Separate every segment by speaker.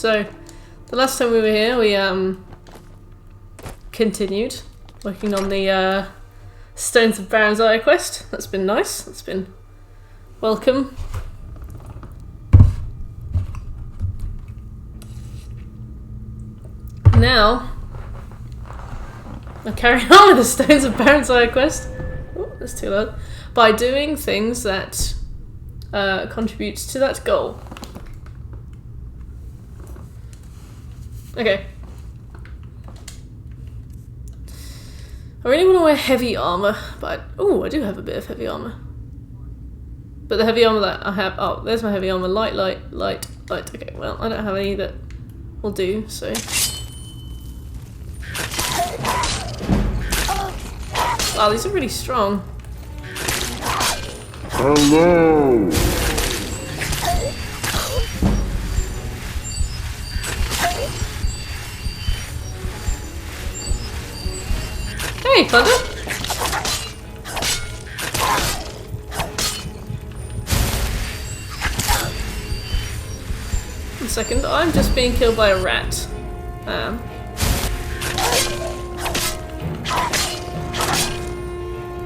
Speaker 1: So, the last time we were here, we continued working on the Stones of Baron's Eye quest. That's been nice. That's been welcome. Now, I'm carrying on with the Stones of Baron's Eye quest. Oh, that's too loud. By doing things that contribute to that goal. Okay. I really want to wear heavy armor, but I do have a bit of heavy armor. But the heavy armor that I have, oh, there's my heavy armor. Light. Okay, well, I don't have any that will do, so. Wow, these are really strong.
Speaker 2: Hello.
Speaker 1: Hey, Thunder. One second, I'm just being killed by a rat.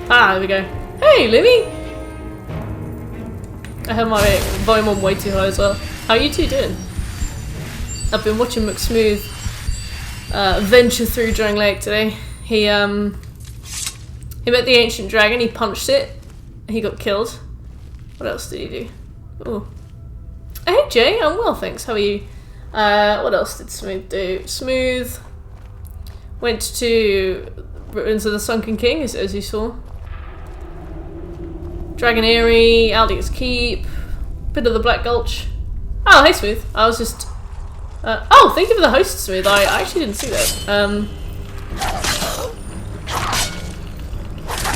Speaker 1: There we go. Hey, Limmy! I have my volume on way too high as well. How are you two doing? I've been watching McSmooth venture through Drang Lake today. He met the ancient dragon, he punched it, he got killed. What else did he do? Oh. Hey Jay, I'm well thanks, how are you? What else did Smooth do? Smooth went to Ruins of the Sunken King, as you saw. Dragon Eyrie, Aldous Keep, bit of the Black Gulch. Oh, hey Smooth, I was just... oh, thank you for the host, Smooth, I actually didn't see that.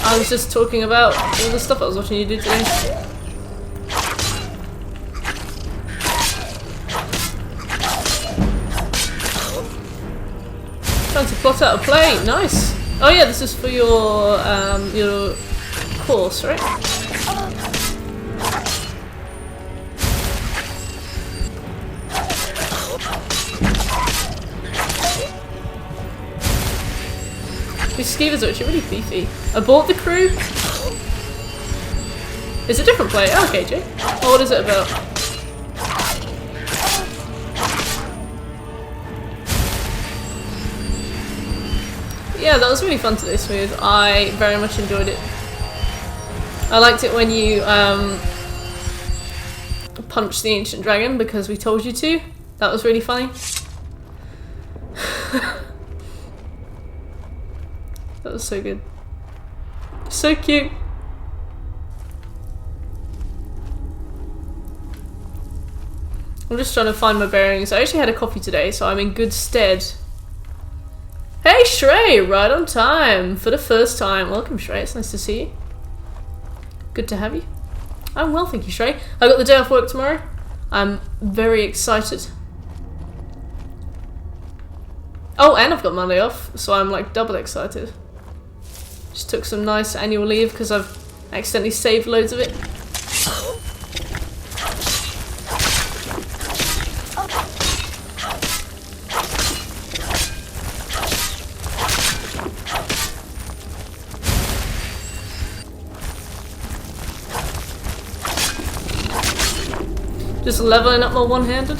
Speaker 1: I was just talking about all the stuff I was watching you do today. Trying to plot out a play, nice. Oh yeah, this is for your course, right? These skeevers are actually really beefy. Abort the crew? It's a different play. Oh, okay, Jay. Oh, what is it about? Yeah, that was really fun today, Smooth. I very much enjoyed it. I liked it when you punched the ancient dragon because we told you to. That was really funny. That was so good. So cute. I'm just trying to find my bearings. I actually had a coffee today, so I'm in good stead. Hey Shrey, right on time for the first time. Welcome Shrey, it's nice to see you. Good to have you. I'm well, thank you Shrey. I got the day off work tomorrow. I'm very excited. Oh, and I've got Monday off, so I'm like double excited. Just took some nice annual leave because I've accidentally saved loads of it. Just leveling up my one-handed.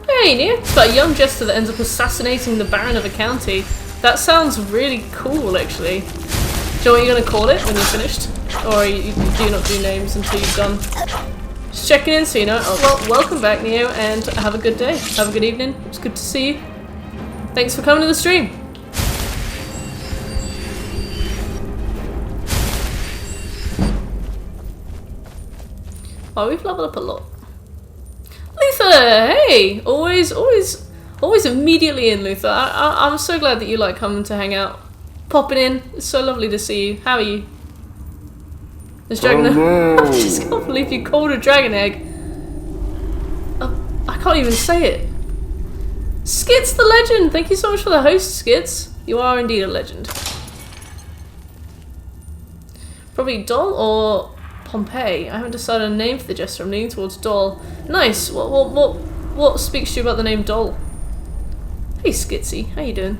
Speaker 1: Hey, Nia. It's about a young jester that ends up assassinating the Baron of a county. That sounds really cool, actually. Do you know what you're going to call it when you're finished? Or you do not do names until you've done? Just checking in so you know. Oh, well, welcome back, Neo, and have a good day. Have a good evening. It's good to see you. Thanks for coming to the stream. Oh, we've leveled up a lot. Luther, hey! Always immediately in, Luther. I'm so glad that you like coming to hang out. Popping in. It's so lovely to see you. How are you? This dragon egg. I just can't believe you called a dragon egg. I can't even say it. Skits the legend! Thank you so much for the host, Skits. You are indeed a legend. Probably Doll or Pompeii. I haven't decided a name for the jester. I'm leaning towards Doll. Nice. What speaks to you about the name Doll? Hey Skitsy, how you doing?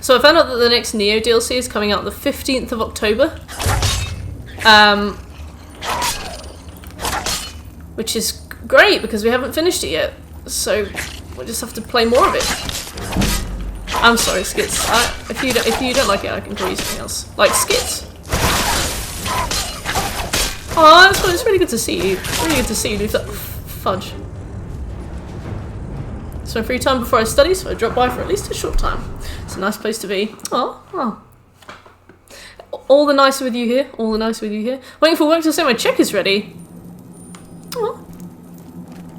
Speaker 1: So I found out that the next Neo DLC is coming out the 15th of October. Which is great because we haven't finished it yet. So we'll just have to play more of it. I'm sorry, Skits. If you don't like it, I can call you something else. Like Skits. Oh, it's really good to see you. Really good to see you do that. Fudge. It's my free time before I study, so I drop by for at least a short time. It's a nice place to be. Oh. All the nicer with you here. All the nicer with you here. Waiting for work to say my check is ready. Oh.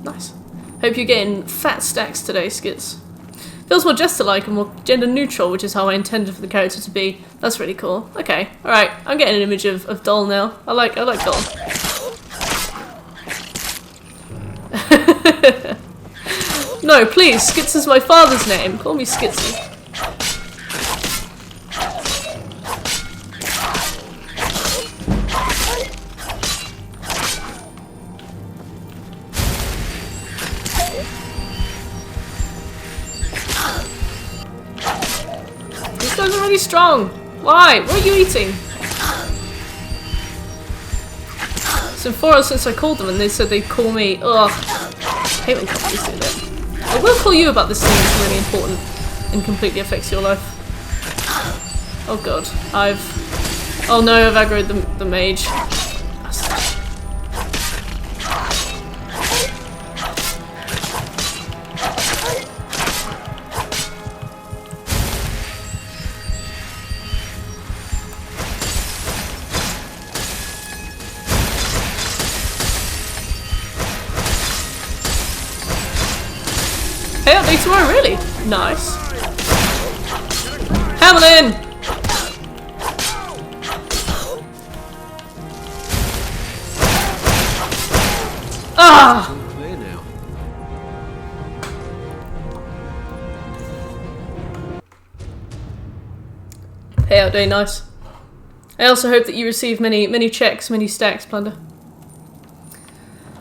Speaker 1: Nice. Hope you're getting fat stacks today, Skits. Feels more jester-like and more gender-neutral, which is how I intended for the character to be. That's really cool. Okay, alright. I'm getting an image of Doll now. I like Doll. No, please, Skits is my father's name. Call me Skitsy. These guys are really strong. Why? What are you eating? It's been 4 hours since I called them and they said they'd call me. Ugh. I hate when companies do that. I will call you about this thing that's really important and completely affects your life. Oh god, oh no, I've aggroed the mage. Hey, update tomorrow, really? Nice. Hamlin! Ah! Payout day, nice. I also hope that you receive many checks, many stacks, Plunder.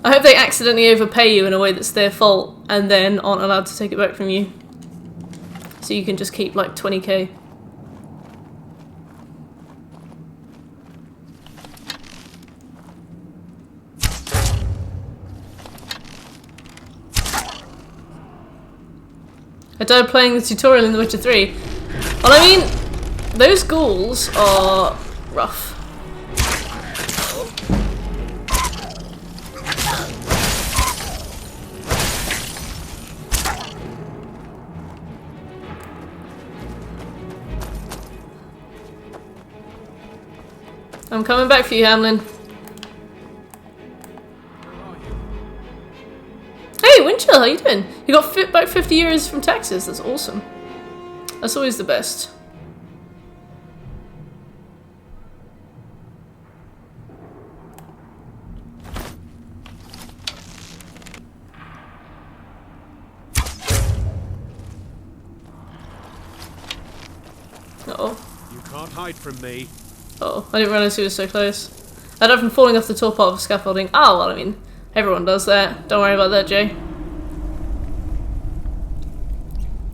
Speaker 1: I hope they accidentally overpay you in a way that's their fault and then aren't allowed to take it back from you. So you can just keep like 20k. I died playing the tutorial in The Witcher 3. Well, I mean, those ghouls are rough. I'm coming back for you, Hamlin. Hey, Windchill, how you doing? You got back 50 euros from taxes. That's awesome. That's always the best. Uh-oh.
Speaker 2: You can't hide from me.
Speaker 1: Oh, I didn't realise he was so close. I died from falling off the tall part of scaffolding. Oh, well, I mean, everyone does that. Don't worry about that, Jay.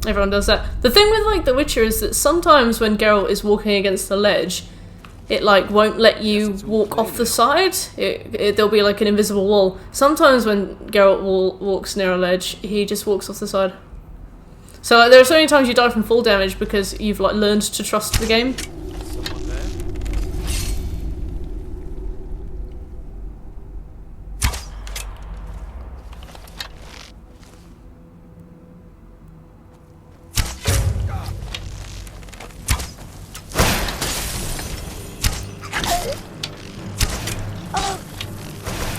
Speaker 1: Everyone does that. The thing with, like, The Witcher is that sometimes when Geralt is walking against the ledge, it, like, won't let you walk off the side. There'll be, like, an invisible wall. Sometimes when Geralt walks near a ledge, he just walks off the side. So, like, there are so many times you die from fall damage because you've, like, learned to trust the game.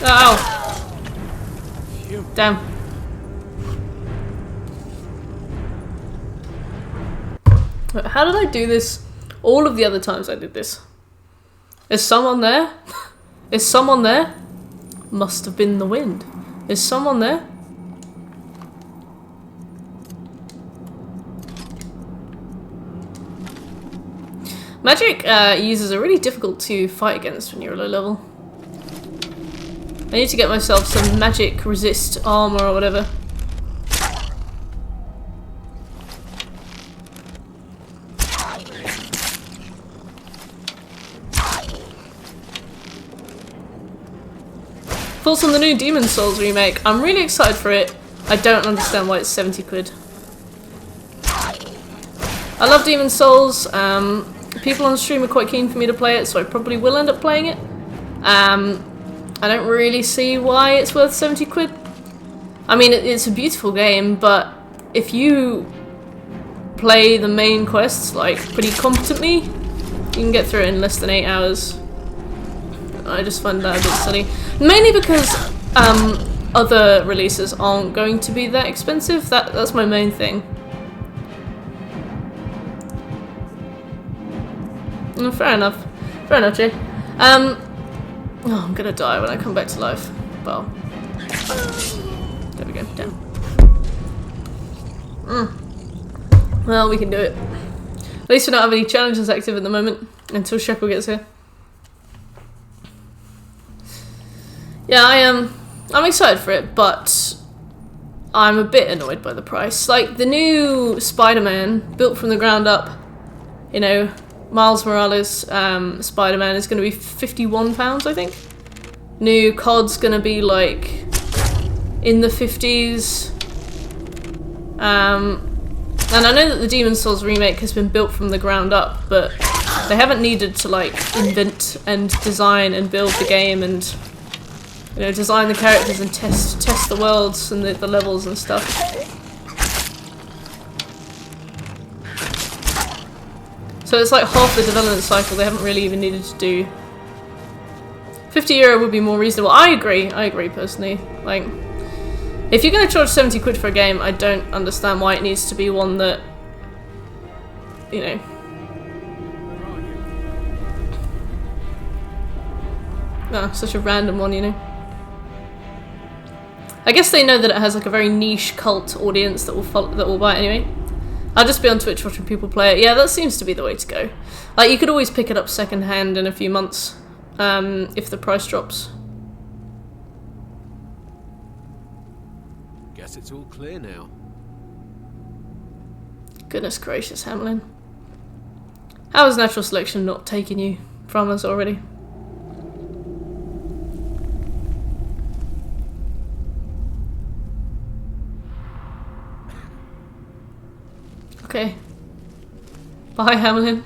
Speaker 1: Ow! Damn. How did I do this all of the other times I did this? Is someone there? Is someone there? Must have been the wind. Is someone there? Magic users are really difficult to fight against when you're low level. I need to get myself some magic resist armor or whatever. Thoughts on the new Demon Souls remake? I'm really excited for it. I don't understand why it's 70 quid. I love Demon Souls. People on the stream are quite keen for me to play it, so I probably will end up playing it. I don't really see why it's worth 70 quid. I mean, it's a beautiful game, but if you play the main quests like pretty competently, you can get through it in less than 8 hours. I just find that a bit silly. Mainly because other releases aren't going to be that expensive. That's my main thing. Fair enough. Fair enough, Jay. Oh, I'm gonna die when I come back to life. Well. There we go. Down. Well, we can do it. At least we don't have any challenges active at the moment until Shekel gets here. Yeah, I'm excited for it, but I'm a bit annoyed by the price. Like, the new Spider-Man, built from the ground up, you know, Miles Morales Spider-Man is going to be £51, I think. New COD's going to be, like, in the 50s. And I know that the Demon Souls remake has been built from the ground up, but they haven't needed to, like, invent and design and build the game and, you know, design the characters and test the worlds and the levels and stuff. So it's like half the development cycle they haven't really even needed to do. €50 would be more reasonable. I agree personally. Like, if you're going to charge 70 quid for a game, I don't understand why it needs to be one that, you know. No, such a random one, you know. I guess they know that it has like a very niche cult audience that will buy it anyway. I'll just be on Twitch watching people play it. Yeah, that seems to be the way to go. Like, you could always pick it up second hand in a few months, if the price drops.
Speaker 2: Guess it's all clear now.
Speaker 1: Goodness gracious, Hamlin. How has natural selection not taken you from us already? Okay. Bye, Hamlin.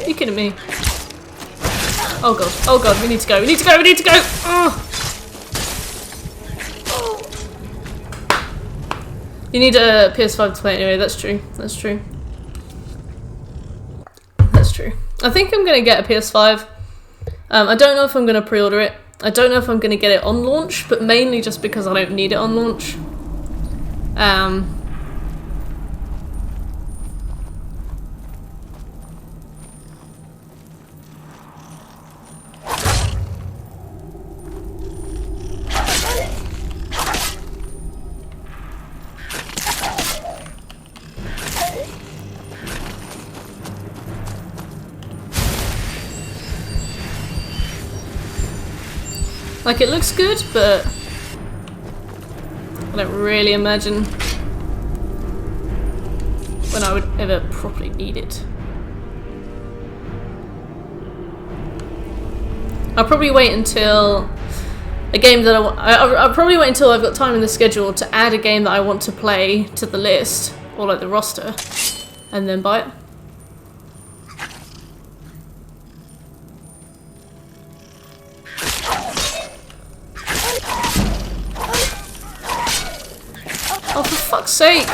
Speaker 1: You kidding me? Oh god, we need to go, we need to go! Oh. You need a PS5 to play anyway, that's true. That's true. I think I'm gonna get a PS5. I don't know if I'm gonna pre-order it. I don't know if I'm gonna get it on launch, but mainly just because I don't need it on launch. Like, it looks good, but I don't really imagine when I would ever properly need it. I'll probably wait until a game that I'll probably wait until I've got time in the schedule to add a game that I want to play to the list, or like the roster, and then buy it. Oh, for fuck's sake!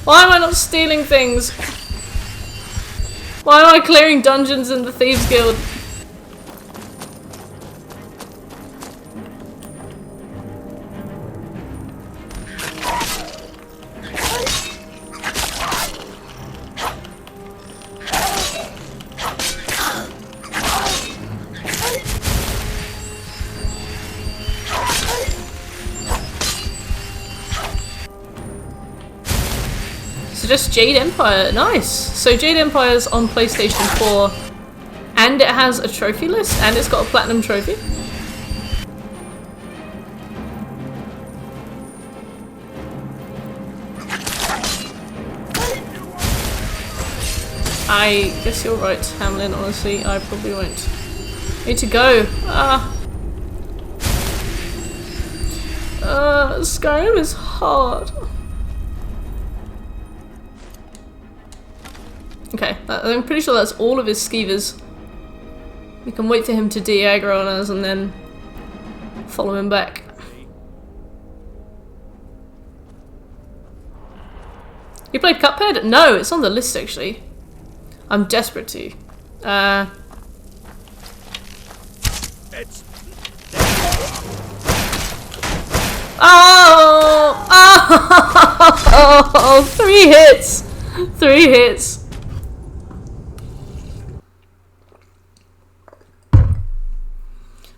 Speaker 1: Why am I not stealing things? Why am I clearing dungeons in the Thieves Guild? Just Jade Empire, nice. So Jade Empire's on PlayStation 4 and it has a trophy list and it's got a platinum trophy. I guess you're right, Hamlin, honestly, I probably won't. Need to go. Skyrim is hard. Okay, I'm pretty sure that's all of his skeevers. We can wait for him to de-aggro on us and then follow him back. You played Cuphead? No, it's on the list actually. I'm desperate to. Oh! Oh! 3 hits! 3 hits.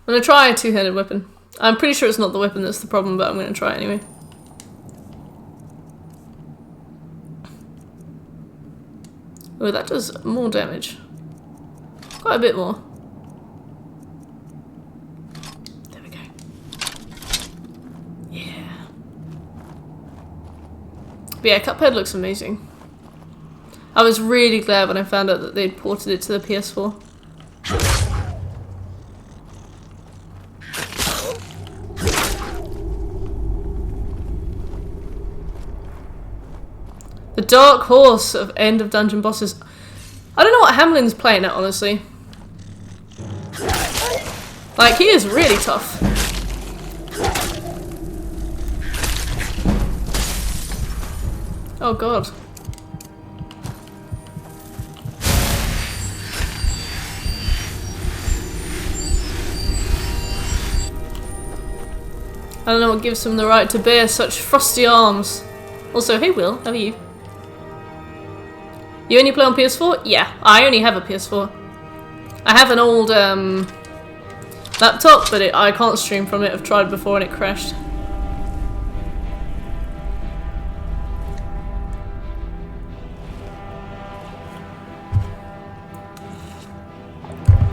Speaker 1: I'm gonna try a 2-handed weapon. I'm pretty sure it's not the weapon that's the problem, but I'm gonna try it anyway. Oh, that does more damage. Quite a bit more. There we go. Yeah. But yeah, Cuphead looks amazing. I was really glad when I found out that they'd ported it to the PS4. The dark horse of end of dungeon bosses. I don't know what Hamlin's playing at, honestly. Like, he is really tough. Oh god. I don't know what gives him the right to bear such frosty arms. Also, hey Will, how are you? You only play on PS4? Yeah, I only have a PS4. I have an old laptop, but I can't stream from it. I've tried before and it crashed.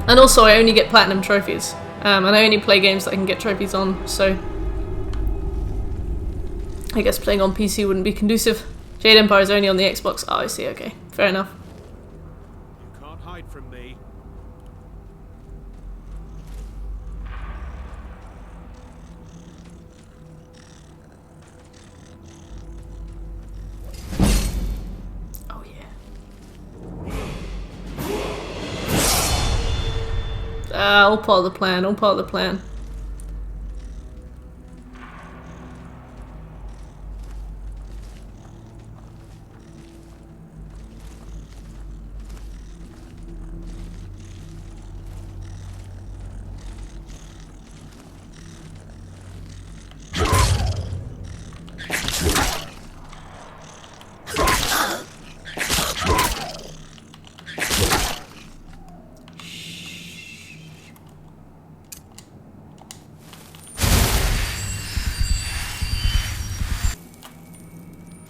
Speaker 1: And also I only get platinum trophies. And I only play games that I can get trophies on, so I guess playing on PC wouldn't be conducive. Jade Empire is only on the Xbox. Oh, I see, okay. Fair enough.
Speaker 2: You can't hide from me.
Speaker 1: Oh yeah. All part of the plan, all part of the plan.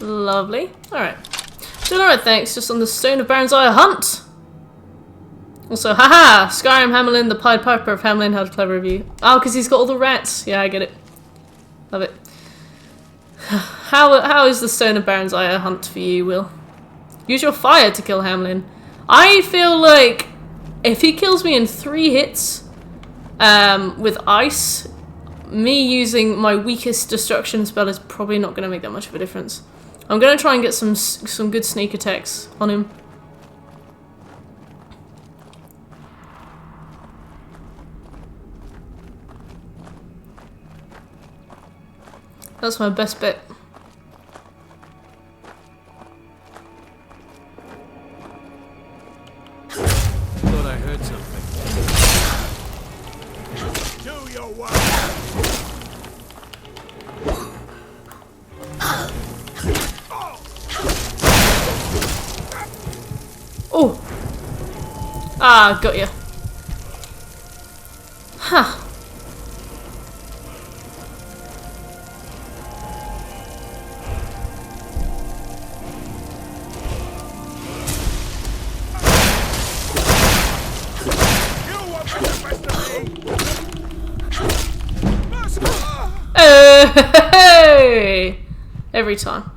Speaker 1: Lovely. Alright. Doing alright, thanks. Just on the Stone of Baron's Eye hunt! Also, haha! Skyrim Hamlin, the Pied Piper of Hamlin, had a clever review. Oh, because he's got all the rats. Yeah, I get it. Love it. How is the Stone of Baron's Eye a hunt for you, Will? Use your fire to kill Hamlin. I feel like if he kills me in 3 hits with ice, me using my weakest destruction spell is probably not going to make that much of a difference. I'm going to try and get some good sneak attacks on him. That's my best bet.
Speaker 2: Thought I heard something. Do your work.
Speaker 1: Oh! Ah, got you. Huh. Hey! Every time.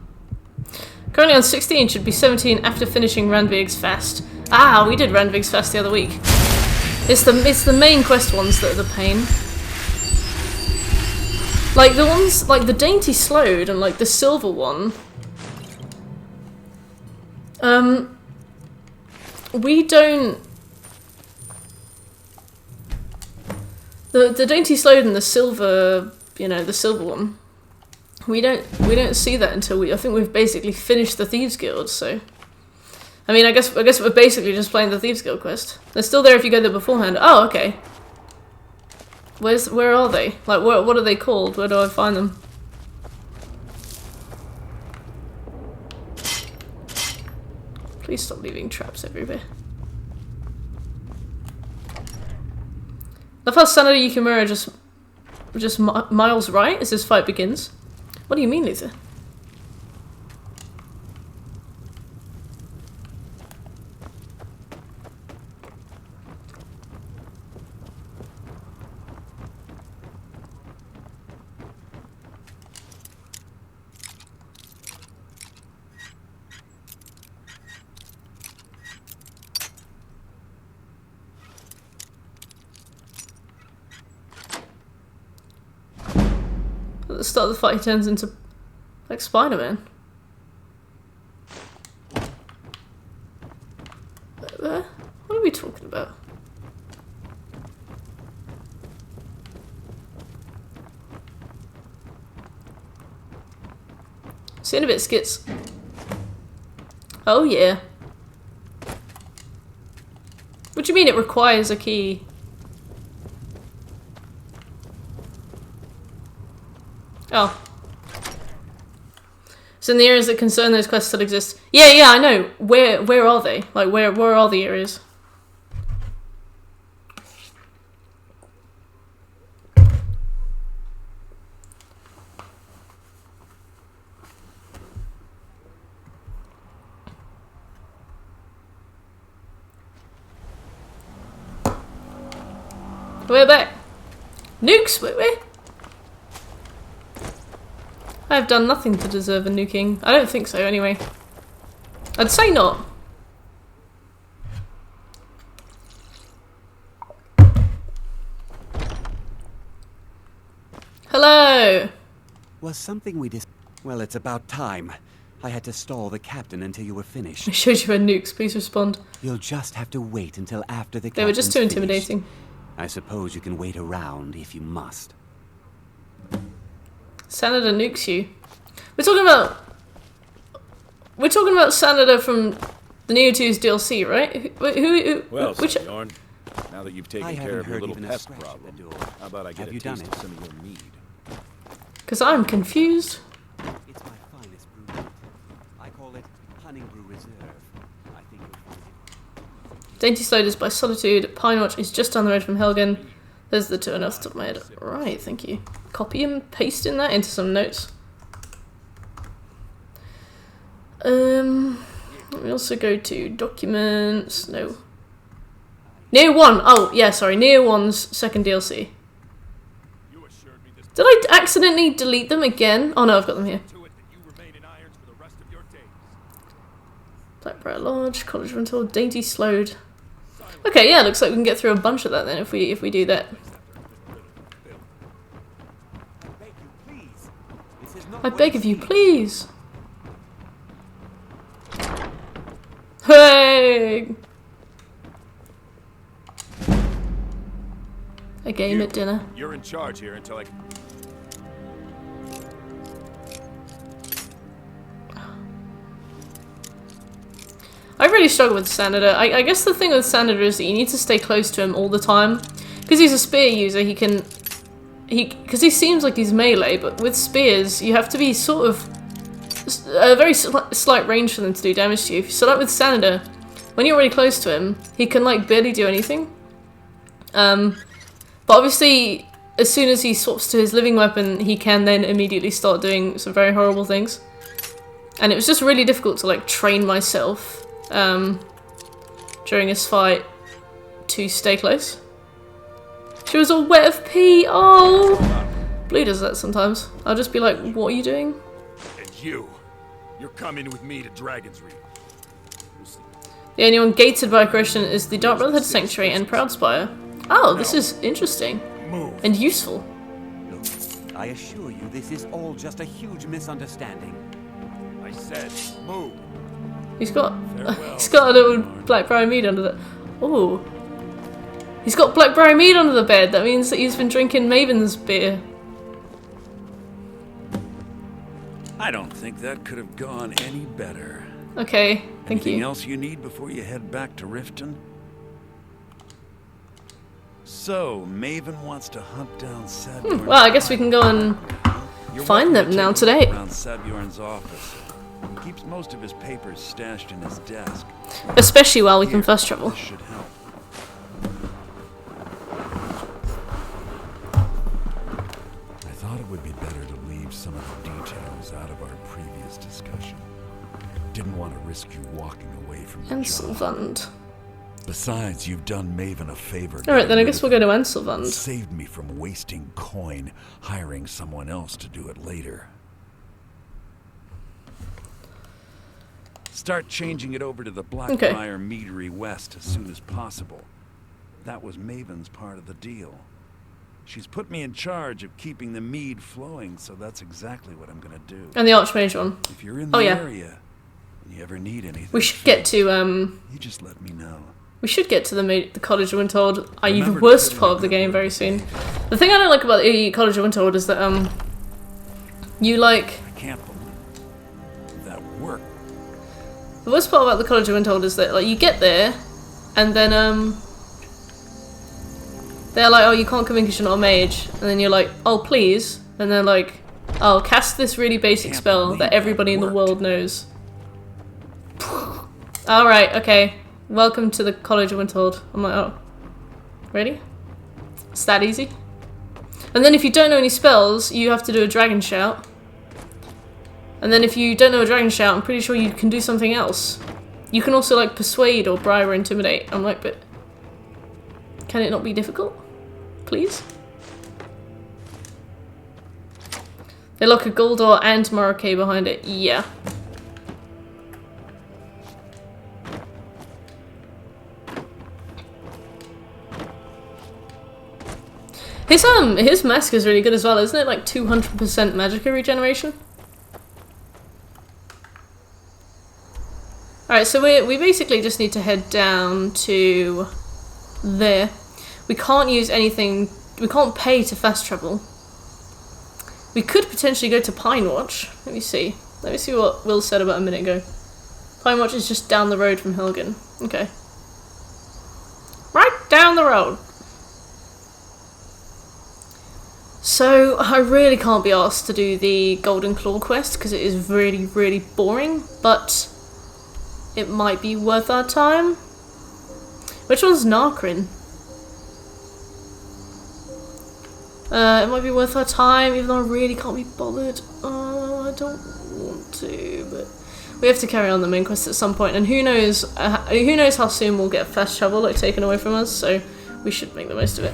Speaker 1: Currently on 16, should be 17 after finishing Randvig's Fast. Ah, we did Randvig's Fast the other week. It's the main quest ones that are the pain. Like the ones, like the Dainty Slowed and like the silver one. We don't... The Dainty Slowed and the silver, you know, the silver one. We don't see that until I think we've basically finished the Thieves Guild, so... I mean, I guess we're basically just playing the Thieves Guild quest. They're still there if you go there beforehand. Oh, okay. Where are they? Like, what are they called? Where do I find them? Please stop leaving traps everywhere. The first Sanada Yukimura just miles right as this fight begins. What do you mean, Lisa? At the start of the fight, he turns into like Spider-Man. What are we talking about? See you in a bit, Skits. Oh yeah. What do you mean it requires a key? Oh. So in the areas that concern those quests still exist. Yeah, I know. Where are they? Like where are the areas? We're back. Nukes, wait. I have done nothing to deserve a nuking. I don't think so, anyway. I'd say not. Hello!
Speaker 3: Was something we Well, it's about time. I had to stall the captain until you were finished.
Speaker 1: I showed you her nukes, please respond.
Speaker 3: You'll just have to wait until after the
Speaker 1: They were just too
Speaker 3: captain's
Speaker 1: intimidating.
Speaker 3: finished. I suppose you can wait around if you must.
Speaker 1: Sanada nukes you. We're talking about Sanada from the Neo 2's DLC, right?
Speaker 2: Well,
Speaker 1: which?
Speaker 2: Bjorn, now that you've taken
Speaker 3: I
Speaker 2: care
Speaker 3: haven't
Speaker 2: of your
Speaker 3: heard
Speaker 2: little
Speaker 3: even a
Speaker 2: pest
Speaker 3: scratch at
Speaker 2: problem,
Speaker 3: the door.
Speaker 2: how about I get
Speaker 3: Have
Speaker 2: a
Speaker 3: you done
Speaker 2: taste
Speaker 3: it?
Speaker 2: of some of your mead?
Speaker 1: Because I'm confused.
Speaker 3: It's my finest brew. I call it Honningbrew Reserve. I think you'll find it.
Speaker 1: Dainty Slowed is by Solitude. Pine Watch is just down the road from Helgen. There's the two off the top of my head. Right, thank you. Copy and paste in that into some notes. Let me also go to documents. No. Neo 1. Oh, yeah, sorry. Neo 1's second DLC. Did I accidentally delete them again? Oh no, I've got them here. Blackbriar Lodge, College Rental, Dainty Slowed. Okay, yeah, looks like we can get through a bunch of that then if we do that. I beg of you, please. Hey! A game at dinner.
Speaker 2: You're in charge here until I...
Speaker 1: really struggle with Senator. I guess the thing with Senator is that you need to stay close to him all the time. Because he's a spear user, he can... Because he seems like he's melee, but with spears, you have to be sort of... a very slight range for them to do damage to you. So like with Senator, when you're really close to him, he can like barely do anything. But obviously, as soon as he swaps to his living weapon, he can then immediately start doing some very horrible things. And it was just really difficult to like train myself during this fight to stay close. She was all wet of pee. Oh, Blue does that sometimes. I'll just be like, "What are you doing?"
Speaker 2: And you're coming with me to Dragon's Reach. We'll see.
Speaker 1: The only one gated by corruption is the Dark Brotherhood Sanctuary and Proudspire. Oh, this is interesting
Speaker 2: Move.
Speaker 1: and useful.
Speaker 3: Look, I assure you this is all just a huge misunderstanding.
Speaker 2: I said, move.
Speaker 1: He's got
Speaker 2: Farewell,
Speaker 1: he's got a little blackberry mead under the. Oh, he's got blackberry mead under the bed. That means that he's been drinking Maven's beer.
Speaker 4: I don't think that could have gone any better.
Speaker 1: Okay, thank
Speaker 4: Anything
Speaker 1: you.
Speaker 4: else you need before you head back to Riften? So, Maven wants to hunt down Sadbjorn's
Speaker 1: Well, I guess we can go and
Speaker 4: You're
Speaker 1: find
Speaker 4: welcome
Speaker 1: them
Speaker 4: to
Speaker 1: now
Speaker 4: take a look
Speaker 1: today.
Speaker 4: around Sadbjorn's office. He keeps most of his papers stashed in his desk.
Speaker 1: Especially while we can
Speaker 4: Here,
Speaker 1: fast travel.
Speaker 4: This should help. I thought it would be better to leave some of the details out of our previous discussion. Didn't want to risk you walking away from the job.
Speaker 1: Enselvund.
Speaker 4: Besides, you've done Maven a favor.
Speaker 1: Alright, then I
Speaker 4: getting
Speaker 1: guess
Speaker 4: rid
Speaker 1: we'll
Speaker 4: of
Speaker 1: go to
Speaker 4: him.
Speaker 1: Enselvund.
Speaker 4: Saved me from wasting coin, hiring someone else to do it later. Start changing it over to the Blackbriar Meadery West as soon as possible. That was Maven's part of the deal. She's put me in charge of keeping the mead flowing, so that's exactly what I'm gonna do.
Speaker 1: And the Archmage one.
Speaker 4: If you're in the
Speaker 1: yeah.
Speaker 4: area and you ever need anything,
Speaker 1: We should get to
Speaker 4: you just let me know.
Speaker 1: we should get to the College of Winterhold, i.e. the
Speaker 4: Remember to
Speaker 1: worst
Speaker 4: put in
Speaker 1: part
Speaker 4: a
Speaker 1: of the
Speaker 4: good
Speaker 1: game
Speaker 4: word
Speaker 1: very
Speaker 4: for
Speaker 1: soon.
Speaker 4: Maven.
Speaker 1: The thing I don't like about the College of Winterhold is that you like
Speaker 4: I can't believe that worked.
Speaker 1: the worst part about the College of Winterhold is that like you get there and then they're like, oh, you can't come in because you're not a mage, and then you're like, oh, please, and they're like, oh, cast this really basic
Speaker 4: Can't
Speaker 1: spell
Speaker 4: believe
Speaker 1: that everybody in the
Speaker 4: worked.
Speaker 1: world knows. Alright, okay. Welcome to the College of Winterhold. I'm like, oh. Ready? It's that easy? And then if you don't know any spells, you have to do a dragon shout. And then if you don't know a dragon shout, I'm pretty sure you can do something else. You can also like persuade or bribe or intimidate. I'm like, but can it not be difficult? Please? They lock a gold door and Morocco behind it. Yeah. His mask is really good as well, isn't it? Like 200% magicka regeneration. Alright, so we basically just need to head down to there. We can't use anything, we can't pay to fast travel. We could potentially go to Pine Watch. Let me see. Let me see what Will said about a minute ago. Pine Watch is just down the road from Hilgen. Okay. Right down the road. So, I really can't be asked to do the Golden Claw quest because it is really, really boring, but it might be worth our time. Which one's Narkrin? It might be worth our time, even though I really can't be bothered. I don't want to, but we have to carry on the main quest at some point, and who knows how soon we'll get fast travel like taken away from us, so we should make the most of it.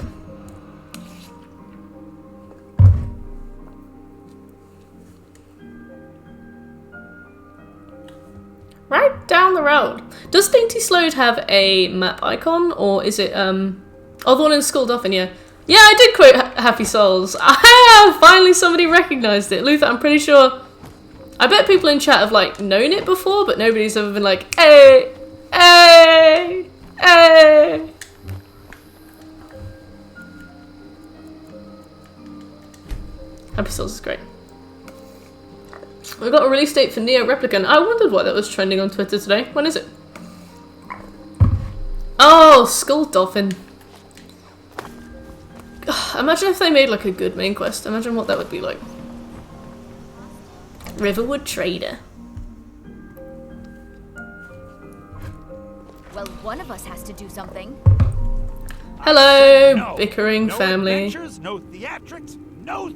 Speaker 1: Right down the road. Does Dainty Slode have a map icon, or is it oh, the one in Skulldolphin? Yeah. Yeah, I did quote Happy Souls. Finally somebody recognised it. Luther, I'm pretty sure... I bet people in chat have, like, known it before, but nobody's ever been like, hey, hey, hey. Happy Souls is great. We've got a release date for Neo Replicant. I wondered why that was trending on Twitter today. When is it? Oh, Skull Dolphin. Imagine if they made like a good main quest. Imagine what that would be like. Riverwood Trader.
Speaker 5: Well, one of us has to do something.
Speaker 1: Hello,
Speaker 2: No.
Speaker 1: bickering
Speaker 2: No
Speaker 1: family.
Speaker 2: adventures, no theatrics, no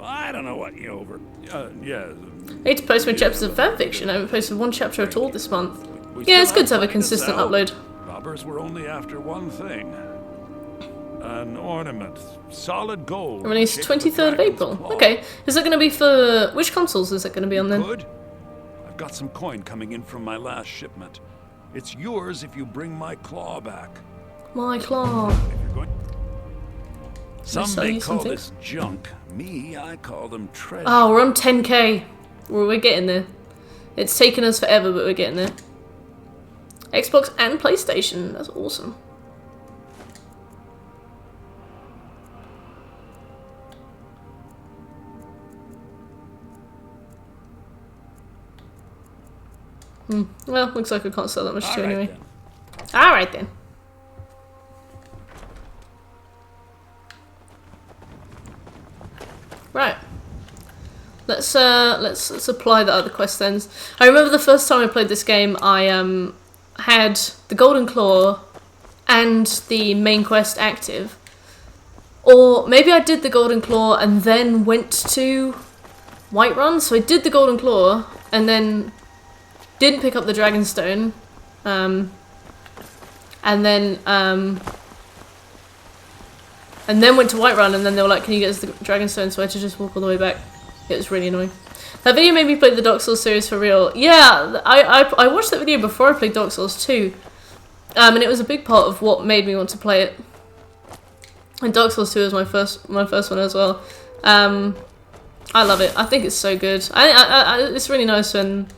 Speaker 4: I don't know what you over. Yeah.
Speaker 1: I need to post my chapters of fanfiction. I haven't posted one chapter at all this month.
Speaker 4: We
Speaker 1: Yeah, it's
Speaker 4: still
Speaker 1: good to have a
Speaker 4: plenty
Speaker 1: consistent
Speaker 4: sell.
Speaker 1: upload.
Speaker 4: Robbers were only after one thing. An ornament. Solid gold.
Speaker 1: Released
Speaker 4: shaped with
Speaker 1: 23rd of
Speaker 4: dragon's
Speaker 1: April.
Speaker 4: claw.
Speaker 1: Okay. Is that going to be for... Which consoles is that going to be on then?
Speaker 4: Good. I've got some coin coming in from my last shipment. It's yours if you bring my claw back.
Speaker 1: My claw.
Speaker 4: If you're going... Some
Speaker 1: sell
Speaker 4: may
Speaker 1: you some
Speaker 4: call
Speaker 1: things?
Speaker 4: this junk. Me, I call them treasure.
Speaker 1: Oh, we're on 10k. We're getting there. It's taken us forever, but we're getting there. Xbox and PlayStation. That's awesome. Well, looks like I can't sell that much too anyway. Alright then. Right. Let's apply the other quest then. I remember the first time I played this game, I had the Golden Claw and the main quest active. Or maybe I did the Golden Claw and then went to Whiterun. So I did the Golden Claw and then didn't pick up the Dragonstone. And then went to Whiterun, and then they were like, can you get us the Dragonstone? So I had to just walk all the way back. It was really annoying. That video made me play the Dark Souls series for real. Yeah, I watched that video before I played Dark Souls 2. And it was a big part of what made me want to play it. And Dark Souls 2 was my first one as well. I love it. I think it's so good. It's really nice when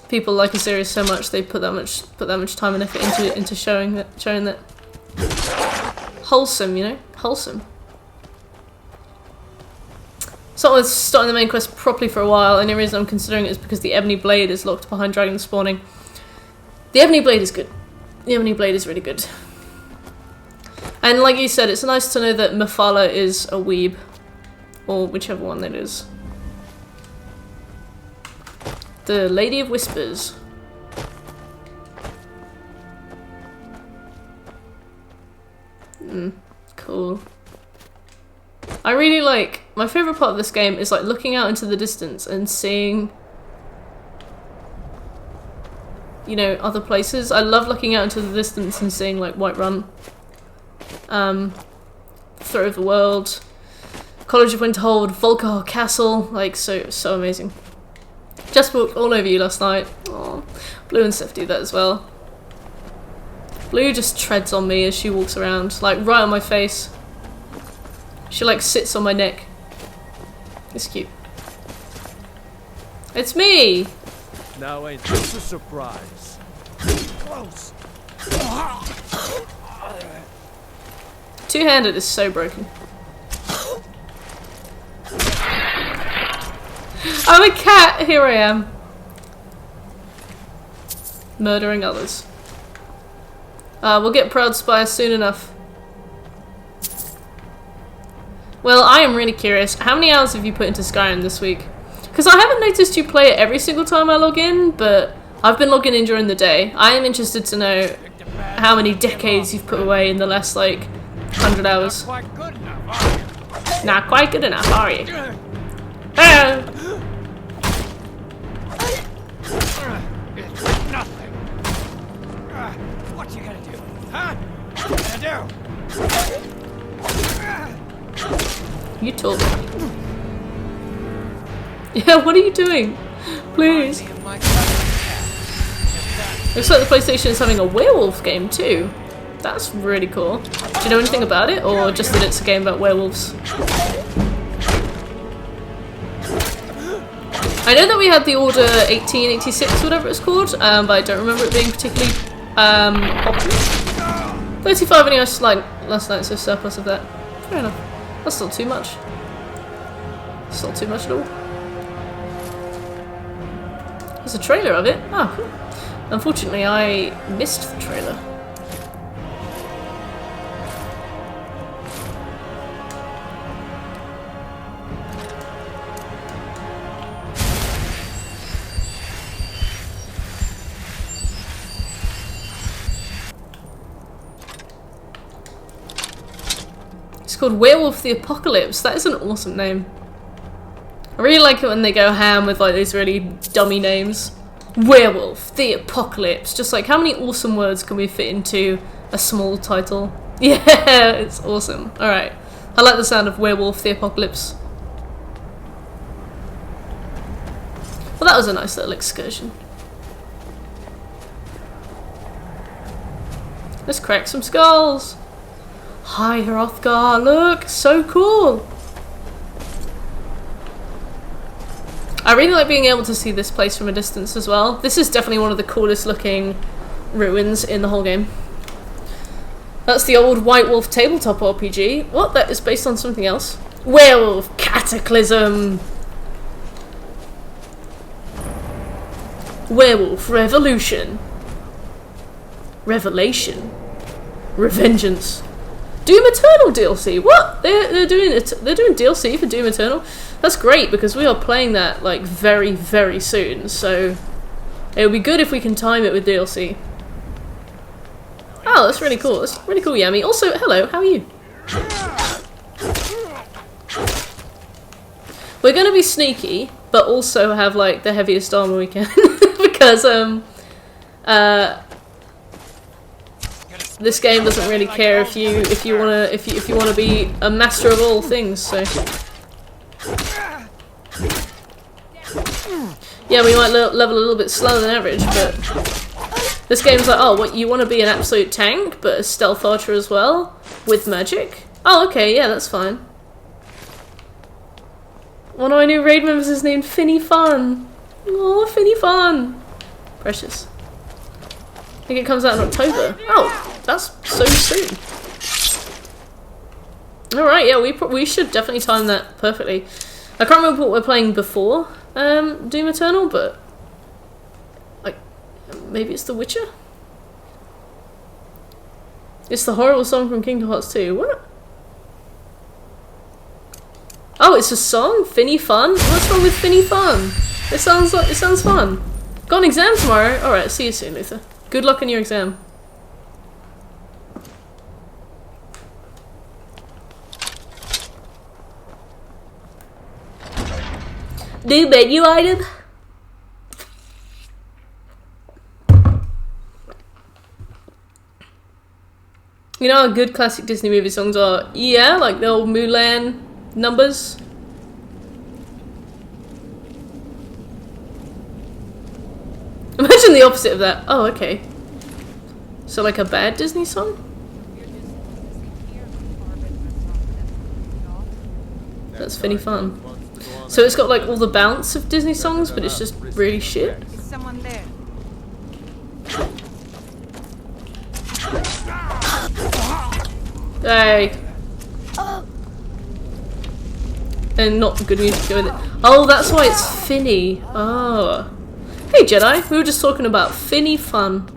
Speaker 1: people like a series so much they put that much time and effort into showing that wholesome, you know, wholesome. Someone's starting the main quest properly for a while, and the reason I'm considering it is because the Ebony Blade is locked behind dragon spawning. The Ebony Blade is good. The Ebony Blade is really good. And like you said, it's nice to know that Mephala is a weeb. Or whichever one that is. The Lady of Whispers. Cool. I really like... My favourite part of this game is like looking out into the distance and seeing... you know, other places. I love looking out into the distance and seeing like Whiterun. Throat of the World. College of Winterhold, Volkar Castle. Like, so amazing. Just walked all over you last night. Aww. Blue and Sif do that as well. Blue just treads on me as she walks around, like right on my face. She like sits on my neck. It's cute. It's me!
Speaker 3: Now ain't this a surprise? Close.
Speaker 1: Two-handed is so broken. I'm a cat! Here I am. Murdering others. We'll get Proud Spire soon enough. Well, I am really curious. How many hours have you put into Skyrim this week? Because I haven't noticed you play it every single time I log in, but I've been logging in during the day. I am interested to know how many decades you've put away in the last, like, 100 hours.
Speaker 2: Quite good enough, are you?
Speaker 1: Not quite good enough, are you? Ah!
Speaker 2: It's nothing. What you gonna do? Huh? What you gonna do?
Speaker 1: You talk. Yeah, what are you doing? Please. Looks like the PlayStation is having a werewolf game too. That's really cool. Do you know anything about it, or just that it's a game about werewolves? I know that we had the Order 1886, whatever it's called, but I don't remember it being particularly popular. 35 anyway, last night, so surplus of that. Fair enough. That's not too much. It's not too much at all. There's a trailer of it. Oh, unfortunately, I missed the trailer. called Werewolf the Apocalypse. That is an awesome name. I really like it when they go ham with like these really dummy names. Werewolf the Apocalypse. Just like, how many awesome words can we fit into a small title? Yeah, it's awesome. Alright. I like the sound of Werewolf the Apocalypse. Well, that was a nice little excursion. Let's crack some skulls. Hi, Hrothgar, look, so cool. I really like being able to see this place from a distance as well. This is definitely one of the coolest looking ruins in the whole game. That's the old White Wolf tabletop RPG. What? That is based on something else. Werewolf Cataclysm. Werewolf Revolution. Revelation. Revengeance. Doom Eternal DLC. What? They're doing DLC for Doom Eternal. That's great because we are playing that like very, very soon. So it would be good if we can time it with DLC. Oh, that's really cool. That's really cool, Yami. Also, hello. How are you? We're gonna be sneaky, but also have like the heaviest armor we can because this game doesn't really care if you wanna be a master of all things. So yeah, we might level a little bit slower than average, but this game's like, oh, what, you want to be an absolute tank, but a stealth archer as well with magic? Oh, okay, yeah, that's fine. One of my new raid members is named Finny Fun. Oh, Finny Fun. Precious. I think it comes out in October. Oh, that's so soon. Alright, yeah, we should definitely time that perfectly. I can't remember what we're playing before Doom Eternal, but like maybe it's The Witcher? It's the horrible song from Kingdom Hearts 2. What? Oh, it's a song? Finny Fun? What's wrong with Finny Fun? It sounds fun. Got an exam tomorrow? Alright, see you soon, Luther. Good luck in your exam. New menu item? You know how good classic Disney movie songs are? Yeah, like the old Mulan numbers. Imagine the opposite of that. Oh, okay. So like a bad Disney song? That's Finny Fun. So it's got like all the bounce of Disney songs, but it's just really shit.
Speaker 6: Is someone there?
Speaker 1: Hey. And not good music to go with it. Oh, that's why it's Finny. Oh. Hey Jedi, we were just talking about Finny Fun.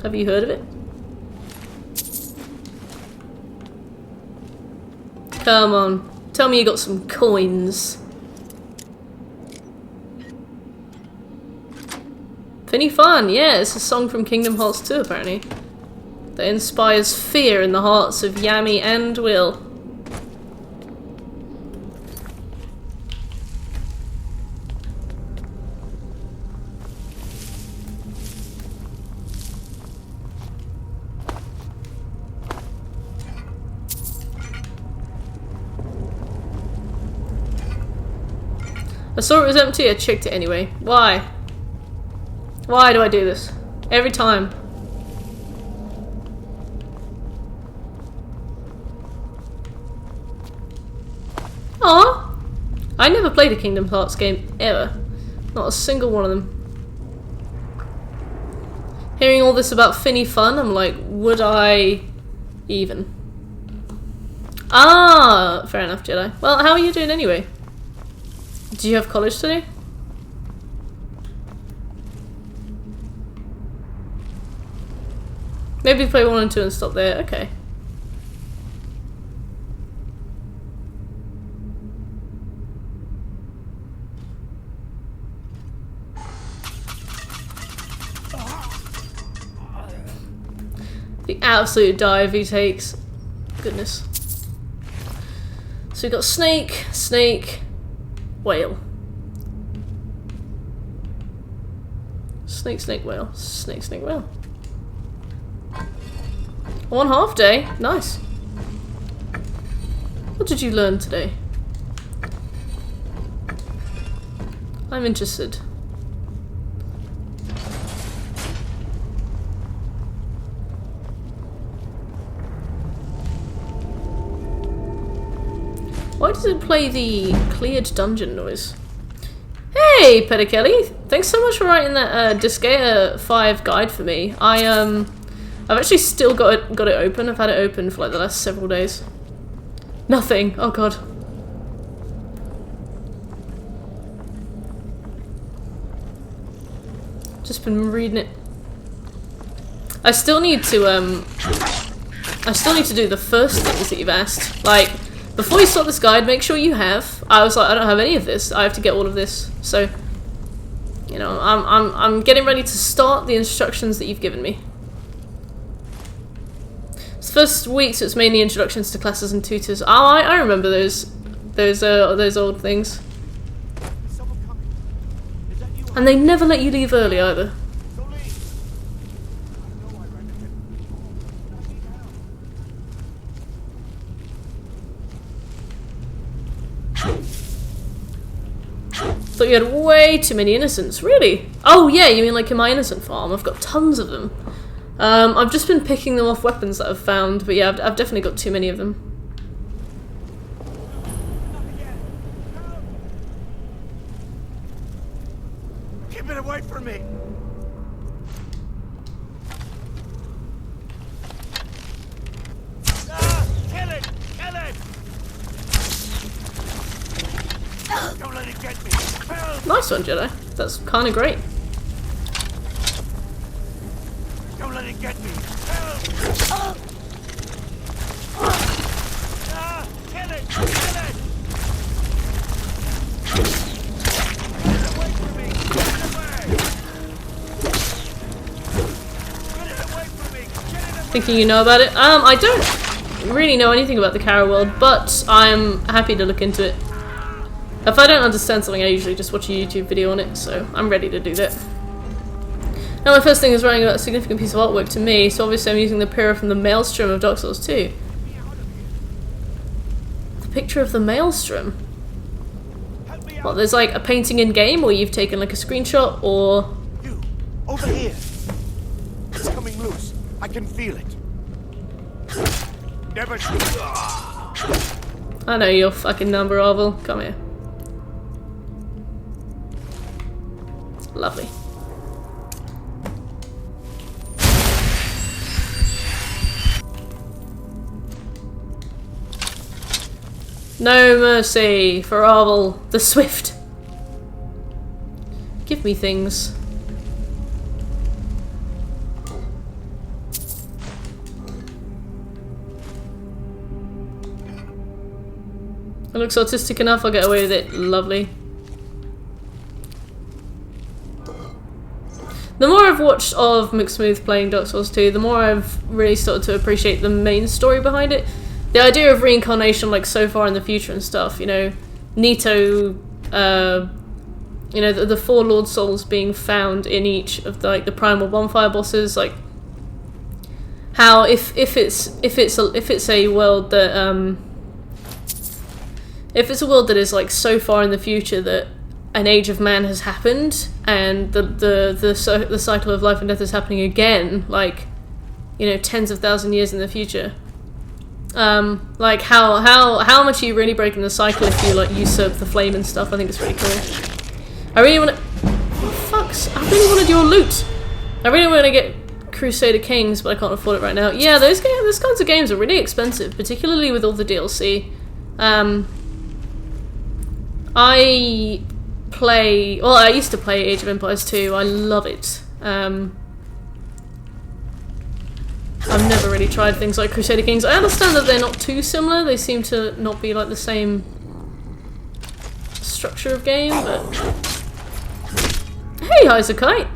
Speaker 1: Have you heard of it? Come on. Tell me you got some coins. Finny Fun, yeah, it's a song from Kingdom Hearts 2 apparently. That inspires fear in the hearts of Yami and Will. I saw it was empty, I checked it anyway. Why? Why do I do this? Every time. Aw! I never played a Kingdom Hearts game, ever. Not a single one of them. Hearing all this about Finny Fun, I'm like, would I even? Ah! Fair enough, Jedi. Well, how are you doing anyway? Do you have college today? Maybe play 1 and 2 and stop there. Okay. The absolute dive he takes. Goodness. So we've got snake, snake, whale. Snake, snake, whale. Snake, snake, whale. 1 half day. Nice. What did you learn today? I'm interested. Why does it play the cleared dungeon noise? Hey, Kelly! Thanks so much for writing that Disgaea 5 guide for me. I've actually still got it open. I've had it open for like the last several days. Nothing. Oh god. Just been reading it. I still need to do the first things that you've asked. Like, before you start this guide, make sure you have. I was like, I don't have any of this. I have to get all of this. So, you know, I'm getting ready to start the instructions that you've given me. This first week, so it's mainly introductions to classes and tutors. Oh, I remember those old things. And they never let you leave early either. Thought you had way too many innocents. Really? Oh yeah, you mean like in my innocent farm? I've got tons of them. I've just been picking them off weapons that I've found, but yeah, I've definitely got too many of them.
Speaker 2: Keep it away from me! Kill it! Kill it! Don't let it get me! Help!
Speaker 1: Nice one, Jedi. That's kind of great.
Speaker 2: Don't let it get me! Help! Kill it! Kill it! Get it away from me! Get it away! Get it away from me! Get it away!
Speaker 1: Thinking you know about it? I don't really know anything about the Kara world, but I'm happy to look into it. If I don't understand something, I usually just watch a YouTube video on it, so I'm ready to do that. Now my first thing is writing about a significant piece of artwork to me, so obviously I'm using the Pyrrha from the Maelstrom of Dark Souls 2. The picture of the Maelstrom? Well, there's like a painting in game, or you've taken like a screenshot, or...
Speaker 2: You! Over here! It's coming loose. I can feel it. Never shoot.
Speaker 1: I know your fucking number, Arvel. Come here. Lovely. No mercy for Arvel the Swift. Give me things. It looks autistic enough, I'll get away with it. Lovely. The more I've watched of McSmooth playing Dark Souls 2, the more I've really started to appreciate the main story behind it. The idea of reincarnation, like, so far in the future and stuff, you know, Nito, you know, the 4 Lord Souls being found in each of the, like, the primal bonfire bosses, like, how if it's a world that, if it's a world that is, like, so far in the future that an age of man has happened, and the cycle of life and death is happening again, like, you know, tens of thousand years in the future. Like how much are you really breaking the cycle if you like usurp the flame and stuff? I think it's really cool. I really want to. I really wanted your loot. I really want to get Crusader Kings, but I can't afford it right now. Yeah, those kinds of games are really expensive, particularly with all the DLC. I used to play Age of Empires 2. I love it. I've never really tried things like Crusader Kings. I understand that they're not too similar. They seem to not be like the same structure of game, but... Hey, Isaac-Kite!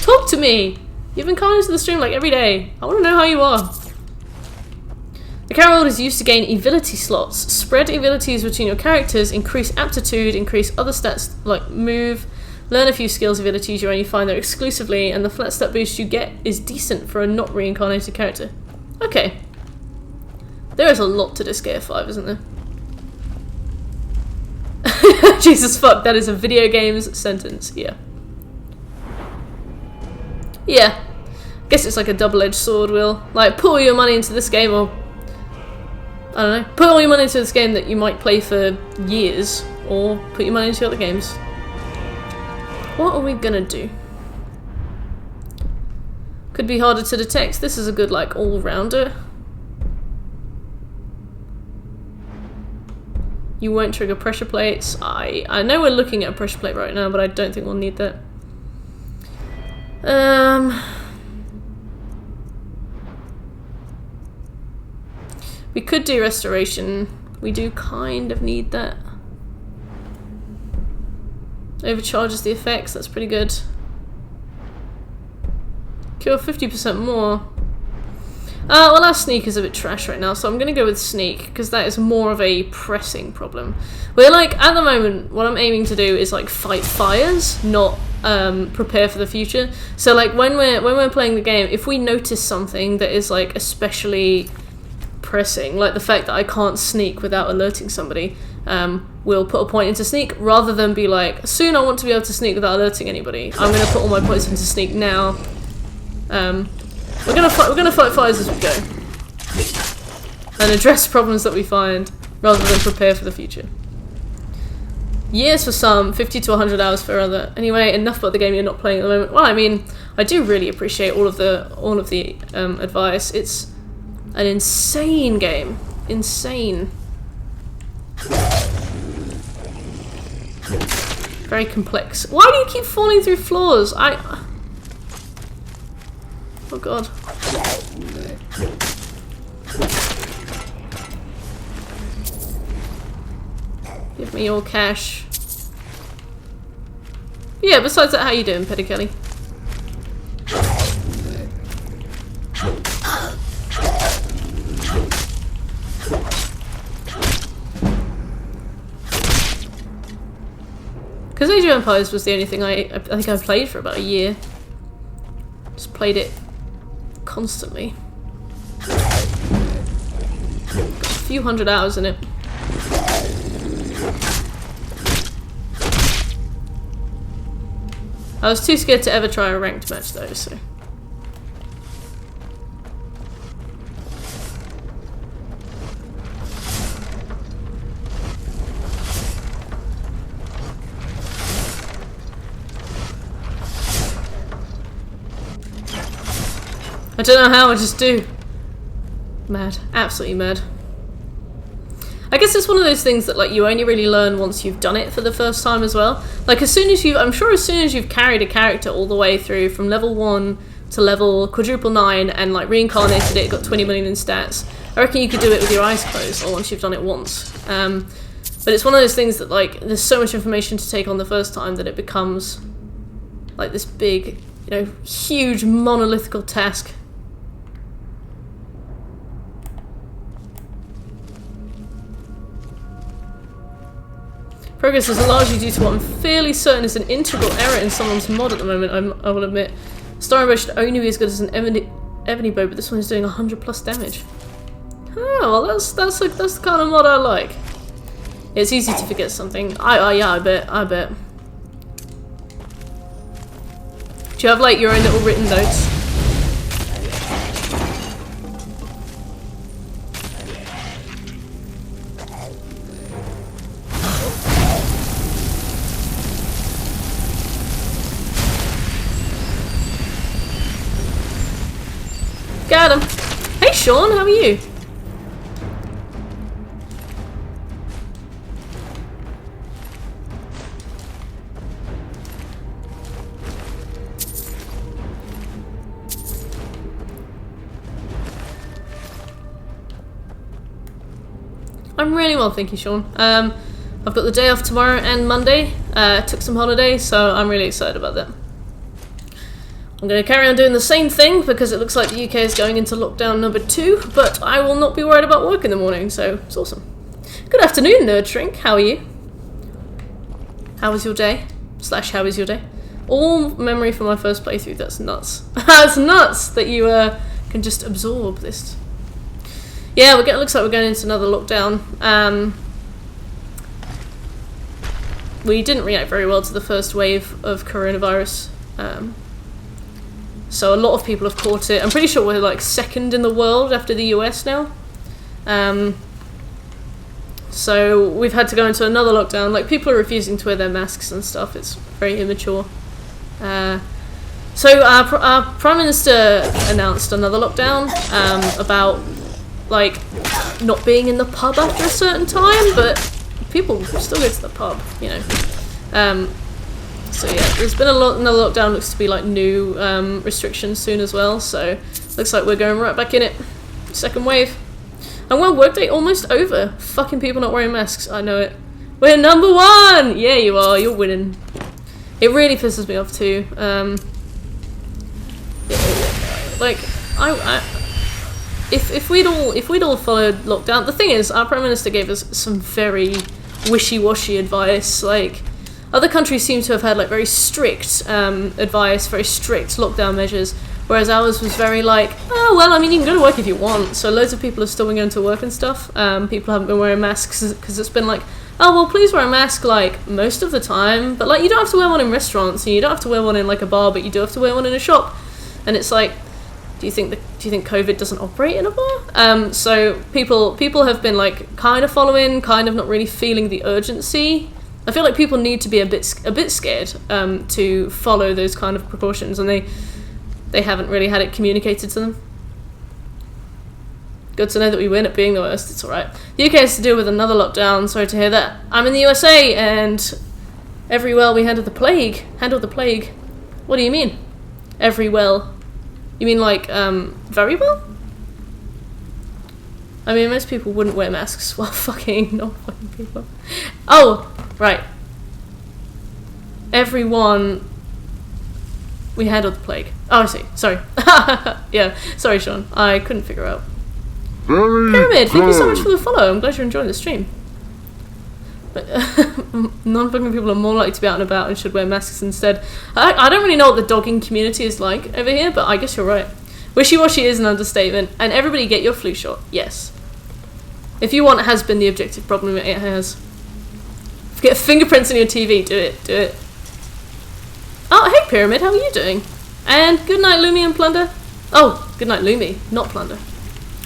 Speaker 1: Talk to me! You've been coming into the stream like every day. I want to know how you are. The carrot wheel is used to gain ability slots. Spread abilities between your characters, increase aptitude, increase other stats like move, learn a few skills abilities you only find there exclusively, and the flat stat boost you get is decent for a not reincarnated character. Okay. There is a lot to this Gear 5, isn't there? Jesus fuck, that is a video games sentence, yeah. Yeah. Guess it's like a double-edged sword, Will. Like, put all your money into this game, or... I don't know. Put all your money into this game that you might play for years, or put your money into other games. What are we gonna do? Could be harder to detect. This is a good, like, all-rounder. You won't trigger pressure plates. I know we're looking at a pressure plate right now, but I don't think we'll need that. We could do restoration. We do kind of need that. Overcharges the effects, that's pretty good. Cure 50% more. Well, our sneak is a bit trash right now, so I'm gonna go with sneak, because that is more of a pressing problem. We're like, at the moment, what I'm aiming to do is like fight fires, not prepare for the future. So like when we're playing the game, if we notice something that is like especially pressing, like the fact that I can't sneak without alerting somebody, we'll put a point into sneak, rather than be like, soon I want to be able to sneak without alerting anybody. I'm gonna put all my points into sneak now. We're gonna fight fires as we go, and address problems that we find, rather than prepare for the future. Years for some, 50 to 100 hours for other. Anyway, enough about the game you're not playing at the moment. Well, I mean, I do really appreciate all of the advice. It's an insane game, insane. Very complex. Why do you keep falling through floors? Oh god. Give me your cash. Yeah, besides that, how you doing, Petty Kelly? Because Age of Empires was the only thing I think I played for about a year. Just played it constantly. Got a few hundred hours in it. I was too scared to ever try a ranked match though, so. I don't know how, I just do. Mad. Absolutely mad. I guess it's one of those things that like you only really learn once you've done it for the first time as well. Like as soon as I'm sure as soon as you've carried a character all the way through from level 1 to level quadruple 9 and like reincarnated it, got 20 million in stats, I reckon you could do it with your eyes closed, or once you've done it once. But it's one of those things that like there's so much information to take on the first time that it becomes like this big, you know, huge monolithical task. Progress is largely due to what I'm fairly certain is an integral error in someone's mod at the moment, I will admit. Starring Bow should only be as good as an ebony bow, but this one is doing 100 plus damage. Oh, well that's the kind of mod I like. It's easy to forget something. Yeah, I bet. Do you have like your own little written notes? Got him. Hey Sean, how are you? I'm really well, thank you, Sean. I've got the day off tomorrow and Monday. Took some holiday, so I'm really excited about that. I'm going to carry on doing the same thing because it looks like the UK is going into lockdown number 2, but I will not be worried about work in the morning, so it's awesome. Good afternoon, Nerd Shrink. How are you? How was your day? / how is your day? All memory from my first playthrough. That's nuts. That's nuts that you can just absorb this. Yeah, looks like we're going into another lockdown. We didn't react very well to the first wave of coronavirus. So a lot of people have caught it. I'm pretty sure we're like second in the world after the US now. So we've had to go into another lockdown. Like, people are refusing to wear their masks and stuff. It's very immature. So our Prime Minister announced another lockdown about, like, not being in the pub after a certain time, but people still go to the pub, you know. So yeah, there's been another lockdown. Looks to be like new restrictions soon as well, so looks like we're going right back in it. Second wave. And well, workday almost over. Fucking people not wearing masks. I know it. We're number 1! Yeah, you are. You're winning. It really pisses me off too. Like, if we'd all followed lockdown, the thing is, our Prime Minister gave us some very wishy-washy advice. Like, other countries seem to have had like very strict advice, very strict lockdown measures. Whereas ours was very like, oh, well, I mean, you can go to work if you want. So loads of people have still been going to work and stuff. People haven't been wearing masks because it's been like, oh, well, please wear a mask, like, most of the time. But, like, you don't have to wear one in restaurants, and you don't have to wear one in, like, a bar, but you do have to wear one in a shop. And it's like, do you think COVID doesn't operate in a bar? So people have been, like, kind of following, kind of not really feeling the urgency. I feel like people need to be a bit scared to follow those kind of precautions, and they haven't really had it communicated to them. Good to know that we win at being the worst. It's alright. The UK has to deal with another lockdown. Sorry to hear that. I'm in the USA, and every well we handled the plague. What do you mean? Every well? You mean like, very well? I mean, most people wouldn't wear masks while fucking not fucking people. Oh, right. Everyone... We handled the plague. Oh, I see. Sorry. Yeah, sorry, Sean. I couldn't figure out. Pyramid, thank you so much for the follow. I'm glad you're enjoying the stream. But non-fucking people are more likely to be out and about and should wear masks instead. I don't really know what the dogging community is like over here, but I guess you're right. Wishy-washy is an understatement. And everybody get your flu shot. Yes. If you want, it has been the objective problem. It has. Get fingerprints on your TV. Do it. Oh, hey Pyramid, how are you doing? And good night, Lumi and Plunder. Oh, good night, Lumi, not Plunder.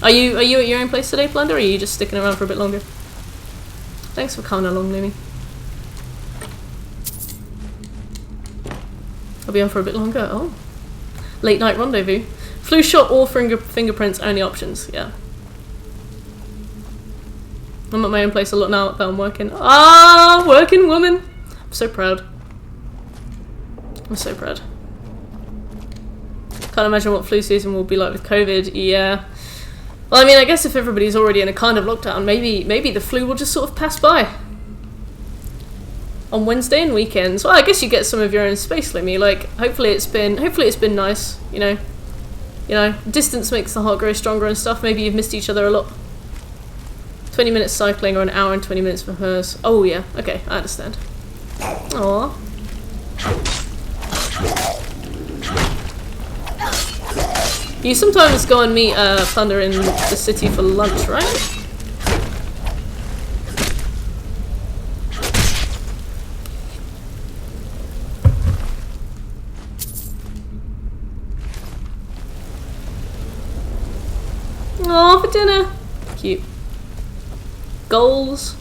Speaker 1: Are you at your own place today, Plunder, or are you just sticking around for a bit longer? Thanks for coming along, Lumi. I'll be on for a bit longer. Oh. Late night rendezvous. Flu shot or fingerprints, only options, yeah. I'm at my own place a lot now that I'm working. Ah, working woman! I'm so proud. I'm so proud. Can't imagine what flu season will be like with COVID. Yeah. Well, I mean, I guess if everybody's already in a kind of lockdown, maybe the flu will just sort of pass by. On Wednesday and weekends. Well, I guess you get some of your own space, Lumi. Like, hopefully it's been nice, you know. Distance makes the heart grow stronger and stuff. Maybe you've missed each other a lot. 20 minutes cycling or an hour and 20 minutes for hers. Oh, yeah. Okay, I understand. Aww. You sometimes go and meet Thunder in the city for lunch, right? Oh, for dinner. Cute. Goals.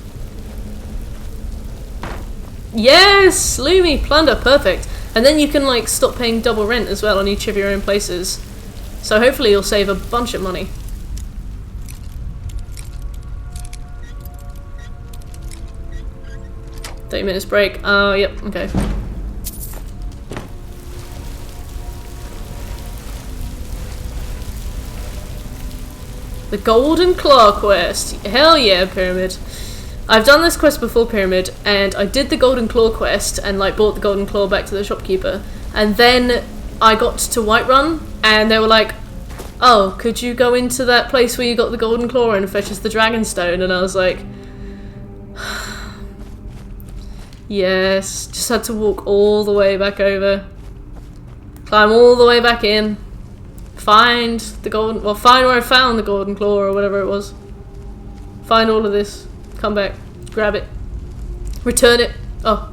Speaker 1: Yes! Lumi, Plunder, perfect. And then you can, like, stop paying double rent as well on each of your own places. So hopefully you'll save a bunch of money. $30 break. Yep, okay. The Golden Claw quest. Hell yeah, Pyramid. I've done this quest before, Pyramid, and I did the Golden Claw quest and, like, brought the Golden Claw back to the shopkeeper. And then I got to Whiterun, and they were like, oh, could you go into that place where you got the golden claw and fetch us the dragonstone? And I was like, yes. Just had to walk all the way back over, climb all the way back in, find where I found the golden claw or whatever it was, find all of this, come back, grab it, return it. Oh,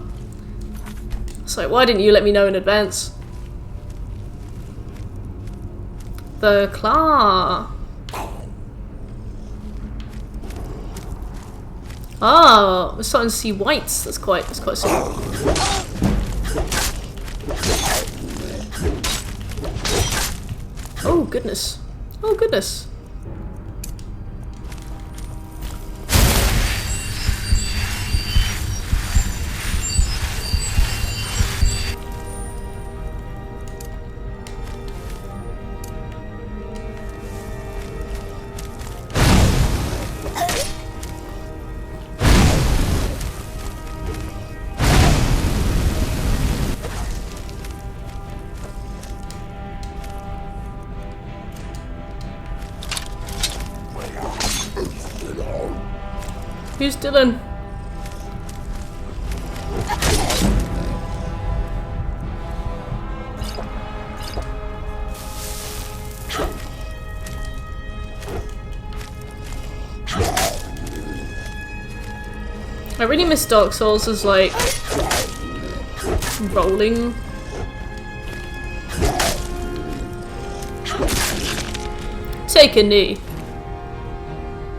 Speaker 1: it's like, why didn't you let me know in advance? The claw. Oh, we're starting to see whites. That's quite simple. Oh goodness. Oh goodness. Who's Dylan? I really miss Dark Souls as like rolling. Take a knee.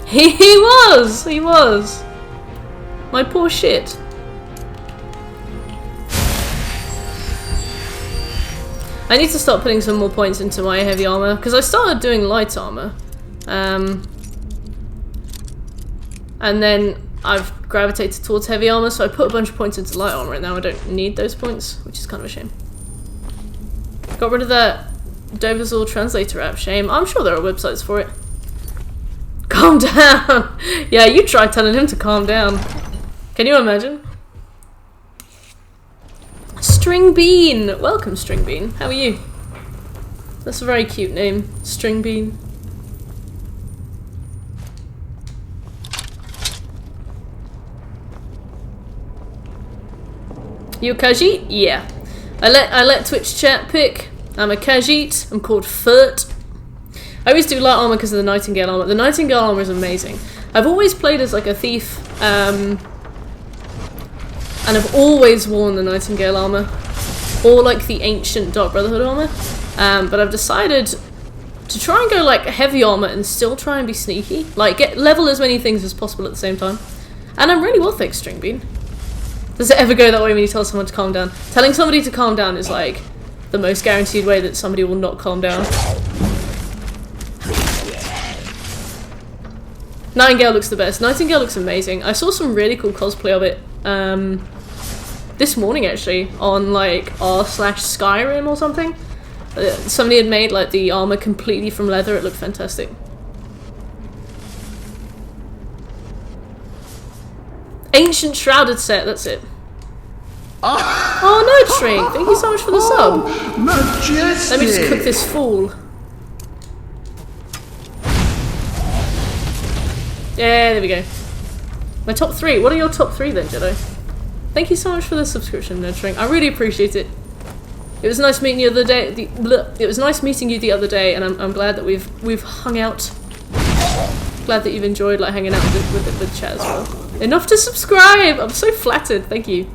Speaker 1: He was! My poor shit. I need to start putting some more points into my heavy armor, because I started doing light armor. And then I've gravitated towards heavy armor, so I put a bunch of points into light armor, and now I don't need those points, which is kind of a shame. Got rid of that Dovizor translator app, shame. I'm sure there are websites for it. Calm down! Yeah, you try telling him to calm down. Can you imagine? String Bean! Welcome, String Bean. How are you? That's a very cute name. String Bean. You a Khajiit? Yeah. I let Twitch chat pick. I'm a Khajiit. I'm called Furt. I always do light armor because of the Nightingale armor. The Nightingale armor is amazing. I've always played as like a thief, and I've always worn the Nightingale armor, or like the ancient Dark Brotherhood armor. But I've decided to try and go like heavy armor and still try and be sneaky, like get level as many things as possible at the same time. And I'm really well thick, String Bean. Does it ever go that way when you tell someone to calm down? Telling somebody to calm down is like the most guaranteed way that somebody will not calm down. Nightingale looks the best. Nightingale looks amazing. I saw some really cool cosplay of it this morning actually on like r/Skyrim or something. Somebody had made like the armor completely from leather. It looked fantastic. Ancient Shrouded set, that's it. Oh no, Shrink! Thank you so much for the sub.
Speaker 6: Majestic.
Speaker 1: Let me just cook this fool. Yeah, there we go. My top 3. What are your top 3 then, Jedi? Thank you so much for the subscription, Nerdstring. I really appreciate it. It was nice meeting you the other day. It was nice meeting you the other day, and I'm glad that we've hung out. Glad that you've enjoyed like hanging out with the chat as well. Enough to subscribe. I'm so flattered. Thank you.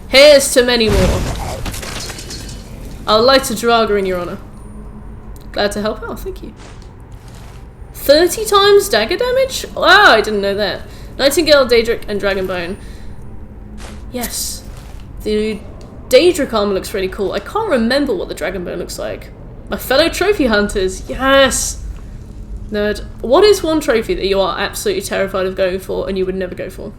Speaker 1: Here's to many more. I'll light a Draga in your honor. Glad to help out, thank you. 30 times dagger damage? Wow, I didn't know that. Nightingale, Daedric, and Dragonbone. Yes. The Daedric armor looks really cool. I can't remember what the Dragonbone looks like. My fellow trophy hunters, yes! Nerd. What is one trophy that you are absolutely terrified of going for and you would never go for?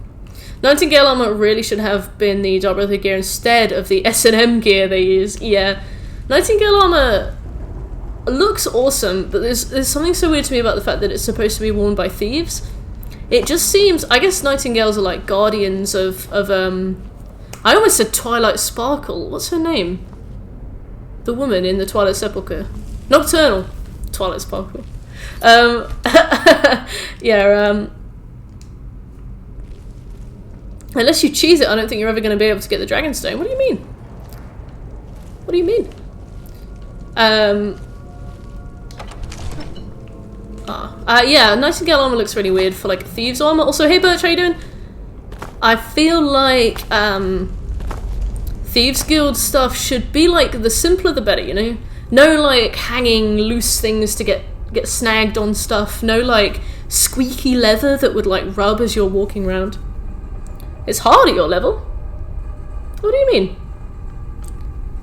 Speaker 1: Nightingale armor really should have been the Dark Brotherhood gear instead of the S&M gear they use. Yeah. Nightingale armor looks awesome, but there's something so weird to me about the fact that it's supposed to be worn by thieves. It just seems, I guess Nightingales are like guardians of I almost said Twilight Sparkle. What's her name? The woman in the Twilight Sepulchre. Nocturnal. Twilight Sparkle. Yeah, unless you cheese it, I don't think you're ever going to be able to get the Dragonstone. What do you mean? What do you mean? Yeah, Nightingale armor looks really weird for like Thieves armor. Also, hey Birch, how you doing? I feel like Thieves Guild stuff should be like the simpler the better, you know? No like hanging loose things to get snagged on stuff. No like squeaky leather that would like rub as you're walking around. It's hard at your level. What do you mean?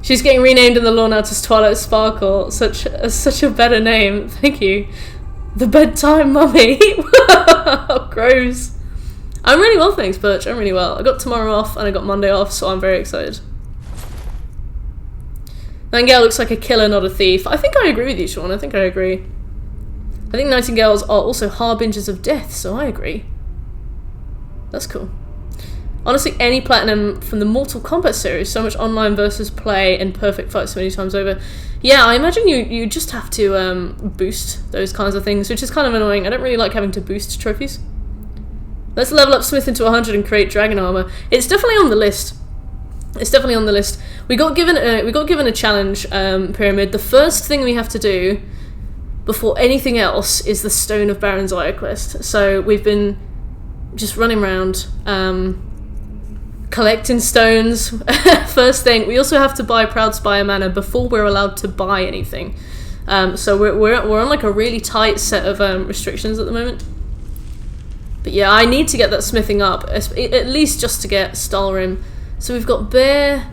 Speaker 1: She's getting renamed in the lore now to Twilight Sparkle. Such a better name. Thank you. The bedtime mummy. Gross. I'm really well, thanks, Birch. I'm really well. I got tomorrow off and I got Monday off, so I'm very excited. Nightingale looks like a killer, not a thief. I think I agree with you, Sean. I think I agree. I think Nightingales are also harbingers of death, so I agree. That's cool. Honestly, any platinum from the Mortal Kombat series, so much online versus play and perfect fight so many times over. Yeah, I imagine you just have to boost those kinds of things, which is kind of annoying. I don't really like having to boost trophies. Let's level up Smith into 100 and create dragon armor. It's definitely on the list. It's definitely on the list. We got given a challenge pyramid. The first thing we have to do before anything else is the Stone of Baron's Eye quest. So we've been just running around collecting stones. First thing, we also have to buy Proud Spire Manor before we're allowed to buy anything. So we're on like a really tight set of restrictions at the moment. But yeah, I need to get that smithing up, at least just to get Stalrim. So we've got Bear,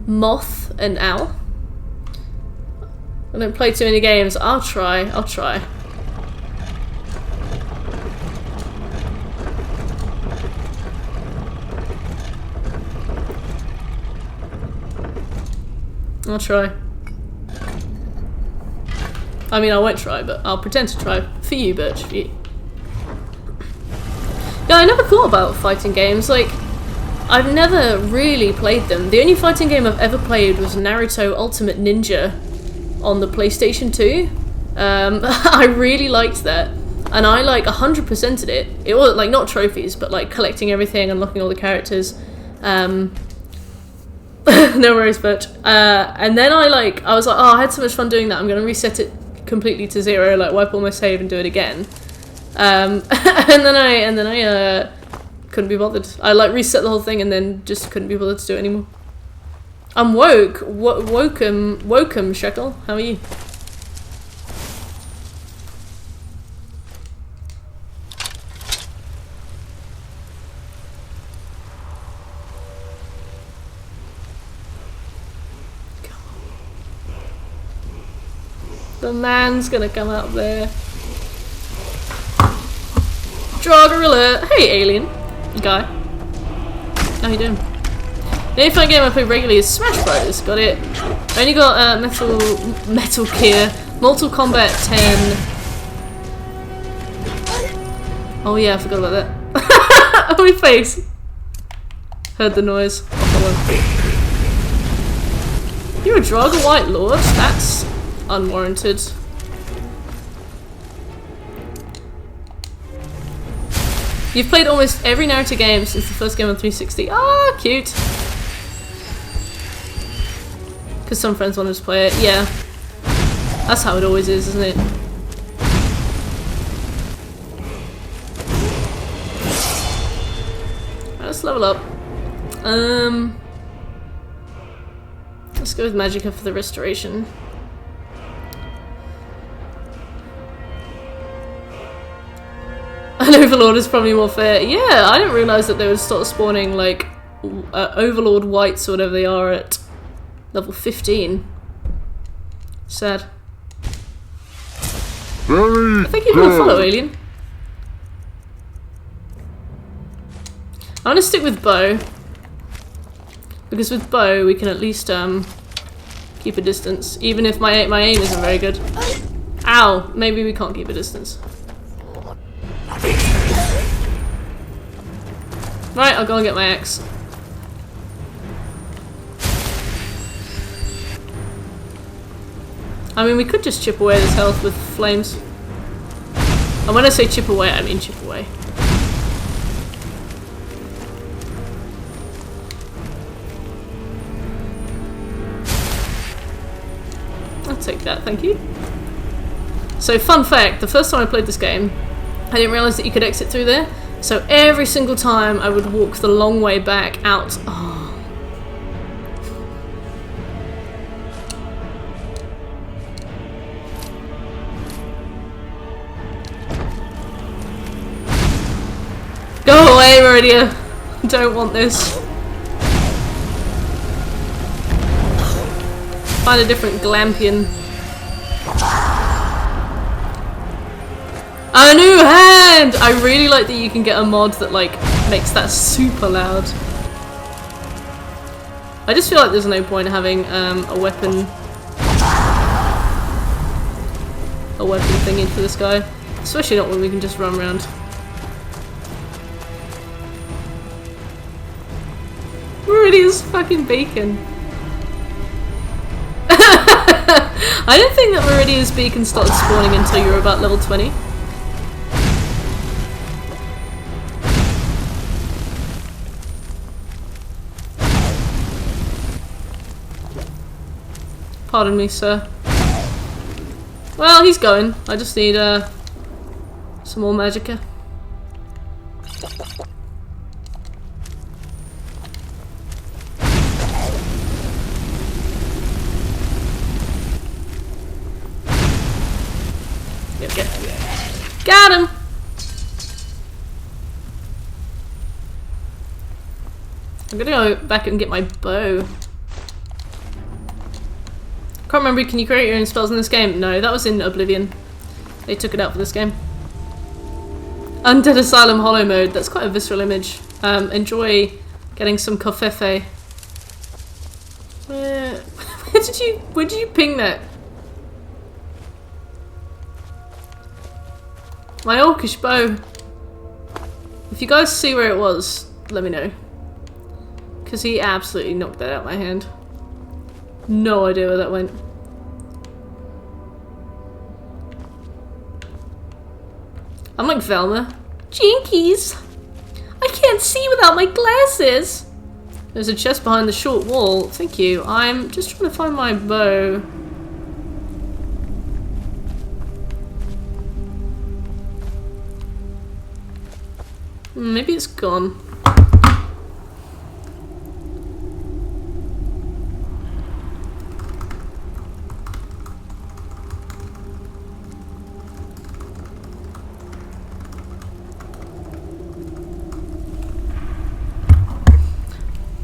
Speaker 1: Moth, and Owl. I don't play too many games. I'll try. I'll try. I mean, I won't try, but I'll pretend to try. For you, Birch, for you. Yeah, I never thought about fighting games. Like, I've never really played them. The only fighting game I've ever played was Naruto Ultimate Ninja on the PlayStation 2. I really liked that. And I, like, 100%ed it. It was, like, not trophies, but, like, collecting everything, unlocking all the characters. No worries, Birch. And then I was like, oh, I had so much fun doing that, I'm going to reset it completely to 0, like, wipe all my save and do it again. And then I couldn't be bothered. I, like, reset the whole thing and then just couldn't be bothered to do it anymore. I'm woke. Wokem, Shekel. How are you? The man's gonna come out there. Drogger alert! Hey, alien guy. How you doing? The only fun game I play regularly is Smash Bros. Got it. I only got Metal Gear, Mortal Kombat 10. Oh yeah, I forgot about that. Oh, my face. Heard the noise. You're a Draugr White Lord? That's unwarranted. You've played almost every Naruto game since the first game on 360. Ah, cute. Because some friends wanted to play it. Yeah. That's how it always is, isn't it? Right, let's level up. Let's go with Magicka for the restoration. An Overlord is probably more fair. Yeah, I didn't realise that they would start spawning, like, Overlord Whites or whatever they are at level 15. Sad. Thank you for the follow, alien. I'm gonna stick with bow. Because with bow, we can at least, keep a distance. Even if my aim isn't very good. Ow! Maybe we can't keep a distance. Right, I'll go and get my axe. I mean, we could just chip away this health with flames. And when I say chip away, I mean chip away. I'll take that, thank you. So, fun fact, the first time I played this game, I didn't realise that you could exit through there. So every single time I would walk the long way back out. Oh. Go away, Meridia. Don't want this. Find a different Glampion. A new hand! I really like that you can get a mod that like makes that super loud. I just feel like there's no point having a weapon thingy for this guy. Especially not when we can just run around. Meridia's fucking beacon. I don't think that Meridia's beacon started spawning until you were about level 20. Pardon me, sir. Well, he's going. I just need some more magicka. Got him! I'm gonna go back and get my bow. Can't remember, can you create your own spells in this game? No, that was in Oblivion. They took it out for this game. Undead Asylum Hollow Mode, that's quite a visceral image. Enjoy getting some covfefe. Where did you ping that? My orcish bow. If you guys see where it was, let me know. Because he absolutely knocked that out of my hand. No idea where that went. I'm like Velma. Jinkies! I can't see without my glasses! There's a chest behind the short wall. Thank you. I'm just trying to find my bow. Maybe it's gone.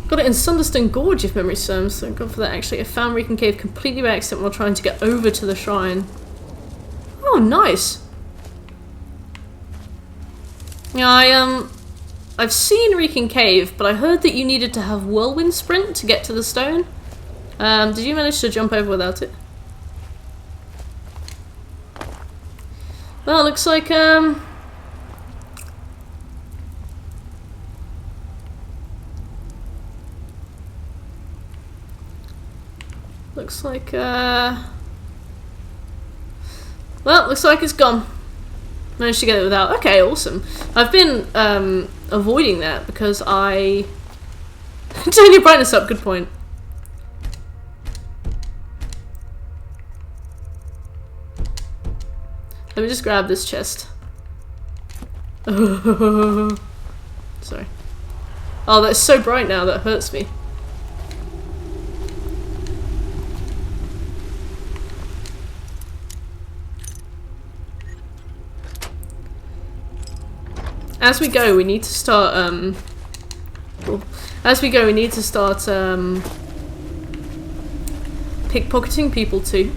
Speaker 1: Got it in Sunderstone Gorge, if memory serves. Thank God for that, actually. I found Reeking Cave completely by accident while trying to get over to the shrine. Oh, nice! Yeah, I've seen Reeking Cave, but I heard that you needed to have Whirlwind Sprint to get to the stone. Did you manage to jump over without it? Well, it looks like, looks like, well, looks like it's gone. Managed to get it without. Okay, awesome. I've been avoiding that because I turn your brightness up. Good point. Let me just grab this chest. Sorry. Oh, that's so bright now that hurts me. As we go, we need to start, pickpocketing people too.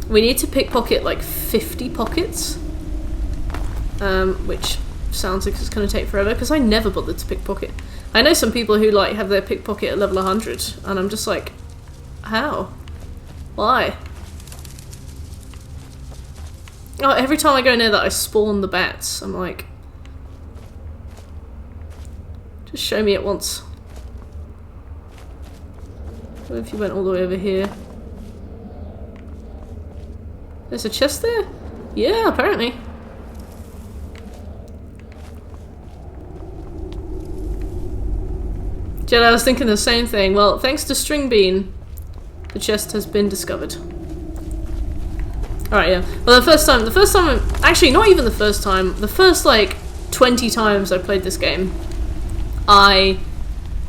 Speaker 1: We need to pickpocket like 50 pockets, which sounds like it's going to take forever because I never bothered to pickpocket. I know some people who like have their pickpocket at level 100 and I'm just like, how? Why? Oh, every time I go near that I spawn the bats. I'm like, just show me it once. What if you went all the way over here? There's a chest there? Yeah, apparently. Jed, I was thinking the same thing. Well, thanks to String Bean, the chest has been discovered. Alright, yeah. Well, the first time, actually not even the first time, the first like 20 times I played this game, I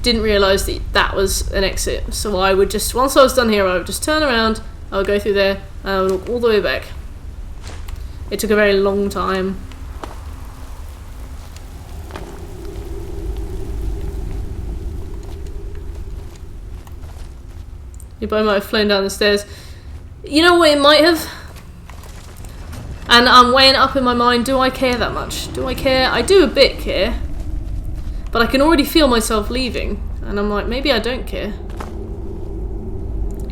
Speaker 1: didn't realise that that was an exit. So I would just, once I was done here, I would just turn around, I would go through there, and I would walk all the way back. It took a very long time. Your bow might have flown down the stairs. You know what, it might have. And I'm weighing it up in my mind, do I care that much? Do I care? I do a bit care. But I can already feel myself leaving. And I'm like, maybe I don't care. You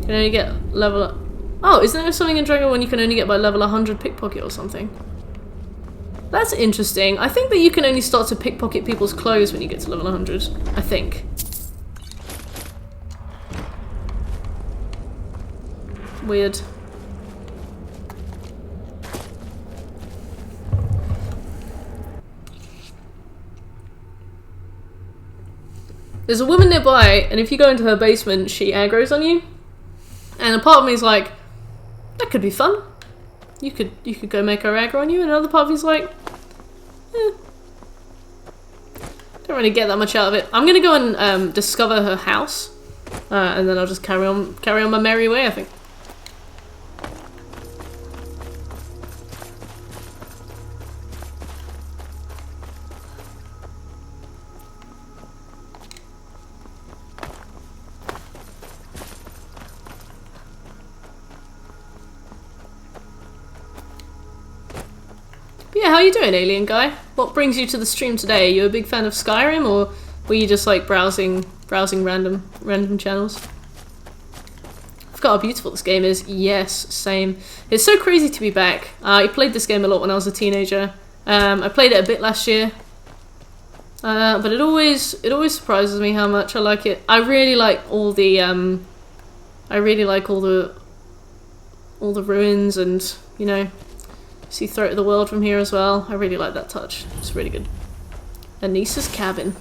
Speaker 1: can only get level... Oh, isn't there something in Dragon 1 you can only get by level 100 pickpocket or something? That's interesting. I think that you can only start to pickpocket people's clothes when you get to level 100. I think. Weird. There's a woman nearby, and if you go into her basement, she aggroes on you. And a part of me is like, that could be fun. You could go make her aggro on you, and another part of me is like, don't really get that much out of it. I'm gonna go and discover her house, and then I'll just carry on my merry way, I think. But yeah, how you doing, alien guy? What brings you to the stream today? Are you a big fan of Skyrim, or were you just like browsing random channels? I forgot how beautiful this game is. Yes, same. It's so crazy to be back. I played this game a lot when I was a teenager. I played it a bit last year. But it always surprises me how much I like it. I really like all the all the ruins, and you know, see throat of the world from here as well. I really like that touch. It's really good. Anissa's cabin.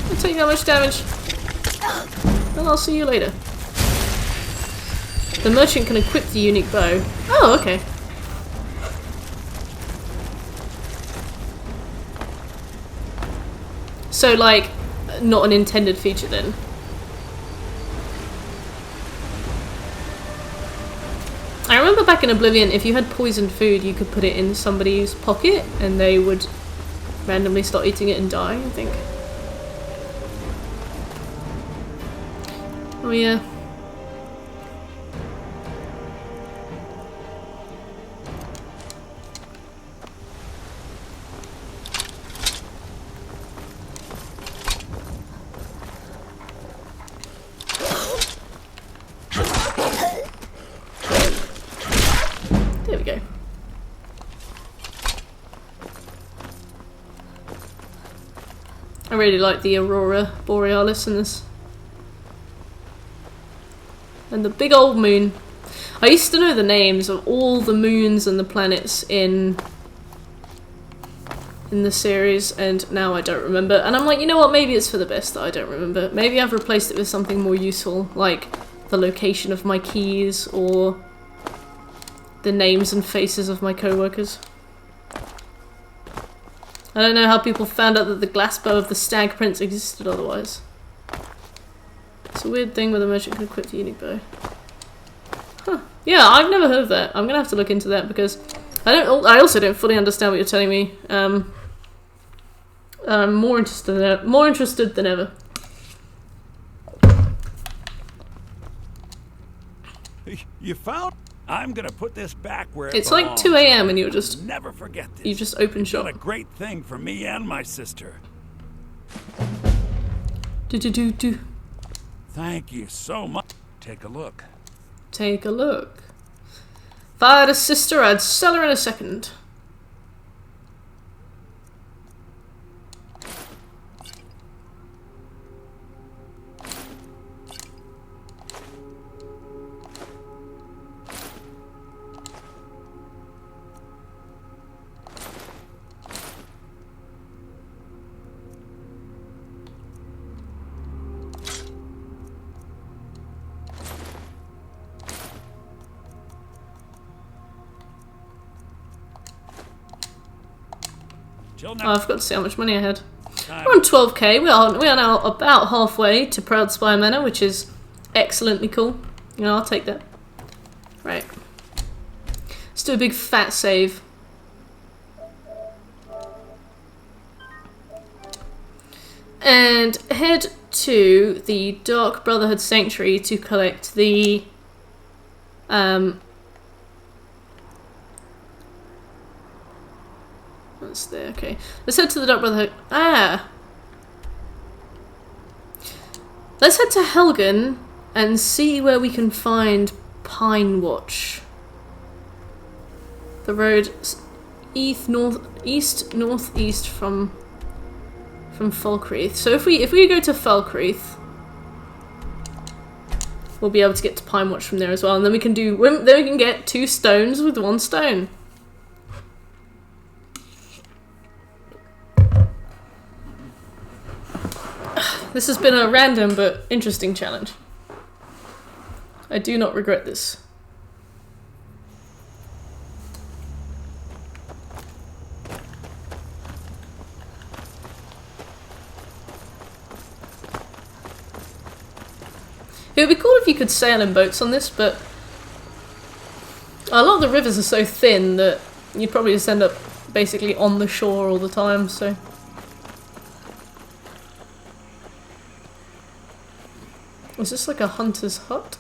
Speaker 1: I'll take that much damage. And I'll see you later. The merchant can equip the unique bow. Oh, okay. So, like, not an intended feature then. I remember back in Oblivion, if you had poisoned food, you could put it in somebody's pocket and they would randomly start eating it and die, I think. Oh yeah. There we go. I really like the Aurora Borealis in this. And the big old moon. I used to know the names of all the moons and the planets in the series, and now I don't remember. And I'm like, you know what, maybe it's for the best that I don't remember. Maybe I've replaced it with something more useful, like the location of my keys, or the names and faces of my co-workers. I don't know how people found out that the glass bow of the Stag Prince existed otherwise. It's a weird thing where the merchant can equip the unique bow. Huh. Yeah, I've never heard of that. I'm gonna have to look into that because I also don't fully understand what you're telling me. I'm more interested than ever.
Speaker 4: You found? I'm gonna put this back where
Speaker 1: it's like 2 AM and you're just
Speaker 4: never forget this.
Speaker 1: You just open shop.
Speaker 4: Done a great thing for me and my sister.
Speaker 1: Do.
Speaker 4: Thank you so much. Take a look.
Speaker 1: Take a look. If I had a sister, I'd sell her in a second.
Speaker 4: Till
Speaker 1: Oh,
Speaker 4: now.
Speaker 1: I forgot to see how much money I had. We're on 12k. We are now about halfway to Proud Spy Manor, which is excellently cool. You know, I'll take that. Right. Let's do a big fat save. And head to the Dark Brotherhood Sanctuary to collect the that's there, okay. Let's head to the Dark Brotherhood. Let's head to Helgen and see where we can find Pine Watch. The road east northeast from Falkreath. So if we go to Falkreath, we'll be able to get to Pine Watch from there as well, and then we can get 2 stones with 1 stone. This has been a random but interesting challenge. I do not regret this. It would be cool if you could sail in boats on this, but a lot of the rivers are so thin that you'd probably just end up basically on the shore all the time, so... Is this like a hunter's hut?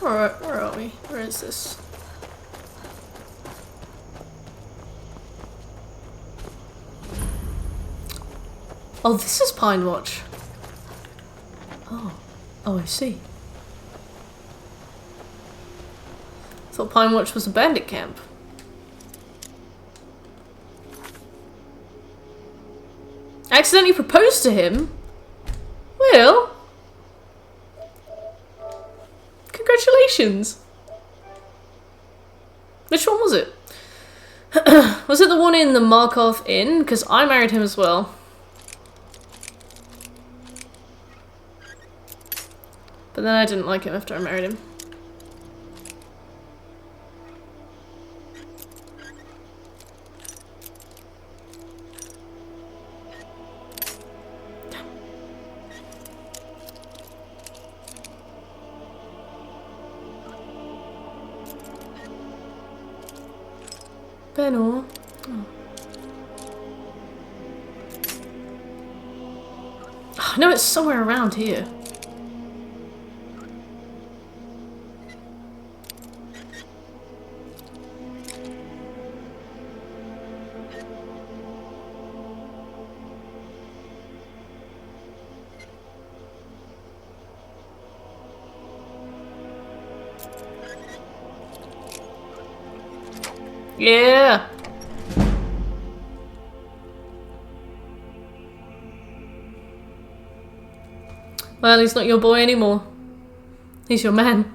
Speaker 1: Alright, where are we? Where is this? Oh, this is Pine Watch. Oh. Oh, I see. Thought Pine Watch was a bandit camp. Accidentally proposed to him? Well... Congratulations! Which one was it? Was it the one in the Markov Inn? Because I married him as well. But then I didn't like him after I married him. Benor. Oh. I know it's somewhere around here. Yeah. Well, he's not your boy anymore. He's your man.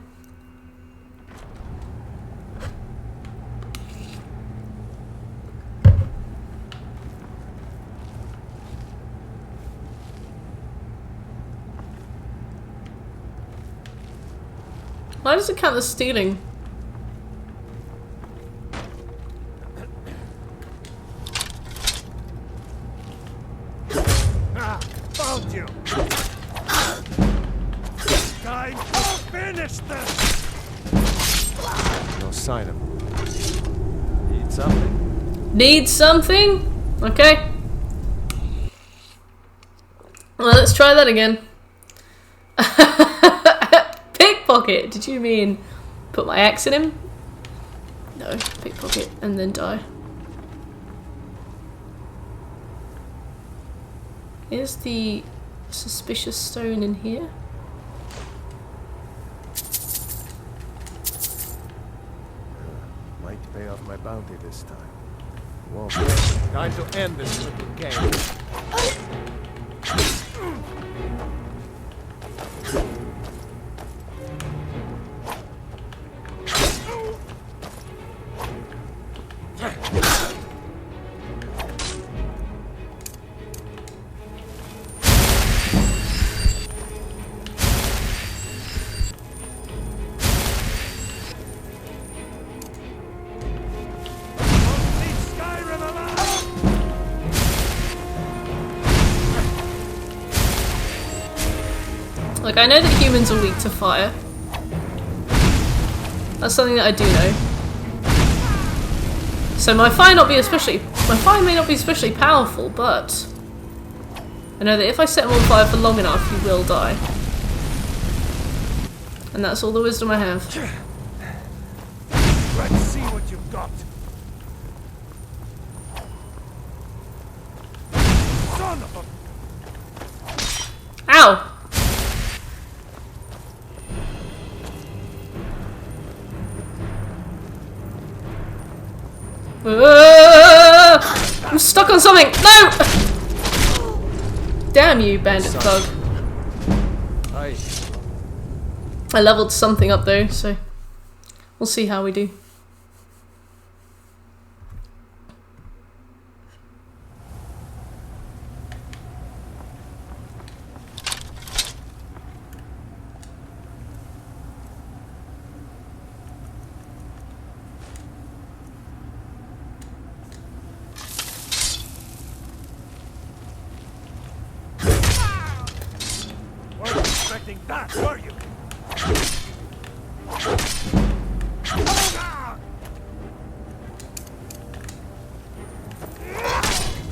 Speaker 1: Why does it count as stealing?
Speaker 2: Found you! Time to finish this!
Speaker 3: No sign of him. Need something?
Speaker 1: Need something? Okay. Well, let's try that again. Pickpocket! Did you mean put my axe in him? No, pickpocket and then die. Here's the suspicious stone in here.
Speaker 6: Might pay off my bounty this time. Won't. Time to end this little game.
Speaker 1: Like, I know that humans are weak to fire. That's something that I do know. So my fire may not be especially powerful, but I know that if I set him on fire for long enough, he will die. And that's all the wisdom I have.
Speaker 2: Let's see what you've got. Son of a...
Speaker 1: Ow! I'm stuck on something! No! Damn you, bandit thug. I leveled something up though, so we'll see how we do.
Speaker 2: That, were you?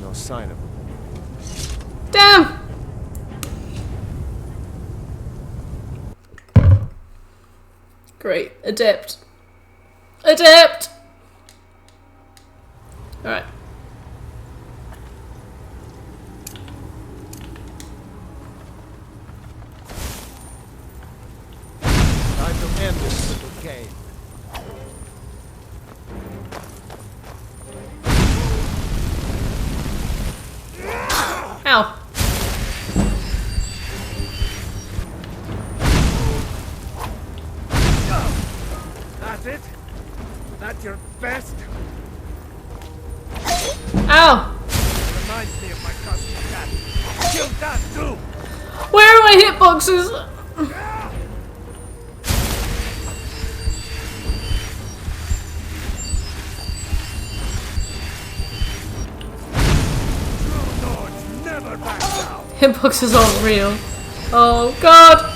Speaker 6: No sign of him.
Speaker 1: Damn! Great. Adept. Adept! Alright.
Speaker 6: End this little game.
Speaker 1: Ow.
Speaker 2: That's it? That's your best?
Speaker 1: Ow!
Speaker 2: Reminds me of my cousin cat. Kill that too!
Speaker 1: Where are my hitboxes? Hitboxes aren't real. Oh god!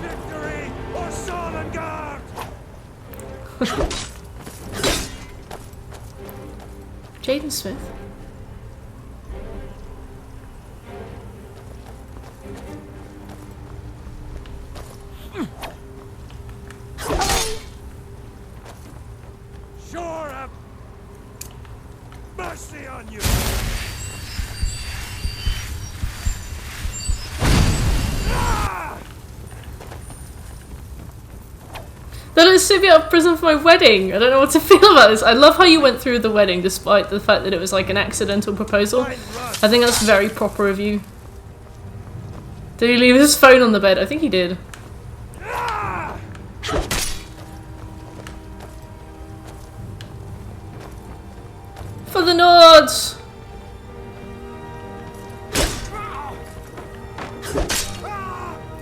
Speaker 2: Victory or Solengard!
Speaker 1: Jaden Smith.
Speaker 2: Sure have mercy on you!
Speaker 1: They let Sue out of prison for my wedding. I don't know what to feel about this. I love how you went through the wedding despite the fact that it was like an accidental proposal. I think that's very proper of you. Did he leave his phone on the bed? I think he did. For the Nords!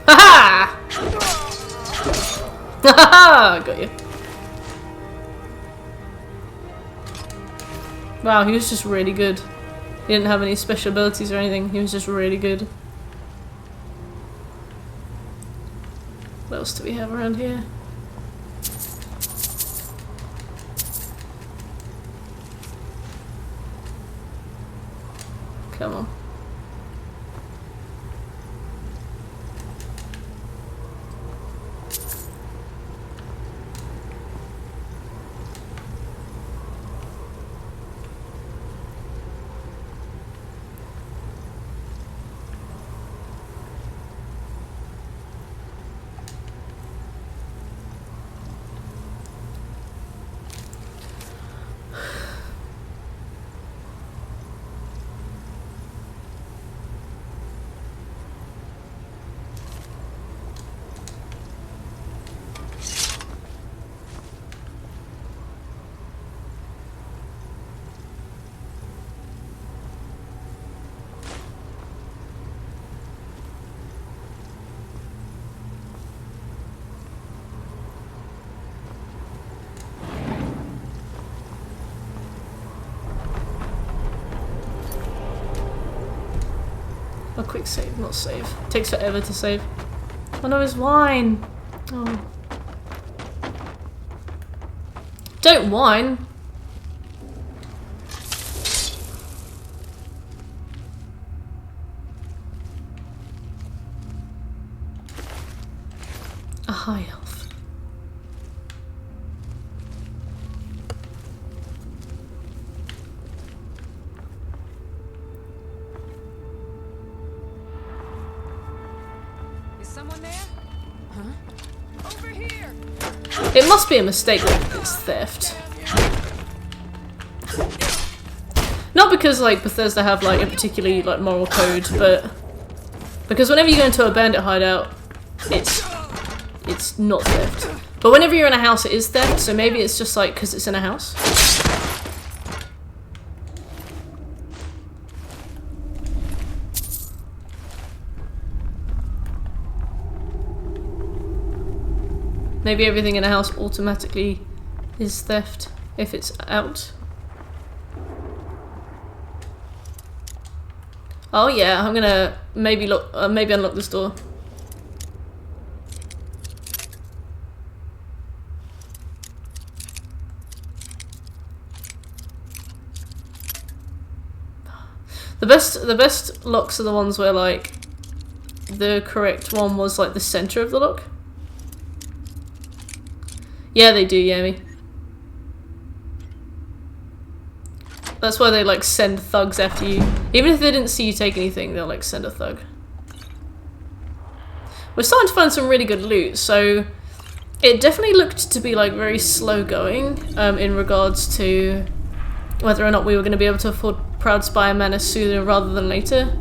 Speaker 1: Haha! Haha! Got you. Wow, he was just really good. He didn't have any special abilities or anything. He was just really good. What else do we have around here? A quick save, not save. Takes forever to save. Oh no, it's wine. Oh. Don't whine. A high elf.
Speaker 7: Is someone there? Huh? Over here.
Speaker 1: It must be a mistake that it's theft. Not because like Bethesda have like a particularly like moral code, but because whenever you go into a bandit hideout, it's not theft. But whenever you're in a house, it is theft. So maybe it's just like because it's in a house. Maybe everything in a house automatically is theft if it's out. Oh yeah, I'm gonna maybe unlock this door. The best locks are the ones where like the correct one was like the center of the lock. Yeah, they do, Yami. That's why they like send thugs after you. Even if they didn't see you take anything, they'll like send a thug. We're starting to find some really good loot, so it definitely looked to be like very slow going in regards to whether or not we were going to be able to afford Proud Spire Manor sooner rather than later.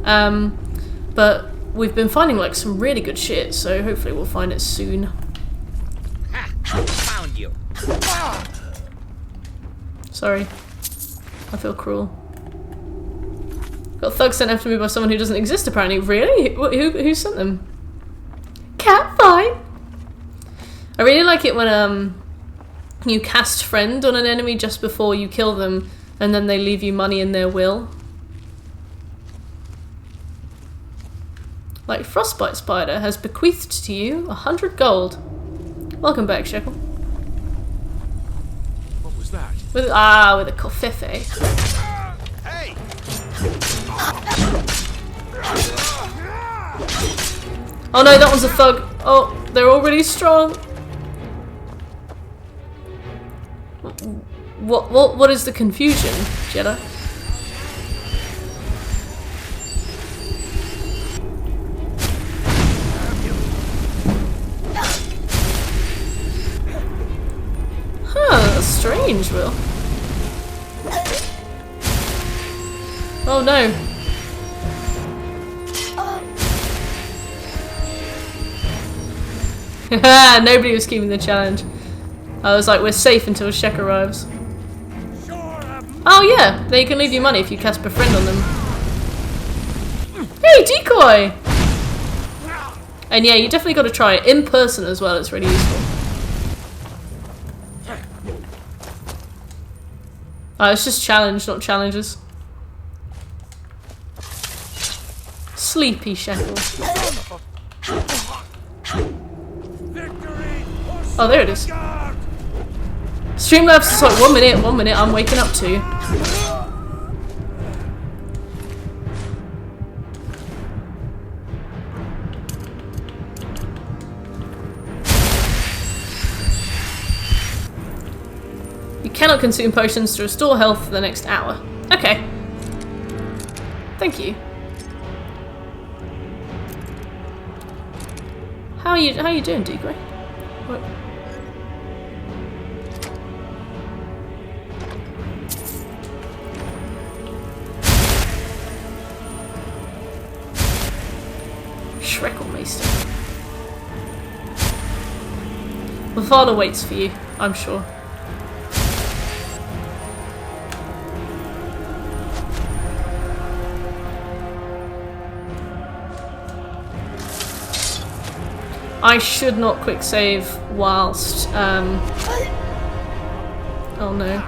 Speaker 1: But we've been finding like some really good shit, so hopefully we'll find it soon.
Speaker 7: Ha! Found you.
Speaker 1: Sorry. I feel cruel. Got thugs sent after me by someone who doesn't exist apparently. Really? Who sent them? Can't find. I really like it when you cast friend on an enemy just before you kill them and then they leave you money in their will. Like Frostbite Spider has bequeathed to you 100 gold. Welcome back, Shekel.
Speaker 2: What was that?
Speaker 1: With a covfefe.
Speaker 2: Hey!
Speaker 1: Oh no, that one's a thug. Oh, they're all really strong. What is the confusion, Jedi? Huh, that's strange, Will. Oh no. Nobody was keeping the challenge. I was like, we're safe until Shek arrives. Oh yeah, they can leave you money if you cast befriend on them. Hey, decoy! And yeah, you definitely got to try it in person as well. It's really useful. It's just challenge, not challenges. Sleepy Shekel. Oh, there it is. Streamlabs is like 1 minute, I'm waking up to. You cannot consume potions to restore health for the next hour. Okay. Thank you. How are you doing, Degrey? What? Shrekelmeister. The father waits for you, I'm sure. I should not quick save whilst oh no.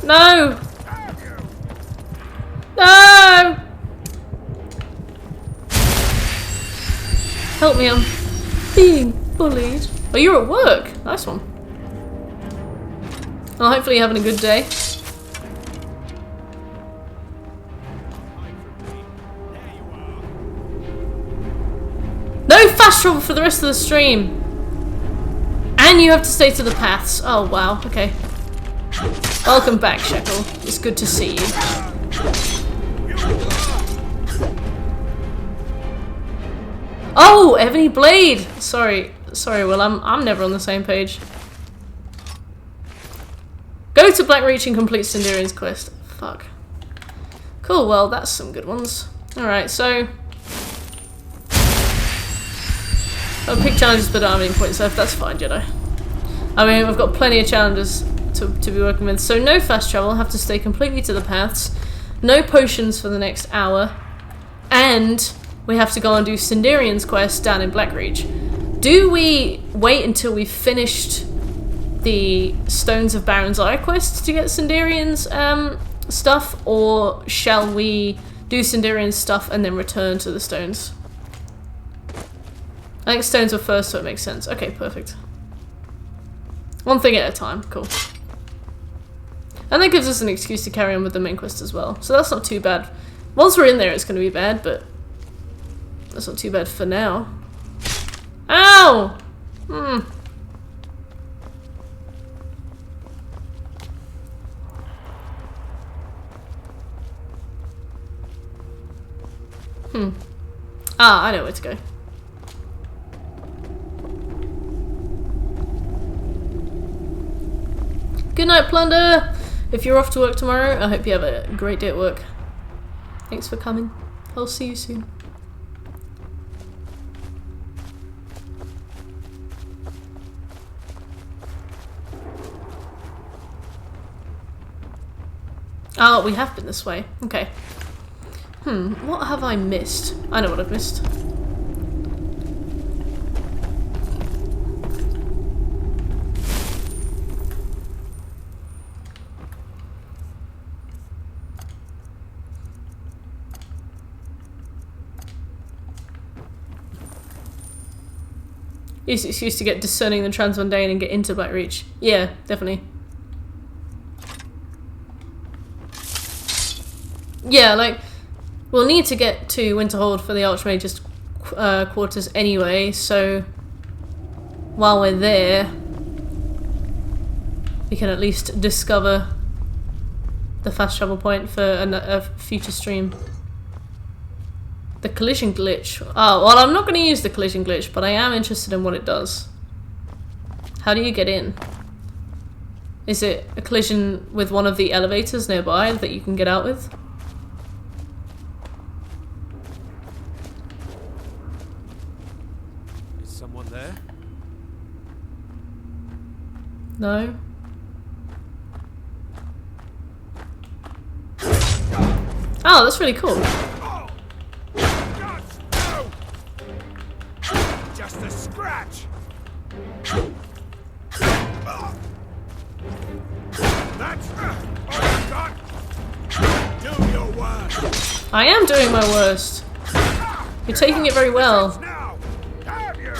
Speaker 1: No! No! Help me, I'm being bullied. Oh, you're at work. Nice one. Well, hopefully you're having a good day. No fast travel for the rest of the stream. And you have to stay to the paths. Oh, wow. Okay. Welcome back, Shekel. It's good to see you. Oh, Ebony Blade! Sorry, Will, I'm never on the same page. Go to Blackreach and complete Cinderian's quest. Fuck. Cool, well, that's some good ones. Alright, so... I'll pick challenges but don't have any points left. That's fine, Jedi. I mean, I've got plenty of challenges to be working with. So no fast travel, have to stay completely to the paths. No potions for the next hour. And we have to go and do Cinderian's quest down in Blackreach. Do we wait until we've finished the Stones of Baron's Eye quest to get Cinderian's stuff? Or shall we do Cinderian's stuff and then return to the stones? I think stones were first, so it makes sense. Okay, perfect. One thing at a time. Cool. And that gives us an excuse to carry on with the main quest as well. So that's not too bad. Once we're in there, it's going to be bad, but that's not too bad for now. Ow! Ah, I know where to go. Good night, Plunder! If you're off to work tomorrow, I hope you have a great day at work. Thanks for coming. I'll see you soon. Oh, we have been this way. Okay. What have I missed? I know what I've missed. Use excuse to get discerning the transmundane and get into Blackreach. Yeah, definitely. Yeah, like, we'll need to get to Winterhold for the Archmage's quarters anyway, so while we're there, we can at least discover the fast travel point for a future stream. The collision glitch. Oh, well, I'm not going to use the collision glitch, but I am interested in what it does. How do you get in? Is it a collision with one of the elevators nearby that you can get out with?
Speaker 3: Is someone there?
Speaker 1: No? Oh, that's really cool.
Speaker 2: Just a scratch. That's all you got. Do your worst.
Speaker 1: I am doing my worst. You're taking it very well.
Speaker 2: Now, have you?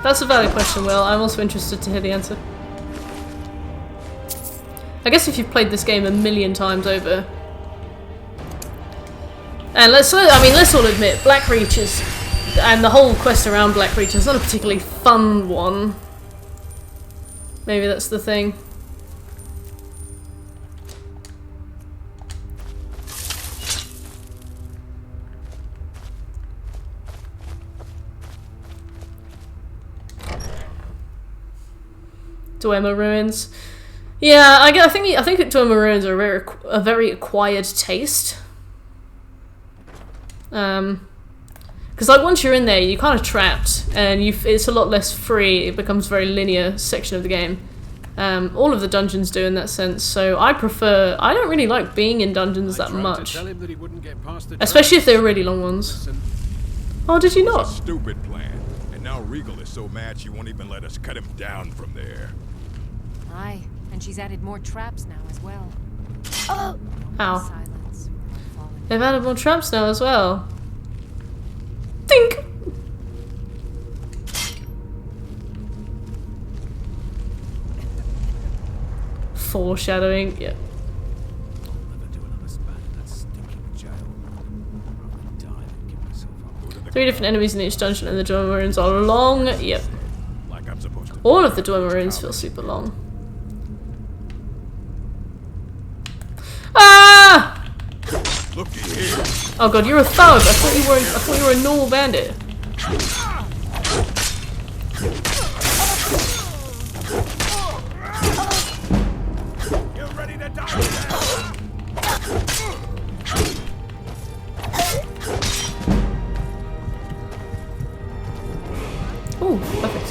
Speaker 1: That's a valid question, Will. I'm also interested to hear the answer. I guess if you've played this game a million times over, and let's all admit, Blackreach is, and the whole quest around Blackreach is not a particularly fun one. Maybe that's the thing. Dwemer Ruins. Yeah, I think Dwemer Ruins are a very acquired taste. Because like once you're in there, you're kind of trapped, and it's a lot less free. It becomes a very linear section of the game. All of the dungeons do in that sense, so I don't really like being in dungeons that much. Especially if they're really long ones. Oh, did you not?
Speaker 2: Stupid plan. And now Regal is so mad she won't even let us cut him down from there.
Speaker 7: Aye, and she's added more traps now as well.
Speaker 1: Ow.
Speaker 7: Silence. Falling.
Speaker 1: They've added more traps now as well. Think! Foreshadowing, yeah. Three different enemies in each dungeon and the Dwemer runes are long. Yep.
Speaker 2: Like I'm supposed to.
Speaker 1: All of the Dwemer runes feel super long. Ah!
Speaker 2: Looky here.
Speaker 1: Oh god, you're a thug. I thought you were a normal bandit.
Speaker 2: You're ready to die now.
Speaker 1: Oh, perfect.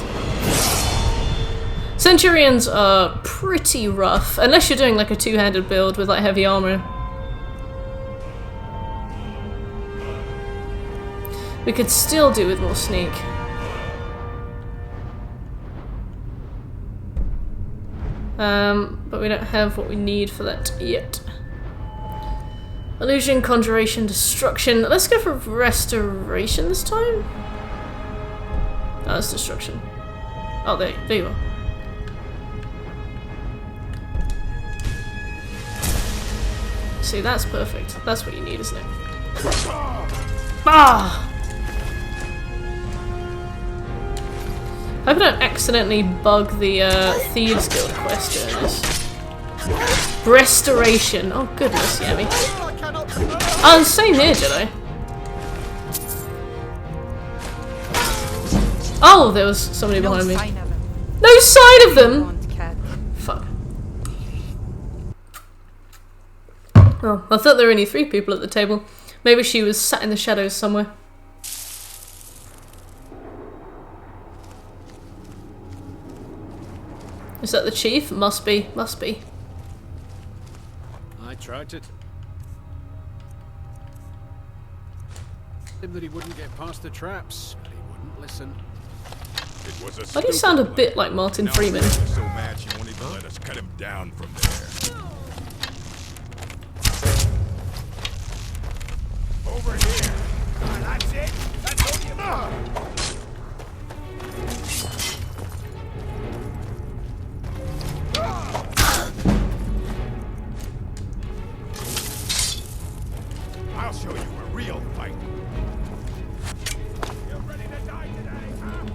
Speaker 1: Centurions are pretty rough, unless you're doing like a two-handed build with like heavy armor. We could still do with more sneak. But we don't have what we need for that yet. Illusion, Conjuration, Destruction. Let's go for Restoration this time. Oh, that's Destruction. Oh, there you are. See, that's perfect. That's what you need, isn't it? Ah! Hope I don't accidentally bug the Thieves Guild quest during this. Restoration. Oh goodness, Yami. Oh, same here, Jedi. Oh, there was somebody behind me. No sign of them! Fuck. Oh, I thought there were only 3 people at the table. Maybe she was sat in the shadows somewhere. Is that the chief? Must be. Must be.
Speaker 6: I tried it. Him that he wouldn't get past the traps, but he wouldn't listen.
Speaker 2: It was a
Speaker 1: Why do you sound a bit like Martin
Speaker 2: now
Speaker 1: Freeman?
Speaker 2: Regal is so mad she won't even let us cut him down from there. Over here. That's it. That's all you want. I'll show you a real fight. You're ready to die today, huh?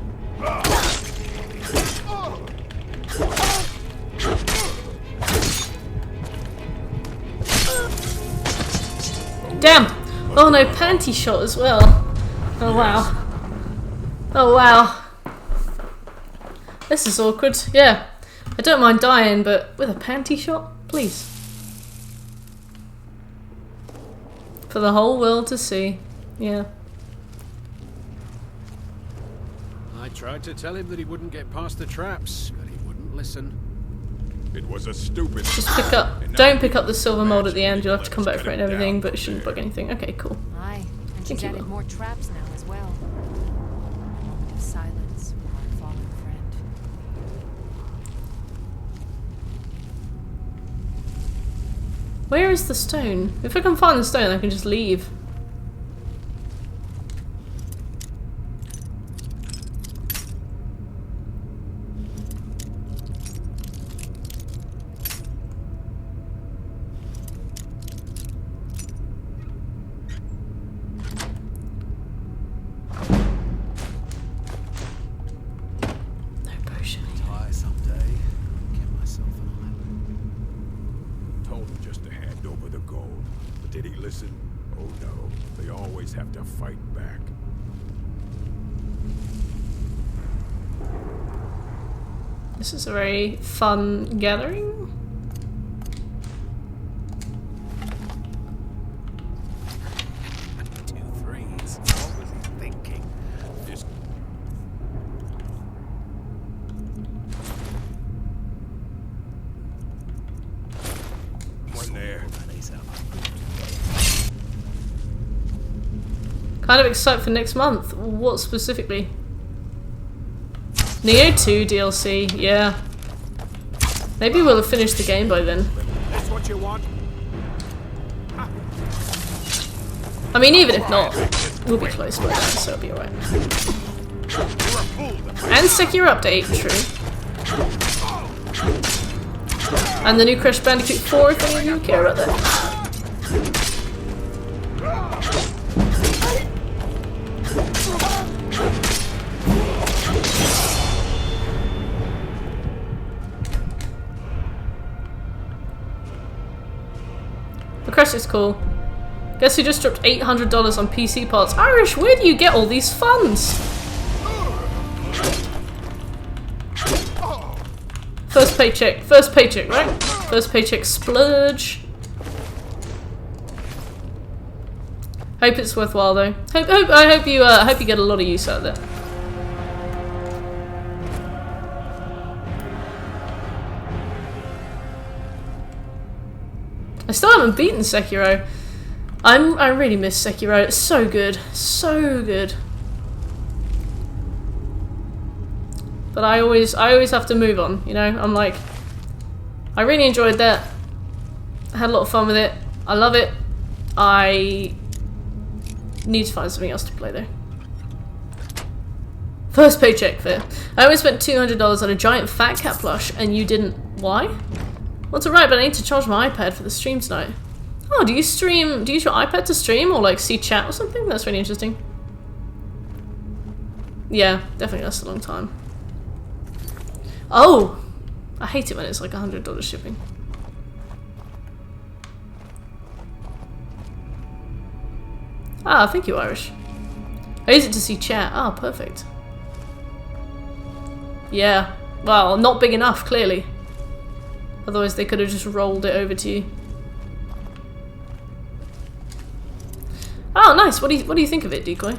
Speaker 1: Damn! Oh no, panty shot as well. Oh wow. Oh wow. This is awkward. Yeah. I don't mind dying, but with a panty shot? Please. For the whole world to see. Yeah.
Speaker 6: I tried to tell him that he wouldn't get past the traps, but he wouldn't listen.
Speaker 2: It was a stupid.
Speaker 1: Just pick up. Don't pick up the silver mold at the end. You'll have to come back for it and everything, but it shouldn't bug anything. Okay, cool.
Speaker 7: Aye, and
Speaker 1: Thank
Speaker 7: she's
Speaker 1: you,
Speaker 7: added
Speaker 1: Will.
Speaker 7: more traps now as well. Silence from our fallen friend.
Speaker 1: Where is the stone? If I can find the stone, I can just leave. No potion.
Speaker 3: Die someday. Get myself an island.
Speaker 2: Told him just to hand over the gold. But did he listen? Oh no. They always have to fight back.
Speaker 1: This is a very fun gathering.
Speaker 3: Two threes. What was he thinking?
Speaker 2: This
Speaker 1: Kind of excited for next month. What specifically? Neo 2 DLC, yeah. Maybe we'll have finished the game by then.
Speaker 2: That's what you want?
Speaker 1: I mean, even if not, we'll be close by then, so it'll be alright. And Sekiro update, true. And the new Crash Bandicoot 4, if any of you care about that. The Crash is cool. Guess who just dropped $800 on PC parts? Irish, where do you get all these funds? First paycheck, right? First paycheck splurge. Hope it's worthwhile though. I hope you get a lot of use out of it. I still haven't beaten Sekiro. I really miss Sekiro. It's so good, so good. But I always have to move on. You know, I'm like, I really enjoyed that. I had a lot of fun with it. I love it. I need to find something else to play though. First paycheck, fair. I only spent $200 on a giant fat cat plush, and you didn't. Why? What's alright, but I need to charge my iPad for the stream tonight. Oh, do you use your iPad to stream or like see chat or something? That's really interesting. Yeah, definitely lasts a long time. Oh! I hate it when it's like $100 shipping. Ah, thank you, Irish. I use it to see chat. Ah, perfect. Yeah. Well, not big enough, clearly. Otherwise they could have just rolled it over to you. Oh, nice. What do you think of it, Decoy?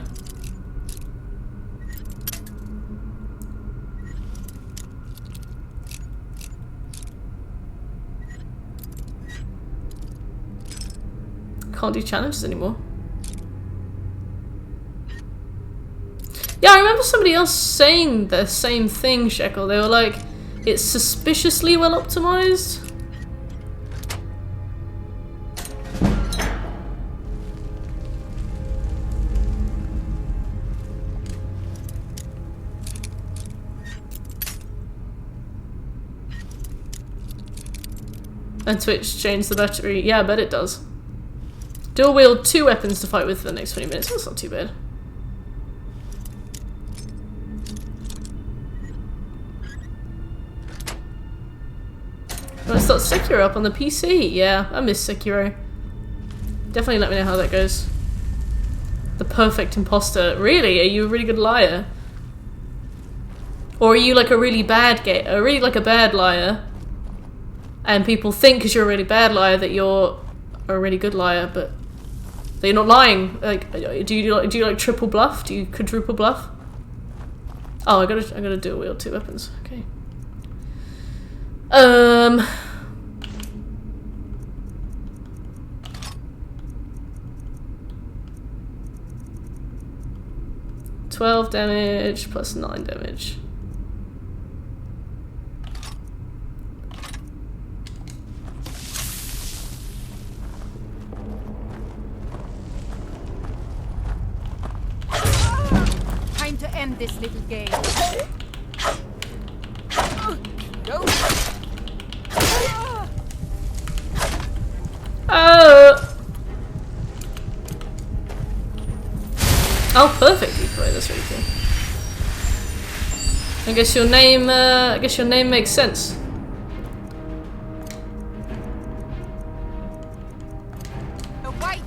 Speaker 1: Can't do challenges anymore. Yeah, I remember somebody else saying the same thing, Shekel. They were like, it's suspiciously well optimized. And Twitch changed the battery. Yeah, I bet it does. Dual wield 2 weapons to fight with for the next 20 minutes. That's not too bad. Let's start Sekiro up on the PC. Yeah, I miss Sekiro. Definitely let me know how that goes. The perfect imposter. Really? Are you a really good liar? Or are you like a really bad bad liar? And people think because you're a really bad liar that you're a really good liar, but that you're not lying. Like, do you like triple bluff? Do you quadruple bluff? Oh, I gotta dual wield 2 weapons. Okay. 12 damage plus 9 damage.
Speaker 7: Time to end this little game. Go.
Speaker 1: Oh, perfect, Decoy. That's really cool. I guess your name makes sense.
Speaker 7: The white.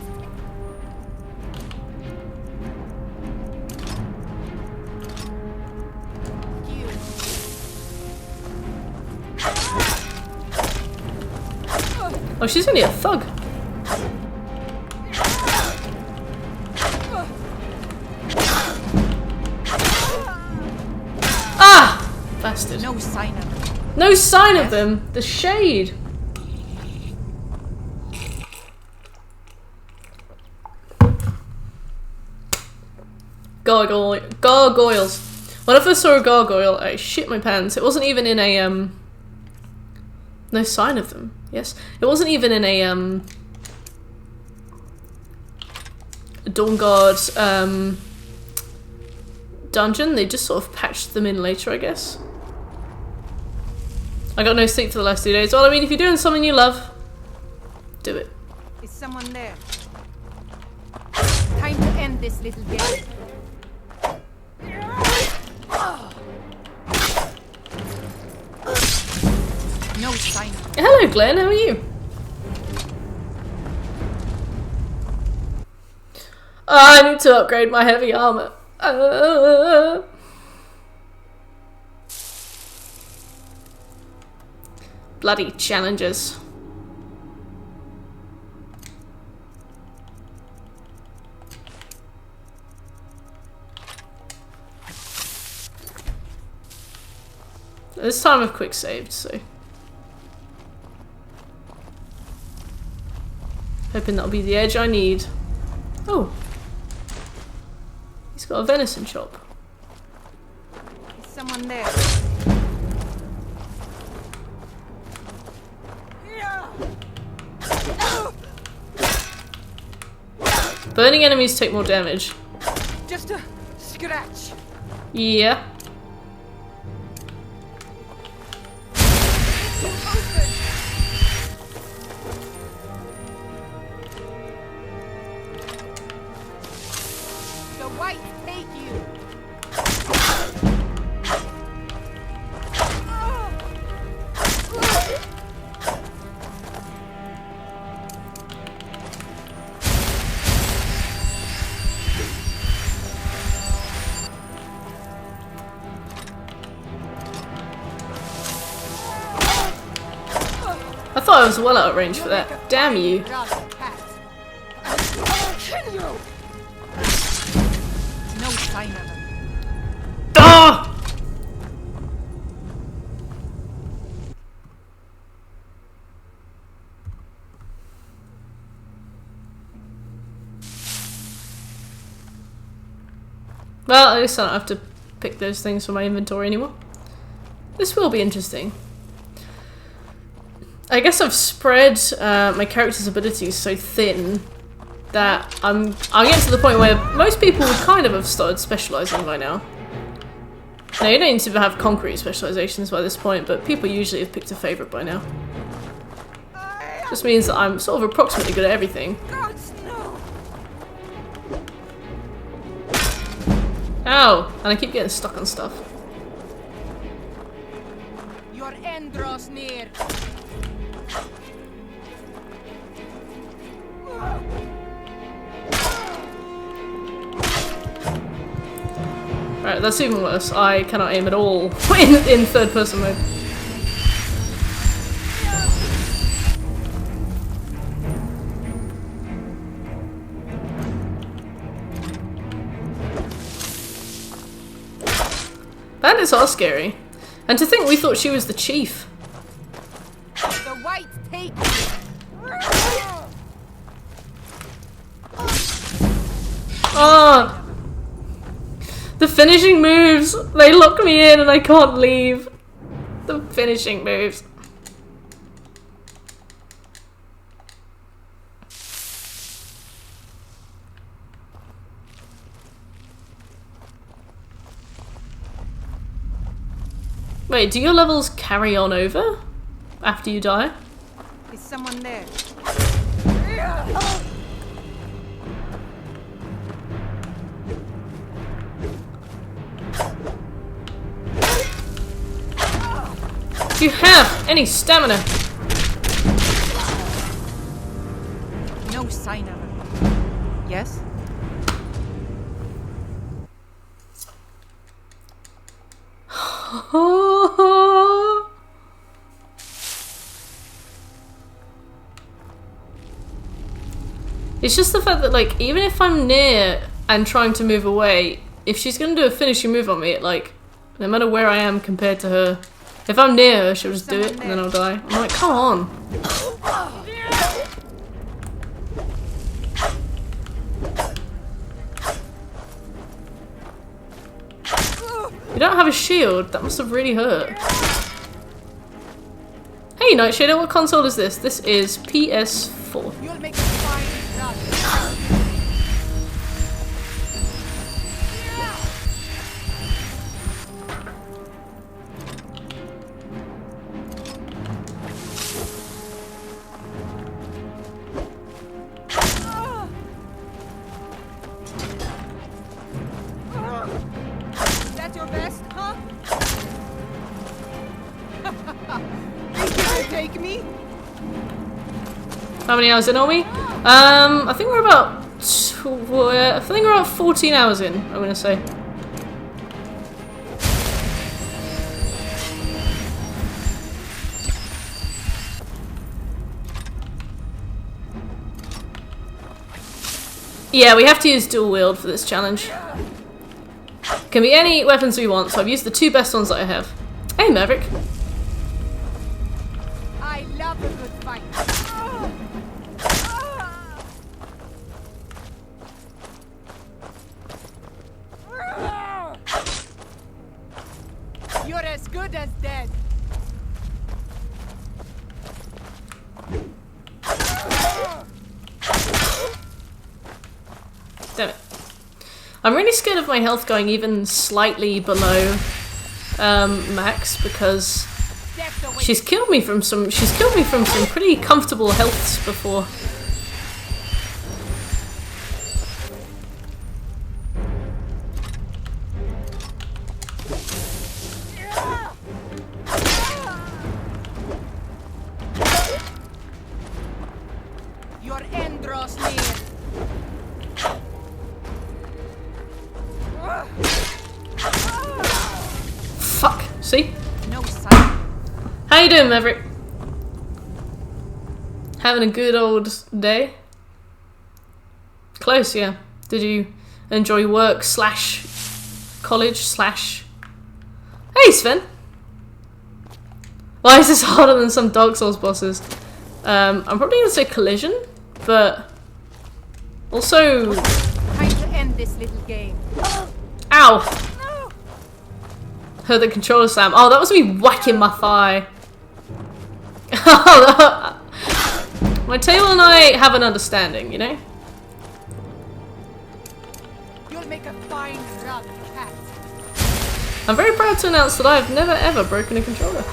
Speaker 1: Oh, she's only a thug. Ah! Bastard.
Speaker 7: No sign of it.
Speaker 1: No sign of them. The shade. Gargoyles. When I first saw a gargoyle, I shit my pants. It wasn't even in a no sign of them. Yes, it wasn't even in a Dawnguard dungeon. They just sort of patched them in later, I guess. I got no sleep for the last 2 days. Well, I mean, if you're doing something you love, do it.
Speaker 7: Is someone there? Time to end this little game. No sign.
Speaker 1: Hello, Glenn. How are you? I need to upgrade my heavy armor. Bloody challenges. This time I've quick saved, so hoping that'll be the edge I need. Oh, he's got a venison shop.
Speaker 7: Is someone there?
Speaker 1: Burning enemies take more damage.
Speaker 7: Just a scratch.
Speaker 1: Yeah.
Speaker 7: The white take you.
Speaker 1: I thought I was well out of range for that. Damn you.
Speaker 7: No sign of him.
Speaker 1: Ah! Well, at least I don't have to pick those things from my inventory anymore. This will be interesting. I guess I've spread my character's abilities so thin that I'm getting to the point where most people would kind of have started specialising by now. Now, you don't need to have concrete specialisations by this point, but people usually have picked a favourite by now. Just means that I'm sort of approximately good at everything. Ow! And I keep getting stuck on stuff.
Speaker 7: Your end draws near.
Speaker 1: Right, that's even worse. I cannot aim at all in third person mode. Bandits are scary. And to think we thought she was the chief.
Speaker 7: The white take.
Speaker 1: Ah! The finishing moves! They lock me in and I can't leave. The finishing moves. Wait, do your levels carry on over after you die?
Speaker 7: Is someone there?
Speaker 1: Do you have any stamina?
Speaker 7: No sign of him. Yes?
Speaker 1: It's just the fact that, like, even if I'm near and trying to move away, if she's gonna do a finishing move on me, like, no matter where I am compared to her, if I'm near her, she'll just do it and then I'll die. I'm like, come on. You don't have a shield. That must have really hurt. Hey, Nightshader, what console is this? This is PS4.
Speaker 7: You'll make a fine run. Is that your best, huh? Think you can take me?
Speaker 1: How many hours in are we? I think we're about... I think we're about 14 hours in, I'm gonna say. Yeah, we have to use dual wield for this challenge. Can be any weapons we want, so I've used the 2 best ones that I have. Hey, Maverick.
Speaker 7: I love a good fight. You're as good as dead.
Speaker 1: Damn it. I'm really scared of my health going even slightly below max because she's killed me from some pretty comfortable healths before.
Speaker 7: Your end draws near.
Speaker 1: Fuck. See?
Speaker 7: No sight.
Speaker 1: How you doing, Maverick? Having a good old day? Close, yeah. Did you enjoy work / college / Hey, Sven! Why is this harder than some Dark Souls bosses? I'm probably gonna say collision, but also...
Speaker 7: Time to end this little game.
Speaker 1: Ow! Heard the controller slam. Oh, that was me whacking my thigh. My table and I have an understanding, you know?
Speaker 7: You'll make a fine run, cat.
Speaker 1: I'm very proud to announce that I've never ever broken a controller.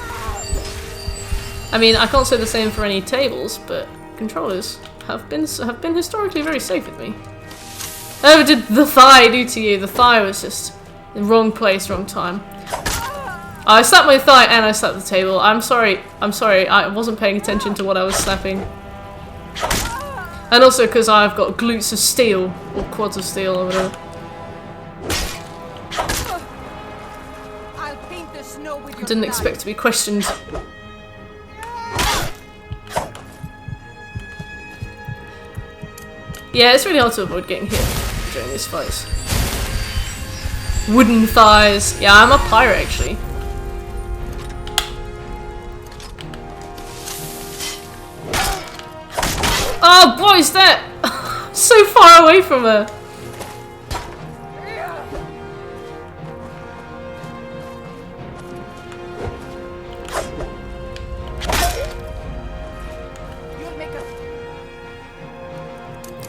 Speaker 1: I mean, I can't say the same for any tables, but controllers have been historically very safe with me. Oh, what did the thigh do to you? The thigh was just in the wrong place, wrong time. I slapped my thigh and I slapped the table. I'm sorry. I wasn't paying attention to what I was slapping. And also because I've got glutes of steel, or quads of steel, or whatever.
Speaker 7: I'll paint the snow with your
Speaker 1: Didn't
Speaker 7: blood.
Speaker 1: expect to be questioned. Yeah, it's really hard to avoid getting hit during these fights. Wooden thighs. Yeah, I'm a pirate actually. Oh boy, is that so far away from her.
Speaker 7: You'll make a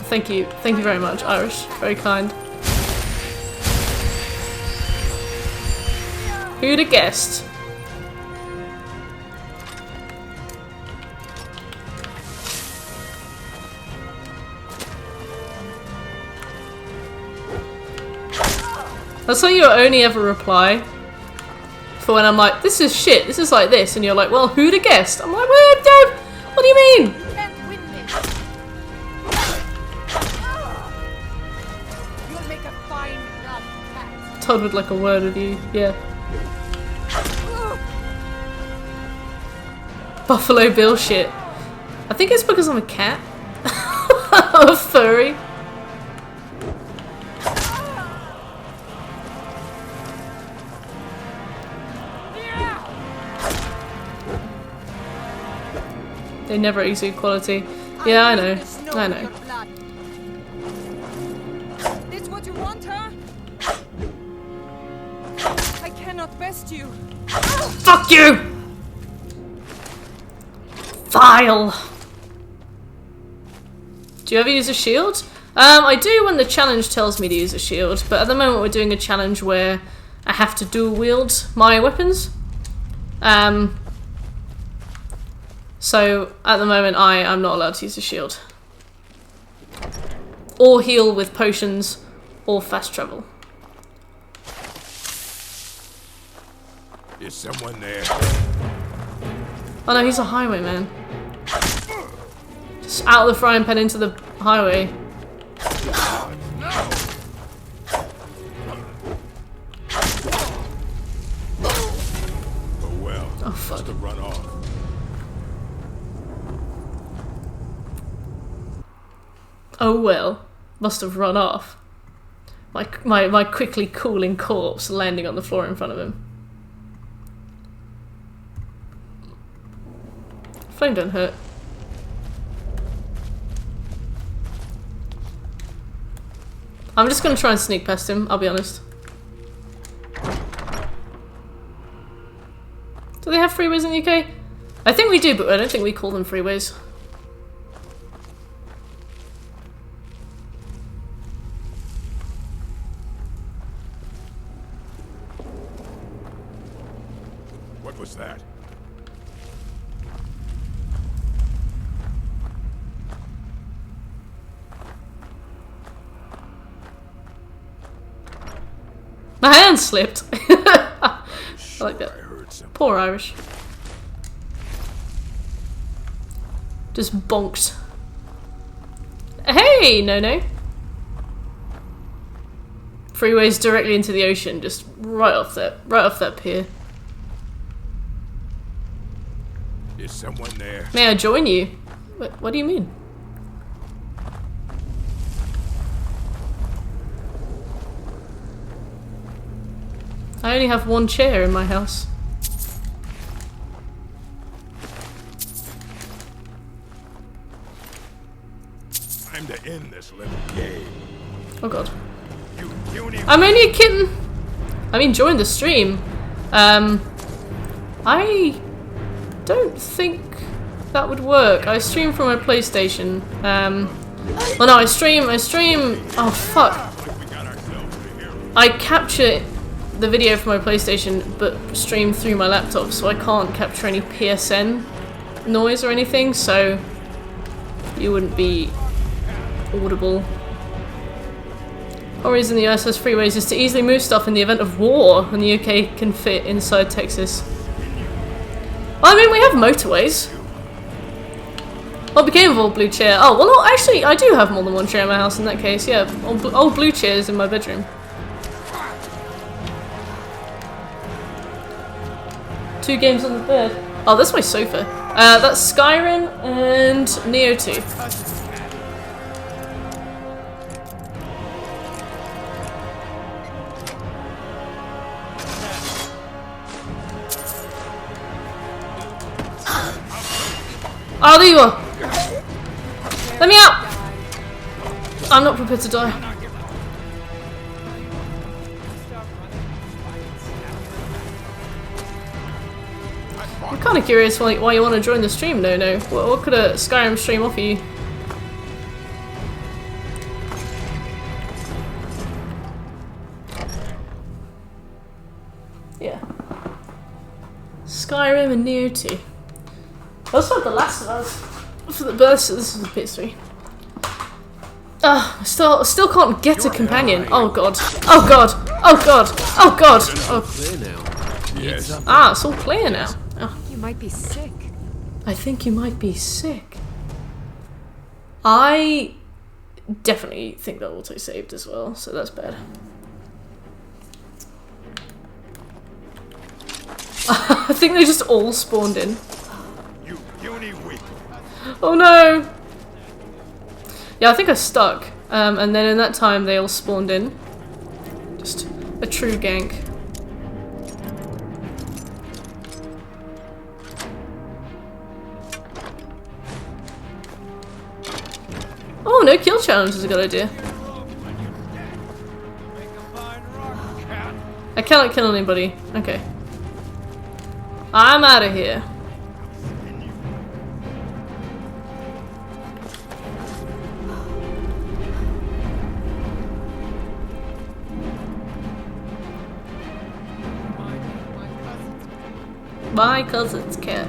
Speaker 1: Thank you very much, Irish. Very kind. Who'd have guessed? That's how you only ever reply for when I'm like, this is shit, this is like this, and you're like, well, who'd have guessed? I'm like, well, Dad, what do you mean?
Speaker 7: can't win this. You'll make a fine run, cat.
Speaker 1: Todd would like a word with you, yeah. Buffalo Bill shit. I think it's because I'm a cat. I'm a furry. They never exude quality. Yeah, I know. I know.
Speaker 7: This what you want, huh? I cannot best you.
Speaker 1: Fuck you! Vile! Do you ever use a shield? I do when the challenge tells me to use a shield, but at the moment we're doing a challenge where I have to dual wield my weapons. So at the moment I'm not allowed to use a shield. Or heal with potions, or fast travel.
Speaker 2: Is someone there?
Speaker 1: Oh no, he's a highwayman. Just out of the frying pan into the highway.
Speaker 2: Oh well.
Speaker 1: Oh fuck.
Speaker 2: Must have run off.
Speaker 1: Oh well. Must have run off. My quickly cooling corpse landing on the floor in front of him. Flame don't hurt. I'm just gonna try and sneak past him, I'll be honest. Do they have freeways in the UK? I think we do, but I don't think we call them freeways.
Speaker 2: What was that?
Speaker 1: My hand slipped. I like that.
Speaker 2: I heard something.
Speaker 1: Poor Irish. Just bonked. Hey, no. Freeways directly into the ocean, just right off that pier.
Speaker 2: Is someone there?
Speaker 1: May I join you? What do you mean? I only have one chair in my house.
Speaker 2: Time to end this little game.
Speaker 1: Oh god.
Speaker 2: You puny.
Speaker 1: I'm only a kitten! I'm enjoying the stream. I don't think that would work. I stream from my PlayStation. Well no, I stream, oh fuck.
Speaker 2: We got ourselves a hero.
Speaker 1: I capture the video from my PlayStation, but stream through my laptop, so I can't capture any PSN noise or anything, so you wouldn't be audible. One reason the US has freeways is to easily move stuff in the event of war, and the UK can fit inside Texas. Well, I mean, we have motorways. What became of old blue chair? Oh, well, no, actually, I do have more than one chair in my house in that case, yeah. Old blue chairs in my bedroom. Two games on the bed. Oh, that's my sofa. That's Skyrim and Neo 2. Oh, there you are! Let me out! I'm not prepared to die. I'm kind of curious why you want to join the stream, no. What could a Skyrim stream offer you? Yeah. Skyrim and Neo 2. I also have The Last of Us. But this is a PS3. Still can't get a companion. Oh god. Oh god. Oh god. Oh god. Oh.
Speaker 3: Clear now.
Speaker 2: Yes.
Speaker 1: Ah, it's all clear now. Oh.
Speaker 7: You might be sick.
Speaker 1: I think you might be sick. I definitely think that auto saved as well, so that's bad. I think they just all spawned in.
Speaker 2: You puny weak.
Speaker 1: Oh no! Yeah, I think I stuck. And then in that time they all spawned in. Just a true gank. Oh, no kill challenge is a good idea. I cannot kill anybody. Okay. I'm out of here. My cousin's cat.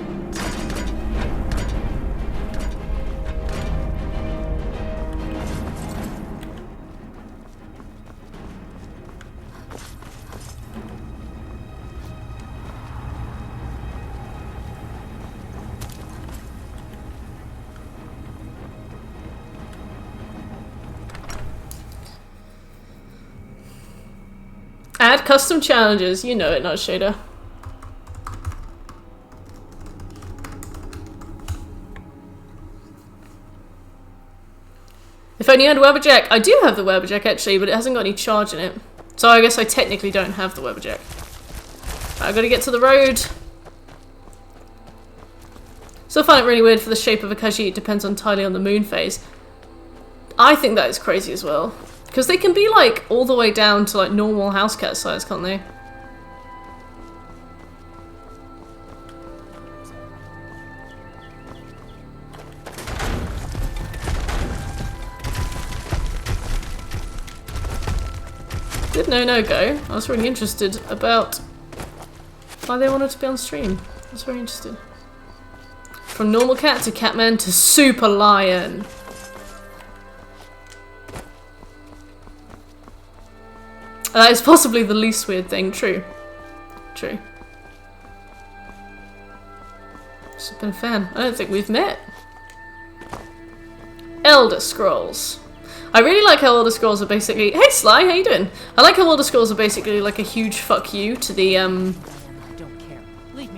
Speaker 1: Add custom challenges. You know it, not Shader. If only you had Weberjack. I do have the Weberjack actually, but it hasn't got any charge in it. So I guess I technically don't have the Weberjack. I've got to get to the road. Still find it really weird for the shape of a Khajiit. It depends entirely on the moon phase. I think that is crazy as well. Because they can be like all the way down to like normal house cat size, can't they? Good no-go. I was really interested about why they wanted to be on stream. I was very interested. From normal cat to Catman to super lion. That is possibly the least weird thing. True. True. Just been a fan. I don't think we've met. Elder Scrolls. I really like how Elder Scrolls are basically... Hey Sly, how you doing? I like how Elder Scrolls are basically like a huge fuck you to the,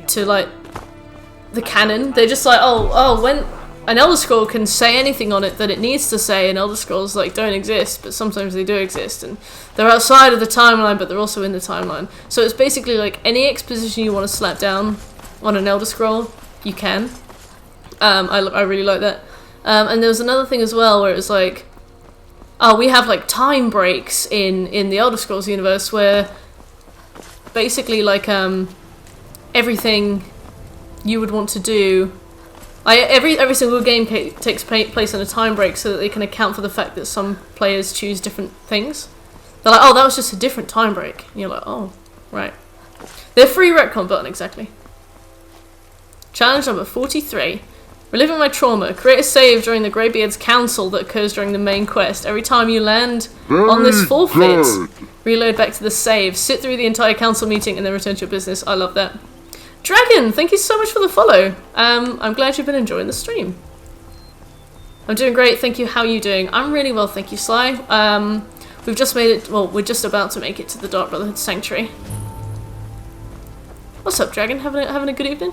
Speaker 1: to like, the canon. They're just like, oh, when an Elder Scroll can say anything on it that it needs to say, and Elder Scrolls like don't exist, but sometimes they do exist, and they're outside of the timeline, but they're also in the timeline. So it's basically like any exposition you want to slap down on an Elder Scroll, you can. I really like that. And there was another thing as well where it was like, oh, we have like time breaks in the Elder Scrolls universe where basically like everything you would want to do, every single game takes place in a time break so that they can account for the fact that some players choose different things. They're like, oh, that was just a different time break. And you're like, oh, right. They're free retcon button, exactly. Challenge number 43. Reliving my trauma. Create a save during the Greybeard's council that occurs during the main quest. Every time you land on this forfeit, reload back to the save. Sit through the entire council meeting and then return to your business. I love that. Dragon, thank you so much for the follow. I'm glad you've been enjoying the stream. I'm doing great, thank you. How are you doing? I'm really well, thank you, Sly. We've just made it, well, we're just about to make it to the Dark Brotherhood Sanctuary. What's up, Dragon? Having a good evening?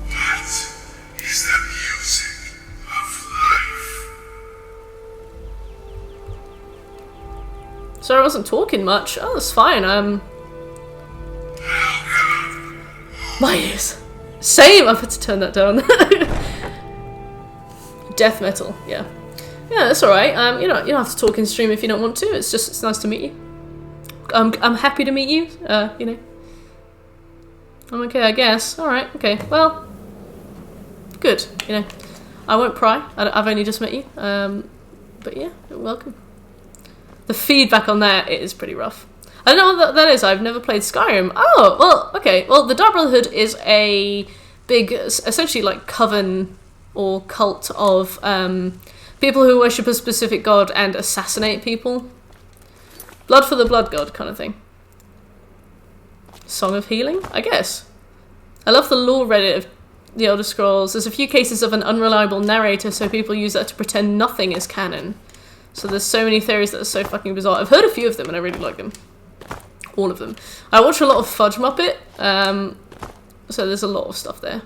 Speaker 8: What is the music of life?
Speaker 1: Sorry, I wasn't talking much. Oh, that's fine. My ears. Same. I've had to turn that down. Death metal. Yeah. Yeah, that's all right. You don't have to talk in stream if you don't want to. It's nice to meet you. I'm happy to meet you. You know. I'm okay, I guess. All right. Okay. Well. Good. You know. I won't pry. I've only just met you. But yeah, you're welcome. The feedback on that is pretty rough. I don't know what that is. I've never played Skyrim. Oh, well, okay. Well, the Dark Brotherhood is a big, essentially like coven or cult of people who worship a specific god and assassinate people. Blood for the blood god kind of thing. Song of Healing, I guess. I love the lore Reddit of the Elder Scrolls. There's a few cases of an unreliable narrator, so people use that to pretend nothing is canon. So there's so many theories that are so fucking bizarre. I've heard a few of them and I really like them. All of them. I watch a lot of Fudge Muppet, so there's a lot of stuff there.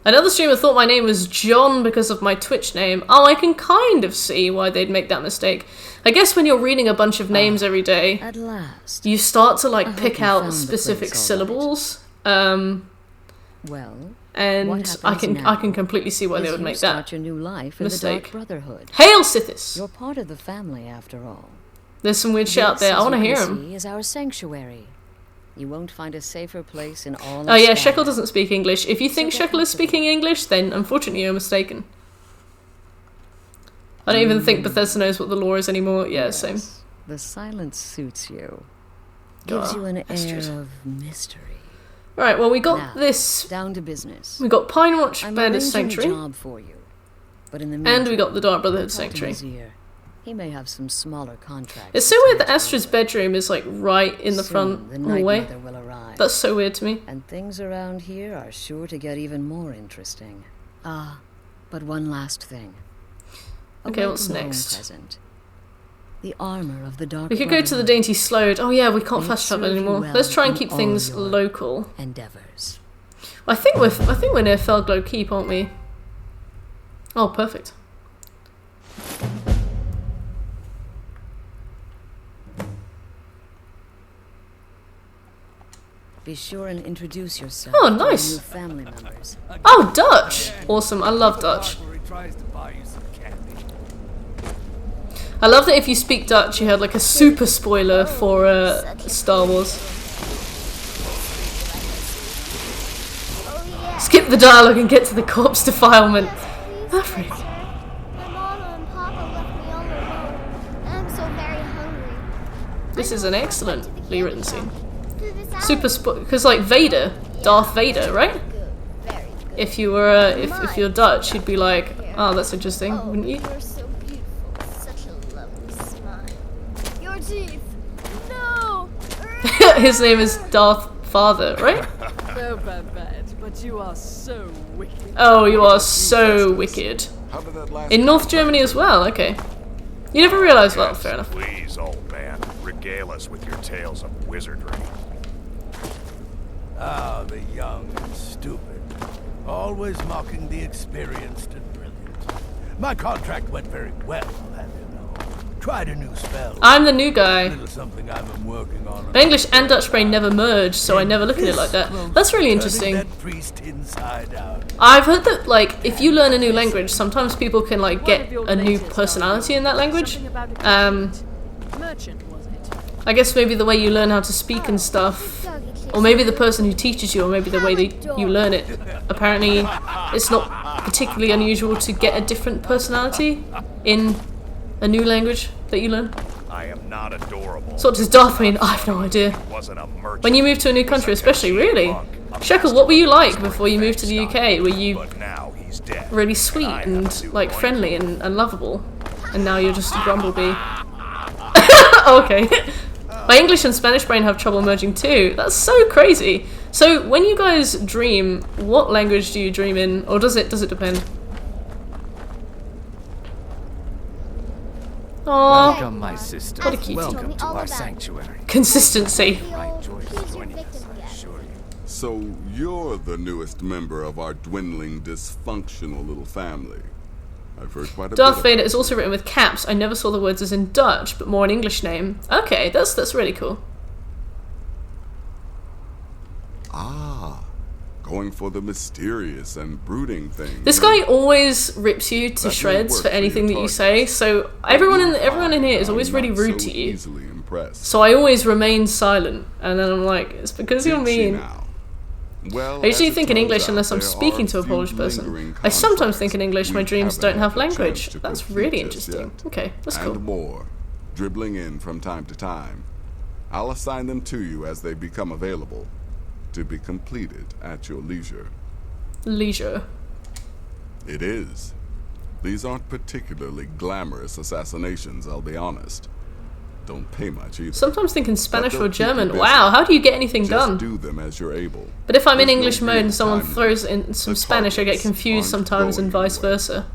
Speaker 1: Another streamer thought my name was John because of my Twitch name. Oh, I can kind of see why they'd make that mistake. I guess when you're reading a bunch of names every day,
Speaker 9: at last,
Speaker 1: you start to like pick out specific syllables.
Speaker 9: Well,
Speaker 1: and
Speaker 9: what
Speaker 1: I
Speaker 9: happens
Speaker 1: can
Speaker 9: now
Speaker 1: completely see why they would
Speaker 9: you
Speaker 1: make
Speaker 9: start
Speaker 1: that
Speaker 9: your new life in
Speaker 1: mistake.
Speaker 9: the Dark Brotherhood.
Speaker 1: Hail Sithis!
Speaker 9: You're part of the family, after all.
Speaker 1: There's some weird shit out there. I want to hear him.
Speaker 9: Is our sanctuary. You won't find a safer place in all.
Speaker 1: Oh yeah,
Speaker 9: Skyrim.
Speaker 1: Shekel doesn't speak English. If you think Shekel is speaking English, then unfortunately you're mistaken. I don't even think Bethesda knows what the law is anymore. Yeah,
Speaker 9: Yes.
Speaker 1: same.
Speaker 9: The silence suits you. Gives you an air of mystery.
Speaker 1: Right, well we got
Speaker 9: Now,
Speaker 1: this.
Speaker 9: Down to business.
Speaker 1: We got Pine Watch
Speaker 9: I'm
Speaker 1: Bandit
Speaker 9: arranging a
Speaker 1: Sanctuary,
Speaker 9: job for you. But in the
Speaker 1: and we
Speaker 9: meantime,
Speaker 1: got the Dark Brotherhood
Speaker 9: talk to
Speaker 1: Sanctuary.
Speaker 9: Nazir. He may have some smaller contracts.
Speaker 1: It's so weird that Astra's bedroom is like right in the front
Speaker 9: the
Speaker 1: hallway.
Speaker 9: Night Mother will arrive.
Speaker 1: That's so weird to me.
Speaker 9: And things around here are sure to get even more interesting. Ah, but one last thing. A
Speaker 1: Okay, what's
Speaker 9: welcome home
Speaker 1: next?
Speaker 9: present. The armor of the Dark
Speaker 1: We could go to the
Speaker 9: Brotherhood.
Speaker 1: Dainty Slode. Oh yeah, we can't
Speaker 9: May
Speaker 1: fast
Speaker 9: it
Speaker 1: travel
Speaker 9: serve you
Speaker 1: anymore.
Speaker 9: well
Speaker 1: Let's try and
Speaker 9: in
Speaker 1: keep
Speaker 9: all
Speaker 1: things
Speaker 9: your
Speaker 1: local.
Speaker 9: endeavors.
Speaker 1: I think we're near Felglow Keep, aren't we? Oh, perfect.
Speaker 9: Be sure and introduce yourself
Speaker 1: Oh,
Speaker 9: to your
Speaker 1: nice.
Speaker 9: new family members.
Speaker 1: Oh, Dutch! Awesome, I love Dutch.
Speaker 6: Where he tries to buy you some candy.
Speaker 1: I love that if you speak Dutch, you had like a super spoiler for Star Wars.
Speaker 7: Oh yeah.
Speaker 1: Skip the dialogue and get to the corpse defilement. Maverick.
Speaker 7: My mama and papa left me all alone, and I'm so very hungry.
Speaker 1: This is an excellently written scene.
Speaker 7: Super
Speaker 1: Because like Vader, Darth Vader, right?
Speaker 7: good, very good.
Speaker 1: If you were if you're Dutch, you'd be like, oh, that's interesting,
Speaker 7: Oh,
Speaker 1: wouldn't you?
Speaker 7: you're so beautiful. Such a lovely smile. Your teeth. No.
Speaker 1: His name is Darth Father, right?
Speaker 10: So bad, but you are so wicked.
Speaker 1: Oh, you are so wicked.
Speaker 2: How did that last?
Speaker 1: In North Germany as well. Okay. You never realised. Well, fair enough.
Speaker 8: Please, old man, regale us with your tales of wizardry.
Speaker 6: Ah, the young and stupid. Always mocking the experienced and brilliant. My contract went very well, have you know. Tried a new spell.
Speaker 1: I'm the new
Speaker 6: A
Speaker 1: guy.
Speaker 6: little something I've been working on.
Speaker 1: My English and Dutch brain never merge, so I never look at it like that. That's really interesting.
Speaker 6: Turning that priest inside out.
Speaker 1: I've heard that, like, if you learn a new language, sometimes people can, like, get a new personality in that language.
Speaker 10: Merchant, was it?
Speaker 1: I guess maybe the way you learn how to speak and stuff, or maybe the person who teaches you, or maybe the way that you learn it. Apparently, it's not particularly unusual to get a different personality in a new language that you learn.
Speaker 8: I am not adorable.
Speaker 1: So what does Darth mean? I have no idea.
Speaker 8: Wasn't a merchant.
Speaker 1: When you move to a new country, especially, really. Shekel, what were you like before you moved to the UK? Were you
Speaker 8: But now he's dead.
Speaker 1: really sweet and, like, friendly and lovable? And now you're just a grumblebee. Okay. My English and Spanish brain have trouble merging too. That's so crazy. So when you guys dream, what language do you dream in, or does it depend? Aww,
Speaker 6: Welcome, my sister.
Speaker 1: what a cutie.
Speaker 6: Welcome to our sanctuary.
Speaker 1: Consistency.
Speaker 7: He's your victim again.
Speaker 11: So you're the newest member of our dwindling, dysfunctional little family. I've heard quite a
Speaker 1: Darth
Speaker 11: bit
Speaker 1: Vader
Speaker 11: about
Speaker 1: is also written with caps. I never saw the words as in Dutch, but more an English name. Okay, that's really cool.
Speaker 11: Ah, going for the mysterious and brooding thing.
Speaker 1: This guy always rips you to
Speaker 11: That may
Speaker 1: shreds
Speaker 11: work
Speaker 1: for
Speaker 11: for
Speaker 1: anything
Speaker 11: your
Speaker 1: that you say. So everyone in here is always really rude to you.
Speaker 11: Easily impressed.
Speaker 1: So I always remain silent, and then I'm like, it's because you're
Speaker 11: Did she
Speaker 1: mean.
Speaker 11: now? Well,
Speaker 1: I usually
Speaker 11: as it
Speaker 1: think in
Speaker 11: turns
Speaker 1: English
Speaker 11: out,
Speaker 1: unless I'm
Speaker 11: there
Speaker 1: speaking
Speaker 11: are
Speaker 1: to a
Speaker 11: few
Speaker 1: Polish person.
Speaker 11: lingering
Speaker 1: I sometimes think in
Speaker 11: contracts
Speaker 1: English my
Speaker 11: we
Speaker 1: dreams
Speaker 11: haven't
Speaker 1: don't have
Speaker 11: had the chance
Speaker 1: language.
Speaker 11: to
Speaker 1: That's
Speaker 11: complete
Speaker 1: really
Speaker 11: just
Speaker 1: interesting.
Speaker 11: yet.
Speaker 1: Okay, that's
Speaker 11: And
Speaker 1: cool.
Speaker 11: more, dribbling in from time to time. I'll assign them to you as they become available, to be completed at your leisure.
Speaker 1: Leisure.
Speaker 11: It is. These aren't particularly glamorous assassinations, I'll be honest. Don't pay much either.
Speaker 1: Sometimes thinking Spanish
Speaker 11: they'll
Speaker 1: or
Speaker 11: keep you
Speaker 1: German.
Speaker 11: busy.
Speaker 1: Wow, how do you get anything
Speaker 11: Just
Speaker 1: done?
Speaker 11: do them as you're able.
Speaker 1: But if I'm in
Speaker 11: There's no
Speaker 1: English mode
Speaker 11: real
Speaker 1: and someone
Speaker 11: time
Speaker 1: throws
Speaker 11: limit.
Speaker 1: in some
Speaker 11: The
Speaker 1: Spanish, I get
Speaker 11: targets
Speaker 1: confused
Speaker 11: aren't
Speaker 1: sometimes
Speaker 11: going
Speaker 1: and vice
Speaker 11: anywhere.
Speaker 1: versa.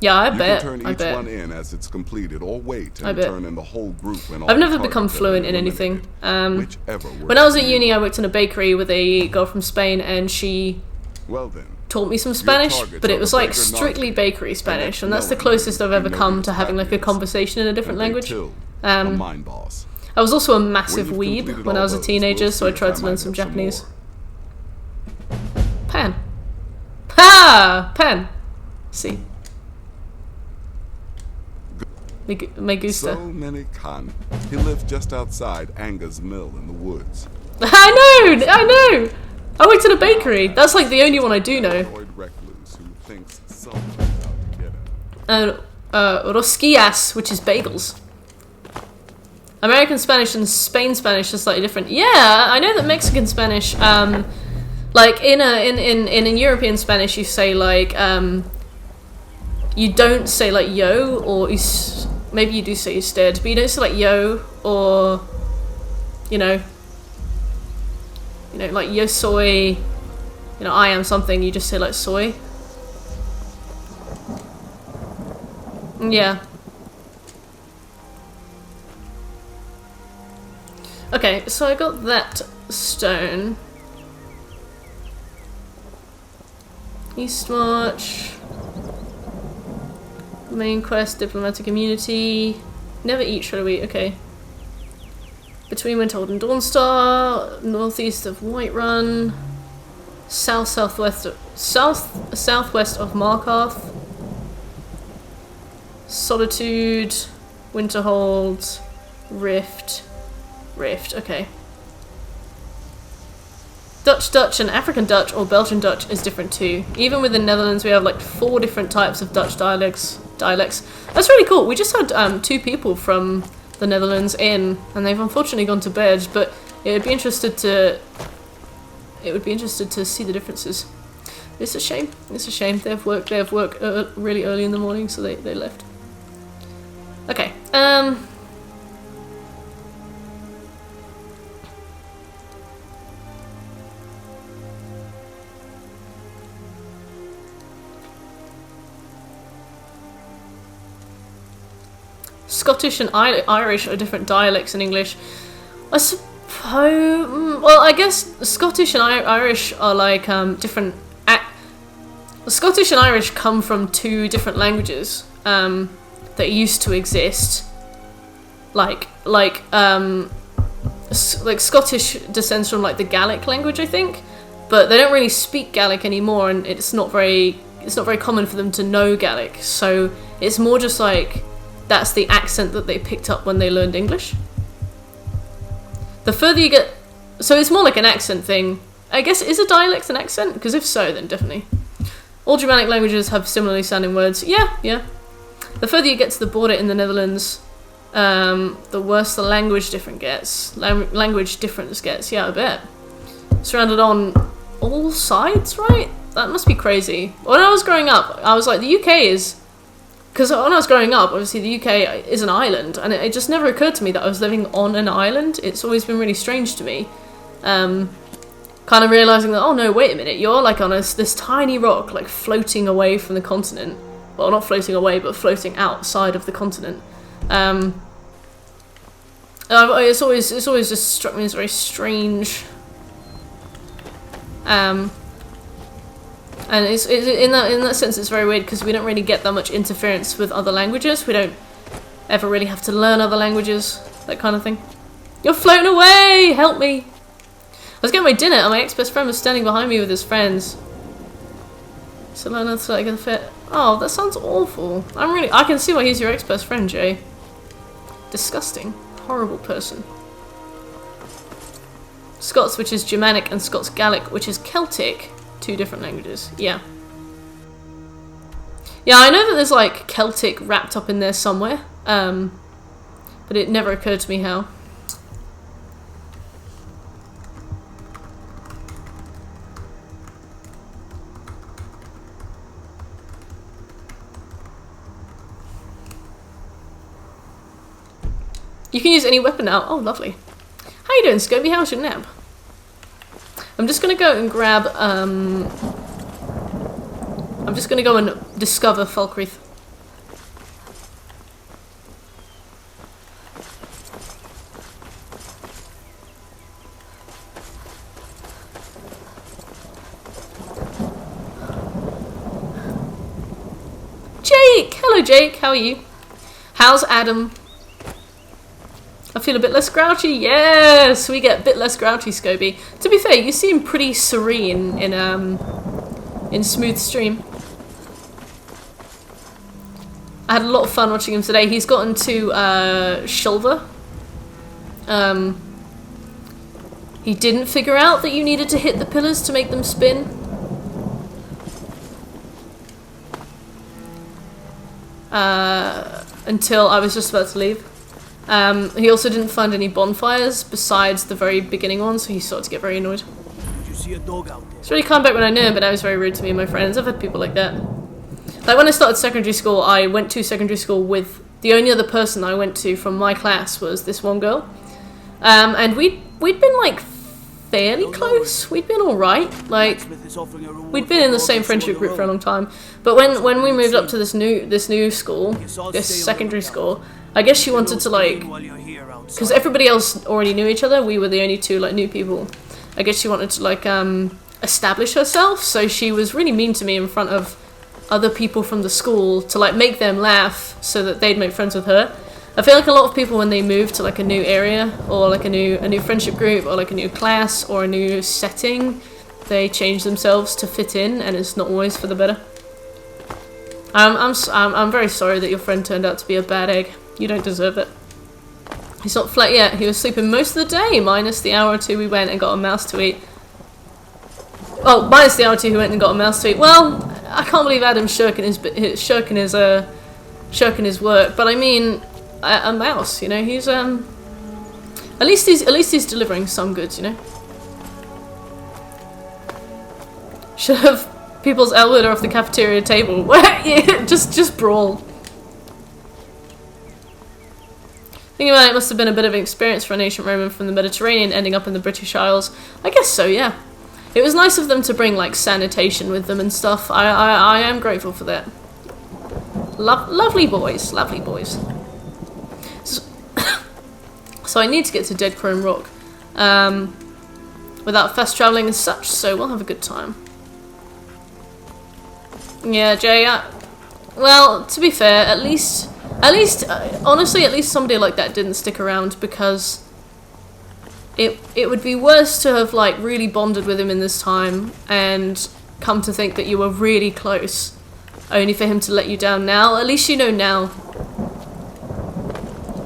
Speaker 1: Yeah, I
Speaker 11: You
Speaker 1: bet.
Speaker 11: can turn
Speaker 1: I
Speaker 11: each
Speaker 1: bet.
Speaker 11: one in as it's completed, or wait
Speaker 1: I
Speaker 11: and
Speaker 1: bet.
Speaker 11: turn in the whole group when all
Speaker 1: I've never
Speaker 11: the
Speaker 1: become
Speaker 11: targets have
Speaker 1: fluent
Speaker 11: been
Speaker 1: in anything.
Speaker 11: eliminated. Whichever
Speaker 1: When I was
Speaker 11: works
Speaker 1: at
Speaker 11: for
Speaker 1: uni,
Speaker 11: you.
Speaker 1: I worked in a bakery with a girl from Spain, and she
Speaker 11: Well then,
Speaker 1: taught me some Spanish,
Speaker 11: targets
Speaker 1: but
Speaker 11: are
Speaker 1: it was
Speaker 11: the
Speaker 1: like
Speaker 11: baker
Speaker 1: strictly
Speaker 11: knocked.
Speaker 1: bakery Spanish, and that's the
Speaker 11: knowing
Speaker 1: closest I've ever
Speaker 11: you know
Speaker 1: come
Speaker 11: its
Speaker 1: to having like a
Speaker 11: happiness.
Speaker 1: conversation in a different
Speaker 11: and they
Speaker 1: language.
Speaker 11: tilled a
Speaker 1: Um,
Speaker 11: mind boss.
Speaker 1: I was also a
Speaker 11: When
Speaker 1: massive
Speaker 11: you've
Speaker 1: weeb
Speaker 11: completed
Speaker 1: when I
Speaker 11: all
Speaker 1: was a
Speaker 11: those,
Speaker 1: teenager,
Speaker 11: we'll
Speaker 1: so I
Speaker 11: see if
Speaker 1: tried to learn
Speaker 11: might
Speaker 1: some
Speaker 11: have
Speaker 1: Japanese.
Speaker 11: more.
Speaker 1: Pan. Ha! Pan. See. Me gusta.
Speaker 11: So many He lives just outside Anga's mill in the woods.
Speaker 1: I know! I worked at a bakery. That's like the only one I do know.
Speaker 11: Recluse who thinks someone's out to get him.
Speaker 1: Rosquillas, which is bagels. American Spanish and Spain Spanish are slightly different. Yeah, I know that Mexican Spanish, like in European Spanish, you say like you don't say like yo, or maybe you do say usted, but you don't say like yo or like yo soy. I am something. You just say like soy. Yeah. Okay, so I got that stone. Eastmarch. Main quest, diplomatic immunity. Never eat, shall we? Okay. Between Winterhold and Dawnstar. Northeast of Whiterun. Southwest of Markarth. Solitude. Winterhold. Rift, okay. Dutch and African Dutch or Belgian Dutch is different too. Even within Netherlands we have like 4 different types of Dutch dialects. That's really cool. We just had 2 people from the Netherlands in, and they've unfortunately gone to bed, but it would be interested to see the differences. It's a shame. They have work really early in the morning, so they left. Okay. Scottish and Irish are different dialects in English. I suppose. Well, I guess Scottish and Irish are like different. Scottish and Irish come from 2 different languages that used to exist. Like Scottish descends from like the Gaelic language, I think, but they don't really speak Gaelic anymore, and it's not very common for them to know Gaelic. So it's more just like. That's the accent that they picked up when they learned English. The further you get... So it's more like an accent thing. I guess, is a dialect an accent? Because if so, then definitely. All Germanic languages have similarly sounding words. Yeah. The further you get to the border in the Netherlands, the worse the language difference gets. Yeah, I bet. Surrounded on all sides, right? That must be crazy. When I was growing up, I was like, the UK is... Because when I was growing up, obviously the UK is an island, and it just never occurred to me that I was living on an island. It's always been really strange to me. Kind of realising that, oh no, wait a minute, you're like on this tiny rock, like floating away from the continent. Well, not floating away, but floating outside of the continent. It's always just struck me as very strange. And it's in that sense, it's very weird because we don't really get that much interference with other languages. We don't ever really have to learn other languages, that kind of thing. You're floating away! Help me! I was getting my dinner, and my ex-best friend was standing behind me with his friends. So learn how to get fit. Oh, that sounds awful. I can see why he's your ex-best friend, Jay. Disgusting. Horrible person. Scots, which is Germanic, and Scots Gaelic, which is Celtic. 2 different languages. Yeah, I know that there's like Celtic wrapped up in there somewhere, but it never occurred to me how. You can use any weapon now. Oh, lovely. How you doing, Scobie? How's your nap? I'm just gonna go and grab, I'm just gonna go and discover Falkreath. Jake! Hello, Jake. How are you? How's Adam? I feel a bit less grouchy. Yes, we get a bit less grouchy, Scobie. To be fair, you seem pretty serene in Smooth Stream. I had a lot of fun watching him today. He's gotten to Shulver. He didn't figure out that you needed to hit the pillars to make them spin. Until I was just about to leave. He also didn't find any bonfires besides the very beginning one, so he started to get very annoyed.
Speaker 6: Did you see a dog out there?
Speaker 1: It's really calm back when I knew him, but now he's very rude to me and my friends. I've had people like that. Like when I started secondary school, I went to secondary school with the only other person I went to from my class was this one girl. And we'd been like fairly close. We'd been alright. Like we'd been in the same friendship group for a long time. But when we moved up to this new school, this secondary school, I guess she wanted to like, because everybody else already knew each other, we were the only two like new people. I guess she wanted to like establish herself, so she was really mean to me in front of other people from the school to like make them laugh so that they'd make friends with her. I feel like a lot of people when they move to like a new area or like a new friendship group or like a new class or a new setting, they change themselves to fit in, and it's not always for the better. I'm very sorry that your friend turned out to be a bad egg. You don't deserve it. He's not flat yet. He was sleeping most of the day, minus the hour or two we went and got a mouse to eat. Oh, minus the hour or two we went and got a mouse to eat. Well, I can't believe Adam's shirking his work. But I mean, a mouse. You know, he's at least he's delivering some goods. You know, should have people's elbowed off the cafeteria table. Yeah, just brawl. Thinking about it, it must have been a bit of an experience for an ancient Roman from the Mediterranean ending up in the British Isles. I guess so, yeah. It was nice of them to bring, like, sanitation with them and stuff. I am grateful for that. Lovely boys, lovely boys. So I need to get to Dead Chrome Rock without fast travelling and such, so we'll have a good time. Yeah, Jay, well, to be fair, at least, honestly, at least somebody like that didn't stick around, because it would be worse to have, like, really bonded with him in this time and come to think that you were really close, only for him to let you down now. At least you know now.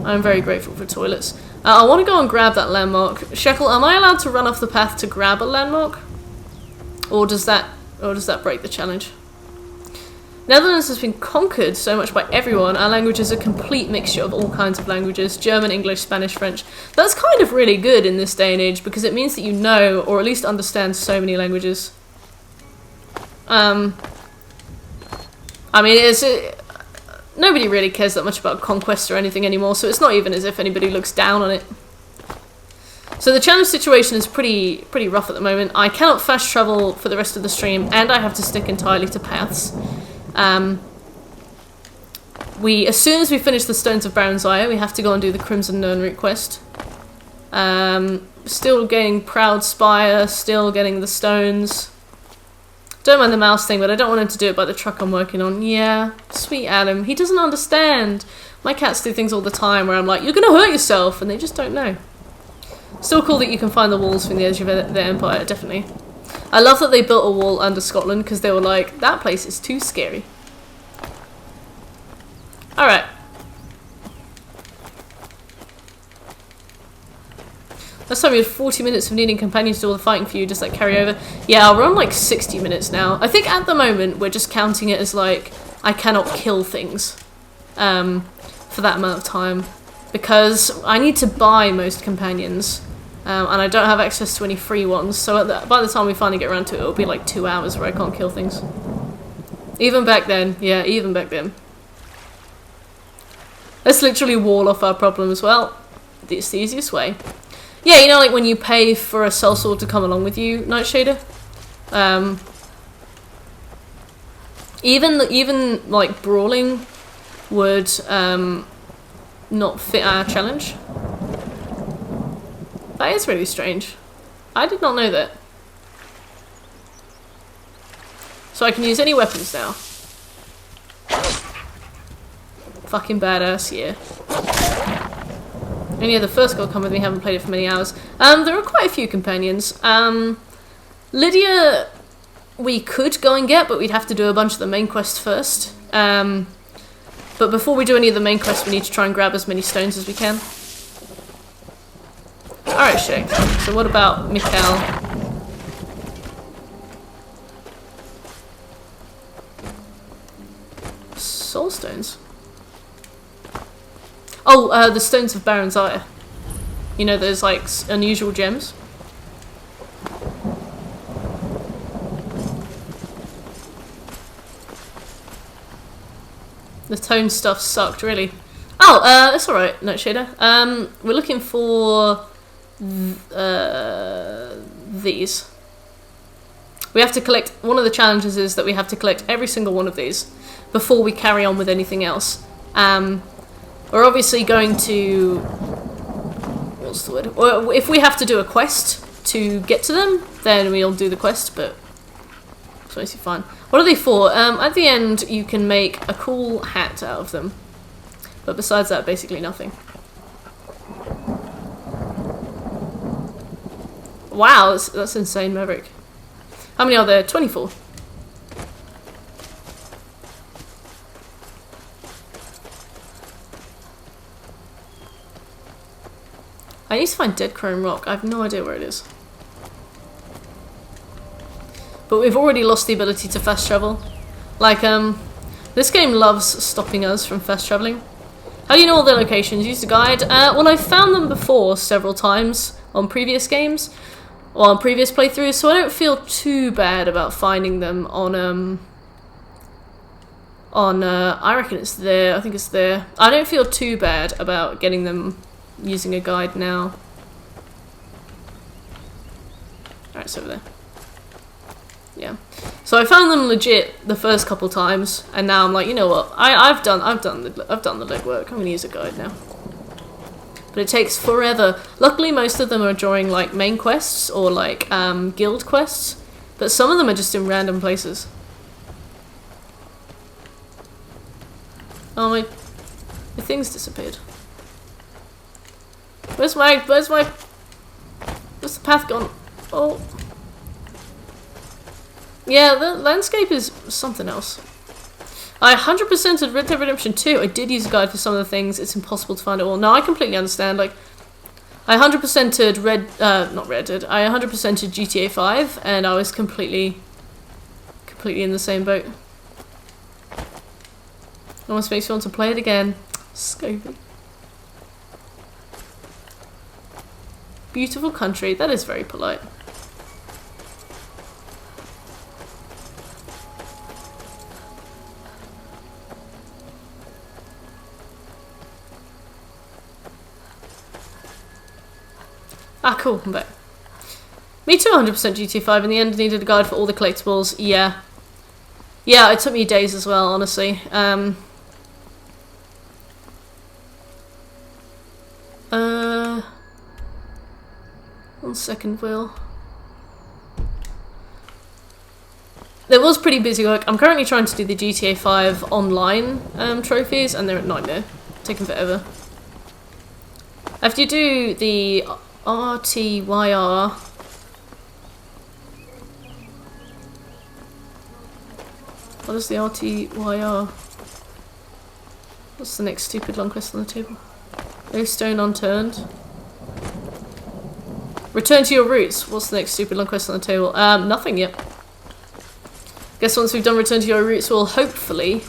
Speaker 1: I'm very grateful for toilets. I want to go and grab that landmark. Shekel, am I allowed to run off the path to grab a landmark? Or does that break the challenge? Netherlands has been conquered so much by everyone. Our language is a complete mixture of all kinds of languages. German, English, Spanish, French. That's kind of really good in this day and age, because it means that you know, or at least understand, so many languages. I mean, nobody really cares that much about conquest or anything anymore, so it's not even as if anybody looks down on it. So the challenge situation is pretty rough at the moment. I cannot fast travel for the rest of the stream, and I have to stick entirely to paths. As soon as we finish the Stones of Baron's Ire, we have to go and do the Crimson Nern route quest. Still getting Proud Spire, still getting the stones. Don't mind the mouse thing, but I don't want him to do it by the truck I'm working on. Yeah, sweet Adam. He doesn't understand. My cats do things all the time where I'm like, you're gonna hurt yourself, and they just don't know. Still cool that you can find the walls from the edge of the Empire, definitely. I love that they built a wall under Scotland, because they were like, that place is too scary. Alright. Last time we had 40 minutes of needing companions to do all the fighting for you, just like carry over. Yeah, we're on like 60 minutes now. I think at the moment we're just counting it as like, I cannot kill things for that amount of time. Because I need to buy most companions. And I don't have access to any free ones, so by the time we finally get around to it, it'll be like 2 hours where I can't kill things. Even back then, yeah, even back then. Let's literally wall off our problems. Well, it's the easiest way. Yeah, you know, like when you pay for a sellsword to come along with you, Nightshader? Even like brawling would not fit our challenge. That is really strange. I did not know that. So I can use any weapons now. Fucking badass, yeah. Any other first gold come with me, haven't played it for many hours. There are quite a few companions. Lydia, we could go and get, but we'd have to do a bunch of the main quests first. But before we do any of the main quests, we need to try and grab as many stones as we can. Alright, Shake. So what about Mikhail? Soul stones? Oh, the stones of Baron's Ire. You know, those, like, unusual gems? The tone stuff sucked, really. Oh, that's alright, Nightshader. We're looking for these. We have to collect, one of the challenges is that we have to collect every single one of these before we carry on with anything else. We're obviously going to, what's the word? Well, if we have to do a quest to get to them, then we'll do the quest, but it's mostly fine. What are they for? At the end, you can make a cool hat out of them. But besides that, basically nothing. Wow, that's insane, Maverick. How many are there? 24. I need to find Dead Chrome Rock. I have no idea where it is. But we've already lost the ability to fast travel. Like, this game loves stopping us from fast traveling. How do you know all the locations? Use the guide. Well, I've found them before several times on previous games, or on previous playthroughs, so I don't feel too bad about finding them on, I reckon it's there. I think it's there. I don't feel too bad about getting them using a guide now. Alright, it's over there. Yeah. So I found them legit the first couple times, and now I'm like, you know what? I've done the legwork. I'm gonna use a guide now. But it takes forever. Luckily, most of them are during like main quests or like guild quests, but some of them are just in random places. Oh, my thing's disappeared. Where's the path gone? Oh. Yeah, the landscape is something else. I 100%ed Red Dead Redemption 2. I did use a guide for some of the things. It's impossible to find it all. No, I completely understand. Like, I 100%ed not Red Dead. I 100%ed GTA 5, and I was completely in the same boat. Almost makes me want to play it again. Scopy. Beautiful country. That is very polite. Ah, cool, I'm back. Me too, 100% GTA 5. In the end, needed a guide for all the collectibles. Yeah. Yeah, it took me days as well, honestly. 1 second, Will. There was pretty busy work. I'm currently trying to do the GTA 5 online trophies, and they're a nightmare. Taking forever. After you do the RTYR. What is the RTYR? What's the next stupid long quest on the table? No stone unturned. Return to your roots. What's the next stupid long quest on the table? Nothing yet. Guess once we've done Return to Your Roots, we'll hopefully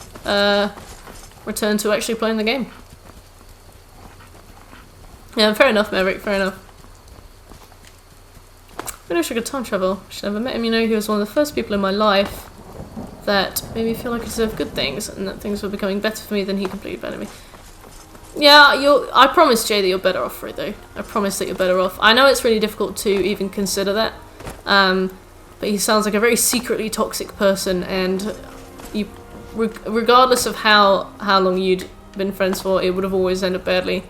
Speaker 1: return to actually playing the game. Yeah, fair enough, Maverick, fair enough. I wish I could time travel. I should never met him. You know, he was one of the first people in my life that made me feel like I deserved good things, and that things were becoming better for me than he completely bettered me. Yeah, I promise, Jay, that you're better off for it, though. I promise that you're better off. I know it's really difficult to even consider that, but he sounds like a very secretly toxic person, and you, regardless of how long you'd been friends for, it would have always ended badly.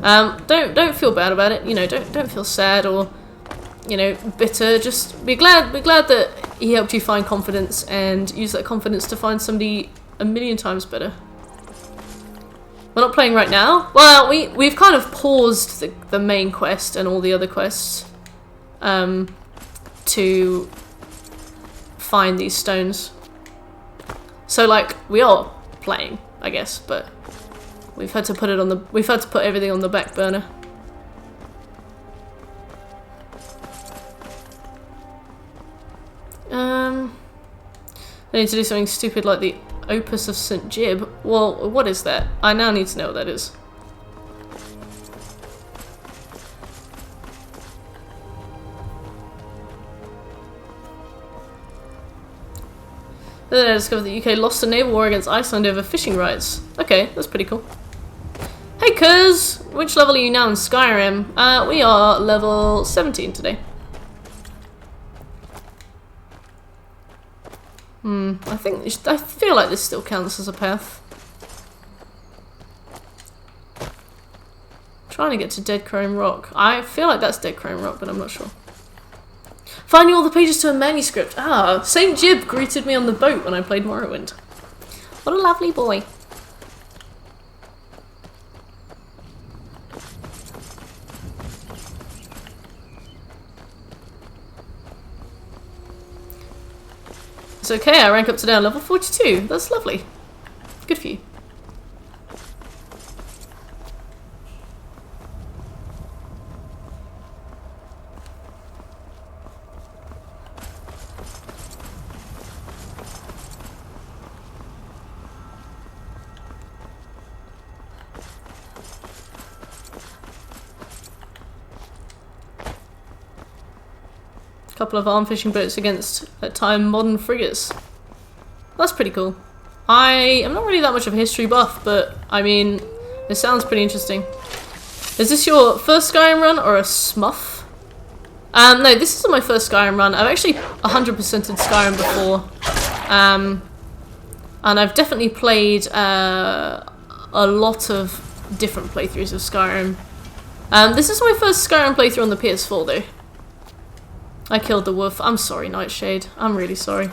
Speaker 1: Don't feel bad about it. You know, don't feel sad or, you know, bitter. Just be glad that he helped you find confidence, and use that confidence to find somebody a million times better. We're not playing right now. Well, we've kind of paused the main quest and all the other quests to find these stones. So like we are playing, I guess, but we've had to put everything on the back burner. I need to do something stupid like the Opus of St. Jib. Well, what is that? I now need to know what that is. Then I discovered the UK lost a naval war against Iceland over fishing rights. Okay, that's pretty cool. Hey cuz! Which level are you now in Skyrim? We are level 17 today. I feel like this still counts as a path. Trying to get to Dead Crone Rock. I feel like that's Dead Crone Rock, but I'm not sure. Finding all the pages to a manuscript. Ah, St. Jib greeted me on the boat when I played Morrowind. What a lovely boy. It's okay, I rank up to now level 42. That's lovely. Good for you. Couple of armed fishing boats against, at time, modern frigates. That's pretty cool. I am not really that much of a history buff, but I mean, it sounds pretty interesting. Is this your first Skyrim run or a smuff? No, this isn't my first Skyrim run. I've actually 100%ed Skyrim before. And I've definitely played a lot of different playthroughs of Skyrim. This is my first Skyrim playthrough on the PS4 though. I killed the wolf. I'm sorry, Nightshade. I'm really sorry.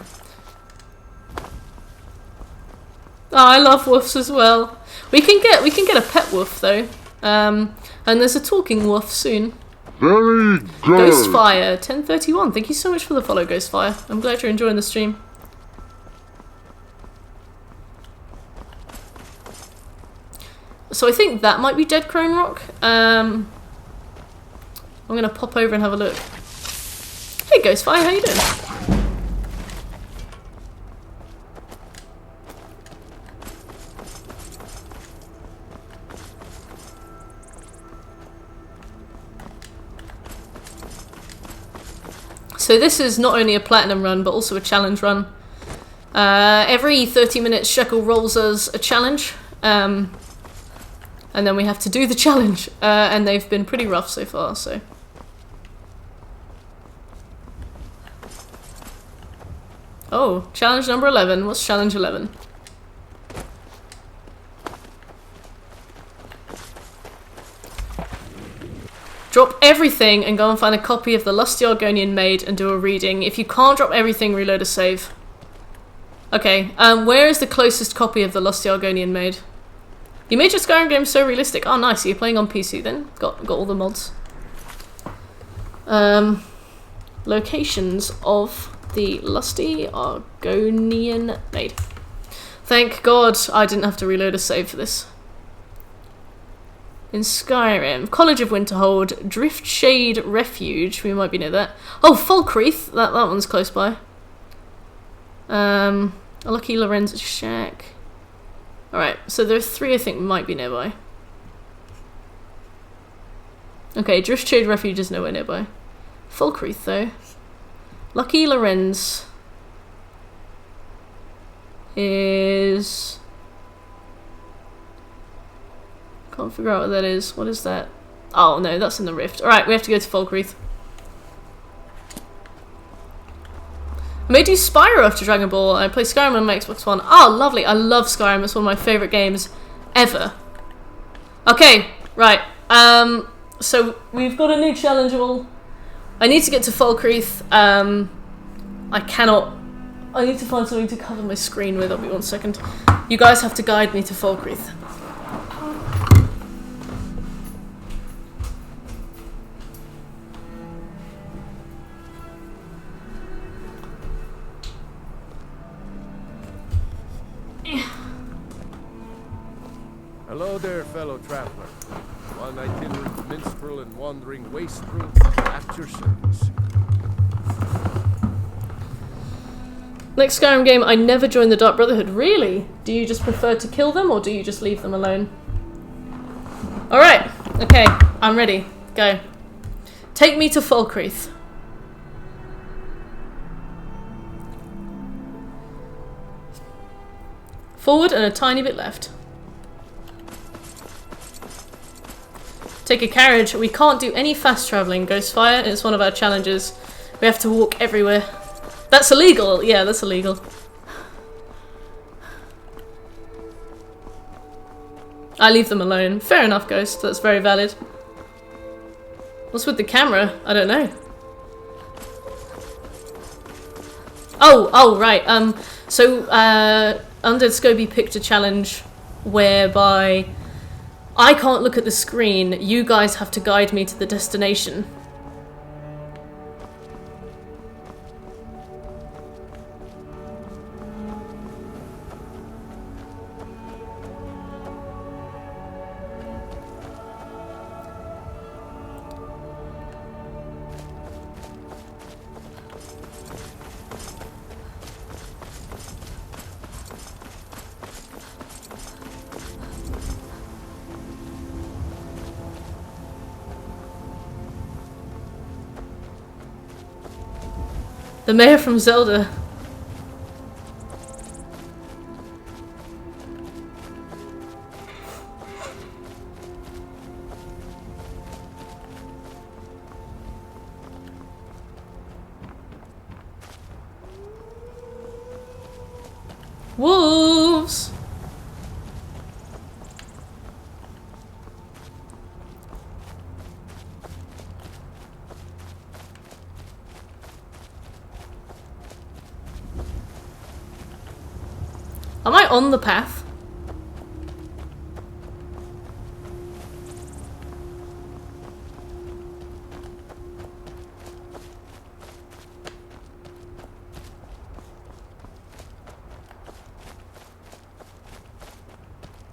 Speaker 1: Oh, I love wolves as well. We can get a pet wolf though. And there's a talking wolf soon.
Speaker 8: Very good.
Speaker 1: Ghostfire 1031. Thank you so much for the follow, Ghostfire. I'm glad you're enjoying the stream. So I think that might be Dead Crone Rock. I'm gonna pop over and have a look. Hey Ghostfire, how you doing? So this is not only a platinum run, but also a challenge run. Every 30 minutes, Shekel rolls us a challenge, and then we have to do the challenge, and they've been pretty rough so far, so... Oh, challenge number 11. What's challenge 11? Drop everything and go and find a copy of the Lusty Argonian Maid and do a reading. If you can't drop everything, reload a save. Okay, where is the closest copy of the Lusty Argonian Maid? You made your Skyrim game so realistic. Oh, nice. You're playing on PC then? Got all the mods. Locations of the Lusty Argonian Maid. Thank God I didn't have to reload a save for this. In Skyrim, College of Winterhold, Driftshade Refuge, we might be near that. Oh, Falkreath, that one's close by. A Lucky Lorenz Shack. Alright, so there are 3 I think might be nearby. Okay, Driftshade Refuge is nowhere nearby. Falkreath though. Lucky Lorenz is... Can't figure out what that is. What is that? Oh no, that's in the Rift. Alright, we have to go to Falkreath. I may do Spyro after Dragon Ball. I play Skyrim on my Xbox One. Oh, lovely. I love Skyrim. It's one of my favourite games ever. Okay, right. So we've got a new challengeable. I need to get to Falkreath. I need to find something to cover my screen with. I'll be 1 second. You guys have to guide me to Falkreath.
Speaker 12: Hello there, fellow traveler. One itinerant minstrel and wandering wastrel at your service.
Speaker 1: Next Skyrim game, I never joined the Dark Brotherhood. Really? Do you just prefer to kill them, or do you just leave them alone? Alright, okay, I'm ready. Go. Take me to Falkreath. Forward and a tiny bit left. Take a carriage. We can't do any fast travelling. Ghostfire, it's one of our challenges. We have to walk everywhere. That's illegal! Yeah, that's illegal. I leave them alone. Fair enough, Ghost. That's very valid. What's with the camera? I don't know. Oh, right. So, Undead Scobie picked a challenge whereby I can't look at the screen. You guys have to guide me to the destination. The mayor from Zelda. Wolves! Am I on the path?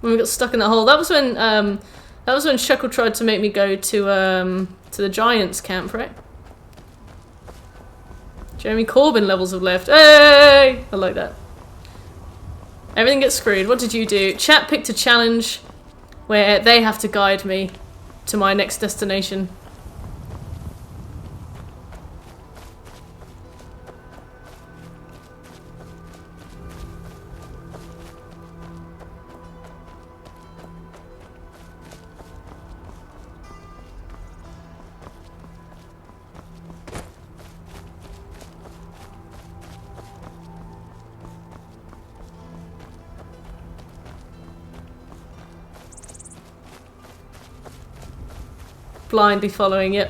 Speaker 1: When we got stuck in that hole. That was when Shuckle tried to make me go to the Giants camp, right? Jeremy Corbyn levels have left. Hey! I like that. Everything gets screwed. What did you do? Chat picked a challenge where they have to guide me to my next destination. Blindly following it.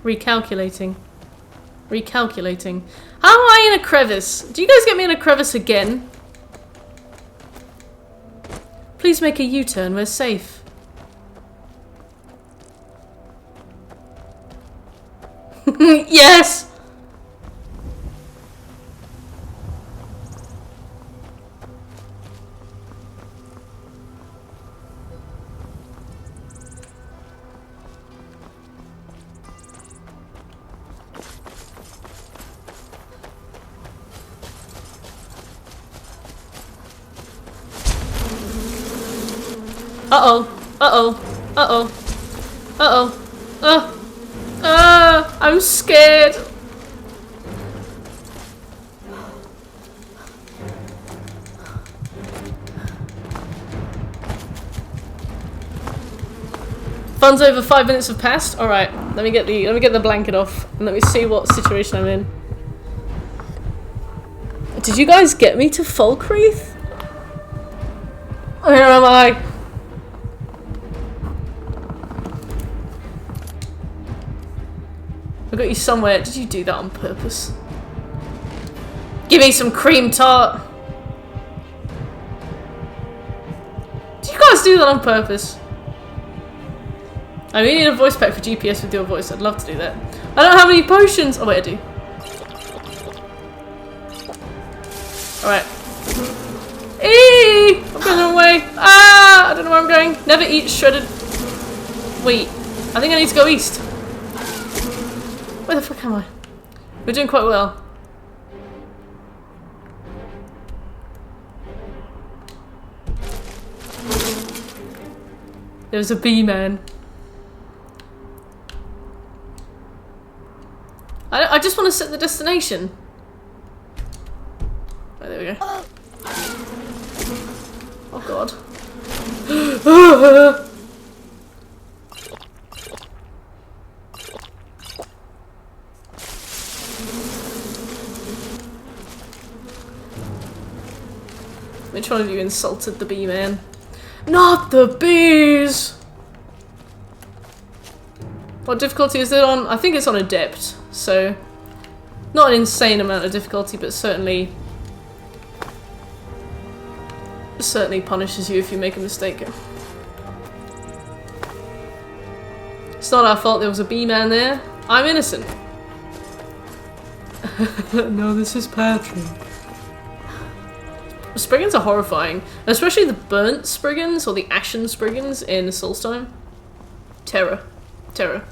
Speaker 1: Recalculating. Recalculating. How am I in a crevice? Do you guys get me in a crevice again? Please make a U-turn, we're safe. Yes! Uh-oh. Uh-oh. Uh-oh. Uh-oh. I'm scared. Fun's over, 5 minutes have passed. Alright, let me get the blanket off and let me see what situation I'm in. Did you guys get me to Falkreath? Where am I? I got you somewhere. Did you do that on purpose? Give me some cream tart. Do you guys do that on purpose? I really need a voice pack for GPS with your voice. I'd love to do that. I don't have any potions. Oh wait, I do. Alright. Eee! I'm going the wrong way. Ah! I don't know where I'm going. Never eat shredded. Wait. I think I need to go east. Where the fuck am I? We're doing quite well. There's a bee man. I just want to set the destination. Oh, there we go. Oh god. Which one of you insulted the bee man? Not the bees! What difficulty is it on? I think it's on Adept, so not an insane amount of difficulty, but certainly punishes you if you make a mistake. It's not our fault there was a bee man there. I'm innocent. No, this is Patrick. Spriggans are horrifying, especially the burnt Spriggans or the ashen Spriggans in Soulstone. Terror. Terror.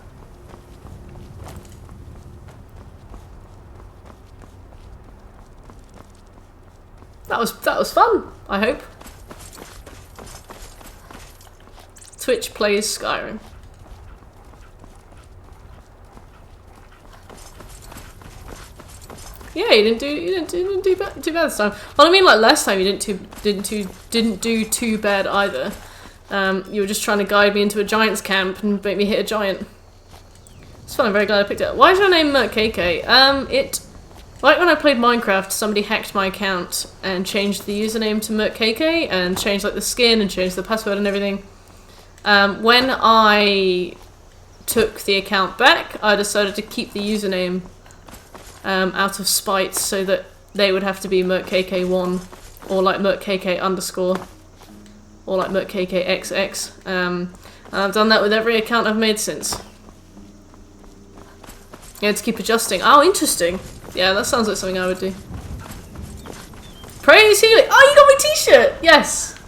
Speaker 1: That was fun, I hope. Twitch plays Skyrim. Yeah, you didn't do bad this time. Well, I mean, like last time you didn't do too bad either. You were just trying to guide me into a giant's camp and make me hit a giant. It's fun. I'm very glad I picked it up. Why is your name KK? Like when I played Minecraft, somebody hacked my account and changed the username to MerkKK and changed like the skin and changed the password and everything. When I took the account back, I decided to keep the username out of spite so that they would have to be MerkKK1 or like MerkKK_ or like MerkKKXX. And I've done that with every account I've made since. Yeah, to keep adjusting. Oh, interesting. Yeah, that sounds like something I would do. Praise Healy! Oh, you got my t-shirt! Yes!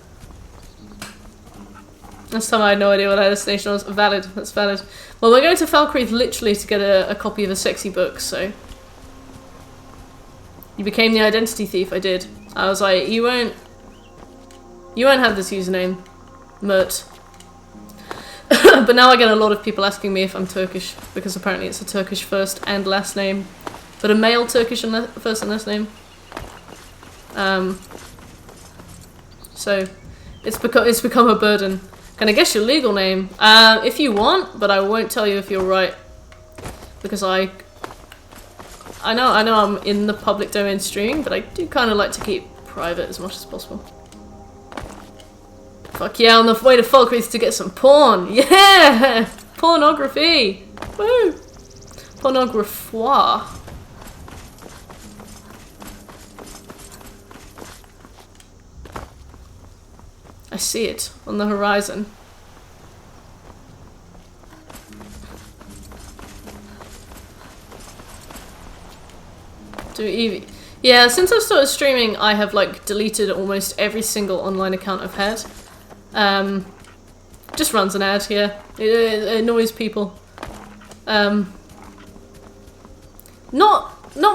Speaker 1: Last time I had no idea what our destination was. Valid. That's valid. Well, we're going to Falkreath literally to get a copy of a sexy book, so... You became the identity thief, I did. I was like, you won't have this username. Mert. But now I get a lot of people asking me if I'm Turkish, because apparently it's a Turkish first and last name. But a male Turkish first and last name. So it's become a burden. Can I guess your legal name? If you want, but I won't tell you if you're right, because I know I'm in the public domain streaming, but I do kind of like to keep private as much as possible. Fuck yeah, on the way to Falkreath to get some porn. Yeah, pornography. Woo, pornographoire. I see it on the horizon. Yeah, since I've started streaming, I have like deleted almost every single online account I've had. Just runs an ad, yeah. It annoys people. Not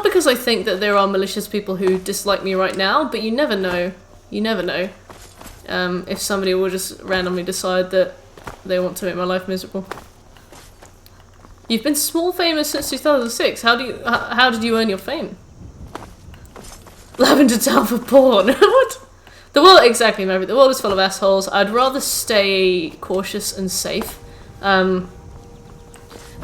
Speaker 1: because I think that there are malicious people who dislike me right now, but you never know. You never know. If somebody will just randomly decide that they want to make my life miserable. You've been small famous since 2006. How did you earn your fame? Lavender Town for porn. What? The world, exactly, Maverick. The world is full of assholes. I'd rather stay cautious and safe. There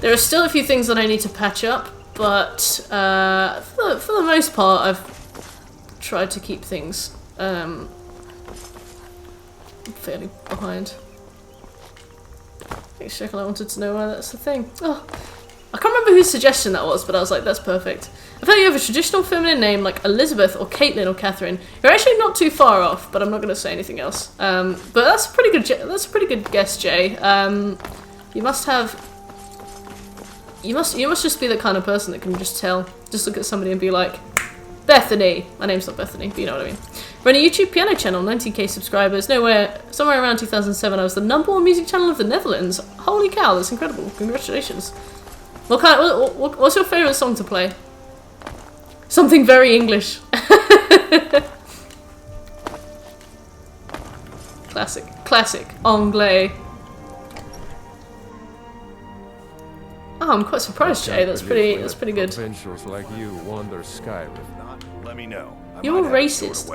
Speaker 1: are still a few things that I need to patch up, but for the most part, I've tried to keep things fairly behind. Thanks, Shekel. I wanted to know why that's the thing. Oh, I can't remember whose suggestion that was, but I was like, that's perfect. I feel like you have a traditional feminine name like Elizabeth or Caitlin or Catherine. You're actually not too far off, but I'm not going to say anything else. But that's a pretty good. That's a pretty good guess, Jay. You must have. You must just be the kind of person that can just tell. Just look at somebody and be like, Bethany. My name's not Bethany, but you know what I mean. Run a YouTube piano channel, 19k subscribers. Somewhere around 2007, I was the #1 music channel of the Netherlands. Holy cow, that's incredible! Congratulations. What's your favourite song to play? Something very English. Classic, anglais. Oh, I'm quite surprised, Jay. That's pretty good.
Speaker 12: Provincials like you wander Skyrim.
Speaker 8: Let me know.
Speaker 1: You're racist.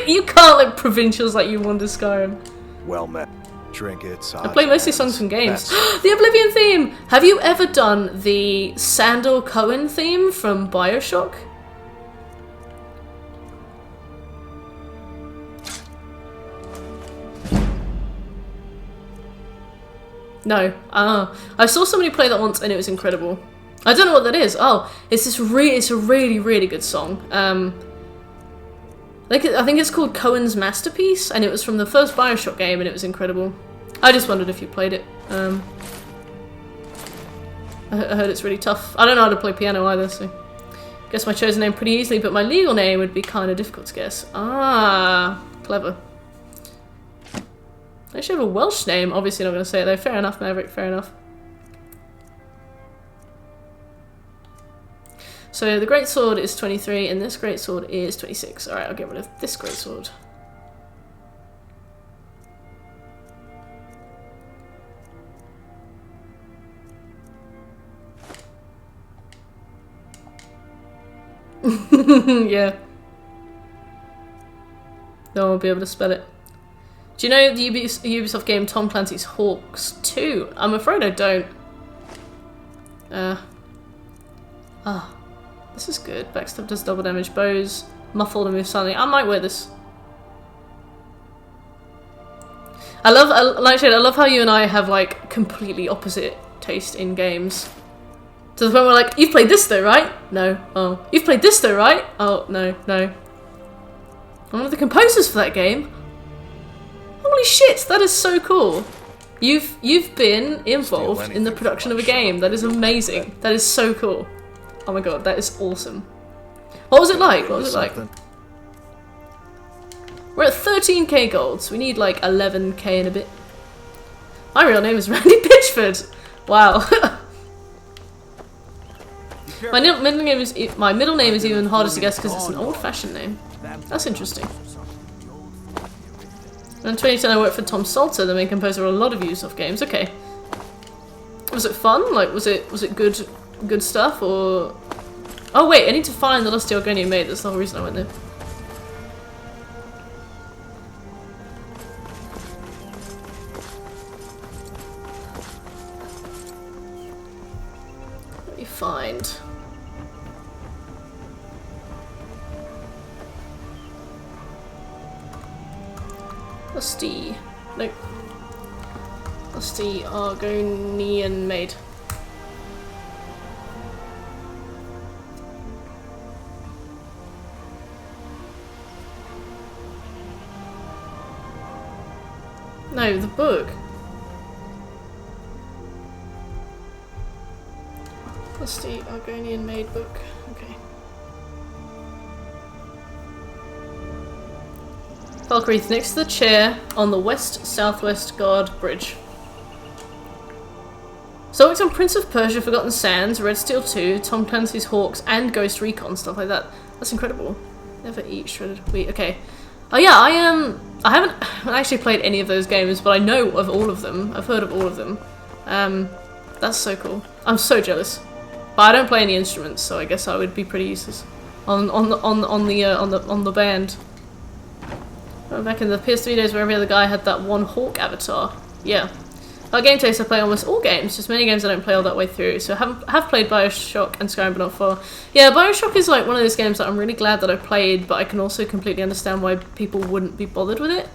Speaker 1: You can't like provincials like you wander Skyrim.
Speaker 8: Well met. Trinkets.
Speaker 1: I play mostly songs from games. The Oblivion theme! Have you ever done the Sandor Cohen theme from Bioshock? No. I saw somebody play that once and it was incredible. I don't know what that is. Oh, it's a really good song. I think it's called Cohen's Masterpiece, and it was from the first Bioshock game, and it was incredible. I just wondered if you played it. I heard it's really tough. I don't know how to play piano either, so guess my chosen name pretty easily, but my legal name would be kind of difficult to guess. Ah, clever. I actually have a Welsh name. Obviously not going to say it though. Fair enough, Maverick, fair enough. So the greatsword is 23 and this greatsword is 26. Alright, I'll get rid of this greatsword. Yeah. No one will be able to spell it. Do you know the Ubisoft game Tom Clancy's Hawks 2? I'm afraid I don't. This is good. Backstab does double damage. Bows, muffled and move silently. I might wear this. I love how you and I have like completely opposite taste in games. To the point where like, you've played this though, right? No. Oh. You've played this though, right? Oh, no. I'm one of the composers for that game. Holy shit, that is so cool. You've been involved in the production of a game. That is amazing. That is so cool. Oh my god, that is awesome. What was it like? What was it like? We're at 13k gold, so we need like 11k and a bit. My real name is Randy Pitchford. Wow. My middle name is even harder to guess because it's an old-fashioned name. That's interesting. In 2010 I worked for Tom Salter, the main composer of a lot of Ubisoft games. Okay. Was it fun? Like, was it good stuff, or... Oh wait, I need to find the Lusty Argonian Maid, that's the whole reason I went there. Let me find... Lusty... Nope. Lusty Argonian Maid. No, the book. Lusty Argonian Maid book. Okay. Valkyrie, next to the chair on the west-southwest guard bridge. So it's on Prince of Persia, Forgotten Sands, Red Steel 2, Tom Clancy's Hawks, and Ghost Recon, stuff like that. That's incredible. Never eat shredded wheat. Okay. Oh yeah, I haven't actually played any of those games, but I know of all of them. I've heard of all of them. That's so cool. I'm so jealous. But I don't play any instruments, so I guess I would be pretty useless on the band. Back in the PS3 days where every other guy had that one Hawk avatar. Yeah. Our game taste, I play almost all games, just many games I don't play all that way through. So I have played Bioshock and Skyrim, but not far. Yeah, Bioshock is like one of those games that I'm really glad that I played, but I can also completely understand why people wouldn't be bothered with it.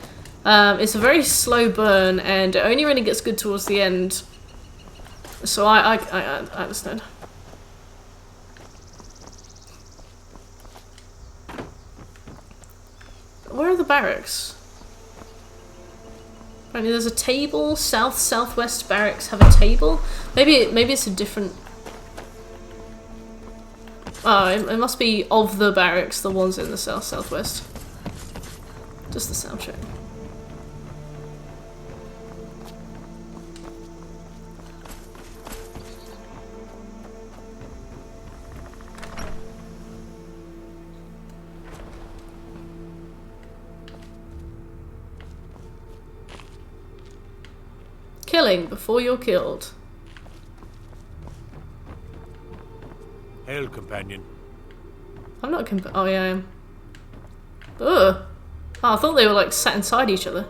Speaker 1: It's a very slow burn, and it only really gets good towards the end. So I understand. Where are the barracks? Apparently there's a table. Southwest barracks have a table. Maybe it's a different. Oh, it must be of the barracks, the ones in the southwest. Just the sound check. Killing before you're killed.
Speaker 12: Hail, companion.
Speaker 1: I'm not oh yeah, I am. Ugh. Oh, I thought they were like sat inside each other.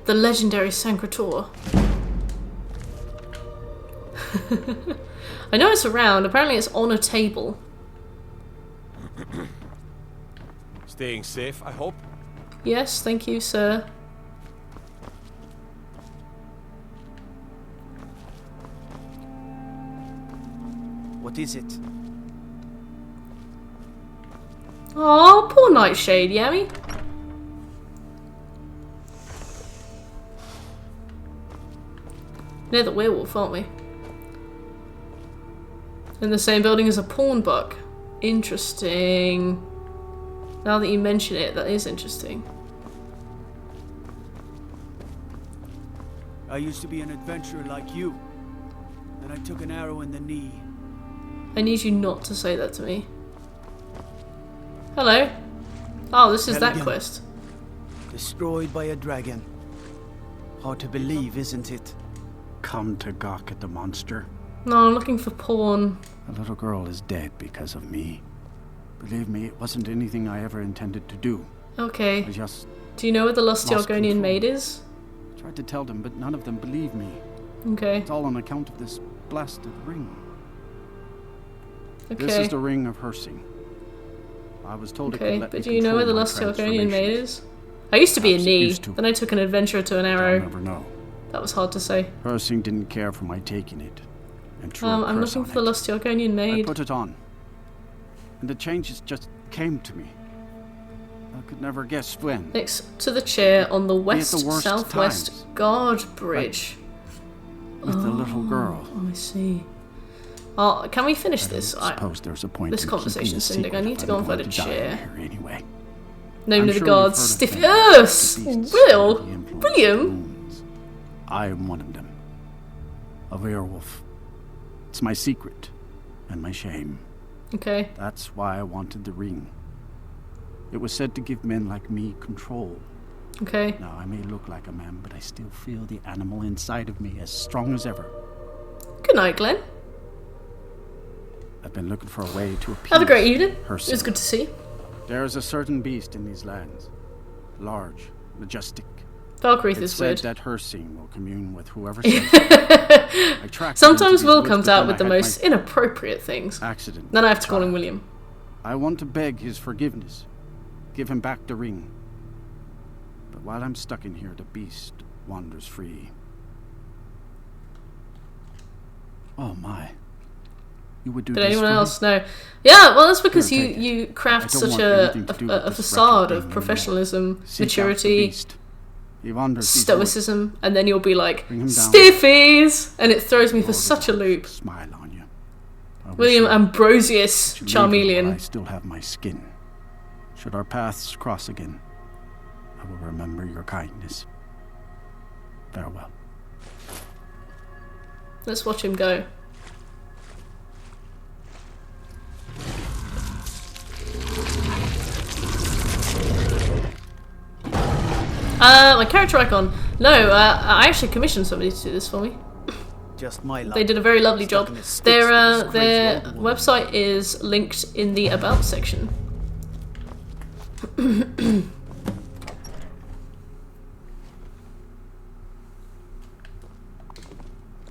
Speaker 1: The legendary Sancrator. I know it's around. Apparently it's on a table.
Speaker 12: Staying safe, I hope?
Speaker 1: Yes, thank you, sir.
Speaker 3: What is it?
Speaker 1: Oh, poor Nightshade, Yami. Near the werewolf, aren't we? In the same building as a pawn buck. Interesting. Now that you mention it, that is interesting.
Speaker 3: I used to be an adventurer like you. Then I took an arrow in the knee.
Speaker 1: I need you not to say that to me. Hello. Oh, this is that quest.
Speaker 3: Destroyed by a dragon. Hard to believe, isn't it?
Speaker 13: Come to gawk at the monster.
Speaker 1: No, I'm looking for porn.
Speaker 13: A little girl is dead because of me. Believe me, it wasn't anything I ever intended to do.
Speaker 1: Okay.
Speaker 13: I just...
Speaker 1: Do you know where the Lusty Argonian maid is?
Speaker 13: I tried to tell them, but none of them believe me.
Speaker 1: Okay.
Speaker 13: It's all on account of this blasted ring.
Speaker 1: Okay.
Speaker 13: This is the ring of Hersing. I was told it could let
Speaker 1: but
Speaker 13: me
Speaker 1: do you know where the
Speaker 13: control my
Speaker 1: Lusty Argonian maid
Speaker 13: transformations.
Speaker 1: is? I used to be a
Speaker 13: Perhaps it
Speaker 1: knee,
Speaker 13: used to.
Speaker 1: then I took an adventurer to an arrow.
Speaker 13: I'll never know.
Speaker 1: That was hard to say.
Speaker 13: Hersing didn't care for my taking it. And drew a
Speaker 1: I'm
Speaker 13: curse
Speaker 1: looking
Speaker 13: on
Speaker 1: for the
Speaker 13: it.
Speaker 1: Lusty Argonian
Speaker 13: I
Speaker 1: maid.
Speaker 13: put it on. And the changes just came to me. I could never guess when.
Speaker 1: Next to the chair on the
Speaker 13: worst
Speaker 1: southwest
Speaker 13: times.
Speaker 1: guard bridge.
Speaker 13: With the little girl.
Speaker 1: Oh, I see. Oh, can we finish this?
Speaker 13: I suppose there's a point
Speaker 1: This
Speaker 13: in
Speaker 1: conversation's
Speaker 13: keeping a
Speaker 1: ending. I
Speaker 13: secret
Speaker 1: need to
Speaker 13: if
Speaker 1: go
Speaker 13: I'm
Speaker 1: and find a
Speaker 13: going to die
Speaker 1: chair.
Speaker 13: here anyway.
Speaker 1: Name
Speaker 13: I'm
Speaker 1: of the
Speaker 13: sure
Speaker 1: guards.
Speaker 13: you've
Speaker 1: Stiff.
Speaker 13: heard of
Speaker 1: Yes!
Speaker 13: the beasts
Speaker 1: Will!
Speaker 13: under the influence of
Speaker 1: William!
Speaker 13: moons. I am one of them. A werewolf. It's my secret. And my shame.
Speaker 1: Okay.
Speaker 13: That's why I wanted the ring. It was said to give men like me control.
Speaker 1: Okay.
Speaker 13: Now, I may look like a man, but I still feel the animal inside of me as strong as ever.
Speaker 1: Good night, Glenn.
Speaker 13: I've been looking for a way to appease
Speaker 1: Have a great evening.
Speaker 13: Hersing.
Speaker 1: It was good to see you.
Speaker 13: There is a certain beast in these lands. Large, majestic.
Speaker 1: Valkyrie
Speaker 13: It's
Speaker 1: is
Speaker 13: said
Speaker 1: weird.
Speaker 13: that Hersing will commune with whoever sends it. I tracked him into
Speaker 1: Sometimes
Speaker 13: these
Speaker 1: Will
Speaker 13: woods,
Speaker 1: comes
Speaker 13: but
Speaker 1: out
Speaker 13: then
Speaker 1: with
Speaker 13: I
Speaker 1: the
Speaker 13: had
Speaker 1: most
Speaker 13: my
Speaker 1: inappropriate things.
Speaker 13: accident.
Speaker 1: Then I have to call him William.
Speaker 13: I want to beg his forgiveness. Give him back the ring. But while I'm stuck in here, the beast wanders free. Oh my. You would do
Speaker 1: Did
Speaker 13: this
Speaker 1: anyone
Speaker 13: for me?
Speaker 1: else know? Yeah, well, that's because
Speaker 13: Here,
Speaker 1: you,
Speaker 13: take it.
Speaker 1: you craft
Speaker 13: I don't
Speaker 1: such
Speaker 13: want anything to do with
Speaker 1: a
Speaker 13: this
Speaker 1: facade
Speaker 13: wretched
Speaker 1: of
Speaker 13: thing
Speaker 1: professionalism,
Speaker 13: Seek out the
Speaker 1: maturity,
Speaker 13: beast. He wanders these woods.
Speaker 1: stoicism, and then you'll be like,
Speaker 13: Bring him down.
Speaker 1: Stiffies! And it throws me for
Speaker 13: Lord
Speaker 1: such a loop.
Speaker 13: Smile on you. I wish
Speaker 1: William
Speaker 13: you-
Speaker 1: Ambrosius
Speaker 13: to leave you while I
Speaker 1: Charmeleon.
Speaker 13: still have my skin. Should our paths cross again, I will remember your kindness. Farewell.
Speaker 1: Let's watch him go. My character icon. No, I actually commissioned somebody to do this for me.
Speaker 3: Just my luck.
Speaker 1: They did a very lovely
Speaker 3: Stuck
Speaker 1: job.
Speaker 3: in the sticks
Speaker 1: Their
Speaker 3: with this crazy
Speaker 1: their
Speaker 3: old woman.
Speaker 1: website is linked in the about section.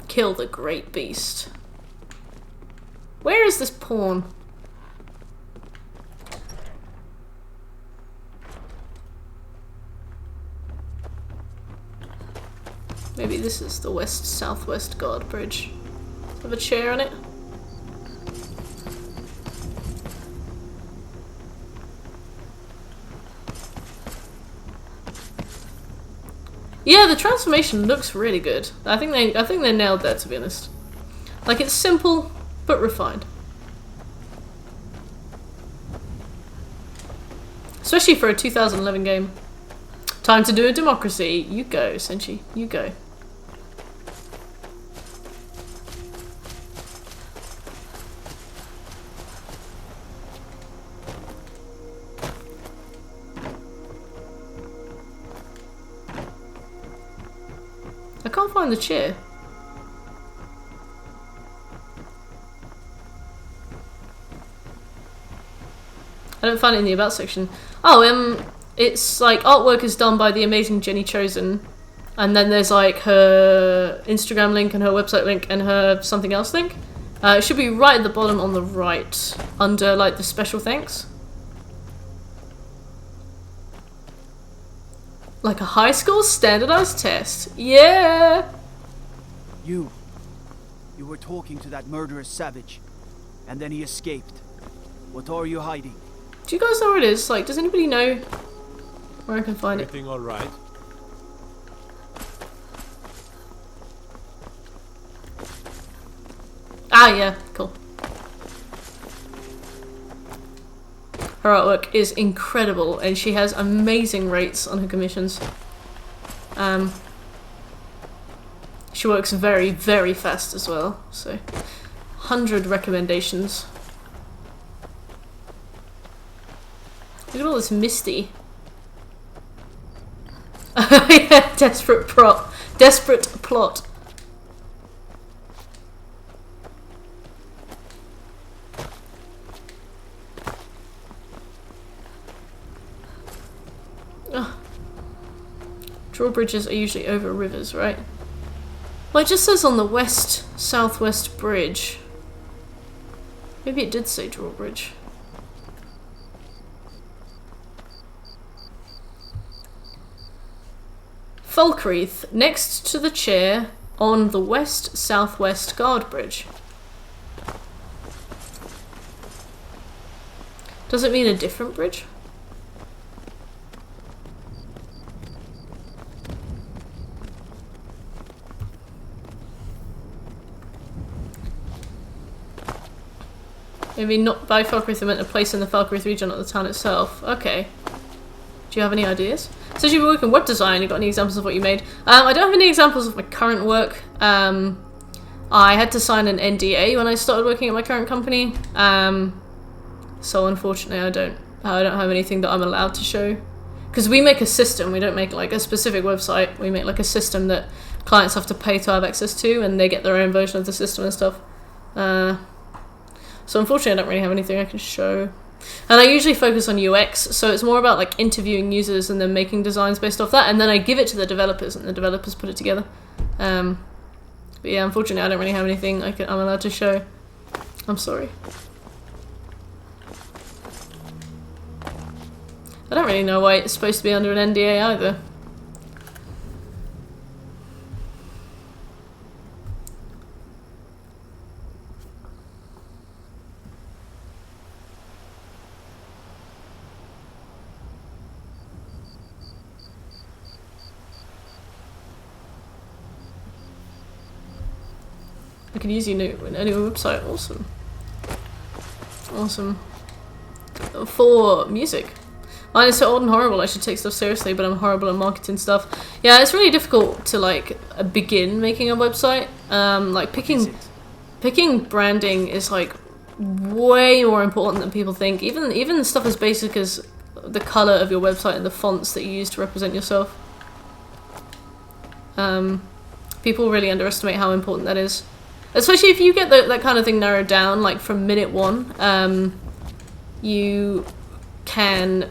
Speaker 1: Kill the great beast. Where is this pawn? Maybe this is the west-southwest guard bridge. Have a chair on it. Yeah, the transformation looks really good. I think they nailed that, to be honest. Like, it's simple but refined. Especially for a 2011 game. Time to do a democracy. You go, Senshi. You go. I can't find the chair. I don't find it in the about section. Oh, it's like artwork is done by the amazing Jenny Chosen, and then there's like her Instagram link and her website link and her something else link. It should be right at the bottom on the right, under like the special thanks. Like a high school standardized test. Yeah!
Speaker 14: You were talking to that murderous savage, and then he escaped. What are you hiding?
Speaker 1: Do you guys know where it is? Like, does anybody know where I can find it?
Speaker 12: Everything all right?
Speaker 1: Ah, yeah, cool. Her artwork is incredible, and she has amazing rates on her commissions. She works very, very fast as well, so 100 recommendations. Look at all this Misty. Yeah, desperate plot. Ugh. Drawbridges are usually over rivers, right? Well, it just says on the west-southwest bridge. Maybe it did say drawbridge. Falkreath, next to the chair on the west-southwest guard bridge. Does it mean a different bridge? Maybe not by Falkreath, I meant a place in the Falkreath region, not the town itself. Okay. Do you have any ideas? So you've been working in web design, you got any examples of what you made? I don't have any examples of my current work. I had to sign an NDA when I started working at my current company. So unfortunately I don't have anything that I'm allowed to show. Because we make a system, we don't make like a specific website, we make like a system that clients have to pay to have access to, and they get their own version of the system and stuff. So unfortunately I don't really have anything I can show. And I usually focus on UX, so it's more about like interviewing users and then making designs based off that, and then I give it to the developers and the developers put it together. But yeah, unfortunately I don't really have anything I'm allowed to show. I'm sorry. I don't really know why it's supposed to be under an NDA either. I could use your new website. Awesome. Awesome. For music. Mine is so old and horrible, I should take stuff seriously, but I'm horrible at marketing stuff. Yeah, it's really difficult to like begin making a website. Like picking branding is like way more important than people think. Even stuff as basic as the color of your website and the fonts that you use to represent yourself. People really underestimate how important that is. Especially if you get that kind of thing narrowed down, like from minute one, you can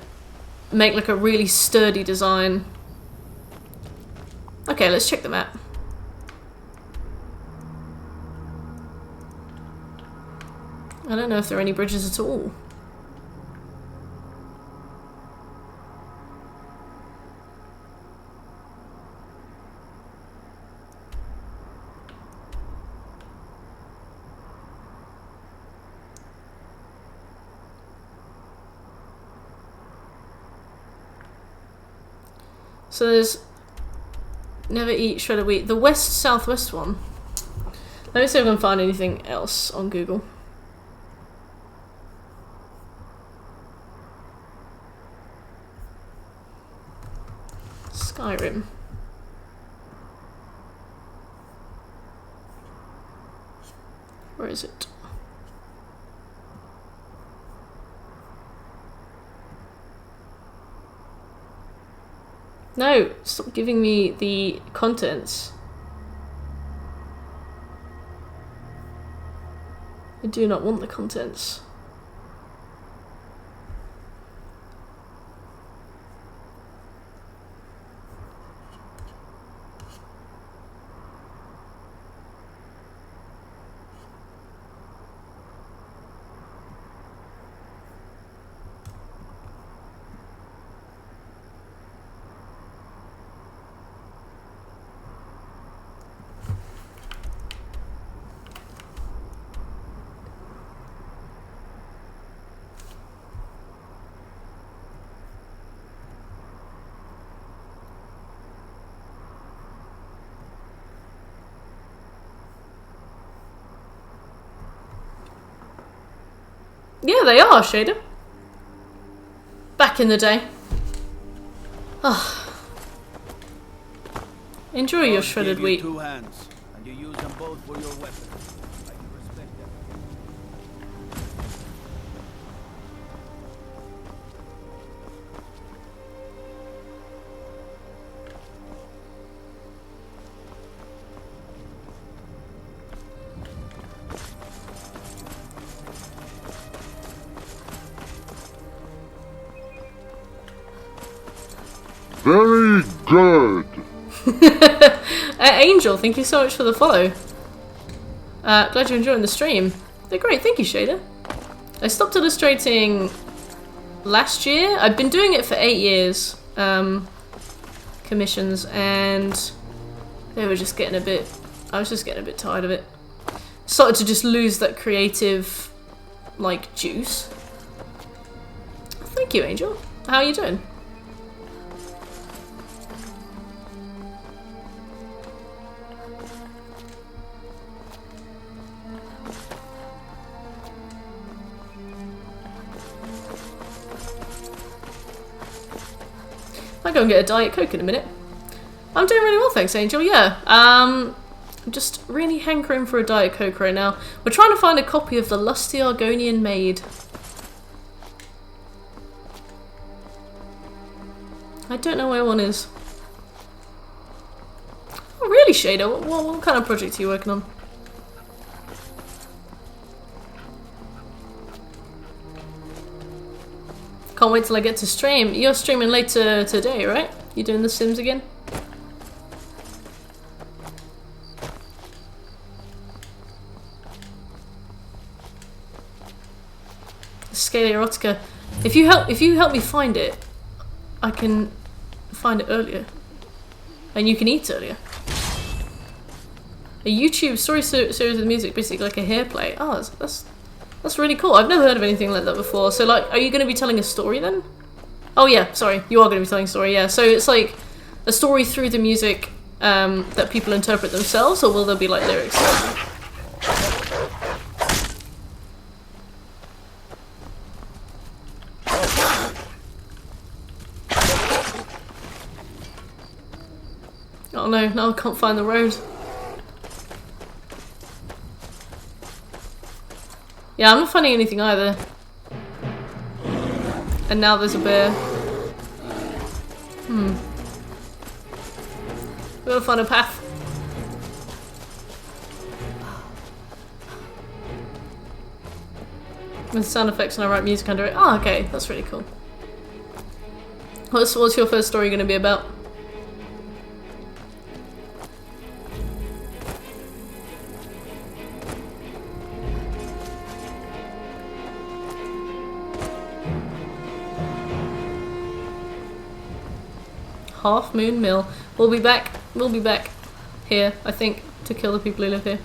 Speaker 1: make like a really sturdy design. Okay, let's check the map. I don't know if there are any bridges at all. So there's never eat shredded wheat. The west-southwest one. Let me see if I can find anything else on Google. Skyrim. Where is it? No, stop giving me the contents. I do not want the contents. Yeah, they are, Shader. Back in the day. Ah. Enjoy your shredded wheat.
Speaker 14: 2 hands, and you use them both for your weapon. I can respect that.
Speaker 11: Very good.
Speaker 1: Angel, thank you so much for the follow. Glad you're enjoying the stream. They're great, thank you, Shader. I stopped illustrating last year. I've been doing it for 8 years. Commissions, and they were just getting a bit... I was just getting a bit tired of it. Started to just lose that creative, like, juice. Thank you, Angel. How are you doing? I'll go and get a Diet Coke in a minute. I'm doing really well, thanks, Angel. Yeah, I'm just really hankering for a Diet Coke right now. We're trying to find a copy of The Lusty Argonian Maid. I don't know where one is. Oh, really, Shader? What kind of project are you working on? Can't wait till I get to stream. You're streaming later today, right? You doing The Sims again? Scale Erotica. If you help me find it, I can find it earlier, and you can eat earlier. A YouTube story series with music, basically like a hair play. Oh, that's really cool. I've never heard of anything like that before. So, like, are you going to be telling a story then? Oh yeah, sorry, you are going to be telling a story. Yeah, so it's like a story through the music that people interpret themselves, or will there be like lyrics? Oh no, now I can't find the road. Yeah, I'm not finding anything either. And now there's a bear. We gotta find a path. With sound effects and I write music under it. Oh, okay, that's really cool. What's your first story gonna be about? Half Moon Mill. We'll be back here, I think, to kill the people who live here.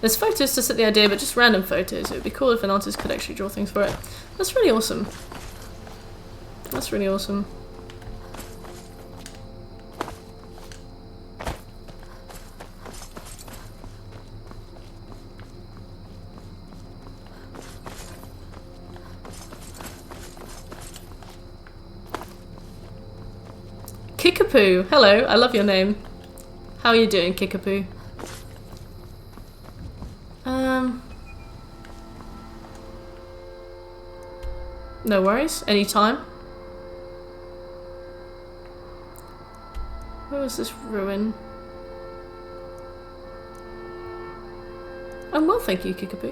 Speaker 1: There's photos to set the idea, but just random photos. It would be cool if an artist could actually draw things for it. That's really awesome. That's really awesome. Kickapoo, hello, I love your name. How are you doing, Kickapoo? No worries, anytime. Where was this ruin? I'm well, thank you, Kickapoo.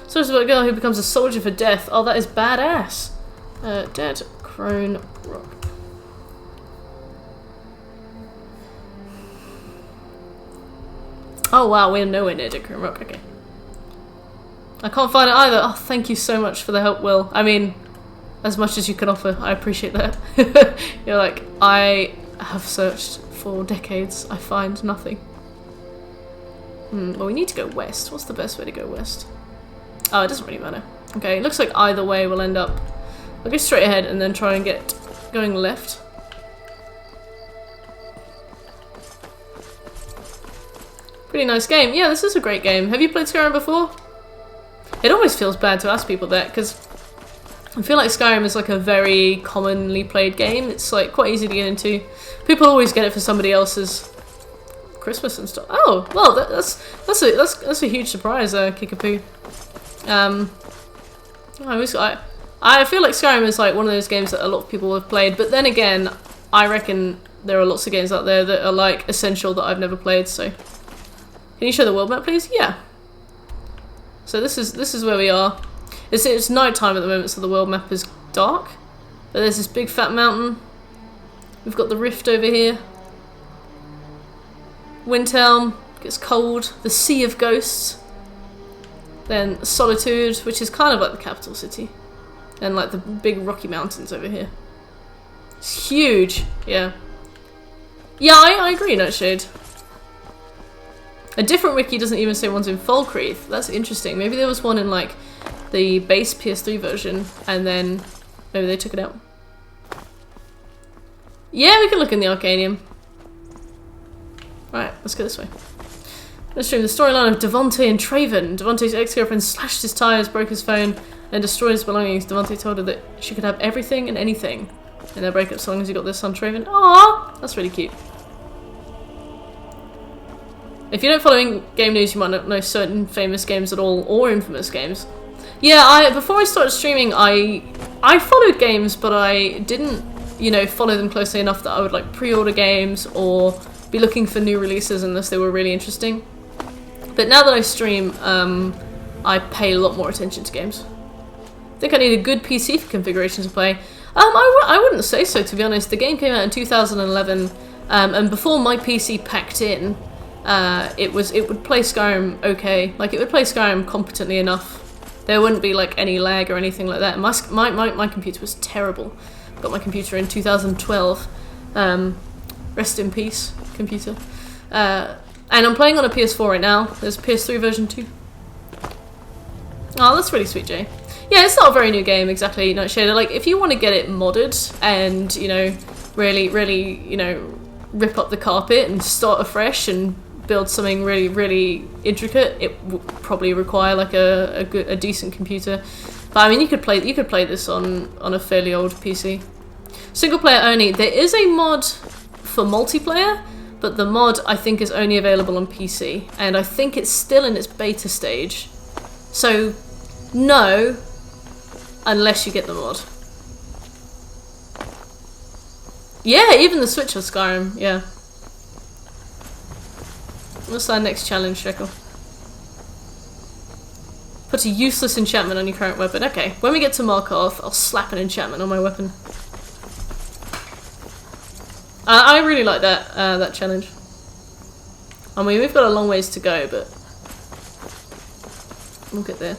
Speaker 1: So it's about a girl who becomes a soldier for death. Oh, that is badass. Dead Crone Rock. Oh wow, we're nowhere near Dead Crone Rock, okay. I can't find it either. Oh, thank you so much for the help, Will. I mean, as much as you can offer, I appreciate that. You're like, I have searched for decades, I find nothing. Well, we need to go west. What's the best way to go west? Oh, it doesn't really matter. Okay, it looks like either way we'll end up... I'll go straight ahead and then try and get going left. Pretty nice game. Yeah, this is a great game. Have you played Skyrim before? It always feels bad to ask people that, because I feel like Skyrim is like a very commonly played game. It's like quite easy to get into. People always get it for somebody else's Christmas and stuff. Oh, well, that's a huge surprise, Kickapoo. I feel like Skyrim is like one of those games that a lot of people have played, but then again, I reckon there are lots of games out there that are like essential that I've never played. So, can you show the world map, please? Yeah. So this is where we are. It's night time at the moment, so the world map is dark. But there's this big fat mountain. We've got the rift over here. Windhelm, gets cold. The Sea of Ghosts. Then Solitude, which is kind of like the capital city. And like the big rocky mountains over here. It's huge, yeah. Yeah, I agree, Nightshade. A different wiki doesn't even say one's in Falkreath. That's interesting. Maybe there was one in like the base PS3 version and then maybe they took it out. Yeah, we can look in the Arcanium. Right, let's go this way. Let's stream the storyline of Devontae and Traven. Devontae's ex-girlfriend slashed his tires, broke his phone, and destroyed his belongings. Devontae told her that she could have everything and anything in their breakup so long as you got this on Traven. Aww, that's really cute. If you don't follow game news, you might not know certain famous games at all, or infamous games. Yeah, before I started streaming, I followed games, but I didn't, you know, follow them closely enough that I would like pre-order games or be looking for new releases unless they were really interesting. But now that I stream, I pay a lot more attention to games. I think I need a good PC configuration to play. I wouldn't say so, to be honest. The game came out in 2011, and before my PC packed in, it would play Skyrim okay. Like, it would play Skyrim competently enough. There wouldn't be like any lag or anything like that. My computer was terrible. Got my computer in 2012. Rest in peace, computer. And I'm playing on a PS4 right now. There's a PS3 version too. Oh, that's really sweet, Jay. Yeah, it's not a very new game exactly, Nightshade. Like, if you want to get it modded and, you know, really, you know, rip up the carpet and start afresh and build something really intricate, it would probably require like a decent computer. But I mean, you could play this on a fairly old PC. Single player only. There is a mod for multiplayer, but the mod I think is only available on PC, and I think it's still in its beta stage. So no, unless you get the mod. Yeah, even the Switch has Skyrim, yeah. What's our next challenge, Shekel? Put a useless enchantment on your current weapon. Okay, when we get to Markarth, I'll slap an enchantment on my weapon. I really like that challenge. I mean, we've got a long ways to go, but we'll get there.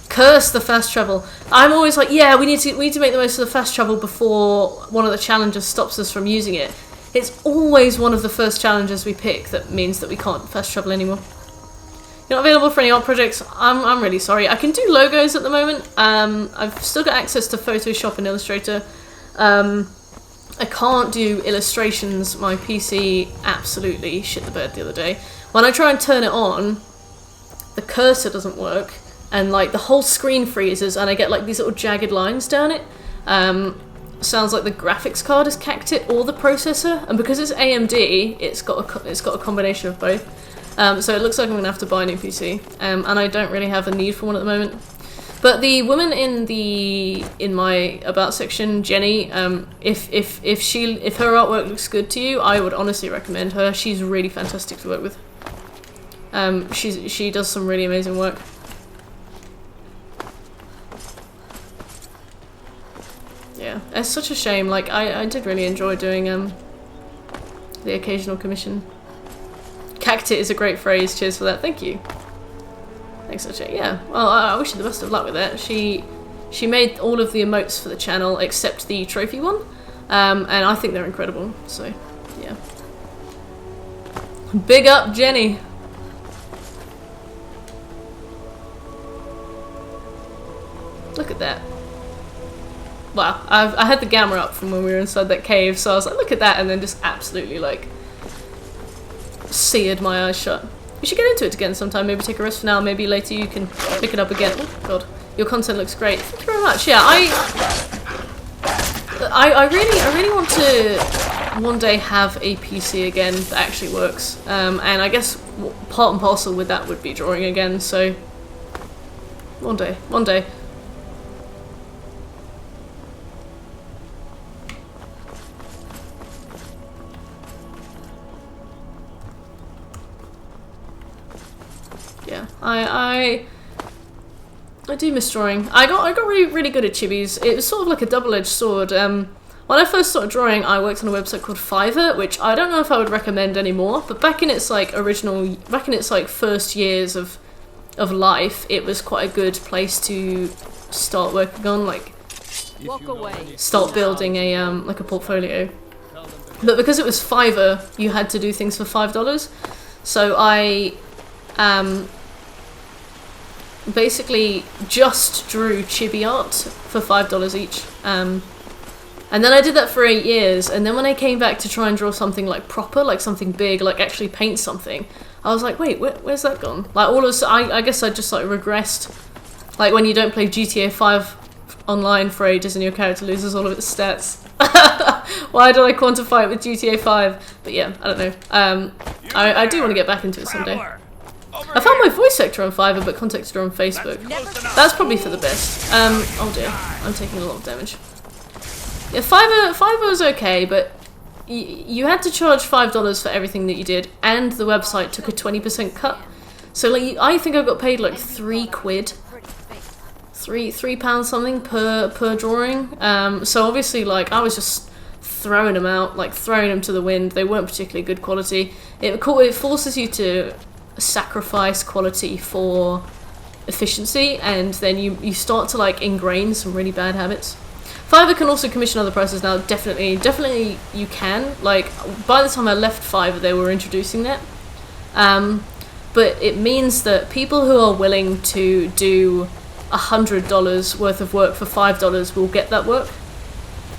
Speaker 1: Curse the fast travel. I'm always like, yeah, we need to make the most of the fast travel before one of the challenges stops us from using it. It's always one of the first challenges we pick that means that we can't fast travel anymore. You're not available for any art projects. I'm really sorry. I can do logos at the moment. I've still got access to Photoshop and Illustrator. I can't do illustrations. My PC absolutely shit the bed the other day. When I try and turn it on, the cursor doesn't work, and like the whole screen freezes, and I get like these little jagged lines down it. sounds like the graphics card is cacked it or the processor, and because it's AMD, it's got a combination of both. So it looks like I'm gonna have to buy a new PC, and I don't really have a need for one at the moment. But the woman in my about section, Jenny, if her artwork looks good to you, I would honestly recommend her. She's really fantastic to work with. She does some really amazing work. Yeah, it's such a shame. Like I did really enjoy doing the occasional commission. Cacti is a great phrase. Cheers for that. Thank you. Thanks, such a yeah. Well, I wish you the best of luck with it. She made all of the emotes for the channel except the trophy one, and I think they're incredible. So yeah, big up Jenny. Look at that. Wow, I had the camera up from when we were inside that cave, so I was like, look at that, and then just absolutely like seared my eyes shut. You should get into it again sometime, maybe take a rest for now, maybe later you can pick it up again. Oh god, your content looks great. Thank you very much. Yeah, I really want to one day have a PC again that actually works. And I guess part and parcel with that would be drawing again, so one day. Yeah, I do miss drawing. I got really good at chibis. It was sort of like a double-edged sword. When I first started drawing, I worked on a website called Fiverr, which I don't know if I would recommend anymore. But back in its first years of life, it was quite a good place to start working on, like start building a like a portfolio. But because it was Fiverr, you had to do things for $5. So I basically just drew chibi art for $5 each, and then I did that for 8 years, and then when I came back to try and draw something like proper, like something big, like actually paint something, I was like, wait, where's that gone? Like all of I guess I just like regressed, like when you don't play GTA 5 online for ages and your character loses all of its stats. Why did I quantify it with GTA 5? But yeah, I don't know. I do want to get back into it someday. I found my voice actor on Fiverr, but contacted her on Facebook. That's probably for the best. Oh dear, I'm taking a lot of damage. Yeah, Fiverr was okay, but you had to charge $5 for everything that you did, and the website took a 20% cut. So like, I think I got paid like £3, £3 something per drawing. So obviously, like, I was just throwing them out, like throwing them to the wind. They weren't particularly good quality. It forces you to sacrifice quality for efficiency, and then you start to like ingrain some really bad habits. Fiverr can also commission other prices now. Definitely you can. Like by the time I left Fiverr, they were introducing that, but it means that people who are willing to do $100 worth of work for $5 will get that work.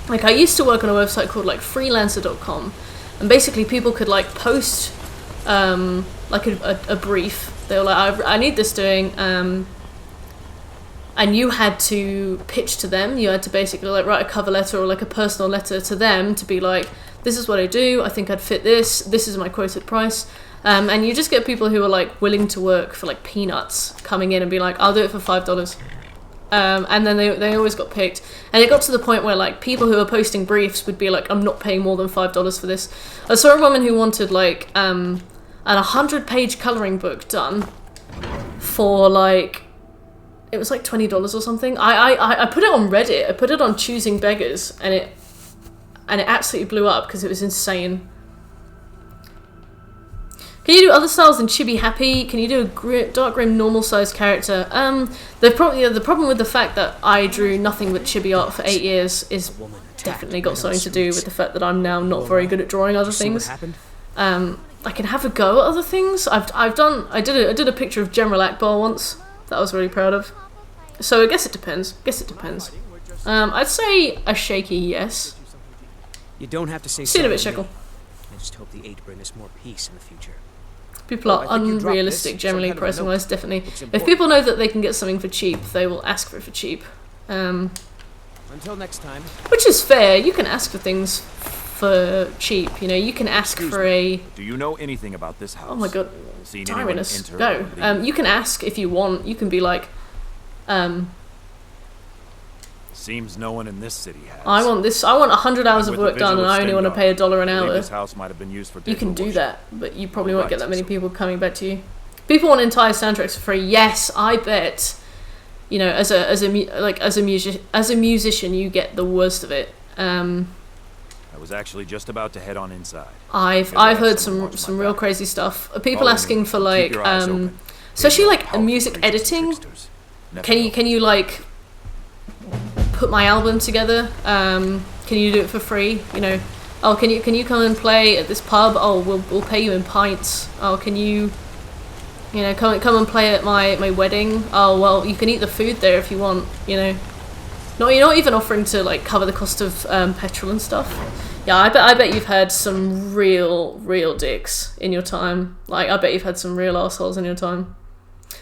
Speaker 1: Like I used to work on a website called like freelancer.com, and basically people could like post like a brief. They were like, I need this doing, and you had to pitch to them. You had to basically like write a cover letter or like a personal letter to them to be like, this is what I do, I think I'd fit this is my quoted price. And you just get people who are like willing to work for like peanuts coming in and be like, I'll do it for $5. And then they always got picked. And it got to the point where like people who are posting briefs would be like, I'm not paying more than $5 for this. I saw a woman who wanted like an 100-page colouring book done for like, it was like $20 or something. I put it on Reddit. I put it on Choosing Beggars, and it absolutely blew up because it was insane. Can you do other styles than Chibi Happy? Can you do a Dark Grim normal sized character? The problem with the fact that I drew nothing but chibi art for 8 years is definitely got something to do with the fact that I'm now not very good at drawing other things. I can have a go at other things. I did a picture of General Akbar once that I was really proud of. So I guess it depends. I'd say a shaky yes.
Speaker 15: You don't have to say
Speaker 1: see you in a bit, Shekel.
Speaker 15: I just hope the 8 bring us more peace in the future.
Speaker 1: People are unrealistic generally, pricing wise, definitely. If people know that they can get something for cheap, they will ask for it for cheap.
Speaker 15: Until next time.
Speaker 1: Which is fair. You can ask for things for cheap. You know, you can ask for a.
Speaker 16: Do you know anything about this house?
Speaker 1: Oh my god,
Speaker 16: Seen anyone
Speaker 1: Tyrannus,
Speaker 16: enter
Speaker 1: go.
Speaker 16: or leave?
Speaker 1: You can ask if you want. You can be like,
Speaker 16: Seems no one in this city has.
Speaker 1: I want this. I want 100 hours of
Speaker 16: With the
Speaker 1: work done,
Speaker 16: vigil
Speaker 1: and
Speaker 16: of
Speaker 1: I only want to
Speaker 16: Stengar,
Speaker 1: pay $1 an
Speaker 16: I believe
Speaker 1: hour.
Speaker 16: This house might have been used for
Speaker 1: You can do
Speaker 16: worship.
Speaker 1: that, but you probably
Speaker 16: You're
Speaker 1: won't get
Speaker 16: right,
Speaker 1: that many people coming back to you. People want entire soundtracks for free. Yes, I bet. You know, as a musician, you get the worst of it.
Speaker 16: I was actually just about to head on inside.
Speaker 1: I've heard some real crazy stuff. People asking for like especially like music editing. Can you like put my album together? Can you do it for free? You know, oh, can you come and play at this pub? Oh, we'll pay you in pints. Oh, can you come and play at my wedding? Oh, well, you can eat the food there if you want. You know, you're not even offering to like cover the cost of petrol and stuff. Yeah, I bet you've had some real dicks in your time. Like, I bet you've had some real assholes in your time.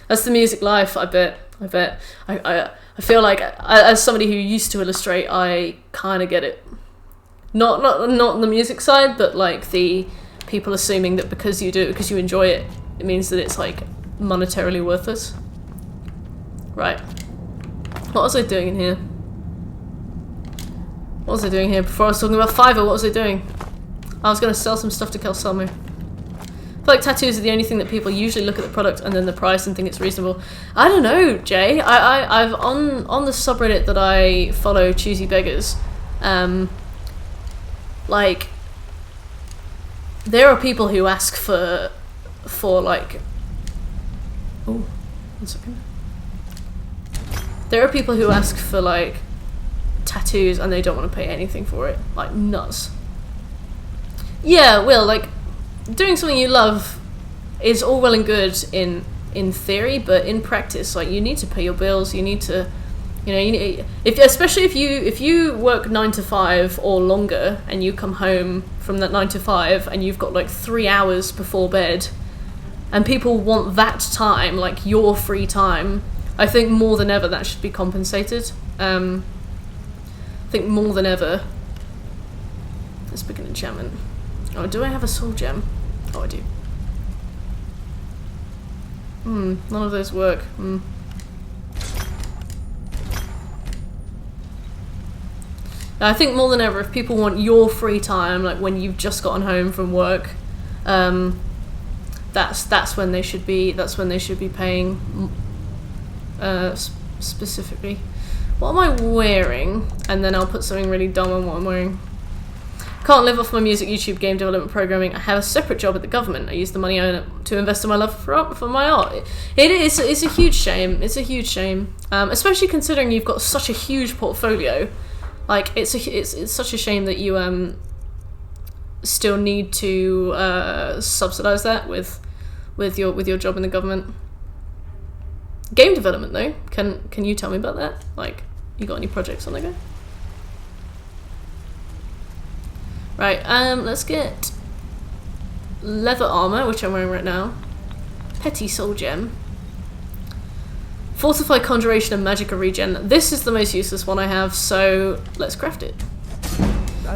Speaker 1: That's the music life. I bet. I feel like, as somebody who used to illustrate, I kind of get it. Not on the music side, but like the people assuming that because you do it, because you enjoy it, it means that it's like monetarily worthless. Right. What was I doing in here? What was I doing here before I was talking about Fiverr? What was I doing? I was going to sell some stuff to Kelsalmo. I feel like tattoos are the only thing that people usually look at the product and then the price and think it's reasonable. I don't know, Jay. I've on the subreddit that I follow, Choosy Beggars, like, there are people who ask for like, oh, 1 second. There are people who ask for like tattoos and they don't want to pay anything for it. Like, nuts. Yeah, Will, like, doing something you love is all well and good in theory, but in practice, like, you need to pay your bills. You need to, especially if you work 9 to 5 or longer, and you come home from that 9 to 5 and you've got like 3 hours before bed, and people want that time, like your free time. I think more than ever that should be compensated. I think more than ever. Let's pick an enchantment. Oh, do I have a soul gem? Oh, I do. None of those work. I think more than ever, if people want your free time, like when you've just gotten home from work, that's when they should be. That's when they should be paying. Specifically, what am I wearing? And then I'll put something really dumb on what I'm wearing. Can't live off my music, YouTube, game development, programming. I have a separate job at the government. I use the money I earn to invest in my love for my art. It's a huge shame. It's a huge shame, especially considering you've got such a huge portfolio. Like, it's such a shame that you still need to subsidize that with your job in the government. Game development though, can you tell me about that? Like, you got any projects on the go? Right, let's get leather armor, which I'm wearing right now. Petty soul gem. Fortify conjuration and magic regen. This is the most useless one I have, so let's craft it.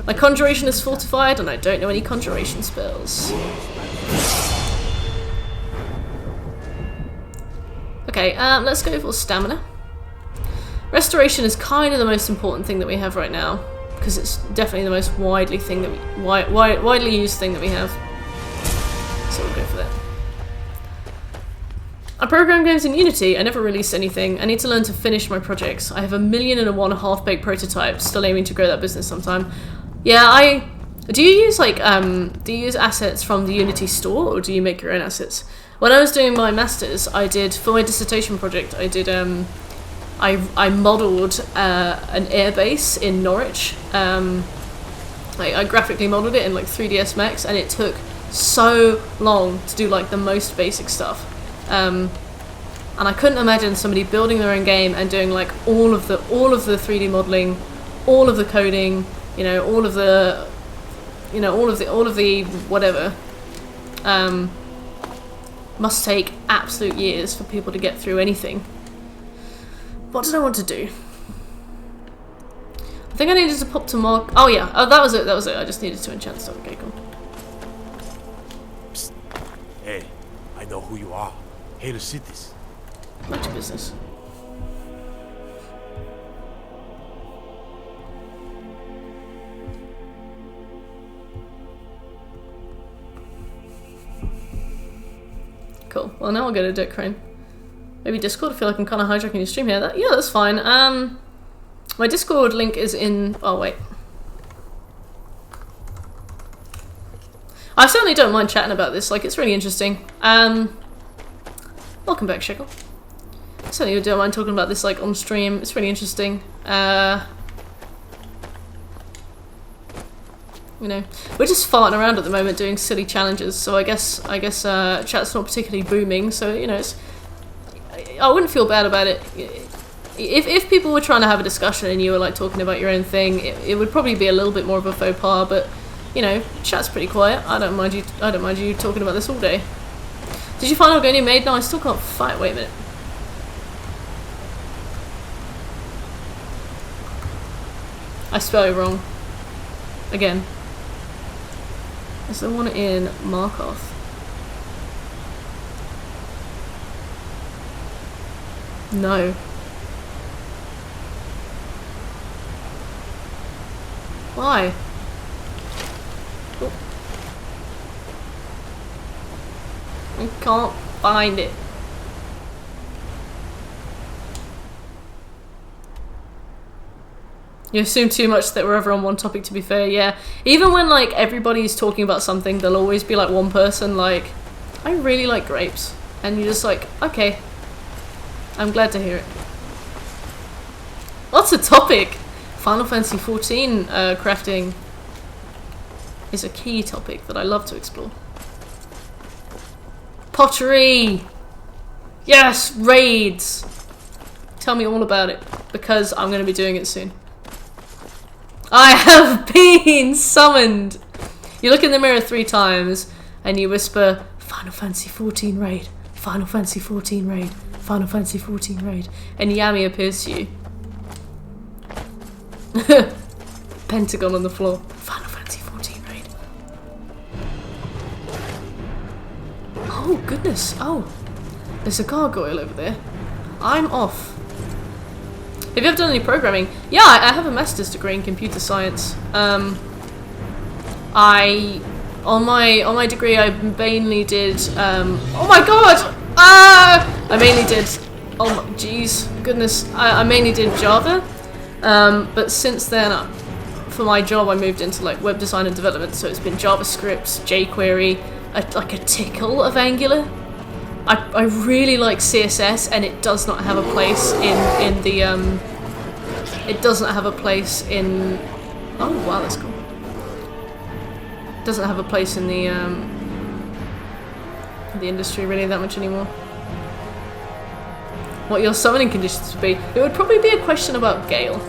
Speaker 1: My conjuration is fortified, and I don't know any conjuration spells. Okay, let's go for stamina. Restoration is kind of the most important thing that we have right now, because it's definitely the most widely used thing that we have. So we'll go for that. I program games in Unity. I never released anything. I need to learn to finish my projects. I have 1,000,001 half-baked prototypes, still aiming to grow that business sometime. Yeah, do you use like do you use assets from the Unity store, or do you make your own assets? When I was doing my masters, I did, for my dissertation project, I did I modelled an airbase in Norwich. I graphically modelled it in like 3ds Max, and it took so long to do like the most basic stuff. And I couldn't imagine somebody building their own game and doing like all of the 3D modelling, all of the coding, all of the whatever. Must take absolute years for people to get through anything. What did I want to do? I think I needed to pop to Mark. Oh yeah, oh that was it, that was it. I just needed to enchant stuff. Okay, cool.
Speaker 17: Psst. Hey, I know who you are. Here to see this.
Speaker 1: Much business. Cool. Well, now I'll go to Dick Crane. Maybe Discord. I feel like I'm kind of hijacking your stream here. Yeah, that's fine. My Discord link is in. Oh wait. I certainly don't mind chatting about this. Like, it's really interesting. Welcome back, Shekel. I certainly don't mind talking about this like on stream. It's really interesting. You know, we're just farting around at the moment doing silly challenges, so I guess chat's not particularly booming, so you know, I wouldn't feel bad about it. If people were trying to have a discussion and you were like talking about your own thing, it would probably be a little bit more of a faux pas, but you know, chat's pretty quiet. I don't mind you talking about this all day. Did you find out any maid? No, I still can't fight. Wait a minute. I spell it wrong. Again. Is there one in Markov? No. Why? Oh. I can't find it. You assume too much that we're ever on one topic, to be fair, yeah. Even when, like, everybody's talking about something, there'll always be, like, one person, like, I really like grapes. And you're just like, okay. I'm glad to hear it. What's the topic? Final Fantasy XIV crafting is a key topic that I love to explore. Pottery! Yes! Raids! Tell me all about it, because I'm going to be doing it soon. I have been summoned! You look in the mirror 3 times and you whisper, Final Fantasy XIV raid, Final Fantasy XIV raid, Final Fantasy XIV raid, and Yami appears to you. Pentagon on the floor. Final Fantasy XIV raid. Oh goodness, oh. There's a gargoyle over there. I'm off. Have you ever done any programming? Yeah, I have a master's degree in computer science. On my degree I mainly did oh my god! I mainly did, oh my jeez, goodness, I mainly did Java. But since then, for my job I moved into like web design and development, so it's been JavaScript, jQuery, like a tickle of Angular. I really like CSS, and it does not have a place in the it doesn't have a place in, oh wow, that's cool. It doesn't have a place in the industry really that much anymore. What your summoning conditions would be? It would probably be a question about Gale.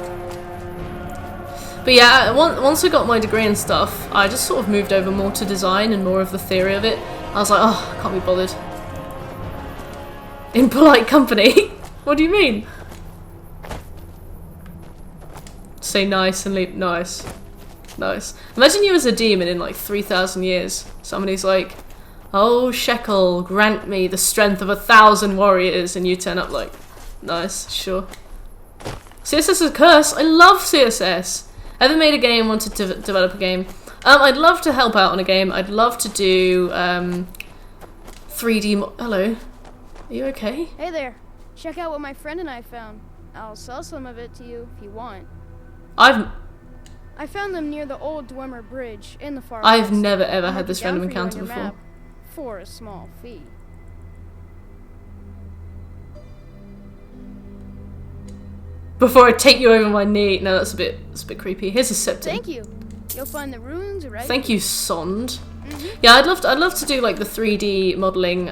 Speaker 1: But yeah, once I got my degree and stuff, I just sort of moved over more to design and more of the theory of it. I was like, oh, I can't be bothered. In polite company? What do you mean? Say nice and leave. Nice. Nice. Imagine you as a demon in like 3,000 years. Somebody's like, oh Shekel, grant me the strength of 1,000 warriors, and you turn up like, nice, sure. CSS is a curse. I love CSS. Ever made a game, wanted to develop a game? I'd love to help out on a game. I'd love to do 3D hello. Are you okay?
Speaker 7: Hey there. Check out what my friend and I found. I'll sell some of it to you if you want.
Speaker 1: I
Speaker 7: found them near the old Dwemer Bridge in the far west.
Speaker 1: I've never ever had this random encounter before.
Speaker 7: For a small fee.
Speaker 1: Before I take you over my knee. No, that's a bit creepy. Here's a septum.
Speaker 7: Thank you. You'll find the runes right.
Speaker 1: Thank you, Sond. Yeah, I'd love to do like the 3D modeling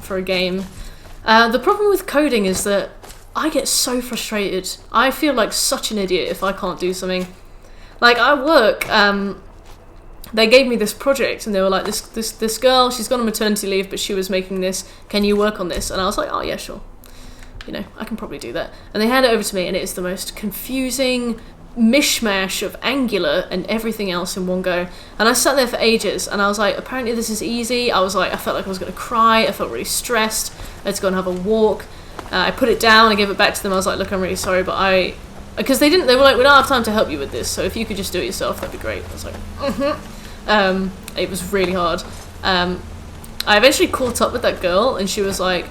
Speaker 1: for a game. The problem with coding is that I get so frustrated. I feel like such an idiot if I can't do something. Like I work, they gave me this project and they were like, this girl, she's gone on maternity leave, but she was making this. Can you work on this? And I was like, oh yeah, sure. You know, I can probably do that. And they hand it over to me, and it is the most confusing, mishmash of Angular and everything else in one go. And I sat there for ages, and I was like, apparently this is easy. I felt like I was going to cry. I felt really stressed. I had to go and have a walk. I put it down. I gave it back to them. I was like, look, I'm really sorry, but because they were like, we don't have time to help you with this, so if you could just do it yourself, that'd be great. I was like, it was really hard. I eventually caught up with that girl, and she was like,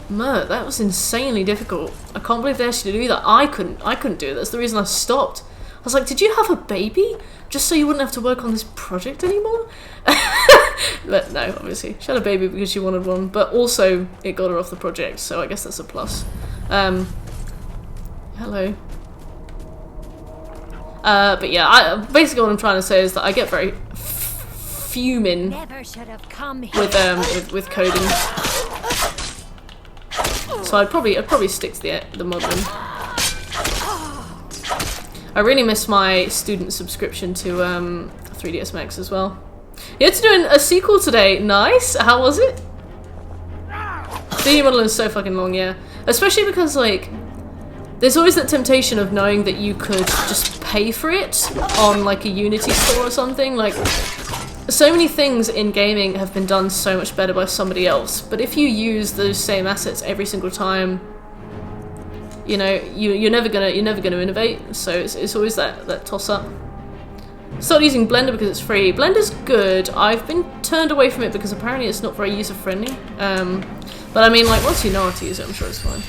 Speaker 1: Mert, that was insanely difficult. I can't believe they asked you to do that. I couldn't do it. That's the reason I stopped. I was like, did you have a baby? Just so you wouldn't have to work on this project anymore? But no, obviously. She had a baby because she wanted one, but also it got her off the project, so I guess that's a plus. Hello. But yeah, basically what I'm trying to say is that I get very fuming
Speaker 5: Never should have come
Speaker 1: with coding. So I'd probably stick to the modeling. I really miss my student subscription to 3ds Max as well. You had to do a sequel today. Nice. How was it? 3D modeling is so fucking long, yeah. Especially because like there's always that temptation of knowing that you could just pay for it on like a Unity store or something. Like, so many things in gaming have been done so much better by somebody else, but if you use those same assets every single time, you know, you're never gonna innovate. So it's always that toss up. Start using Blender because it's free. Blender's good. I've been turned away from it because apparently it's not very user friendly. But I mean, like, once you know how to use it, I'm sure it's fine.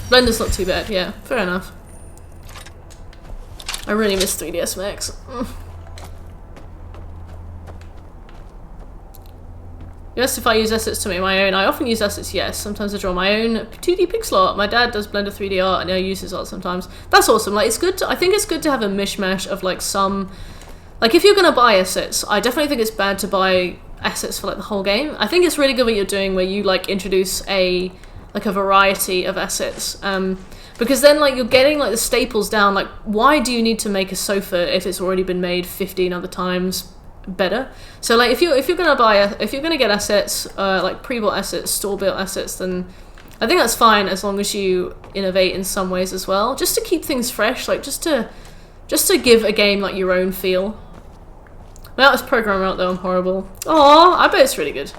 Speaker 1: Blender's not too bad. Yeah, fair enough. I really miss 3ds Max. Yes, if I use assets to make my own. I often use assets, yes. Sometimes I draw my own 2D pixel art. My dad does Blender 3D art and I use his art sometimes. That's awesome. Like, it's good I think it's good to have a mishmash of like some... Like, if you're gonna buy assets, I definitely think it's bad to buy assets for like the whole game. I think it's really good what you're doing where you like introduce a variety of assets. Because then like you're getting like the staples down. Like, why do you need to make a sofa if it's already been made 15 other times better? So like if you're gonna get assets, like pre-built assets, store-built assets, then I think that's fine as long as you innovate in some ways as well, just to keep things fresh, like just to give a game like your own feel. Without this program out though, I'm horrible. Aww, I bet it's really good.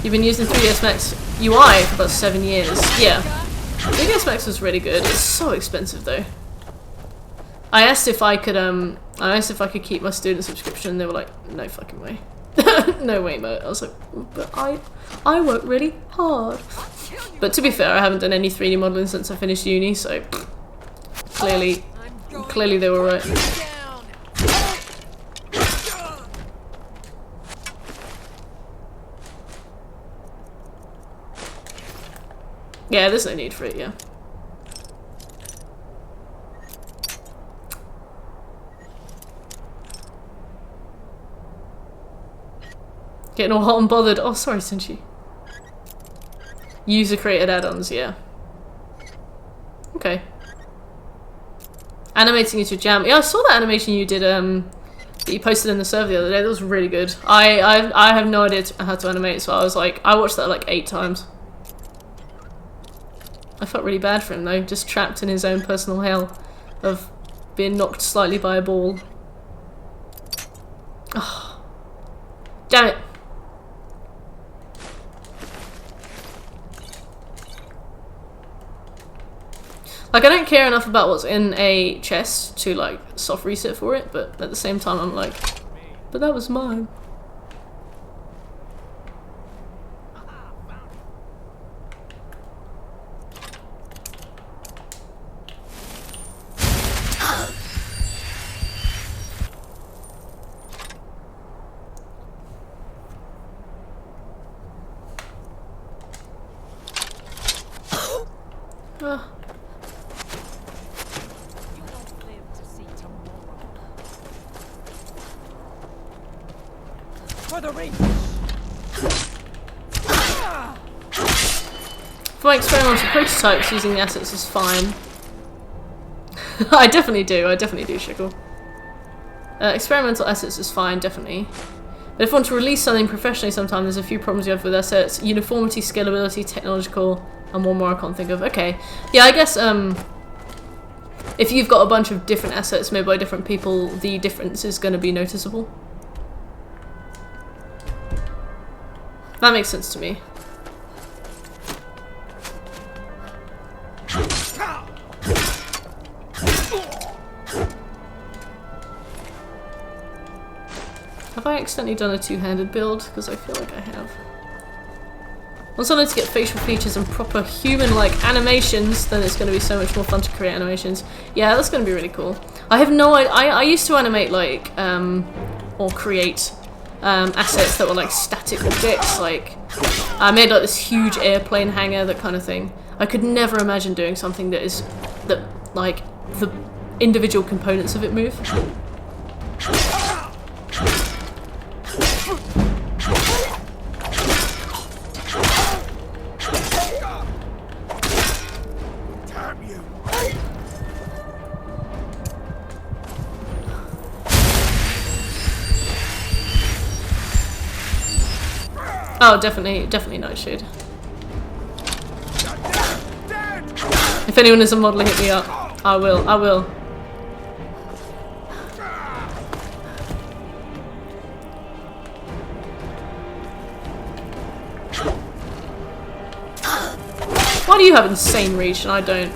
Speaker 1: You've been using 3ds Max UI for about 7 years. Yeah, 3ds Max was really good. It's so expensive though. I asked if I could keep my student subscription, and they were like, no fucking way. No way, mate. I was like, but I work really hard. But to be fair, I haven't done any 3D modeling since I finished uni, so clearly they were right. Yeah, there's no need for it, yeah. Getting all hot and bothered. Oh, sorry, Senshi. User-created add-ons, yeah. Okay. Animating is your jam. Yeah, I saw that animation you did, that you posted in the server the other day. That was really good. I have no idea how to animate, so I was like, I watched that like 8 times. I felt really bad for him though, just trapped in his own personal hell of being knocked slightly by a ball. Oh. Damn it. Like, I don't care enough about what's in a chest to, like, soft reset for it, but at the same time I'm like, but that was mine. For my experimental prototypes, using the assets is fine. I definitely do, Shickle. Experimental assets is fine, definitely. But if you want to release something professionally sometime, there's a few problems you have with assets. Uniformity, scalability, technological And one more I can't think of. Okay. Yeah, I guess if you've got a bunch of different assets made by different people, the difference is going to be noticeable. That makes sense to me. Have I accidentally done a two-handed build? Because I feel like I have. Once I learn to get facial features and proper human-like animations, then it's going to be so much more fun to create animations. Yeah, that's going to be really cool. I have no idea. I used to animate like, or create assets that were like static objects. Like, I made like this huge airplane hangar, that kind of thing. I could never imagine doing something that like the individual components of it move. Oh, definitely Nightshade. If anyone is a modeling, hit me up. I will. Why do you have insane reach and I don't?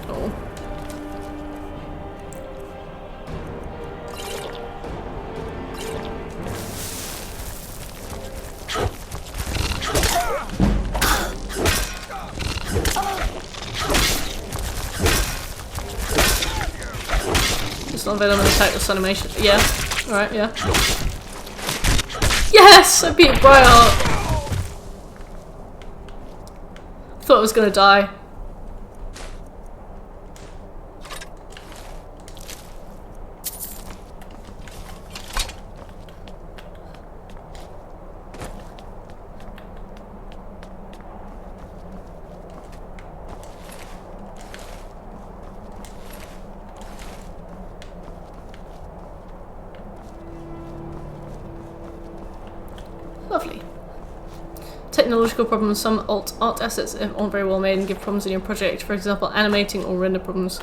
Speaker 1: Oh. It's not available to attack this animation. Yeah. Alright, yeah. Yes! I beat Briarheart! Thought I was gonna die. Lovely. Technological problems. Some art assets aren't very well made and give problems in your project. For example, animating or render problems.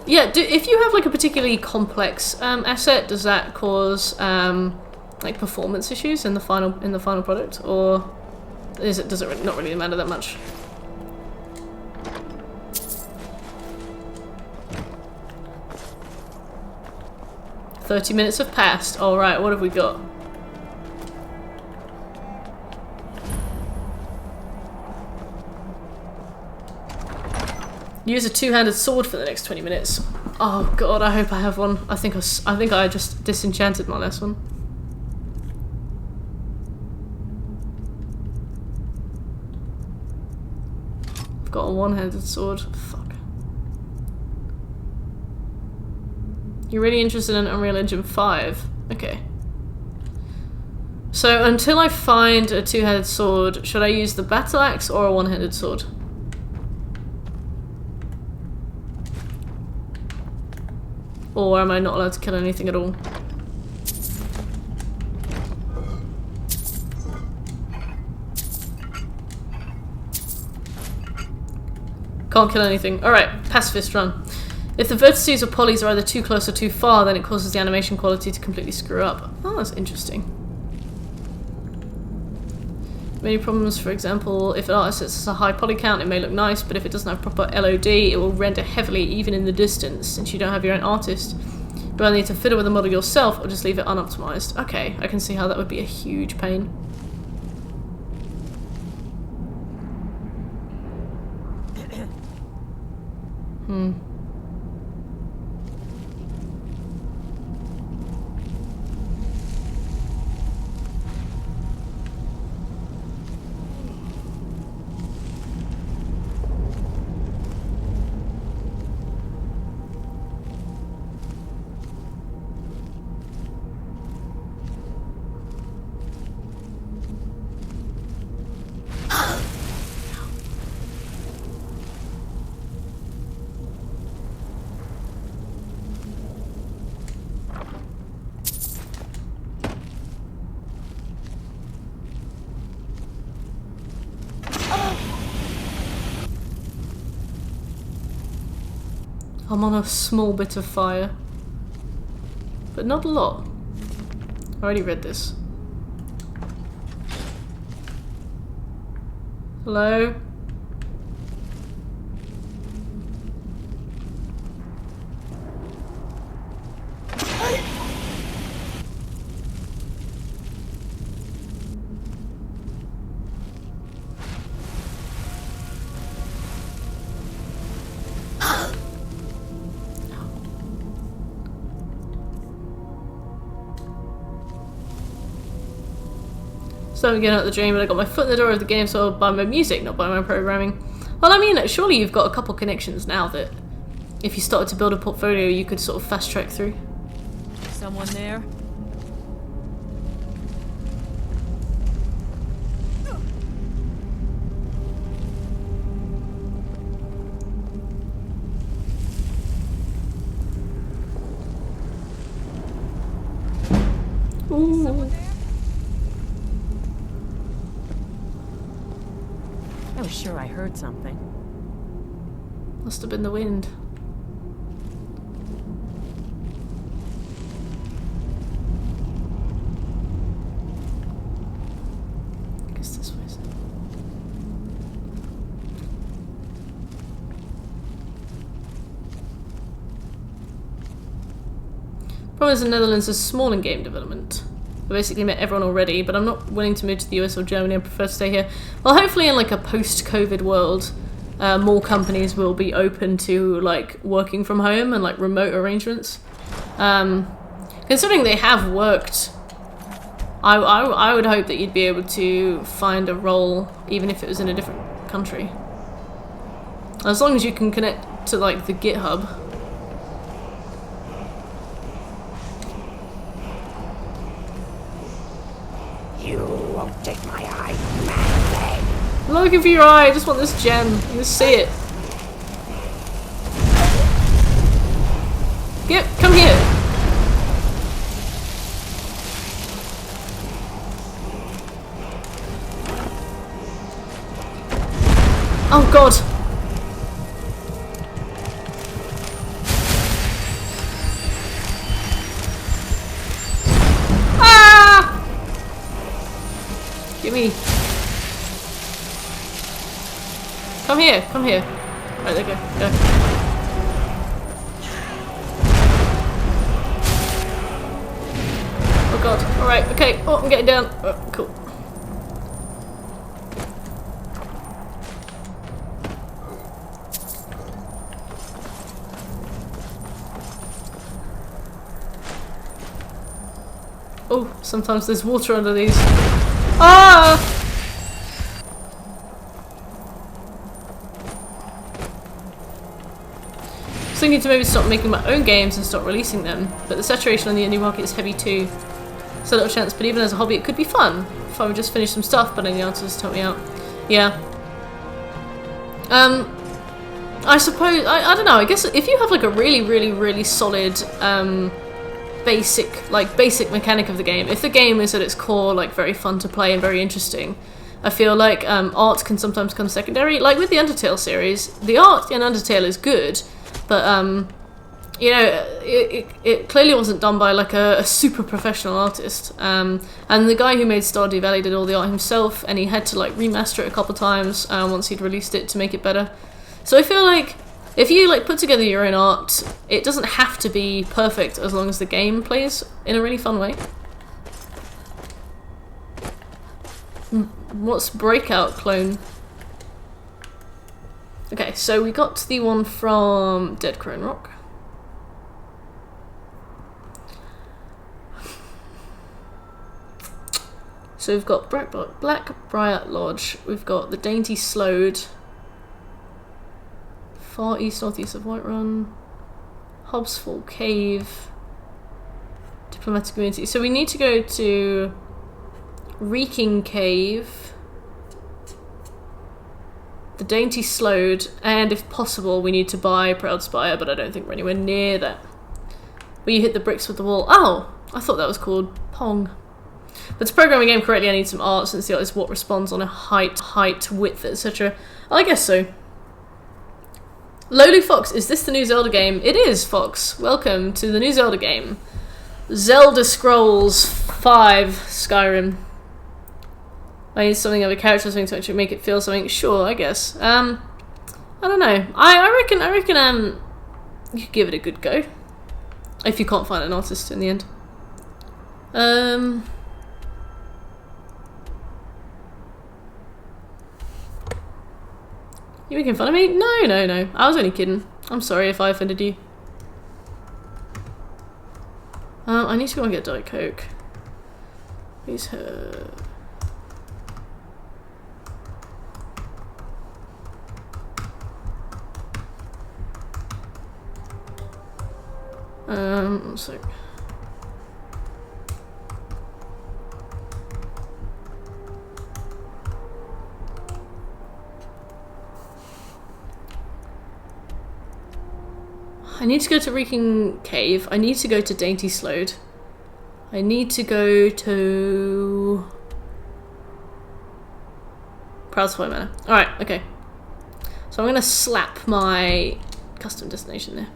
Speaker 1: Yeah, if you have like a particularly complex asset, does that cause like performance issues in the final product, or does it not really matter that much? "30 minutes have passed." All right, what have we got? Use a two-handed sword for the next 20 minutes. Oh god, I hope I have one. I think I just disenchanted my last one. I've got a one-handed sword. Fuck. You're really interested in Unreal Engine 5? Okay. So until I find a two-handed sword, should I use the battle axe or a one-handed sword? Or am I not allowed to kill anything at all? Can't kill anything. Alright, pacifist run. If the vertices or polys are either too close or too far, then it causes the animation quality to completely screw up. Oh, that's interesting. Many problems, for example, if an artist has a high poly count, it may look nice, but if it doesn't have proper LOD, it will render heavily even in the distance, since you don't have your own artist. You either need to fiddle with the model yourself, or just leave it unoptimized. Okay, I can see how that would be a huge pain. I'm on a small bit of fire. But not a lot. I already read this. Hello? So I'm getting out the dream, but I got my foot in the door of the game, so I'll buy my music, not buy my programming. Well, I mean, surely you've got a couple connections now that if you started to build a portfolio, you could sort of fast track through.
Speaker 10: Someone there?
Speaker 1: Ooh.
Speaker 10: I was sure I heard something.
Speaker 1: Must have been the wind. I guess this way. Problem is, the Netherlands is small in game development. I basically met everyone already, but I'm not willing to move to the US or Germany. I prefer to stay here. Well, hopefully in like a post-COVID world, more companies will be open to like working from home and like remote arrangements. Considering they have worked, I would hope that you'd be able to find a role even if it was in a different country. As long as you can connect to like the GitHub.
Speaker 18: You won't take my eye.
Speaker 1: I'm not looking for your eye, I just want this gem. You just see it. Come here. Oh god. Ah! Give me. Come here, come here. Right, there, go. Oh god, alright, okay. Oh, I'm getting down. Oh, cool. Oh, sometimes there's water under these. Ah! I was thinking to maybe stop making my own games and stop releasing them, but the saturation on the indie market is heavy too. So little chance, but even as a hobby it could be fun if I would just finish some stuff, but any answers to help me out. Yeah. I suppose, I don't know, I guess if you have like a really solid basic mechanic of the game, if the game is at its core like very fun to play and very interesting, I feel like art can sometimes come secondary. Like with the Undertale series, the art in Undertale is good, but you know, it clearly wasn't done by like a super professional artist. And the guy who made Stardew Valley did all the art himself, and he had to like remaster it a couple times once he'd released it to make it better. So I feel like if you like put together your own art, it doesn't have to be perfect as long as the game plays in a really fun way. What's Breakout clone? Okay, so we got the one from Dead Crone Rock. So we've got Black Briar Lodge, we've got the Dainty Slode, far east northeast of Whiterun, Hobbsfall Cave, Diplomatic Community. So we need to go to Reeking Cave, the Dainty Slode, and if possible we need to buy Proud Spire, but I don't think we're anywhere near that. Where you hit the bricks with the wall. Oh! I thought that was called Pong. But to program a game correctly I need some art, since the art is what responds on a height, width, etc. I guess so. Lowly Fox, is this the new Zelda game? It is, Fox. Welcome to the new Zelda game. Zelda Scrolls 5 Skyrim. I need something of a character, something to actually make it feel something. Sure, I guess. I don't know. I reckon you could give it a good go. If you can't find an artist in the end. You making fun of me? No. I was only kidding. I'm sorry if I offended you. I need to go and get Diet Coke. Who's her? So. I need to go to Reeking Cave. I need to go to Dainty Slode. I need to go to Proudspire Manor. Alright, okay. So I'm gonna slap my custom destination there.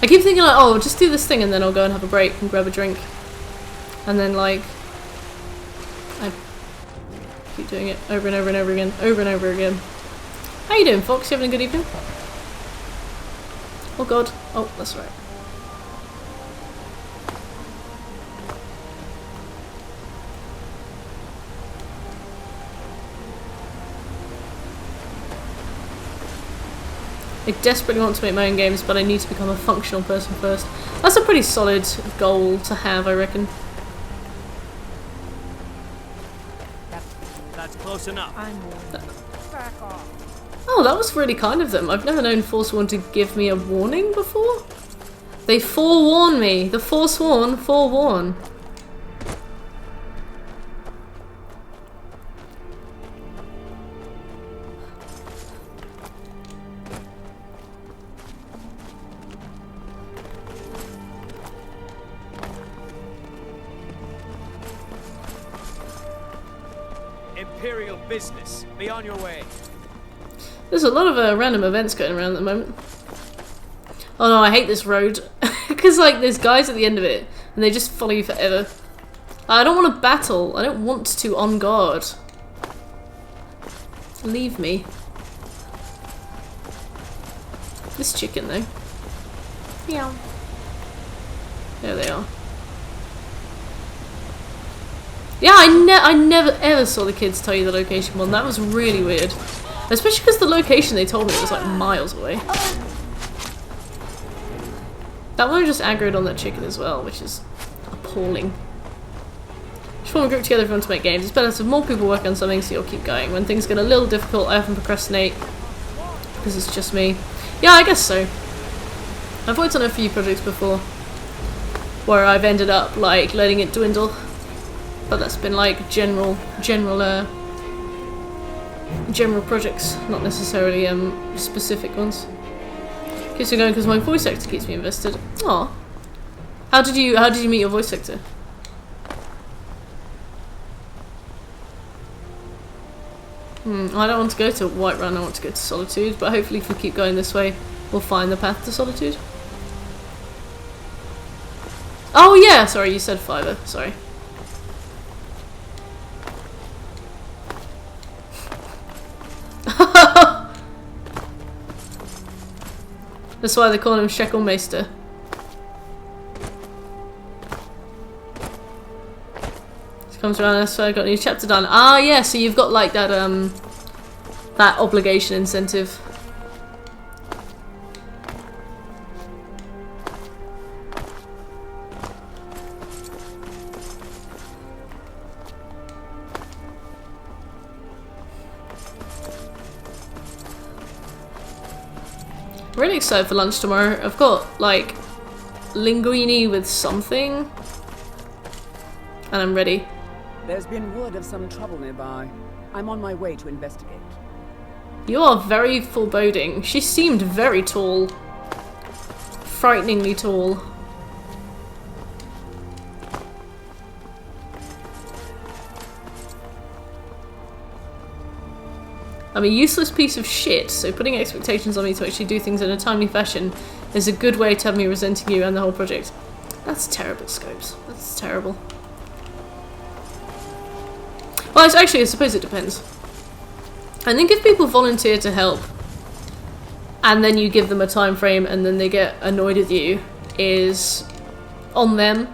Speaker 1: I keep thinking like, oh, I'll just do this thing and then I'll go and have a break and grab a drink. And then like, I keep doing it over and over and over again, over and over again. How you doing, Fox? You having a good evening? Oh god. Oh, that's right. I desperately want to make my own games, but I need to become a functional person first. That's a pretty solid goal to have, I reckon.
Speaker 16: That's close enough.
Speaker 7: Back off.
Speaker 1: Oh, that was really kind of them. I've never known Forsworn to give me a warning before. They forewarn me. The Forsworn forewarn.
Speaker 16: Imperial business. Be on your way.
Speaker 1: There's a lot of random events going around at the moment. Oh no, I hate this road. Because like there's guys at the end of it and they just follow you forever. I don't want to battle. I don't want to on guard. Leave me. This chicken though. Meow. There they are. Yeah, I never ever saw the kids tell you the location one. That was really weird. Especially because the location they told me was like miles away. That one just aggroed on that chicken as well, which is appalling. Just want to group together everyone to make games. It's better to have more people work on something so you'll keep going. When things get a little difficult, I often procrastinate. Because it's just me. Yeah, I guess so. I've worked on a few projects before. Where I've ended up like letting it dwindle. But that's been like general projects, not necessarily specific ones. Keeps me going because my voice actor keeps me invested. Aw. How did you meet your voice actor? I don't want to go to Whiterun, I want to go to Solitude, but hopefully if we keep going this way, we'll find the path to Solitude. Oh yeah, sorry, you said Fiverr, sorry. That's why they call him Sheckelmeister. This comes around, that's why I got a new chapter done. Ah yeah, so you've got like that that obligation incentive. Really excited for lunch tomorrow. I've got like linguine with something and I'm ready.
Speaker 19: There's been word of some trouble nearby. I'm on my way to investigate.
Speaker 1: You are very foreboding. She seemed very tall. Frighteningly tall. I'm a useless piece of shit, so putting expectations on me to actually do things in a timely fashion is a good way to have me resenting you and the whole project. That's terrible, Scopes. That's terrible. Well, actually, I suppose it depends. I think if people volunteer to help, and then you give them a time frame and then they get annoyed with you, is on them.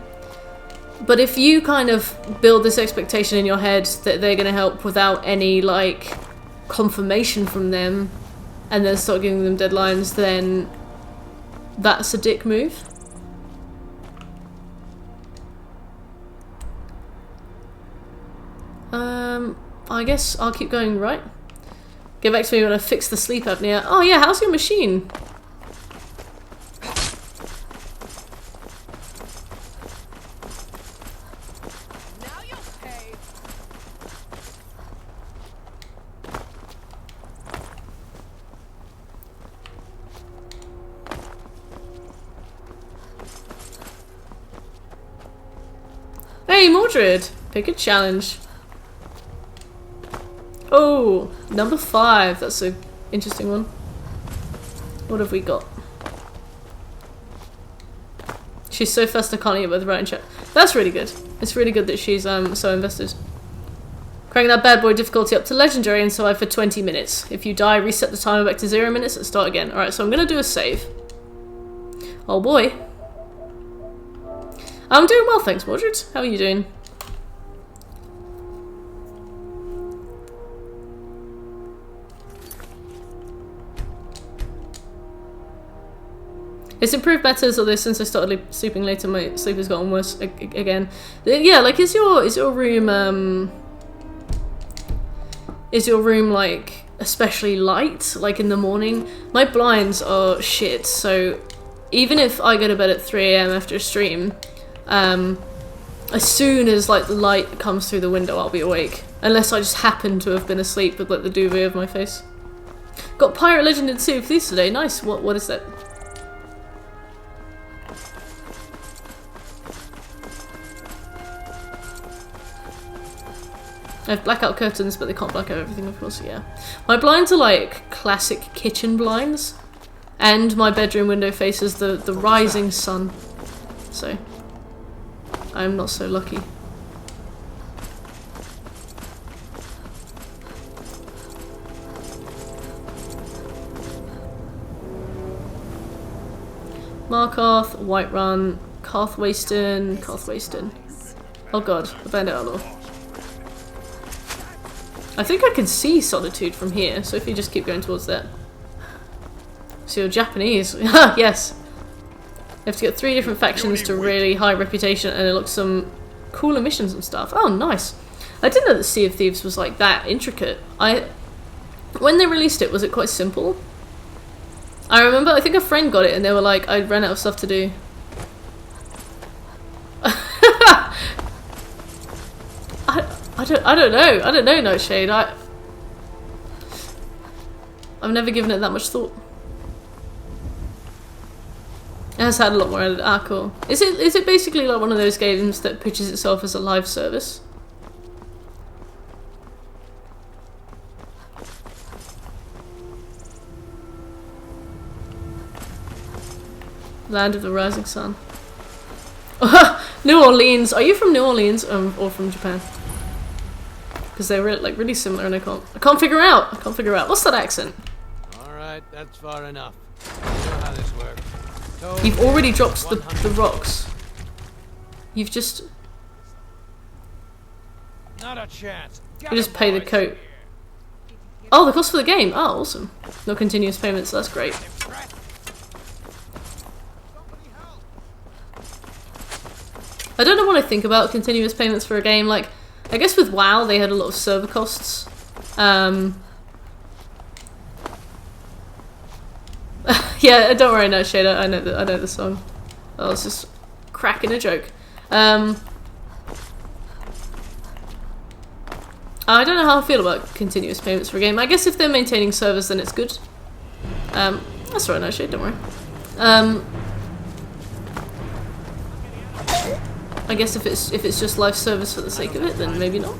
Speaker 1: But if you kind of build this expectation in your head that they're going to help without any, like, confirmation from them, and then start giving them deadlines, then that's a dick move. I guess I'll keep going, right? Get back to me when I fix the sleep apnea. Oh yeah, how's your machine? Hey Mordred, pick a challenge. Oh, number 5. That's an interesting one. What have we got? She's so fast I can't get both right and chat. That's really good. It's really good that she's so invested. Crank that bad boy difficulty up to legendary and survive for 20 minutes. If you die, reset the timer back to 0 minutes and start again. Alright, so I'm gonna do a save. Oh boy. I'm doing well, thanks, Mordred. How are you doing? It's improved better, although since I started sleeping later, my sleep has gotten worse again. Yeah, like, is your room like especially light, like in the morning? My blinds are shit, so even if I go to bed at 3 AM after a stream, as soon as like the light comes through the window, I'll be awake, unless I just happen to have been asleep with like the duvet over my face. Got Pirate Legend in Sea of Thieves today. Nice. What is that? I have blackout curtains, but they can't black out everything, of course, yeah. My blinds are like classic kitchen blinds, and my bedroom window faces the rising sun, so I'm not so lucky. Markarth, Whiterun, Karthwasten. Oh god, the Bandit Outlaw. I think I can see Solitude from here, so if you just keep going towards that. So you're Japanese. Yes. You have to get 3 different factions to really high reputation and unlock some cooler missions and stuff. Oh, nice. I didn't know that Sea of Thieves was like that intricate. When they released it, was it quite simple? I remember, I think a friend got it and they were like, I ran out of stuff to do. I don't know, Nightshade. I've never given it that much thought. It has had a lot more added. Ah, cool. Is it basically like one of those games that pitches itself as a live service? Land of the Rising Sun. New Orleans. Are you from New Orleans or from Japan? Because they're really similar, and I can't figure out. What's that accent?
Speaker 6: All right, that's far enough. You know how this works.
Speaker 1: You've already dropped the rocks. You've just.
Speaker 6: Not a chance.
Speaker 1: You just pay the coat. Oh, the cost for the game. Oh, awesome. No continuous payments. That's great. I don't know what I think about continuous payments for a game. Like, I guess with WoW they had a lot of server costs. Yeah, don't worry, Nightshade. I know the song. I was just cracking a joke. I don't know how I feel about continuous payments for a game. I guess if they're maintaining servers, then it's good. That's right, no shit, don't worry. I guess if it's just live service for the sake of it, then maybe not.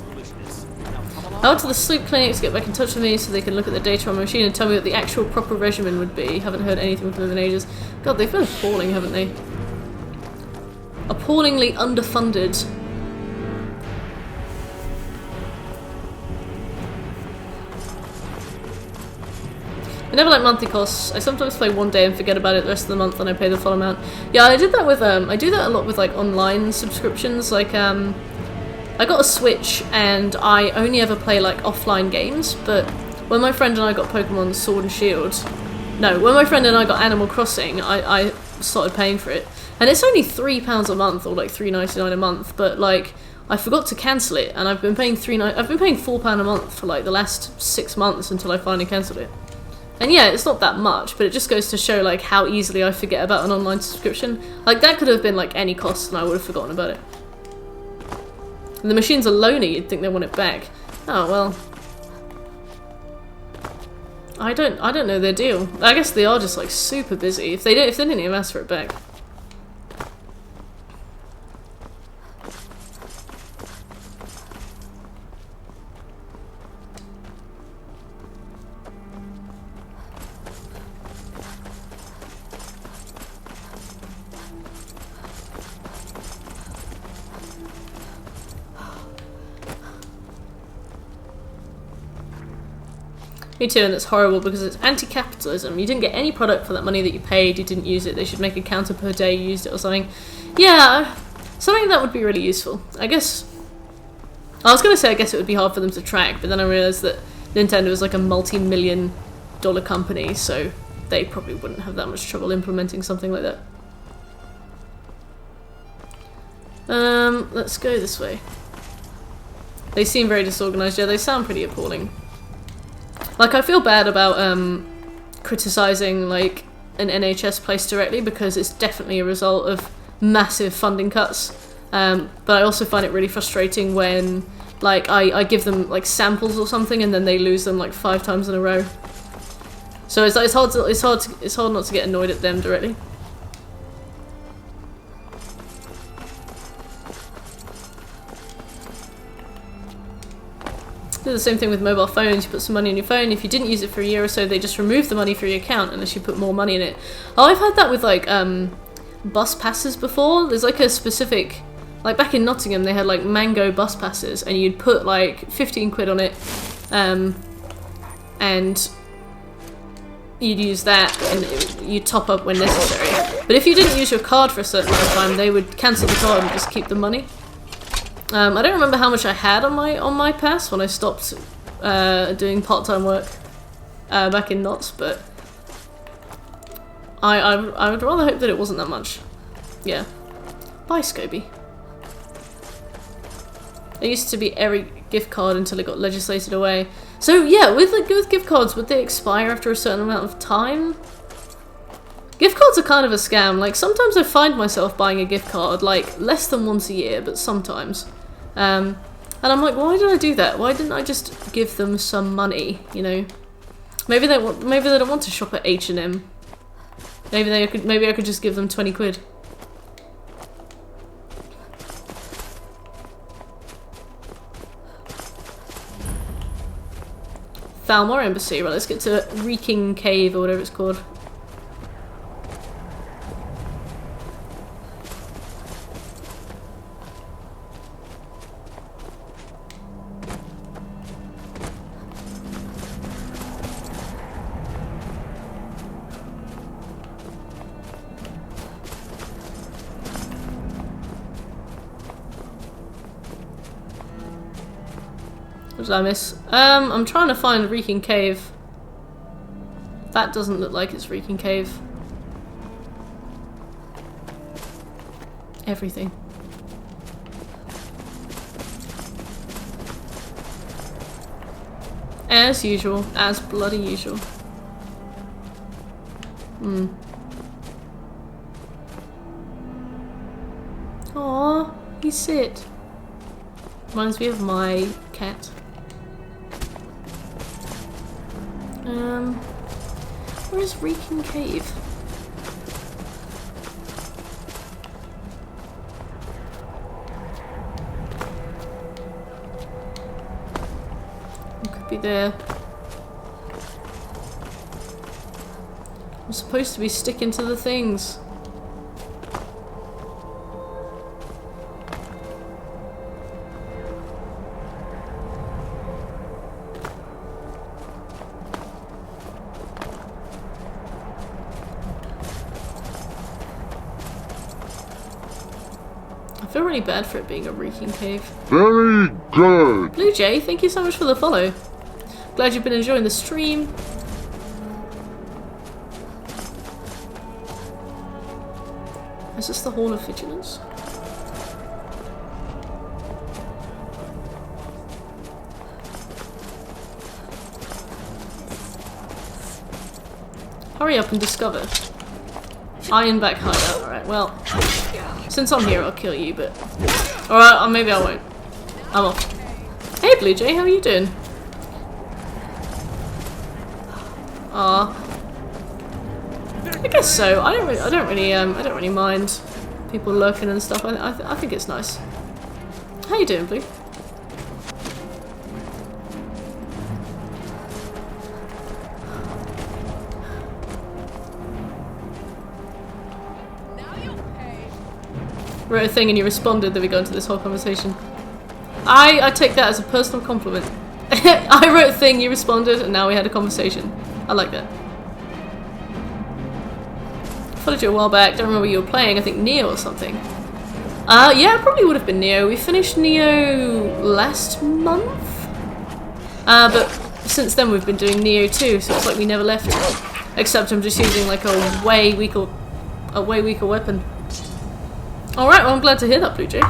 Speaker 1: I went to the sleep clinic to get back in touch with me so they can look at the data on my machine and tell me what the actual proper regimen would be. Haven't heard anything from them in ages. God, they've been appalling, haven't they? Appallingly underfunded. I never like monthly costs. I sometimes play one day and forget about it the rest of the month, and I pay the full amount. Yeah, I did that with I do that a lot with like online subscriptions. Like I got a Switch and I only ever play like offline games. But when my friend and I got Pokemon Sword and Shield, when my friend and I got Animal Crossing, I started paying for it, and it's only £3 a month or like $3.99 a month. But like I forgot to cancel it, and I've been paying £4 a month for like the last 6 months until I finally cancelled it. And yeah, it's not that much, but it just goes to show like how easily I forget about an online subscription. Like that could have been like any cost and I would have forgotten about it. And the machines are loany, you'd think they want it back. Oh well. I don't know their deal. I guess they are just like super busy. If they didn't even ask for it back. Me too, and it's horrible because it's anti-capitalism. You didn't get any product for that money that you paid, you didn't use it, they should make a counter per day you used it or something. Yeah, something that would be really useful. I guess... I was going to say I guess it would be hard for them to track, but then I realised that Nintendo is like a multi-million-dollar company, so they probably wouldn't have that much trouble implementing something like that. Let's go this way. They seem very disorganised, yeah, they sound pretty appalling. Like, I feel bad about criticising like an NHS place directly because it's definitely a result of massive funding cuts. But I also find it really frustrating when like I give them like samples or something and then they lose them like 5 times in a row. So it's hard not to get annoyed at them directly. Do the same thing with mobile phones. You put some money on your phone. If you didn't use it for a year or so, they just remove the money from your account unless you put more money in it. Oh, I've had that with like bus passes before. There's like a specific, like back in Nottingham, they had like Mango bus passes, and you'd put like 15 quid on it, and you'd use that, and you'd top up when necessary. But if you didn't use your card for a certain amount of time, they would cancel the card and just keep the money. I don't remember how much I had on my pass when I stopped doing part-time work back in Knots, but I would rather hope that it wasn't that much. Yeah. Bye, Scobie. There used to be every gift card until it got legislated away. So yeah, with gift cards, would they expire after a certain amount of time? Gift cards are kind of a scam. Like, sometimes I find myself buying a gift card like less than once a year, but sometimes. And I'm like, why did I do that? Why didn't I just give them some money, you know? Maybe they don't want to shop at H&M. Maybe I could just give them 20 quid. Falmore Embassy. Right, let's get to Reeking Cave or whatever it's called. What did I miss? I'm trying to find Reeking Cave. That doesn't look like it's Reeking Cave. Everything. As usual. As bloody usual. Aww, he's sit. Reminds me of my cat. Where's Reeking Cave? It could be there. I'm supposed to be sticking to the things. I feel really bad for it being a reeking cave.
Speaker 11: Very good.
Speaker 1: Blue Jay, thank you so much for the follow. Glad you've been enjoying the stream. Is this the Hall of Vigilance? Hurry up and discover. Ironback hideout. Alright, well, since I'm here, I'll kill you, but... Alright, maybe I won't. I'm off. Hey, Blue Jay, how are you doing? I guess so. I don't really mind people lurking and stuff. I think it's nice. How you doing, Blue? Wrote a thing and you responded, then we got into this whole conversation. I take that as a personal compliment. I wrote a thing, you responded, and now we had a conversation. I like that. Followed you a while back, don't remember what you were playing, I think Neo or something. Yeah, it probably would have been Neo. We finished Neo last month? But since then we've been doing Neo 2, so it's like we never left. Except I'm just using like a way weaker weapon. Alright, well I'm glad to hear that, Blue Jay.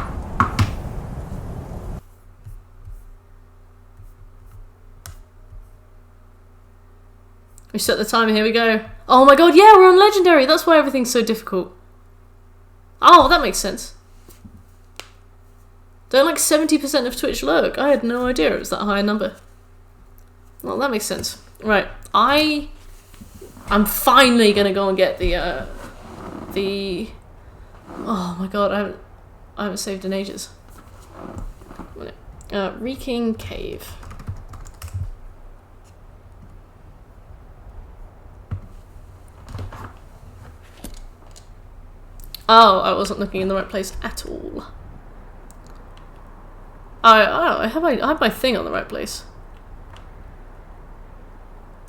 Speaker 1: We set the timer, here we go. Oh my god, yeah, we're on Legendary! That's why everything's so difficult. Oh, that makes sense. Don't like 70% of Twitch lurk? I had no idea it was that high a number. Well, that makes sense. Right, I'm finally gonna go and get the... Oh my god, I haven't saved in ages. Reeking Cave. Oh, I wasn't looking in the right place at all. I have my thing on the right place.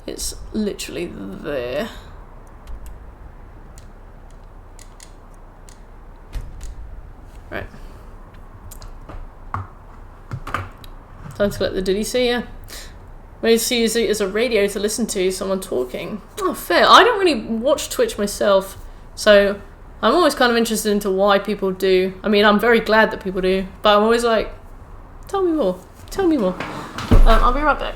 Speaker 1: It's literally there. Right. Time to collect the Did he see? Yeah. Ways to use it as a radio to listen to someone talking. Oh, fair. I don't really watch Twitch myself, so I'm always kind of interested into why people do. I mean, I'm very glad that people do, but I'm always like, tell me more. Tell me more. I'll be right back.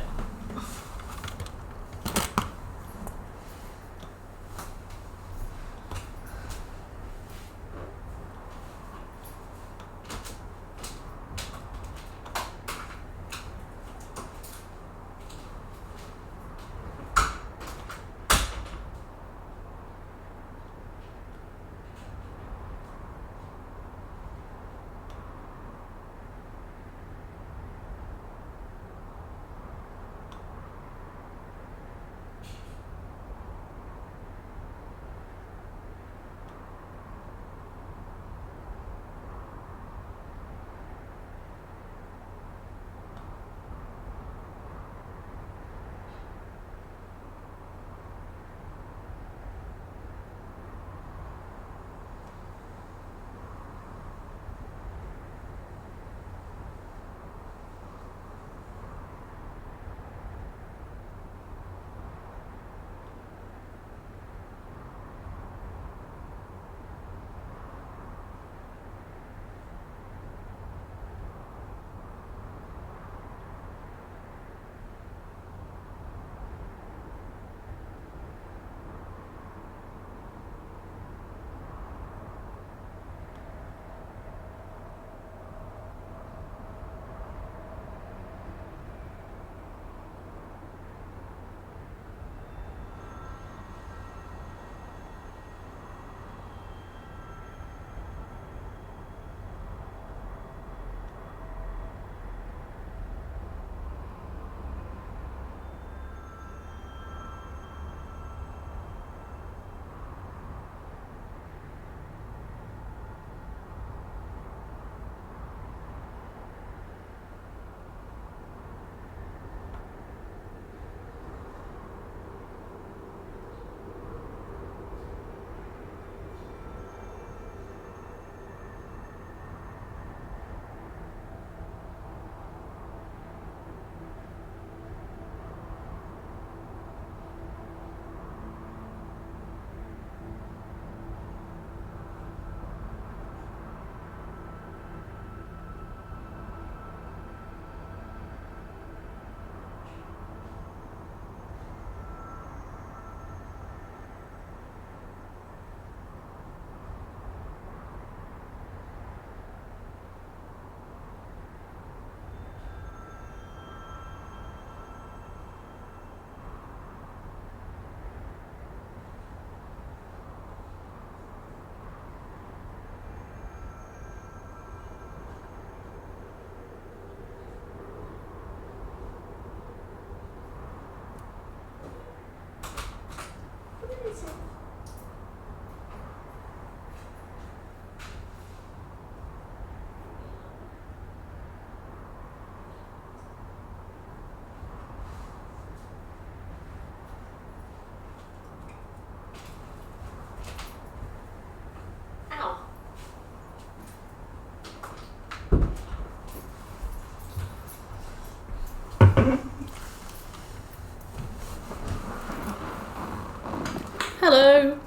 Speaker 1: Hello.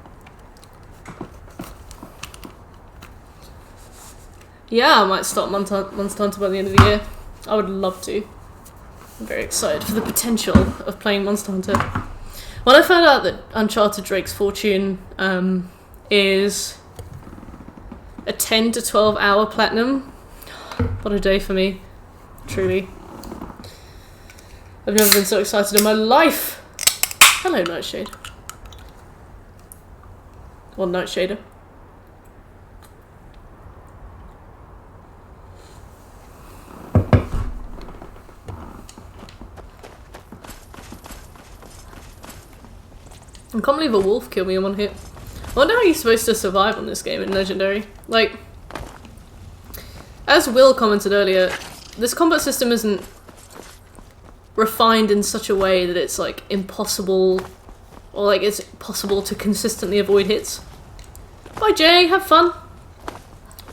Speaker 1: Yeah, I might start Monster Hunter by the end of the year. I would love to. I'm very excited for the potential of playing Monster Hunter. When I found out that Uncharted Drake's Fortune is a 10 to 12 hour platinum, what a day for me. Truly. I've never been so excited in my life. Hello, Nightshade. Or Nightshader. I can't believe a wolf killed me in one hit. I wonder how you're supposed to survive on this game in Legendary. Like, as Will commented earlier, this combat system isn't refined in such a way that it's like impossible, or like it's possible to consistently avoid hits. Bye Jay, have fun.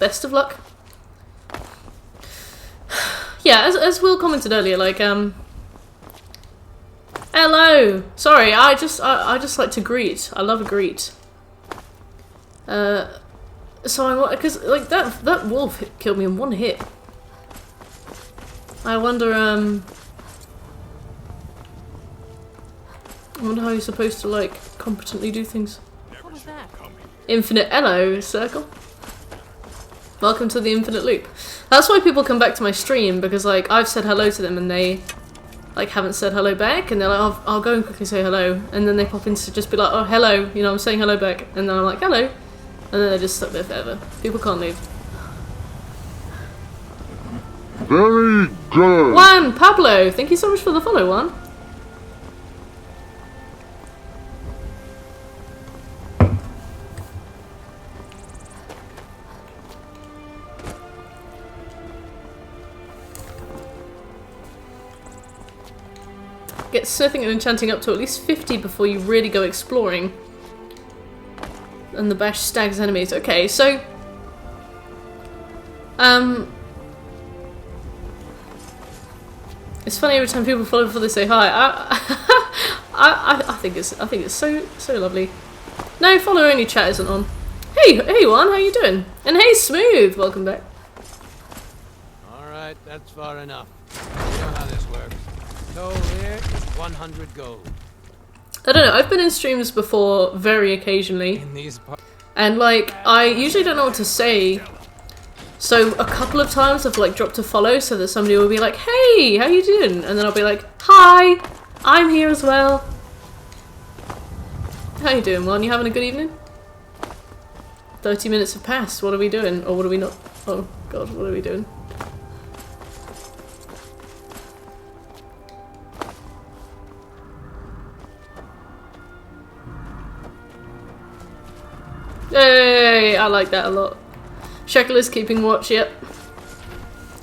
Speaker 1: Best of luck. Yeah, as Will commented earlier, like hello. Sorry, I just like to greet. I love a greet. So I because like that wolf killed me in one hit. I wonder how you're supposed to like competently do things.
Speaker 10: What was that?
Speaker 1: Infinite hello circle. Welcome to the infinite loop. That's why people come back to my stream, because like I've said hello to them and they like haven't said hello back, and they're like, I'll go and quickly say hello, and then they pop in to just be like, oh hello, you know, I'm saying hello back, and then I'm like hello, and then they're just stuck there forever. People can't leave.
Speaker 8: Very good.
Speaker 1: Juan Pablo, thank you so much for the follow, Juan. Get surfing and enchanting up to at least 50 before you really go exploring. And the bash stags enemies. Okay, so it's funny every time people follow before they say hi. I think it's so lovely. No, follow only chat isn't on. Hey Juan, how you doing? And hey Smooth, welcome back.
Speaker 12: Alright, that's far enough. You know how this works. Toll here is 100 gold.
Speaker 1: I don't know, I've been in streams before very occasionally. And like, I usually don't know what to say. So a couple of times I've like dropped a follow so that somebody will be like, hey, how you doing? And then I'll be like, hi, I'm here as well. How you doing, Juan? You having a good evening? 30 minutes have passed, what are we doing? Or what are we not? Oh god, what are we doing? Hey, I like that a lot. Shekel is keeping watch, yep.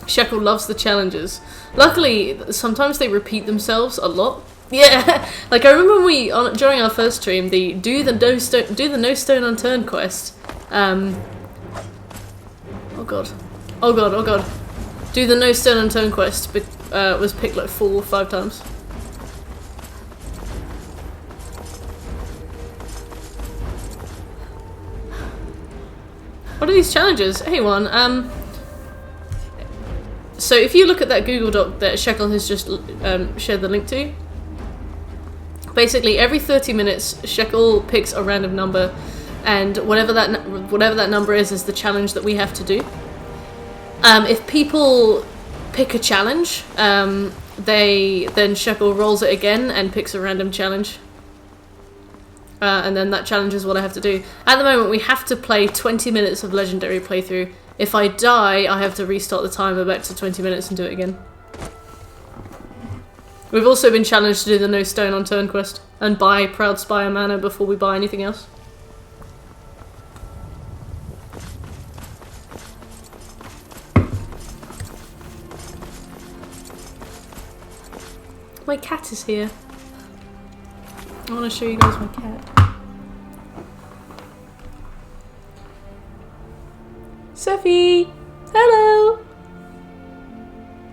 Speaker 1: Shekel loves the challenges. Luckily, sometimes they repeat themselves a lot. Yeah, like I remember when we, during our first stream, the do the no stone unturned quest. Oh god. Do the no stone unturned quest was picked like 4 or 5 times. What are these challenges? Hey Juan, so if you look at that Google Doc that Shekel has just shared the link to, basically every 30 minutes Shekel picks a random number, and whatever that number is the challenge that we have to do. If people pick a challenge, then Shekel rolls it again and picks a random challenge. And then that challenge is what I have to do. At the moment, we have to play 20 minutes of Legendary playthrough. If I die, I have to restart the timer back to 20 minutes and do it again. We've also been challenged to do the No Stone Unturned quest and buy Proud Spire mana before we buy anything else. My cat is here. I want to show you guys my cat. Sophie! Hello!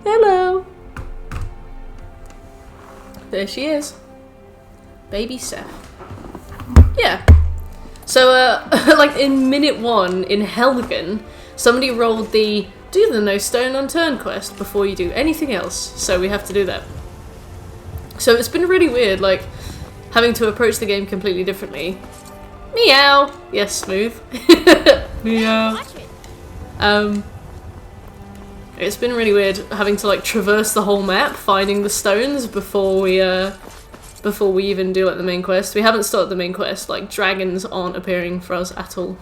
Speaker 1: Hello! There she is. Baby Seth. Yeah. So, like in minute 1 in Helgen, somebody rolled the do the no stone unturned quest before you do anything else. So we have to do that. So it's been really weird, like, having to approach the game completely differently. Meow! Yes, smooth. Meow. It's been really weird having to, like, traverse the whole map, finding the stones before we even do, like, the main quest. We haven't started the main quest, like, dragons aren't appearing for us at all.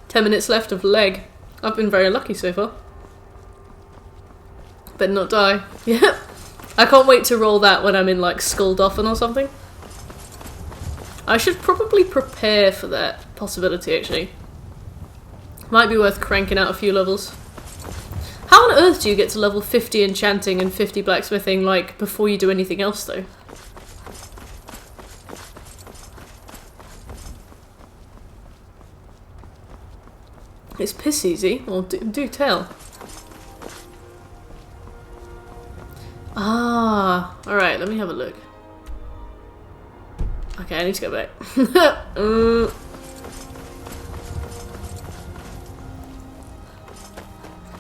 Speaker 1: "10 minutes left of leg." I've been very lucky so far. Better not die. Yeah. I can't wait to roll that when I'm in, like, Skulldolphin or something. I should probably prepare for that possibility, actually. Might be worth cranking out a few levels. How on earth do you get to level 50 enchanting and 50 blacksmithing, like, before you do anything else, though? It's piss easy. Well, do tell. Ah, alright, let me have a look. Okay, I need to go back.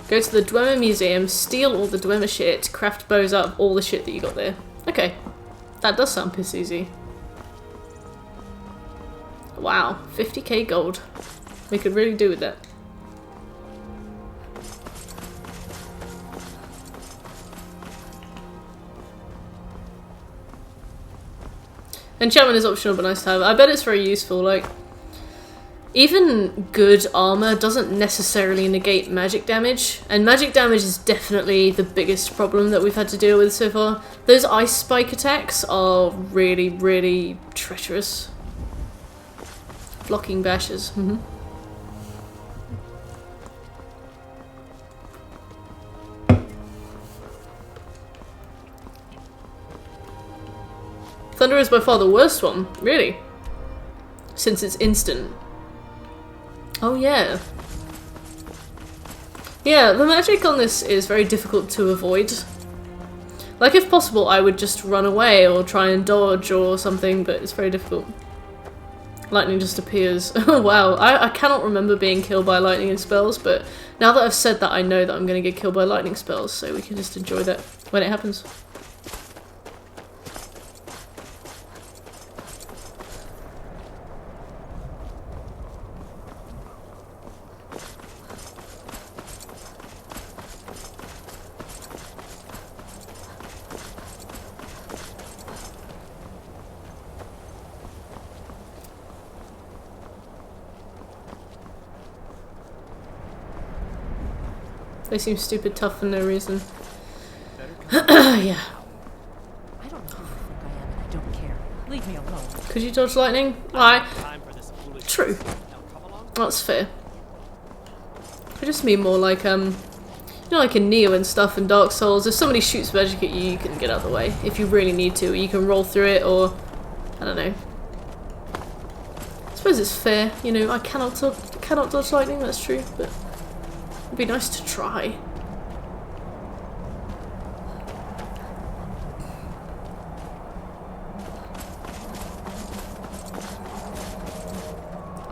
Speaker 1: Go to the Dwemer Museum, steal all the Dwemer shit, craft bows out of all the shit that you got there. Okay, that does sound piss easy. Wow, 50k gold. We could really do with that. Enchantment is optional but nice to have. I bet it's very useful, like, even good armor doesn't necessarily negate magic damage, and magic damage is definitely the biggest problem that we've had to deal with so far. Those ice spike attacks are really, really treacherous. Blocking bashes. Thunder is by far the worst one, really, since it's instant. Oh yeah. Yeah, the magic on this is very difficult to avoid. Like, if possible, I would just run away or try and dodge or something, but it's very difficult. Lightning just appears. Oh wow, I cannot remember being killed by lightning in spells, but now that I've said that, I know that I'm going to get killed by lightning spells, so we can just enjoy that when it happens. They seem stupid tough for no reason. Yeah.
Speaker 10: I don't know who you think I am and I don't care. Leave me alone.
Speaker 1: Could you dodge lightning? Alright. True. That's fair. I just mean more like, you know, like in Neo and stuff and Dark Souls, if somebody shoots magic at you, you can get out of the way if you really need to. You can roll through it, or I don't know. I suppose it's fair, you know, I cannot dodge lightning, that's true, but it'd be nice to try.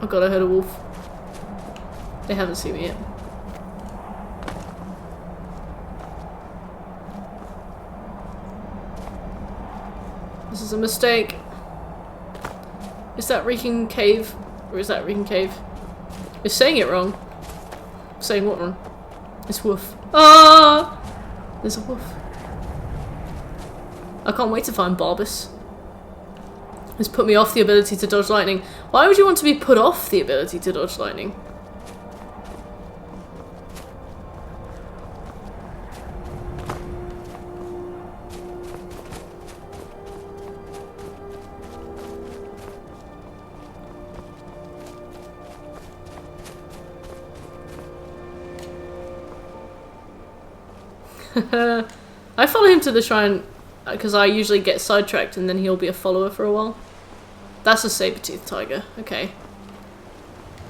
Speaker 1: Oh god, I heard a wolf. They haven't seen me yet. This is a mistake. Is that Reeking Cave? Or is that Reeking Cave? You're saying it wrong. Saying what wrong? It's wolf. Ah! There's a wolf. I can't wait to find Barbus. It's put me off the ability to dodge lightning. Why would you want to be put off the ability to dodge lightning? I follow him to the shrine because I usually get sidetracked and then he'll be a follower for a while. That's a saber-toothed tiger. Okay.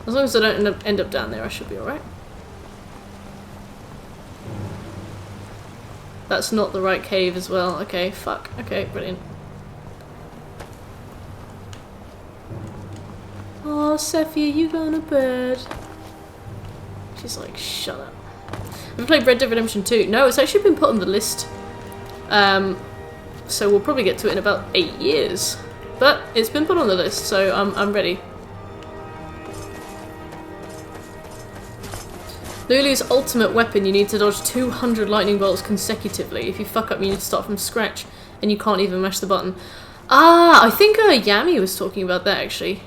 Speaker 1: As long as I don't end up down there, I should be alright. That's not the right cave as well. Okay, fuck. Okay, brilliant. Oh, Sephi, are you going to bed? She's like, shut up. Have you played Red Dead Redemption 2? No, it's actually been put on the list. So we'll probably get to it in about 8 years. But it's been put on the list, so I'm ready. Lulu's ultimate weapon, you need to dodge 200 lightning bolts consecutively. If you fuck up, you need to start from scratch, and you can't even mash the button. Ah, I think Yami was talking about that, actually.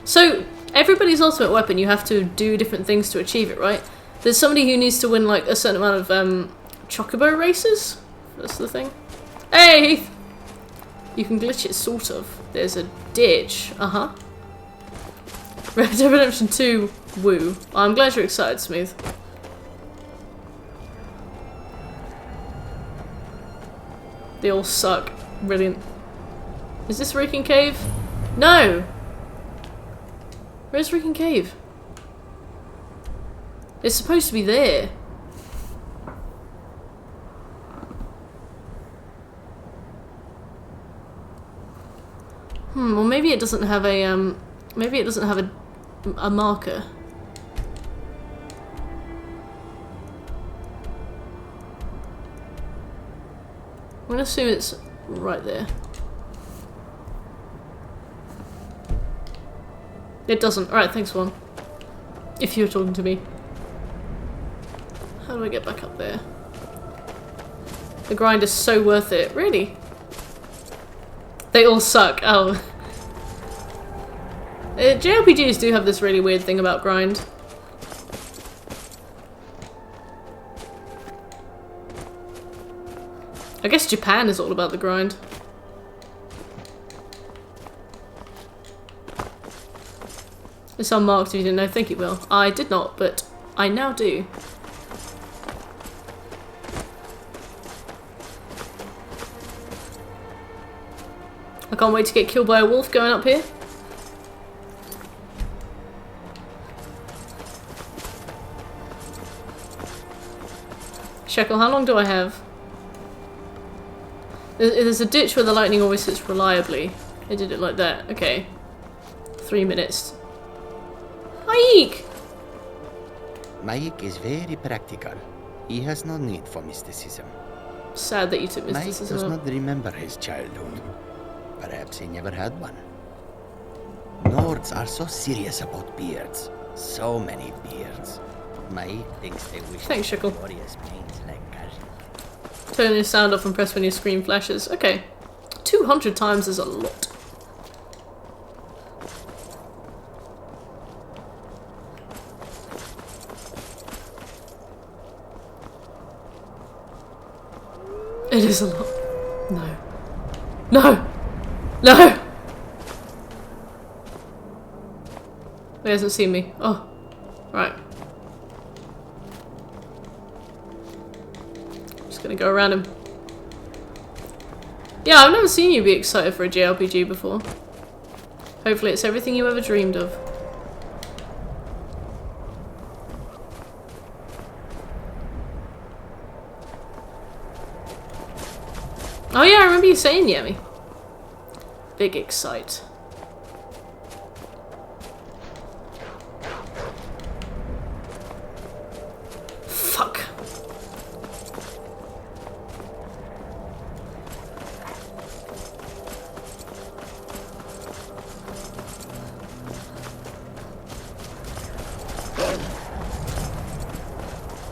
Speaker 1: So, everybody's ultimate weapon, you have to do different things to achieve it, right? There's somebody who needs to win, like, a certain amount of, chocobo races? That's the thing. Hey, Heath! You can glitch it, sort of. There's a ditch. Uh-huh. Red Dead Redemption 2, woo. I'm glad you're excited, Smooth. They all suck. Brilliant. Is this Reeking Cave? No! Where's Reeking Cave? It's supposed to be there. Well maybe it doesn't have a, maybe it doesn't have a marker. I'm gonna assume it's right there. It doesn't. Alright, thanks, Juan. If you're talking to me. How do I get back up there? The grind is so worth it. Really? They all suck. Oh. JRPGs do have this really weird thing about grind. I guess Japan is all about the grind. It's unmarked if you didn't know. Think it will. I did not, but I now do. I can't wait to get killed by a wolf going up here. Shekel, how long do I have? There's a ditch where the lightning always hits reliably. I did it like that. Okay. 3 minutes. Maik!
Speaker 18: Maik is very practical. He has no need for mysticism.
Speaker 1: Sad that you took
Speaker 18: Maik
Speaker 1: mysticism
Speaker 18: does
Speaker 1: up.
Speaker 18: not remember his childhood. Perhaps he never had one. Nords are so serious about beards. So many beards. Maik thinks they wish
Speaker 1: Thanks, Shekel.
Speaker 18: glorious pains like Kari.
Speaker 1: Turn your sound off and press when your screen flashes. Okay. 200 times is a lot. It is a lot. No. No! No! He hasn't seen me. Oh. Right. Just gonna go around him. Yeah, I've never seen you be excited for a JRPG before. Hopefully it's everything you ever dreamed of. Oh yeah, I remember you saying Yemi. Big excite. Fuck.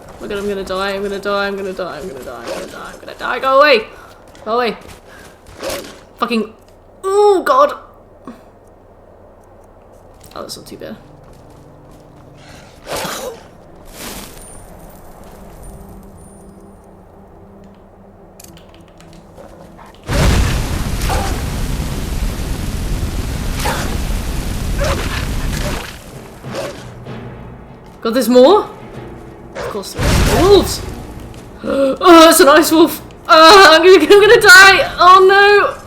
Speaker 1: Oh my god, I'm gonna die, I'm gonna die, I'm gonna die, I'm gonna die, I'm gonna die, I'm gonna die, go away! Go away. Fucking... Oh god! Oh, that's not too bad. God, there's more? Of course there is. Wolves! Oh, it's an ice wolf! I'm gonna die! Oh no!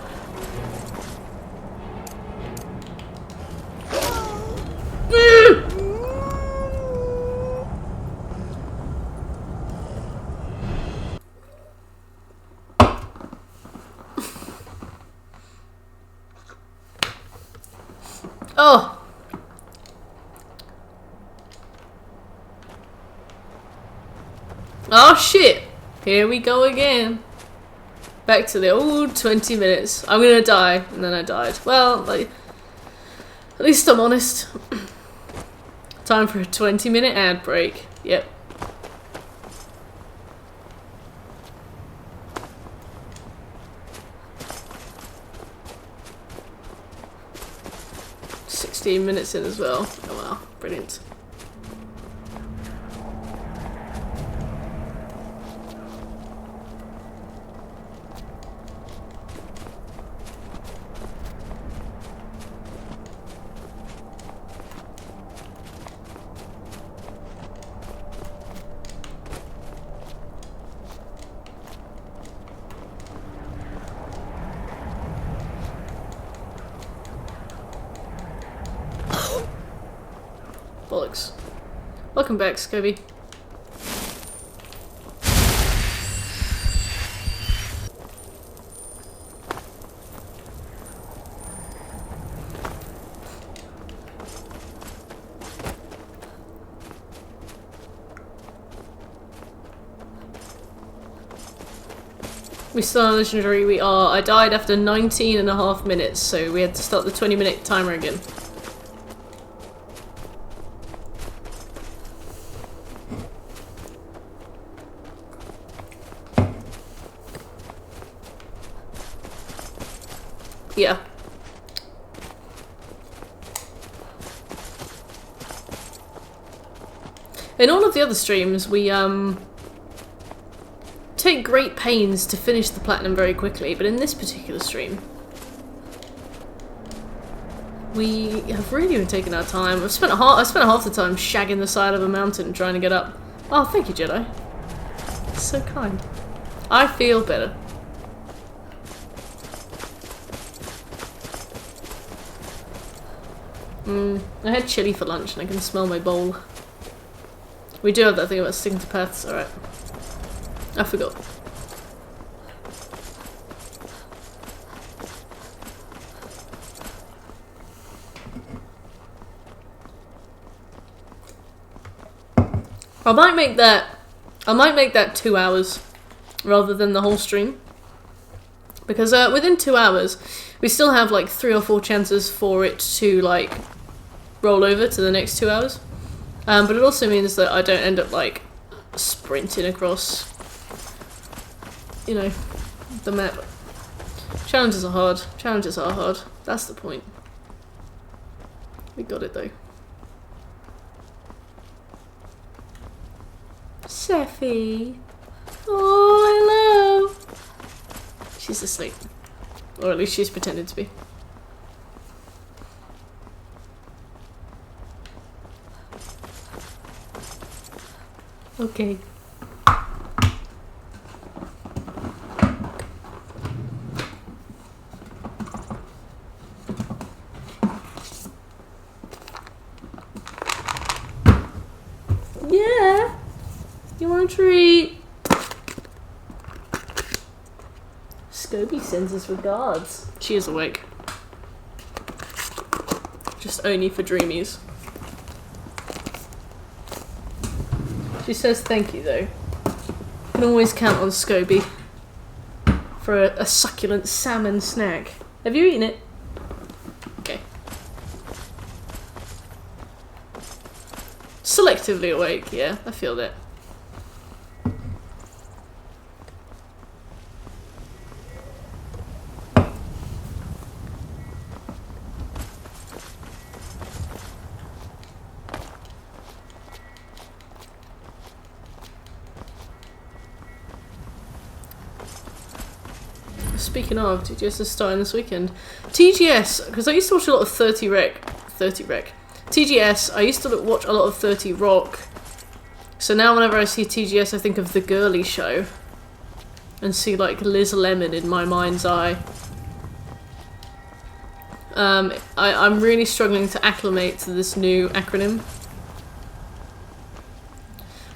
Speaker 1: Oh! Oh shit! Here we go again. Back to the old 20 minutes. I'm gonna die. And then I died. Well, like, at least I'm honest. Time for a 20-minute ad break. Yep. Minutes in as well. Oh wow, brilliant. Bollocks. Welcome back, Scobie. We still on legendary, we are. I died after 19.5 minutes, so we had to start the 20-minute timer again. Yeah. In all of the other streams, we take great pains to finish the platinum very quickly, but in this particular stream, we have really been taking our time. I spent half the time shagging the side of a mountain trying to get up. Oh, thank you, Jedi. So kind. I feel better. I had chili for lunch and I can smell my bowl. We do have that thing about sticking to paths, alright. I forgot. I might make that 2 hours rather than the whole stream. Because within 2 hours, we still have like 3 or 4 chances for it to like roll over to the next 2 hours. But it also means that I don't end up like sprinting across, you know, the map. Challenges are hard. Challenges are hard. That's the point. We got it though. Seffi. Oh, hello. She's asleep. Or at least she's pretending to be. Okay. Yeah. You want a treat? Scobie sends us regards. She is awake. Just only for dreamies. She says thank you though. You can always count on Scobie for a succulent salmon snack. Have you eaten it? Okay. Selectively awake, yeah, I feel that. Speaking of, TGS is starting this weekend. TGS, because I used to watch a lot of 30 Rec. TGS, I used to watch a lot of 30 Rock. So now whenever I see TGS, I think of The Girly Show. And see like Liz Lemon in my mind's eye. I'm really struggling to acclimate to this new acronym.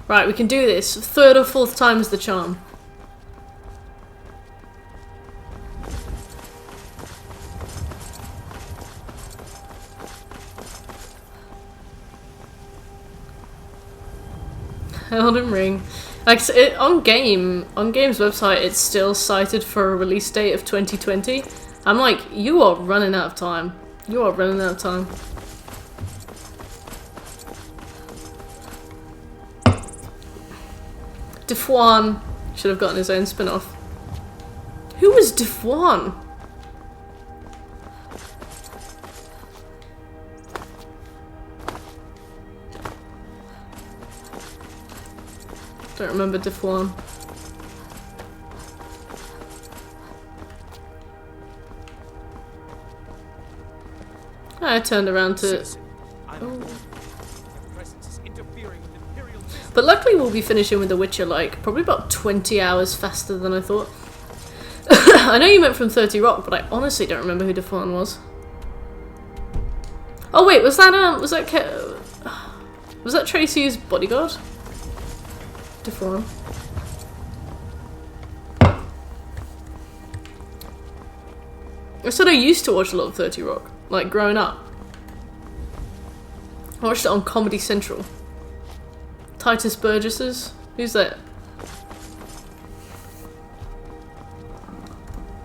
Speaker 1: Right, we can do this. 3rd or 4th time's the charm. Elden Ring. Like on Game's website, it's still cited for a release date of 2020. I'm like, you are running out of time. You are running out of time. Defuan should have gotten his own spin-off. Who was Defuan? Don't remember Defuan. I turned around to... Oh. But luckily we'll be finishing with The Witcher, like, probably about 20 hours faster than I thought. I know you meant from 30 Rock, but I honestly don't remember who Defuan was. Oh wait, was that Tracy's bodyguard? Defuan. I said I used to watch a lot of 30 Rock, like growing up. I watched it on Comedy Central. Titus Burgess's? Who's that?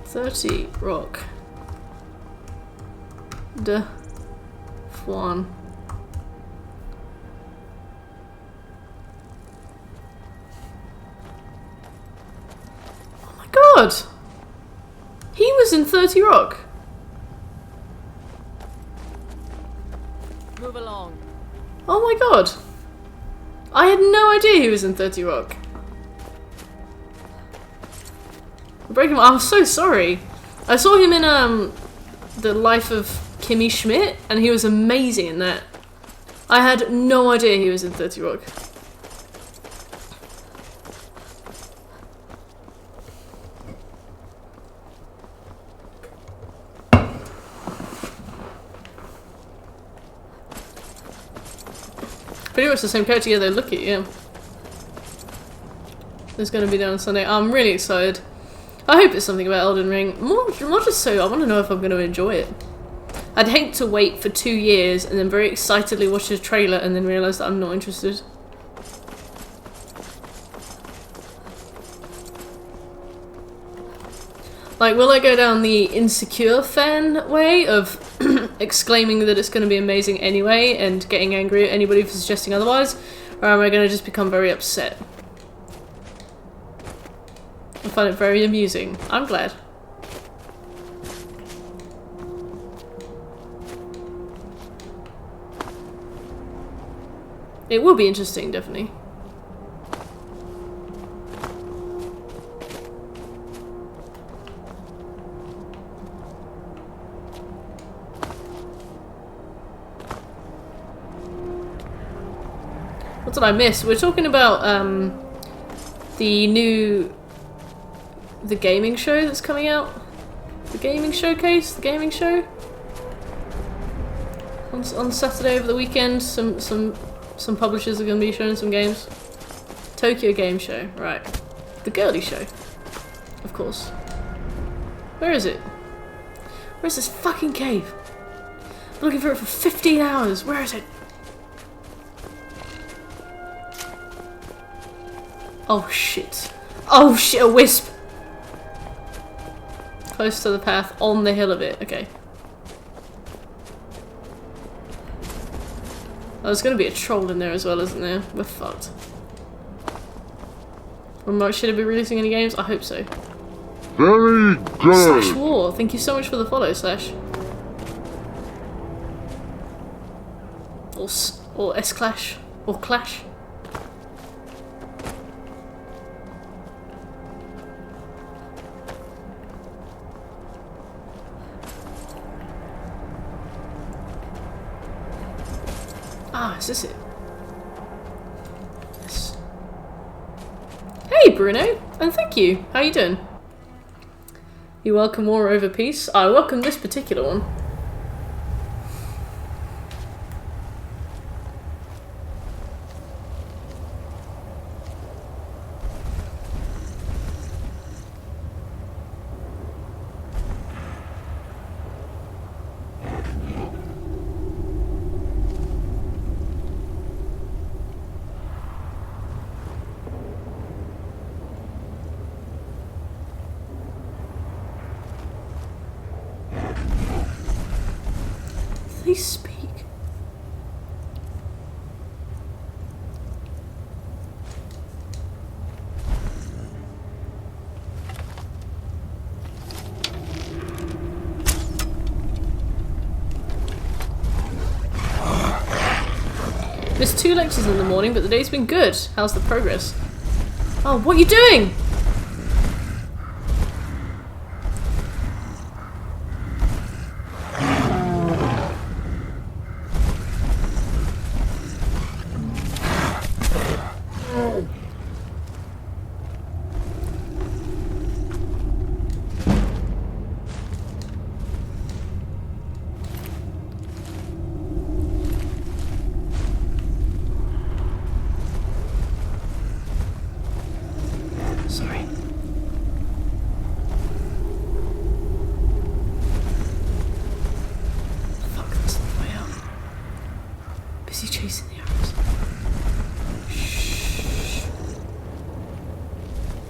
Speaker 1: 30 Rock. Defuan. Oh my god! He was in 30 Rock.
Speaker 10: Move along.
Speaker 1: Oh my god. I had no idea he was in 30 Rock. I'm so sorry. I saw him in The Life of Kimmy Schmidt, and he was amazing in that. I had no idea he was in 30 Rock. Pretty much the same character, yeah, they look at you. It's going to be there on Sunday. I'm really excited. I hope it's something about Elden Ring. More just so I want to know if I'm going to enjoy it. I'd hate to wait for 2 years and then very excitedly watch the trailer and then realise that I'm not interested. Like, will I go down the insecure fan way of exclaiming that it's going to be amazing anyway and getting angry at anybody for suggesting otherwise? Or am I going to just become very upset? I find it very amusing. I'm glad. It will be interesting, definitely. What did I miss? We're talking about the gaming show that's coming out. The gaming showcase, the gaming show. On Saturday over the weekend, some publishers are going to be showing some games. Tokyo Game Show, right? The girly show, of course. Where is it? Where's this fucking cave? I'm looking for it for 15 hours. Where is it? Oh shit. Oh shit, a wisp! Close to the path, on the hill of it. Okay. Oh, there's gonna be a troll in there as well, isn't there? We're fucked. Should I be releasing any games? I hope so.
Speaker 8: Very good.
Speaker 1: Slash War, thank you so much for the follow, Slash. Or S-Clash. Or Clash. Ah, is this it? Yes. Hey, Bruno, and thank you. How you doing? You welcome War over Peace? I welcome this particular one. they speak? Missed 2 lectures in the morning, but the day's been good. How's the progress? Oh, what are you doing?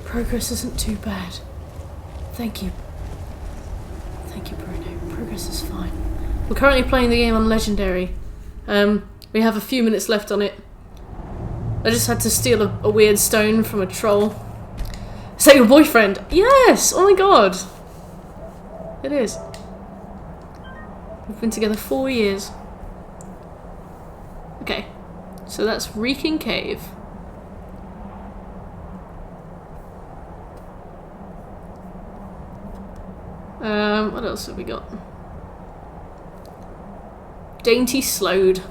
Speaker 1: Progress isn't too bad. Thank you. Thank you, Bruno. Progress is fine. We're currently playing the game on Legendary. We have a few minutes left on it. I just had to steal a weird stone from a troll. Is that your boyfriend? Yes! Oh my god! It is. We've been together 4 years. Okay. So that's Reeking Cave. What else have we got? Dainty Slode.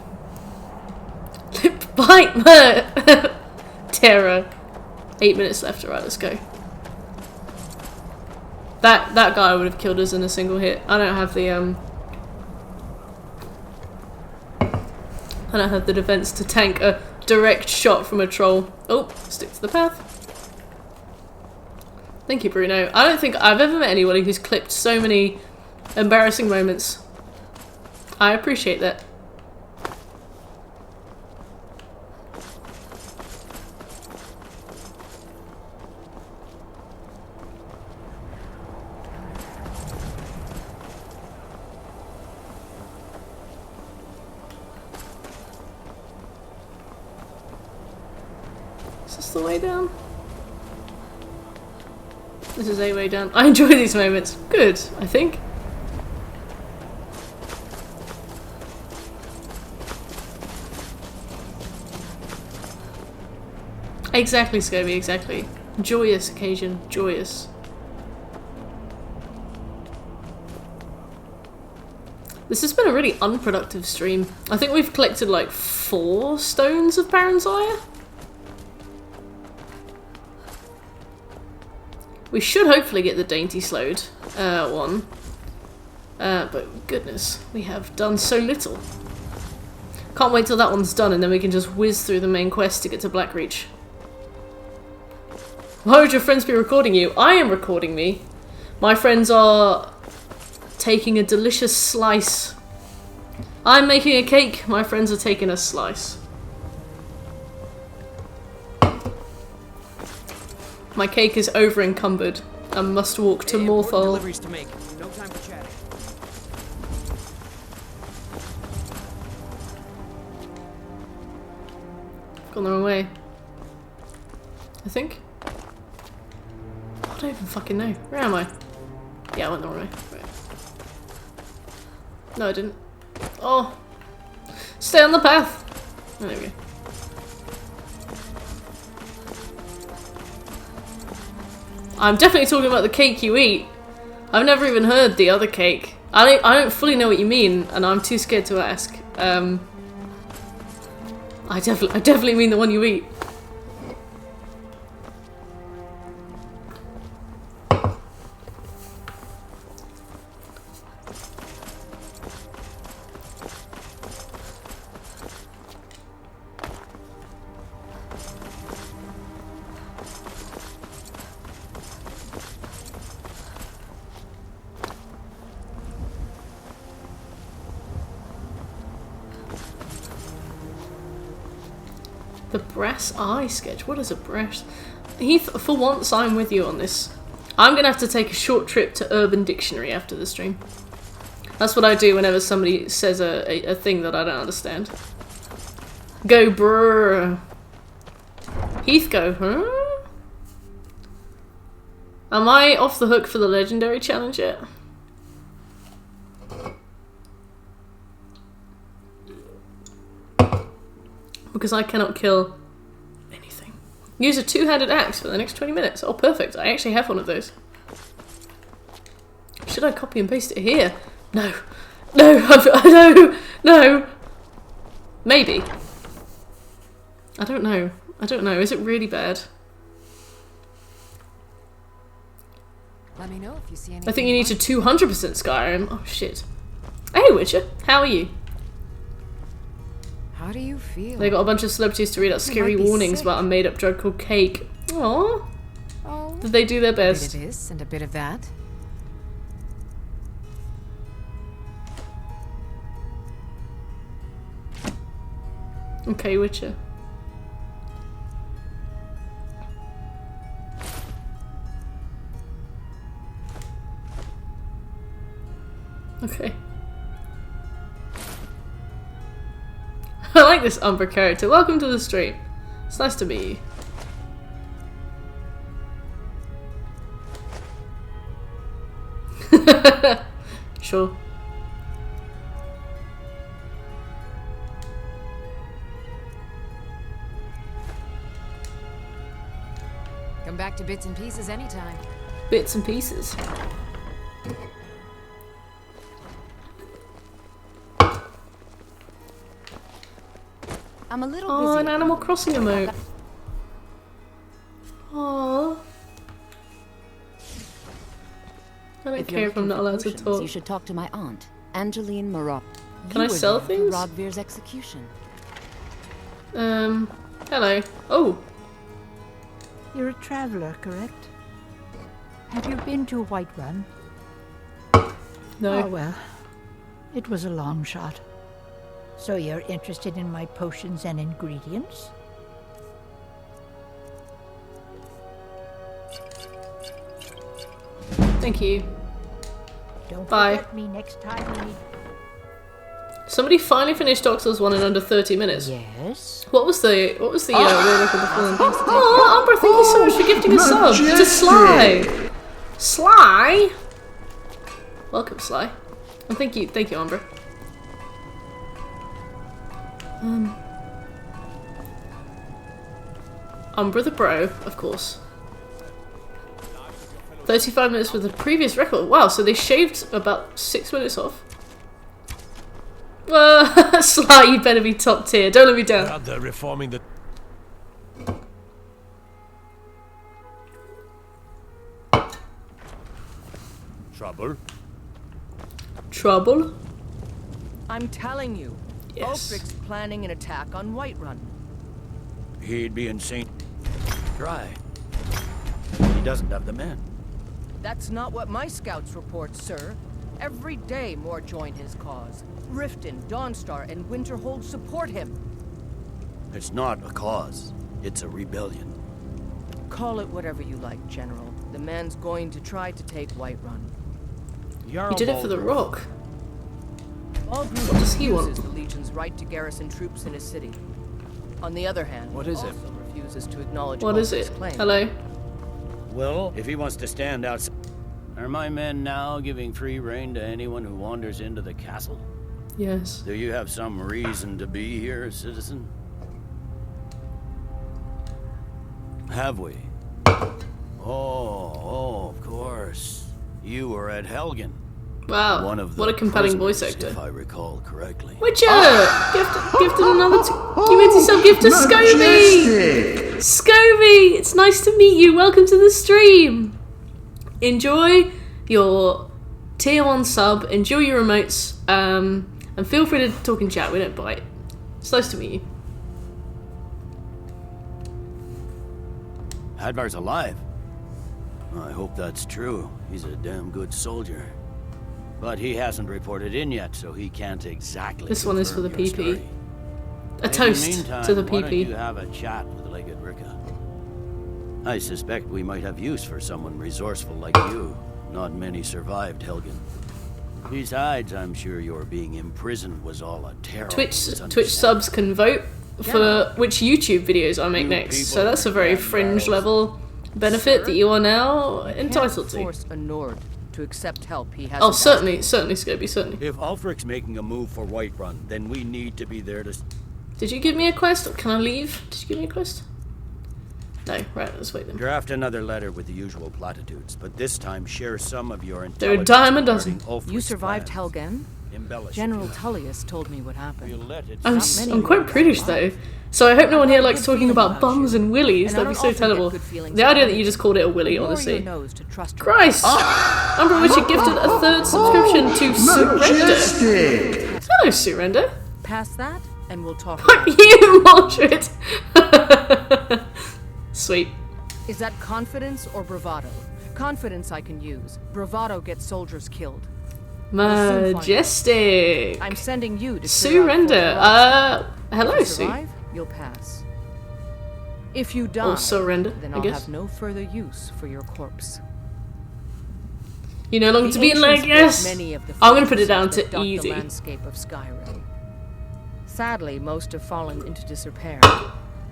Speaker 1: Lip bite. Terror. 8 minutes left. Alright, let's go. That guy would have killed us in a single hit. I don't have the defense to tank a direct shot from a troll. Oh, stick to the path. Thank you, Bruno. I don't think I've ever met anybody who's clipped so many embarrassing moments. I appreciate that. Is this the way down? This is a way down. I enjoy these moments. Good, I think. Exactly, Scobie, exactly. Joyous occasion. Joyous. This has been a really unproductive stream. I think we've collected like 4 stones of Baron's Ire. We should hopefully get the Dainty Slode one. But goodness, we have done so little. Can't wait till that one's done and then we can just whiz through the main quest to get to Blackreach. Why would your friends be recording you? I am recording me. My friends are taking a delicious slice. I'm making a cake, my friends are taking a slice. My cake is over encumbered and must walk to Morthal.
Speaker 15: Deliveries to make. No time for chatting.
Speaker 1: Gone the wrong way. I think. I don't even fucking know. Where am I? Yeah, I went the wrong way. Right. No, I didn't. Oh! Stay on the path! Oh, there we go. I'm definitely talking about the cake you eat. I've never even heard the other cake. I don't fully know what you mean, and I'm too scared to ask. I definitely mean the one you eat. The brass eye sketch. What is a brass? Heath, for once I'm with you on this. I'm gonna have to take a short trip to Urban Dictionary after the stream. That's what I do whenever somebody says a thing that I don't understand. Go brrr. Heathgo, huh? Am I off the hook for the legendary challenge yet? Because I cannot kill anything. Use a two-handed axe for the next 20 minutes. Oh, perfect. I actually have one of those. Should I copy and paste it here? No. No, no, no. Maybe. I don't know. I don't know. Is it really bad?
Speaker 10: Let me know if you see anything.
Speaker 1: I think you need to 200% Skyrim. Oh, shit. Hey, Witcher. How are you?
Speaker 10: How do you feel?
Speaker 1: They got a bunch of celebrities to read out scary warnings about a made-up drug called cake. Aww.
Speaker 10: Oh.
Speaker 1: Did they do their best?
Speaker 10: A bit of this and a bit of that.
Speaker 1: Okay, Witcher. Okay. I like this Umbra character. Welcome to the stream. It's nice to meet you. Sure.
Speaker 10: Come back to bits and pieces anytime.
Speaker 1: Bits and pieces.
Speaker 10: I'm a little
Speaker 1: busy.
Speaker 10: busy.
Speaker 1: An Animal Crossing emote. Aww. I don't care if I'm not allowed to talk.
Speaker 9: You should talk to my aunt, Angeline Marot.
Speaker 1: Can I sell things?
Speaker 9: Rodvir's execution.
Speaker 1: Hello. Oh.
Speaker 19: You're a traveler, correct? Have you been to Whiterun?
Speaker 1: No.
Speaker 19: Oh well. It was a long shot. So you're interested in my potions and ingredients?
Speaker 1: Thank you.
Speaker 19: Don't
Speaker 1: Bye.
Speaker 19: forget me next time you need...
Speaker 1: Somebody finally finished Dark Souls 1 in under 30 minutes.
Speaker 19: Yes.
Speaker 1: What was the word of the film? Oh, Umbra, thank you so much for gifting a sub to Sly. Sly. Welcome, Sly. And thank you, Umbra. Umbra the bro, of course. 35 minutes with the previous record. Wow, so they shaved about 6 minutes off. Sly, you better be top tier. Don't let me down.
Speaker 17: They're reforming the... Trouble?
Speaker 1: Trouble?
Speaker 15: I'm telling you.
Speaker 1: Yes.
Speaker 15: Ulfric's planning an attack on Whiterun.
Speaker 17: He'd be insane. Try. He doesn't have the men.
Speaker 15: That's not what my scouts report, sir. Every day more join his cause. Riften, Dawnstar, and Winterhold support him.
Speaker 17: It's not a cause. It's a rebellion.
Speaker 15: Call it whatever you like, General. The man's going to try to take Whiterun.
Speaker 1: He did it for the Rock.
Speaker 15: What
Speaker 1: does he want?
Speaker 15: the Legion's right to garrison troops in his city. On the other hand,
Speaker 17: What is
Speaker 15: he
Speaker 17: it?
Speaker 15: also refuses to acknowledge
Speaker 1: What is
Speaker 15: Ulfric's
Speaker 1: it?
Speaker 15: claim.
Speaker 1: Hello?
Speaker 20: Well, if he wants to stand outside... Are my men now giving free rein to anyone who wanders into the castle?
Speaker 1: Yes.
Speaker 20: Do you have some reason to be here, citizen? Have we? Oh, of course. You were at Helgen.
Speaker 1: Wow,
Speaker 20: One of
Speaker 1: what a
Speaker 20: the
Speaker 1: compelling voice
Speaker 20: prisoners,
Speaker 1: actor.
Speaker 20: if I recall correctly.
Speaker 1: Witcher! Gifted another you made yourself gift to Scovey! Scovey! It's nice to meet you. Welcome to the stream. Enjoy your tier 1 sub. Enjoy your emotes. And feel free to talk and chat. We don't bite. It's nice to meet you.
Speaker 20: Hadvar's alive. I hope that's true. He's a damn good soldier. But he hasn't reported in yet, so he can't exactly.
Speaker 1: This one is for the
Speaker 20: confirm your
Speaker 1: PP.
Speaker 20: story.
Speaker 1: A toast
Speaker 20: In the meantime,
Speaker 1: to the
Speaker 20: why don't
Speaker 1: PP.
Speaker 20: you have a chat with Legate Ricka? I suspect we might have use for someone resourceful like you. Not many survived Helgen. Besides, I'm sure your being imprisoned was all a terrible
Speaker 1: Twitch subs can vote for which YouTube videos I make next, so that's a very fringe level benefit that you are now entitled to.
Speaker 15: Force a Nord to accept help he has.
Speaker 1: Oh, certainly, Scobie, certainly.
Speaker 20: If Ulfric's making a move for Whiterun, then we need to be there to...
Speaker 1: Did you give me a quest? Can I leave? Did you give me a quest? No, right, let's wait then.
Speaker 20: Draft another letter with the usual platitudes, but this time share some of your
Speaker 1: They're a
Speaker 20: intelligence
Speaker 1: dime a dozen.
Speaker 20: regarding
Speaker 15: You
Speaker 20: Ulfric's
Speaker 15: survived
Speaker 20: plans.
Speaker 15: Helgen?
Speaker 20: Embellish
Speaker 15: General
Speaker 20: it.
Speaker 15: Tullius told me what happened.
Speaker 1: I'm quite British though, so I hope no one here likes talking about bums and willies. That'd be so terrible. The idea that you just called it a willy, honestly. Christ! Umbra Witcher gifted a 3rd subscription to Surrender. Hello, Surrender.
Speaker 15: Pass that, and we'll talk.
Speaker 1: Fuck you, Mordred. Sweet.
Speaker 15: Is that confidence or bravado? Confidence I can use. Bravado gets soldiers killed.
Speaker 1: Majestic.
Speaker 15: I'm sending you to
Speaker 1: Surrender. Hello,
Speaker 15: if you
Speaker 1: Sue.
Speaker 15: survive, you'll pass. If you die,
Speaker 1: Or surrender,
Speaker 15: then
Speaker 1: I
Speaker 15: I'll
Speaker 1: guess.
Speaker 15: have no further use for your corpse.
Speaker 1: You no longer
Speaker 15: The
Speaker 1: to be in
Speaker 15: ancients
Speaker 1: leg, yes.
Speaker 15: built many of the
Speaker 1: I'm gonna put it down
Speaker 15: fortresses that
Speaker 1: to
Speaker 15: dot
Speaker 1: easy.
Speaker 15: The landscape of Skyrim. Sadly, most have fallen into disrepair,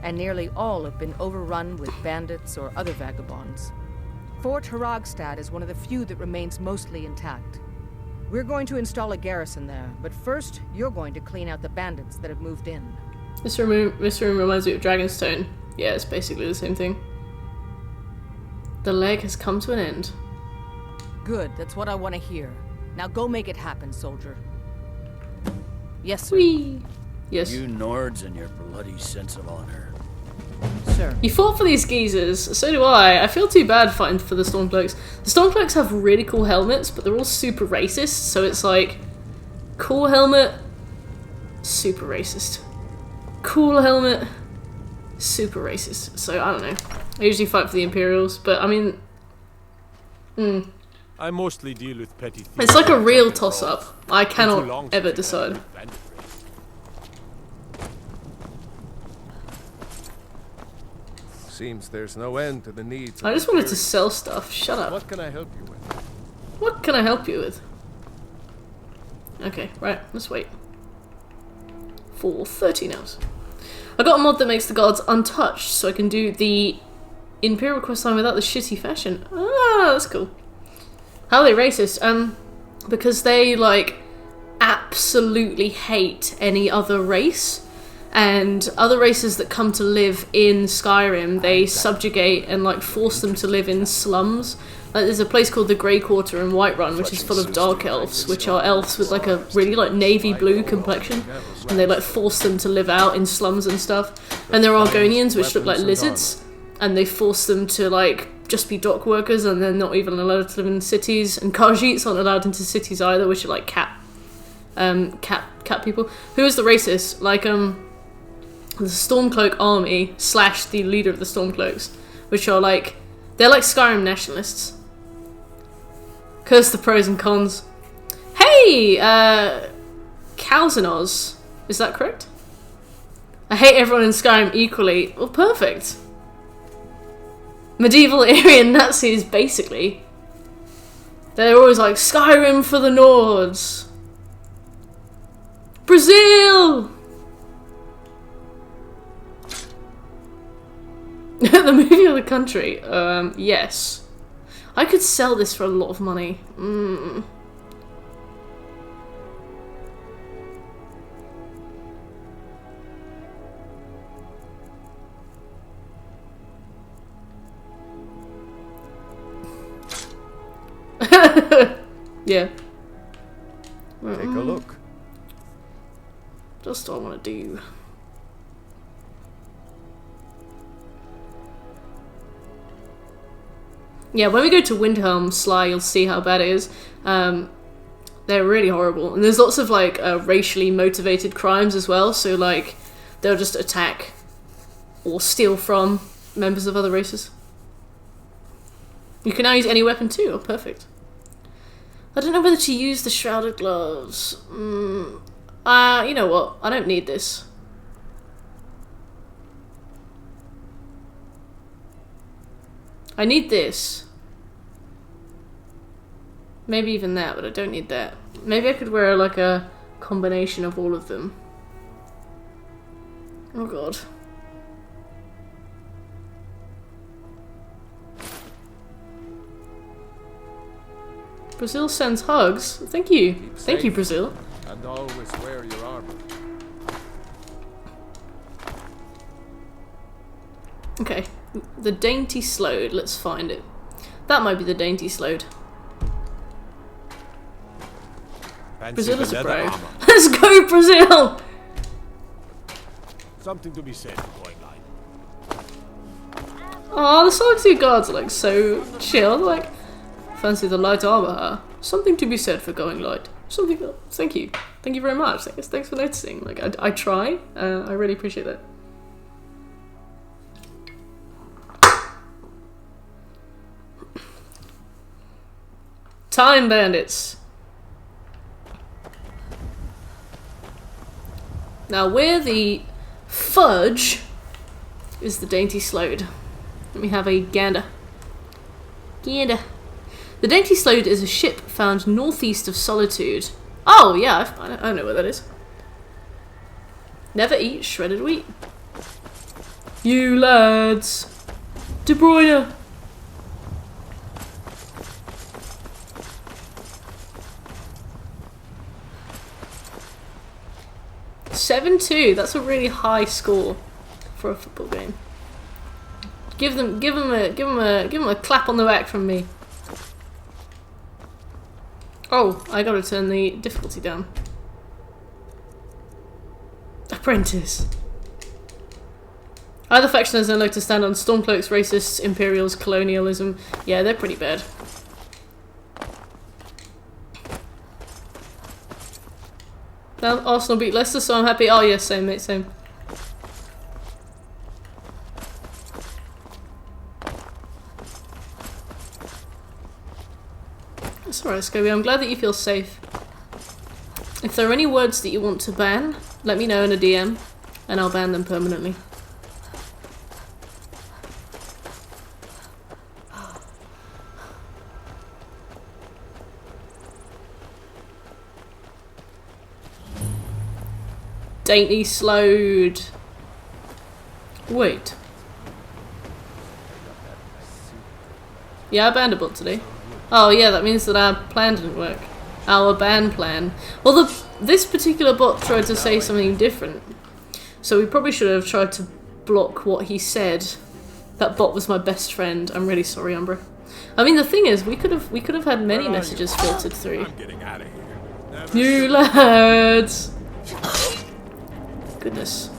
Speaker 15: and nearly all have been overrun with bandits or other vagabonds. Fort Haragstad is one of the few that remains mostly intact. We're going to install a garrison there, but first, you're going to clean out the bandits that have moved in.
Speaker 1: This room reminds me of Dragonstone. Yeah, it's basically the same thing. The leg has come to an end.
Speaker 15: Good, that's what I want to hear. Now go make it happen, soldier. Yes, sir.
Speaker 1: Whee! Yes.
Speaker 20: You Nords and your bloody sense of honor.
Speaker 15: Sir.
Speaker 1: You fought for these geezers, so do I. I feel too bad fighting for the Stormcloaks. The Stormcloaks have really cool helmets, but they're all super racist, so it's like, cool helmet, super racist. Cool helmet, super racist. So, I don't know. I usually fight for the Imperials, but I mean...
Speaker 12: I mostly deal with petty thieves.
Speaker 1: It's like a real toss-up. I cannot ever decide.
Speaker 12: Seems there's no end to the needs.
Speaker 1: I just wanted to sell stuff. Shut up.
Speaker 12: What can I help you with?
Speaker 1: What can I help you with? Okay, right, let's wait. For 13 hours. I got a mod that makes the guards untouched, so I can do the Imperial quest line without the shitty fashion. Ah, that's cool. How are they racist? Because they, like, absolutely hate any other race. And other races that come to live in Skyrim, they subjugate and like force them to live in slums. Like, there's a place called the Grey Quarter in Whiterun, which is full of dark elves, which are elves with like a really like navy blue complexion, and they like force them to live out in slums and stuff. And there are Argonians, which look like lizards, and they force them to like just be dock workers, and they're not even allowed to live in cities. And Khajiits aren't allowed into cities either, which are like cat people. Who is the racist? Like the Stormcloak army / the leader of the Stormcloaks, which are like, they're like Skyrim nationalists. Curse the pros and cons. Hey, Kalzanoz, is that correct? I hate everyone in Skyrim equally. Well, perfect. Medieval Aryan Nazis, basically. They're always like, Skyrim for the Nords. Brazil! The movie of the country? Yes. I could sell this for a lot of money. Yeah.
Speaker 12: Take a look.
Speaker 1: Just what I want to do. Yeah, when we go to Windhelm Sly, you'll see how bad it is. They're really horrible. And there's lots of, like, racially motivated crimes as well. So, like, they'll just attack or steal from members of other races. You can now use any weapon too. Oh, perfect. I don't know whether to use the Shrouded Gloves. You know what? I don't need this. I need this. Maybe even that, but I don't need that. Maybe I could wear like a combination of all of them. Oh god. Brazil sends hugs. Thank you. Thank you, Brazil.
Speaker 12: And always wear your armor.
Speaker 1: Okay. The Dainty Slode. Let's find it. That might be the Dainty Slode. Brazil is a bro. Let's go, Brazil!
Speaker 12: Something to be said for going light.
Speaker 1: Oh, the Solitude Guards are like so chill. Like, fancy the light armor. Huh? Something to be said for going light. Something. Thank you. Thank you very much. Thanks for noticing. Like, I try. I really appreciate that. Time Bandits. Now, where the fudge is the Dainty Slode. Let me have a gander. Gander. The Dainty Slode is a ship found northeast of Solitude. Oh, yeah, I know where that is. Never eat shredded wheat. You lads. De Bruyne. (7-2). That's a really high score for a football game. Give them a clap on the back from me. Oh, I gotta turn the difficulty down. Apprentice. Either faction has no leg to stand on. Stormcloaks, racists, Imperials, colonialism. Yeah, they're pretty bad. Now Arsenal beat Leicester, so I'm happy. Oh yes, same mate, same. It's alright, Scobie. I'm glad that you feel safe. If there are any words that you want to ban, let me know in a DM, and I'll ban them permanently. Dainty Slode. Wait. Yeah, I banned a bot today. Oh yeah, that means that our plan didn't work. Our ban plan. Well, this particular bot tried to say something different. So we probably should have tried to block what he said. That bot was my best friend. I'm really sorry, Umbra. I mean, the thing is, we could have had many messages filtered through.
Speaker 2: I'm getting out of here.
Speaker 1: You lads. Goodness.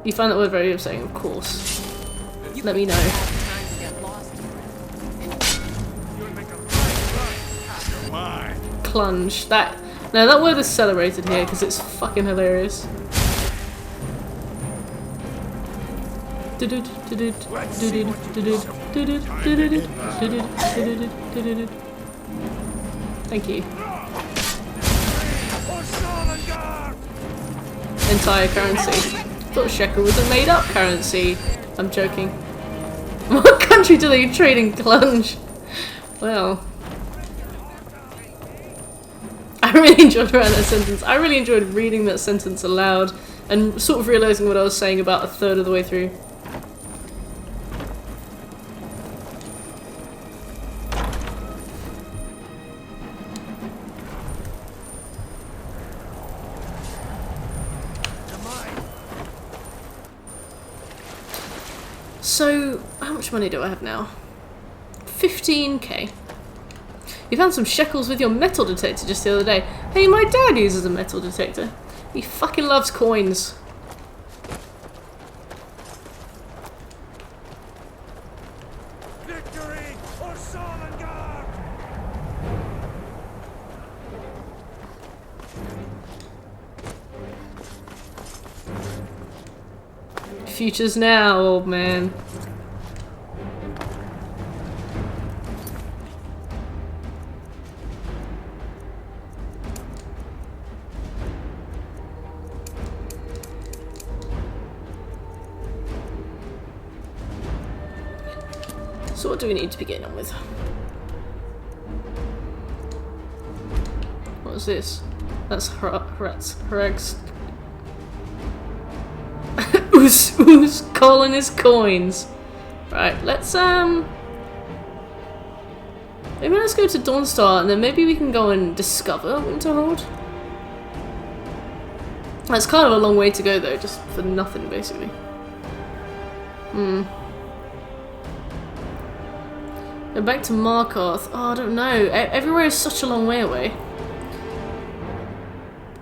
Speaker 1: You find that word very upsetting, of course. Let me know. Clunge. No, that word is celebrated here because it's fucking hilarious. Thank you. Entire currency. I thought shekel was a made-up currency. I'm joking. What country do they trade in clunge? Well, I really enjoyed writing that sentence. I really enjoyed reading that sentence aloud and sort of realising what I was saying about a third of the way through. So, how much money do I have now? 15k. You found some shekels with your metal detector just the other day. Hey, my dad uses a metal detector. He fucking loves coins.
Speaker 12: Victory or Solengard!
Speaker 1: Future's now, old man. So what do we need to be getting on with? What's this? That's Hreg's. Who's calling his coins? Right, let's maybe let's go to Dawnstar and then maybe we can go and discover Winterhold. That's kind of a long way to go though, just for nothing basically. Go back to Markarth. Oh, I don't know. Everywhere is such a long way away.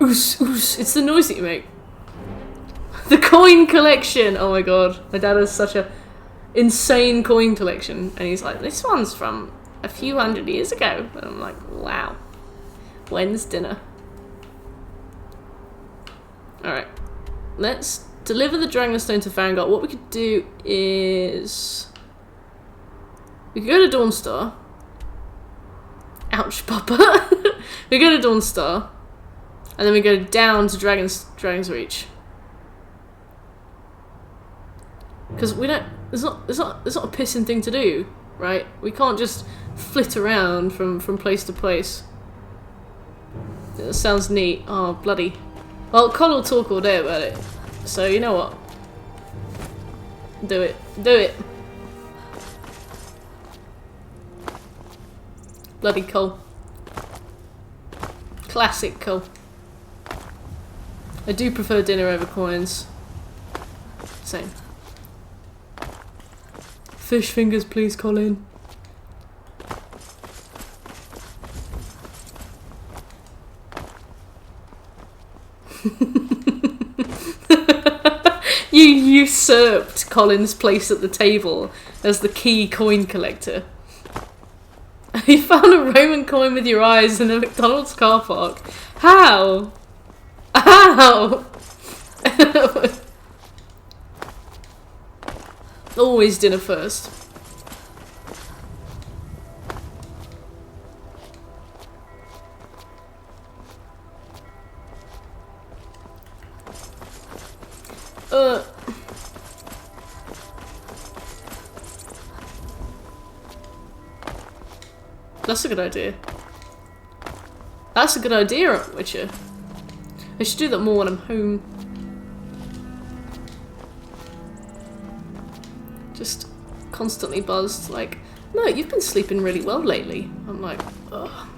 Speaker 1: Oos, oos. It's the noise that you make. The coin collection! Oh my god. My dad has such a insane coin collection. And he's like, this one's from a few hundred years ago. And I'm like, wow. When's dinner? Alright. Let's deliver the Dragonstone to Vanguard. What we could do is... we could go to Dawnstar. Ouch, Papa. We go to Dawnstar. And then we go down to Dragon's Reach. Because we don't... It's not a pissing thing to do, right? We can't just flit around from place to place. That sounds neat. Oh, bloody. Well, Col will talk all day about it. So, you know what? Do it. Do it. Bloody Col. Classic Col. I do prefer dinner over coins. Same. Fish fingers, please, Colin. You usurped Colin's place at the table as the key coin collector. You found a Roman coin with your eyes in a McDonald's car park. How? How? Always dinner first. That's a good idea. That's a good idea, Witcher. I should do that more when I'm home. Just constantly buzzed, like, no, you've been sleeping really well lately. I'm like, ugh.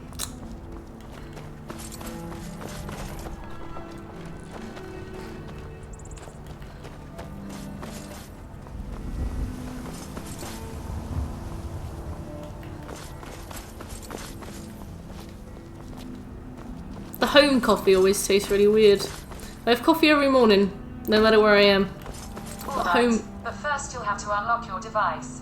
Speaker 1: The home coffee always tastes really weird. I have coffee every morning, no matter where I am. But home...
Speaker 21: But first you'll have to unlock your device.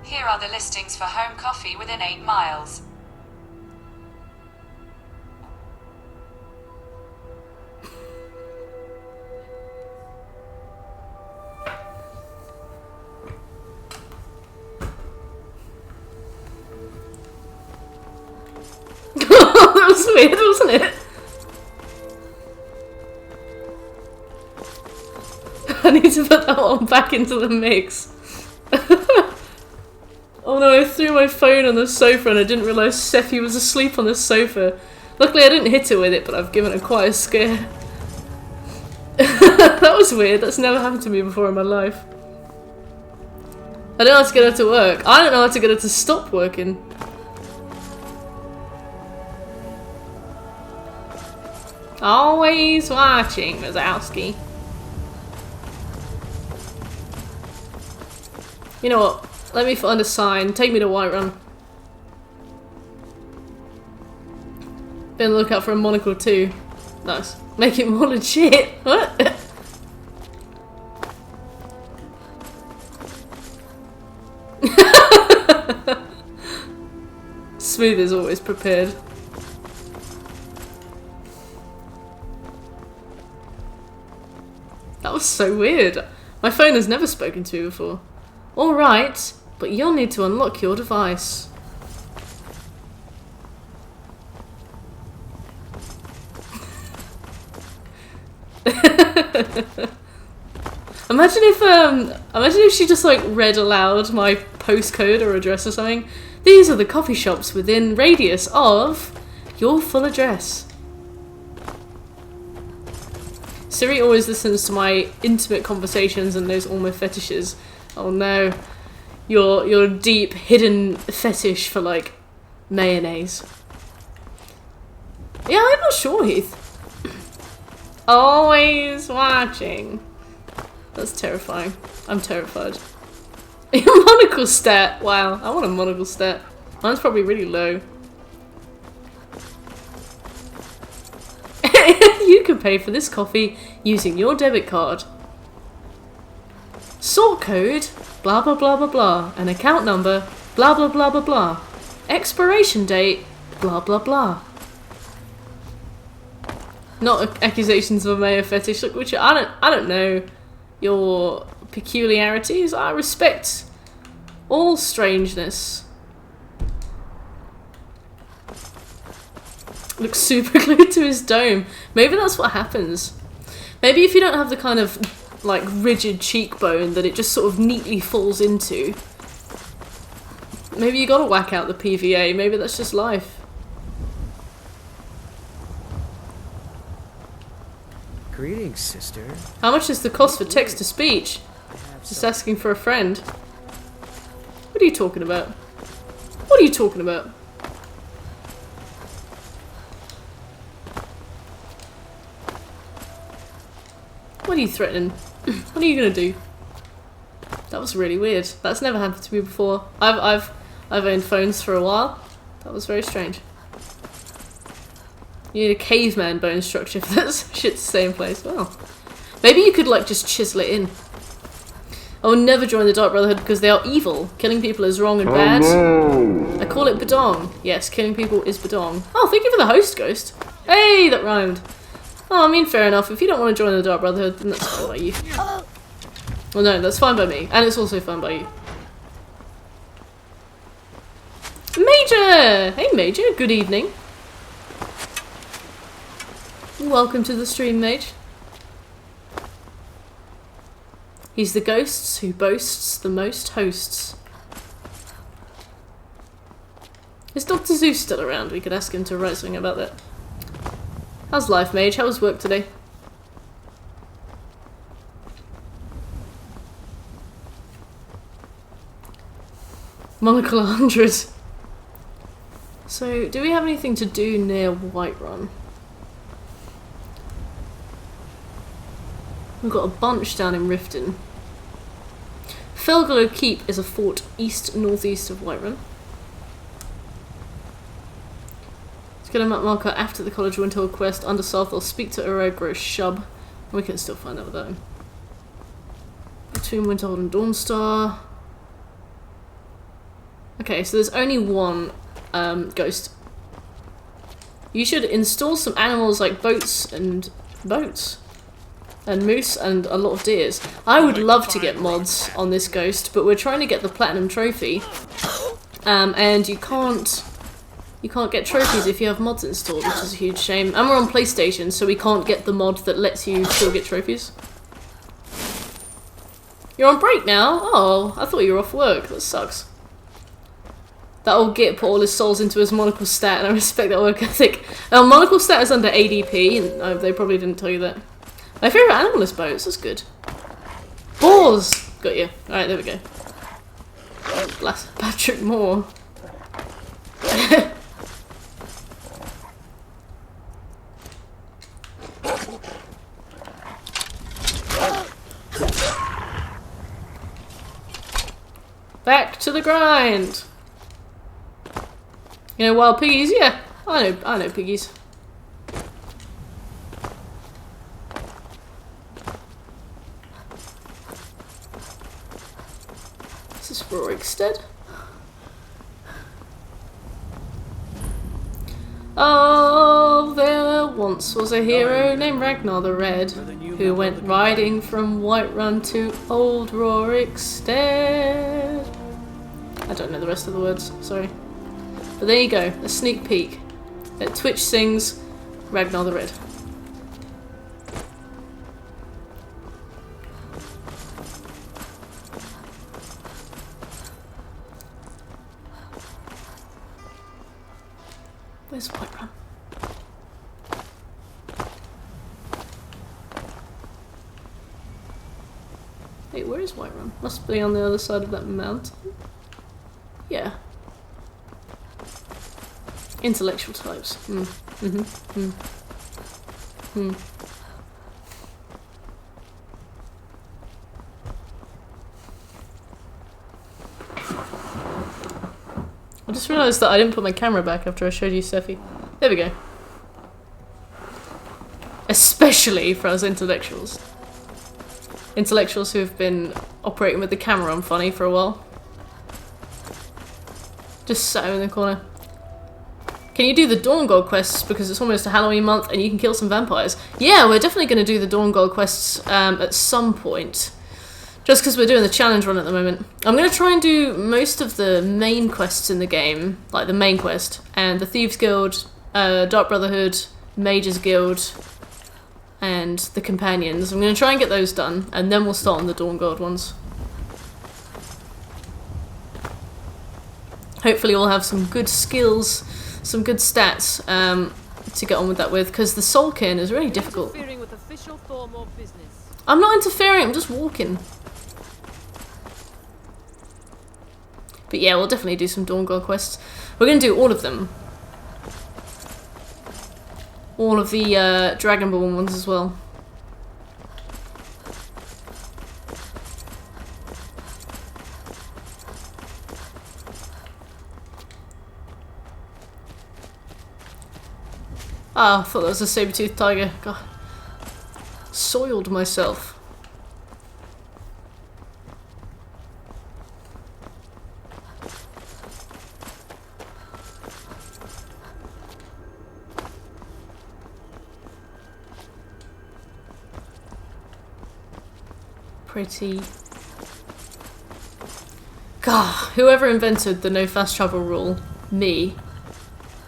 Speaker 21: Here are the listings for home coffee within 8 miles.
Speaker 1: That was weird, wasn't it? I need to put that one back into the mix. Oh no, I threw my phone on the sofa and I didn't realise Sephi was asleep on the sofa. Luckily I didn't hit her with it, but I've given her quite a scare. That was weird, that's never happened to me before in my life. I don't know how to get her to work. I don't know how to get her to stop working. Always watching, Wazowski. You know what? Let me find a sign. Take me to Whiterun. Be on the lookout for a monocle too. Nice. Make it more legit. What? Smooth is always prepared. That was so weird. My phone has never spoken to me before. Alright, but you'll need to unlock your device. Imagine if she just like read aloud my postcode or address or something. These are the coffee shops within radius of your full address. Siri always listens to my intimate conversations and knows all my fetishes. Oh no. Your deep hidden fetish for like mayonnaise. Yeah, I'm not sure, Heath. Always watching. That's terrifying. I'm terrified. Monocle stat. Wow, I want a monocle stat. Mine's probably really low. You can pay for this coffee using your debit card. Sort code, blah blah blah blah blah. An account number, blah blah blah blah blah. Expiration date, blah blah blah. Not accusations of a mayo fetish. Look, which I don't know your peculiarities. I respect all strangeness. Looks super glued to his dome. Maybe that's what happens. Maybe if you don't have the kind of like rigid cheekbone that it just sort of neatly falls into, maybe you gotta whack out the PVA. Maybe that's just life.
Speaker 4: Greetings, sister.
Speaker 1: How much is the cost for text-to-speech? Just asking for a friend. What are you talking about? What are you talking about? What are you threatening? What are you gonna do? That was really weird. That's never happened to me before. I've owned phones for a while. That was very strange. You need a caveman bone structure for that shit to stay in place. Well, maybe you could like just chisel it in. I will never join the Dark Brotherhood because they are evil. Killing people is wrong and bad. I call it badong. Yes, killing people is badong. Oh, thank you for the host, Ghost. Hey, that rhymed. Oh, I mean, fair enough. If you don't want to join the Dark Brotherhood, then that's fine by you. Well, no, that's fine by me. And it's also fine by you. Major! Hey, Major. Good evening. Welcome to the stream, Mage. He's the ghosts who boasts the most hosts. Is Dr. Zeus still around? We could ask him to write something about that. How's life, Mage? How was work today? Monocle 100. So, do we have anything to do near Whiterun? We've got a bunch down in Riften. Felglow Keep is a fort east-northeast of Whiterun. Let's get a map marker after the College Windhill quest. Under south, I'll speak to Urogro Shub. We can still find out without him. Between Windhill and Dawnstar. Okay, so there's only one ghost. You should install some animals like boats and moose and a lot of deers. I would love to get mods on this ghost, but we're trying to get the platinum trophy, and you can't get trophies if you have mods installed, which is a huge shame. And we're on PlayStation, so we can't get the mod that lets you still get trophies. You're on break now? Oh, I thought you were off work. That sucks. That old git put all his souls into his monocle stat, and I respect that work ethic. Monocle stat is under ADP, and they probably didn't tell you that. My favourite animal is boats, that's good. Boars! Got you. Alright, there we go. Bless Patrick Moore. Back to the grind! You know wild piggies? Yeah, I know piggies. Is this Rorikstead? Oh, there once was a hero named Ragnar the Red, who went riding from Whiterun to Old Rorikstead. I don't know the rest of the words, sorry. But there you go, a sneak peek at Twitch sings Ragnar the Red. Whiterun. Wait, where is Whiterun? Must be on the other side of that mountain. Yeah. Intellectual types. I just realised that I didn't put my camera back after I showed you Sephi. There we go. Especially for us intellectuals. Intellectuals who have been operating with the camera on funny for a while. Just sat in the corner. Can you do the Dawn God quests because it's almost a Halloween month and you can kill some vampires? Yeah, we're definitely going to do the Dawn God quests at some point. Just because we're doing the challenge run at the moment. I'm going to try and do most of the main quests in the game, like the main quest, and the Thieves Guild, Dark Brotherhood, Mages Guild, and the Companions. I'm going to try and get those done, and then we'll start on the Dawn God ones. Hopefully we'll have some good skills, some good stats to get on with that with, because the Soulkin is really difficult. I'm not interfering, I'm just walking. But yeah, we'll definitely do some Dawn God quests. We're going to do all of them. All of the Dragonborn ones as well. Ah, I thought that was a saber-toothed tiger. God. Soiled myself. Pretty. God, whoever invented the no fast travel rule, me,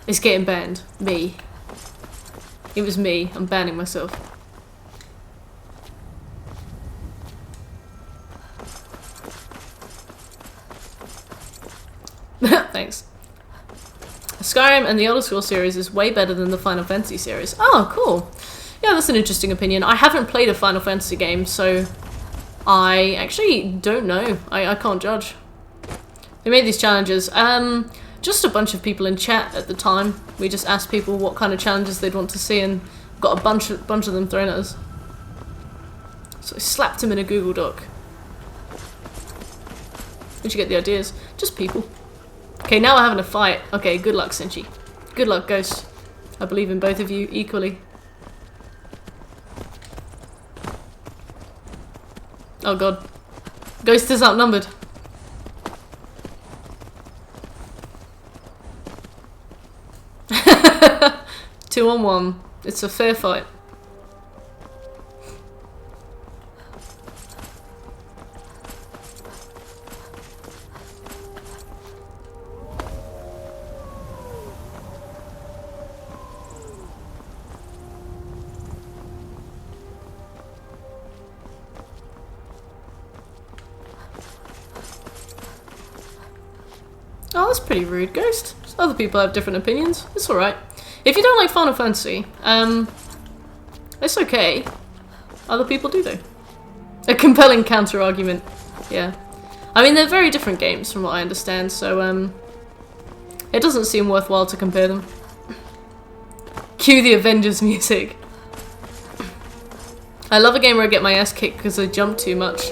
Speaker 1: is getting banned. Me. It was me. I'm banning myself. Thanks. Skyrim and the Elder Scrolls series is way better than the Final Fantasy series. Oh, cool. Yeah, that's an interesting opinion. I haven't played a Final Fantasy game, so I actually don't know. I can't judge. They made these challenges. Just a bunch of people in chat at the time. We just asked people what kind of challenges they'd want to see and got a bunch of them thrown at us. So I slapped him in a Google Doc. Where'd you get the ideas? Just people. Okay, now we're having a fight. Okay, good luck, Sinchi. Good luck, Ghost. I believe in both of you equally. Oh god. Ghost is outnumbered. Two on one. It's a fair fight. Oh, that's pretty rude, Ghost. Other people have different opinions. It's alright. If you don't like Final Fantasy, it's okay. Other people do, though. A compelling counter-argument. Yeah. I mean, they're very different games from what I understand, so, it doesn't seem worthwhile to compare them. Cue the Avengers music. I love a game where I get my ass kicked because I jump too much.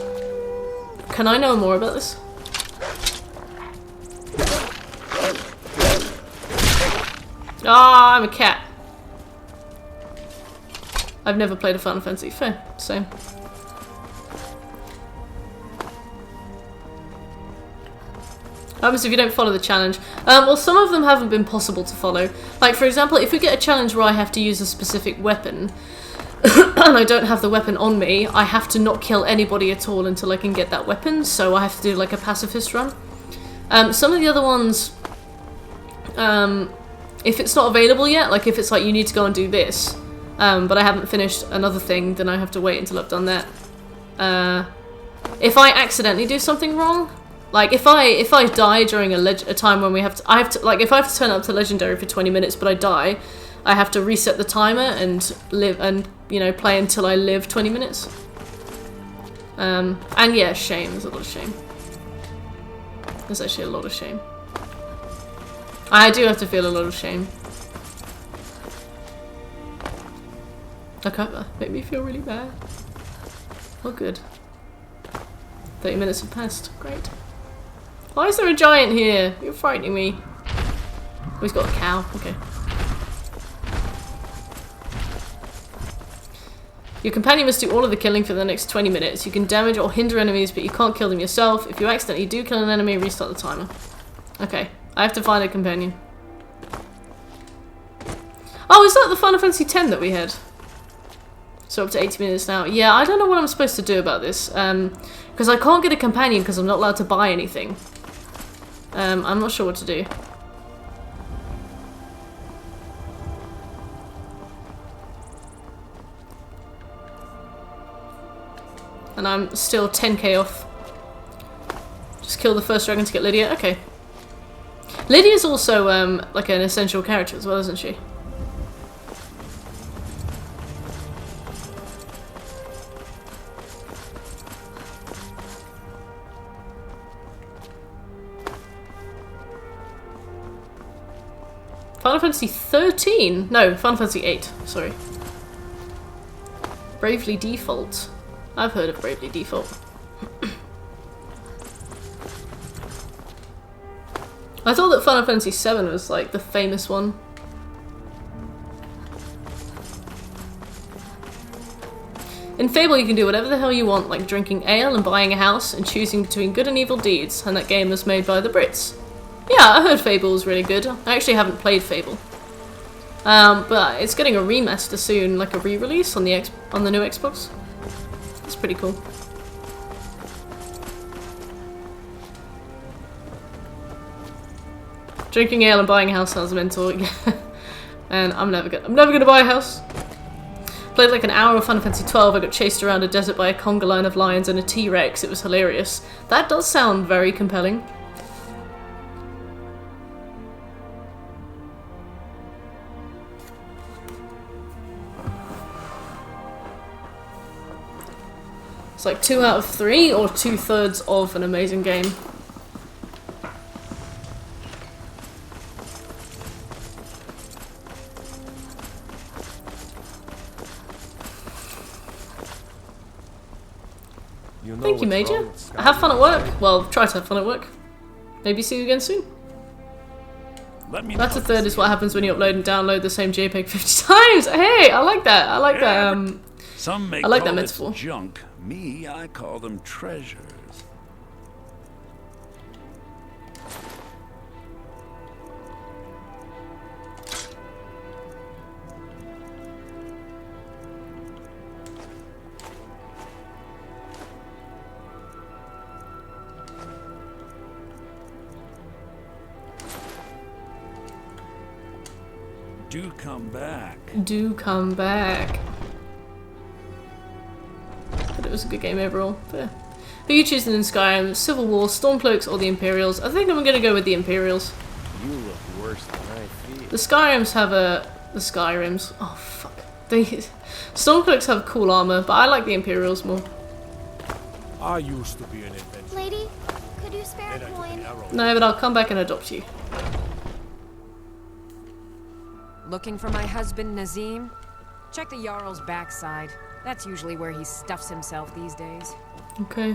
Speaker 1: Can I know more about this? Ah, I'm a cat. I've never played a Final Fantasy. Fair, same. What happens if you don't follow the challenge? Well, some of them haven't been possible to follow. Like, for example, if we get a challenge where I have to use a specific weapon, and I don't have the weapon on me, I have to not kill anybody at all until I can get that weapon, so I have to do like a pacifist run. Some of the other ones, if it's not available yet, like if it's like you need to go and do this, but I haven't finished another thing, then I have to wait until I've done that. If I accidentally do something wrong, Like if I die during a time when if I have to turn up to legendary for 20 minutes, but I die, I have to reset the timer and live and play until I live 20 minutes. And yeah, shame. There's a lot of shame. There's actually a lot of shame. I do have to feel a lot of shame. Okay, make me feel really bad. Oh, good. 30 minutes have passed. Great. Why is there a giant here? You're frightening me. Oh, he's got a cow. Okay. Your companion must do all of the killing for the next 20 minutes. You can damage or hinder enemies, but you can't kill them yourself. If you accidentally do kill an enemy, restart the timer. Okay. I have to find a companion. Oh, is that the Final Fantasy X that we had? So up to 80 minutes now. Yeah, I don't know what I'm supposed to do about this. Because I can't get a companion because I'm not allowed to buy anything. I'm not sure what to do. And I'm still 10k off. Just kill the first dragon to get Lydia. Okay. Lydia's also like an essential character as well, isn't she? Final Fantasy 13? No, Final Fantasy 8, sorry. Bravely Default. I've heard of Bravely Default. I thought that Final Fantasy 7 was like the famous one. In Fable you can do whatever the hell you want, like drinking ale and buying a house and choosing between good and evil deeds, and that game was made by the Brits. Yeah, I heard Fable was really good. I actually haven't played Fable. But it's getting a remaster soon, like a re-release on the new Xbox. It's pretty cool. Drinking ale and buying a house sounds mental. And I'm never gonna buy a house. Played like an hour of Final Fantasy 12. I got chased around a desert by a conga line of lions and a T-Rex. It was hilarious. That does sound very compelling. It's like 2 out of 3 or 2/3 of an amazing game. Thank you, Major. Have fun at work. Well, try to have fun at work. Maybe see you again soon. That's a third is what happens when you upload and download the same JPEG 50 times. Hey, I like that. I like that.
Speaker 13: Some may
Speaker 1: I like
Speaker 13: call
Speaker 1: that
Speaker 13: it
Speaker 1: metaphor.
Speaker 13: junk. Me, I call them treasures. Do come back.
Speaker 1: Do come back. But it was a good game overall. But yeah. Who are you choosing in Skyrim? Civil War, Stormcloaks, or the Imperials? I think I'm gonna go with the Imperials.
Speaker 12: You look worse than I feel.
Speaker 1: The Skyrims have the Skyrims. Oh fuck. The Stormcloaks have cool armor, but I like the Imperials more.
Speaker 2: I used to be an adventurer.
Speaker 7: Lady, could you spare a coin?
Speaker 1: No, but I'll come back and adopt you.
Speaker 22: Looking for my husband, Nazim? Check the Jarl's backside. That's usually where he stuffs himself these days.
Speaker 1: Okay.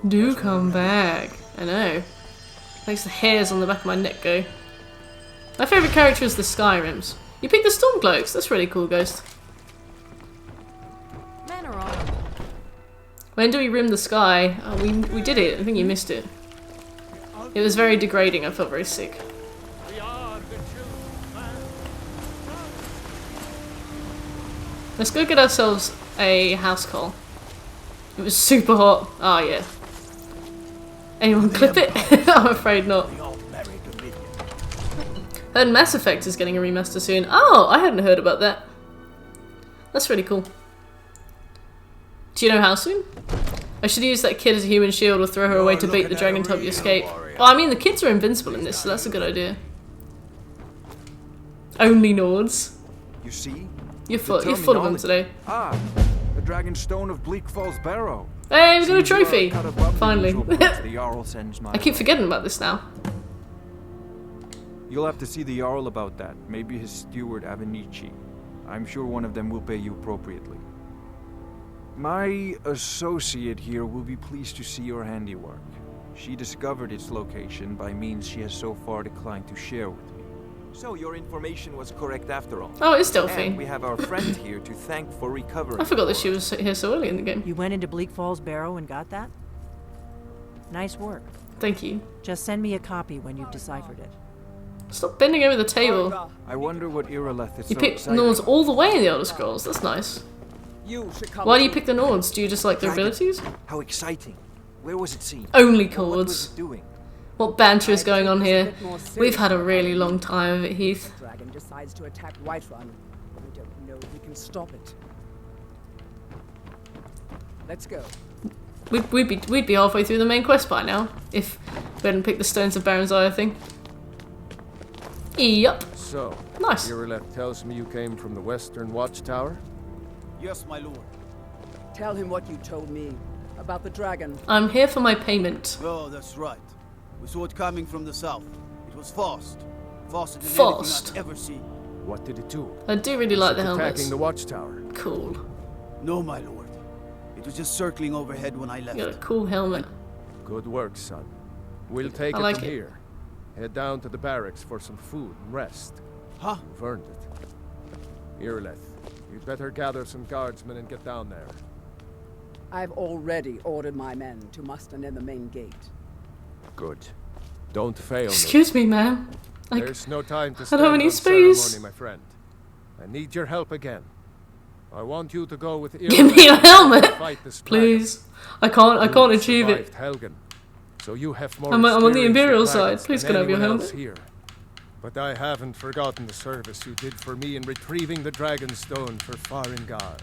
Speaker 1: Do come back. I know. Makes the hairs on the back of my neck go. My favourite character is the Skyrims. You picked the Stormcloaks. That's really cool, Ghost.
Speaker 22: Men are all.
Speaker 1: When do we rim the sky? Oh, we did it. I think you missed it. It was very degrading. I felt very sick. Let's go get ourselves a house call. It was super hot. Oh yeah. Anyone clip it? I'm afraid not. And Mass Effect is getting a remaster soon. Oh, I hadn't heard about that. That's really cool. Do you know how soon? I should use that kid as a human shield or throw her away to bait the dragon to help you escape. Well, I mean, the kids are invincible in this, so that's a good idea. Only Nords.
Speaker 3: You see?
Speaker 1: You're full of them today.
Speaker 3: Ah, the Dragon Stone of Bleak Falls Barrow.
Speaker 1: Hey, we got a trophy! Finally.
Speaker 3: The Jarl sends my
Speaker 1: I keep forgetting about this now.
Speaker 3: You'll have to see the Jarl about that. Maybe his steward, Avenici. I'm sure one of them will pay you appropriately. My associate here will be pleased to see your handiwork. She discovered its location by means she has so far declined to share with me. So your information was correct after all.
Speaker 1: Oh, it's Delphine.
Speaker 3: And we have our friend here to thank for recovering.
Speaker 1: I forgot that she was here so early in the game.
Speaker 10: You went into Bleak Falls Barrow and got that? Nice work.
Speaker 1: Thank you.
Speaker 10: Just send me a copy when you've deciphered it.
Speaker 1: Stop bending over the table.
Speaker 3: I wonder what Irileth is
Speaker 1: You
Speaker 3: so
Speaker 1: picked
Speaker 3: excited
Speaker 1: Nords all the way in the Elder Scrolls. That's nice. Why do you pick the Nords? Do you just like their abilities?
Speaker 3: How exciting. Where was it seen?
Speaker 1: Only
Speaker 3: What was
Speaker 1: chords.
Speaker 3: it doing?
Speaker 1: What banter is going on here? We've had a really long time of it, Heath.
Speaker 14: The dragon decides to attack Whiterun. I don't know if we can stop it. Let's go.
Speaker 1: We'd be halfway through the main quest by now if we hadn't picked the Stones of Baron's Eye thing. Yep.
Speaker 12: So,
Speaker 1: Nice.
Speaker 12: Irileth tells me you came from the Western Watchtower?
Speaker 14: Yes, my lord. Tell him what you told me about the dragon.
Speaker 1: I'm here for my payment.
Speaker 23: Oh, that's right. We saw it coming from the south. It was fast. Faster than
Speaker 1: Fast.
Speaker 23: anything I've ever seen.
Speaker 12: What did it do?
Speaker 1: I do really like the
Speaker 12: Was it
Speaker 1: helmets.
Speaker 12: attacking the Watchtower?
Speaker 1: Cool.
Speaker 23: No, my lord. It was just circling overhead when I left.
Speaker 1: You got a cool helmet.
Speaker 12: Good work, son. We'll take
Speaker 1: I
Speaker 12: it
Speaker 1: like
Speaker 12: from
Speaker 1: it.
Speaker 12: here. Head down to the barracks for some food and rest.
Speaker 23: Huh?
Speaker 12: You've earned it. Irileth, you'd better gather some guardsmen and get down there.
Speaker 14: I've already ordered my men to muster near the main gate.
Speaker 12: Good. Don't fail me.
Speaker 1: Excuse me, ma'am.
Speaker 12: There's no time to
Speaker 1: I
Speaker 12: stand
Speaker 1: don't have any
Speaker 12: on
Speaker 1: space.
Speaker 12: ceremony, my friend. I need your help again. I want you to go with
Speaker 1: Give me your
Speaker 12: Irileth to
Speaker 1: helmet,
Speaker 12: fight this
Speaker 1: please. I
Speaker 12: dragon.
Speaker 1: can't
Speaker 12: You
Speaker 1: achieve it.
Speaker 12: survived Helgen, so you have more
Speaker 1: I'm on the
Speaker 12: experience
Speaker 1: Imperial
Speaker 12: with
Speaker 1: side.
Speaker 12: dragons
Speaker 1: Please
Speaker 12: than
Speaker 1: can I have your
Speaker 12: anyone else
Speaker 1: helmet?
Speaker 12: here. But I haven't forgotten the service you did for me in retrieving the Dragon Stone for Farengar.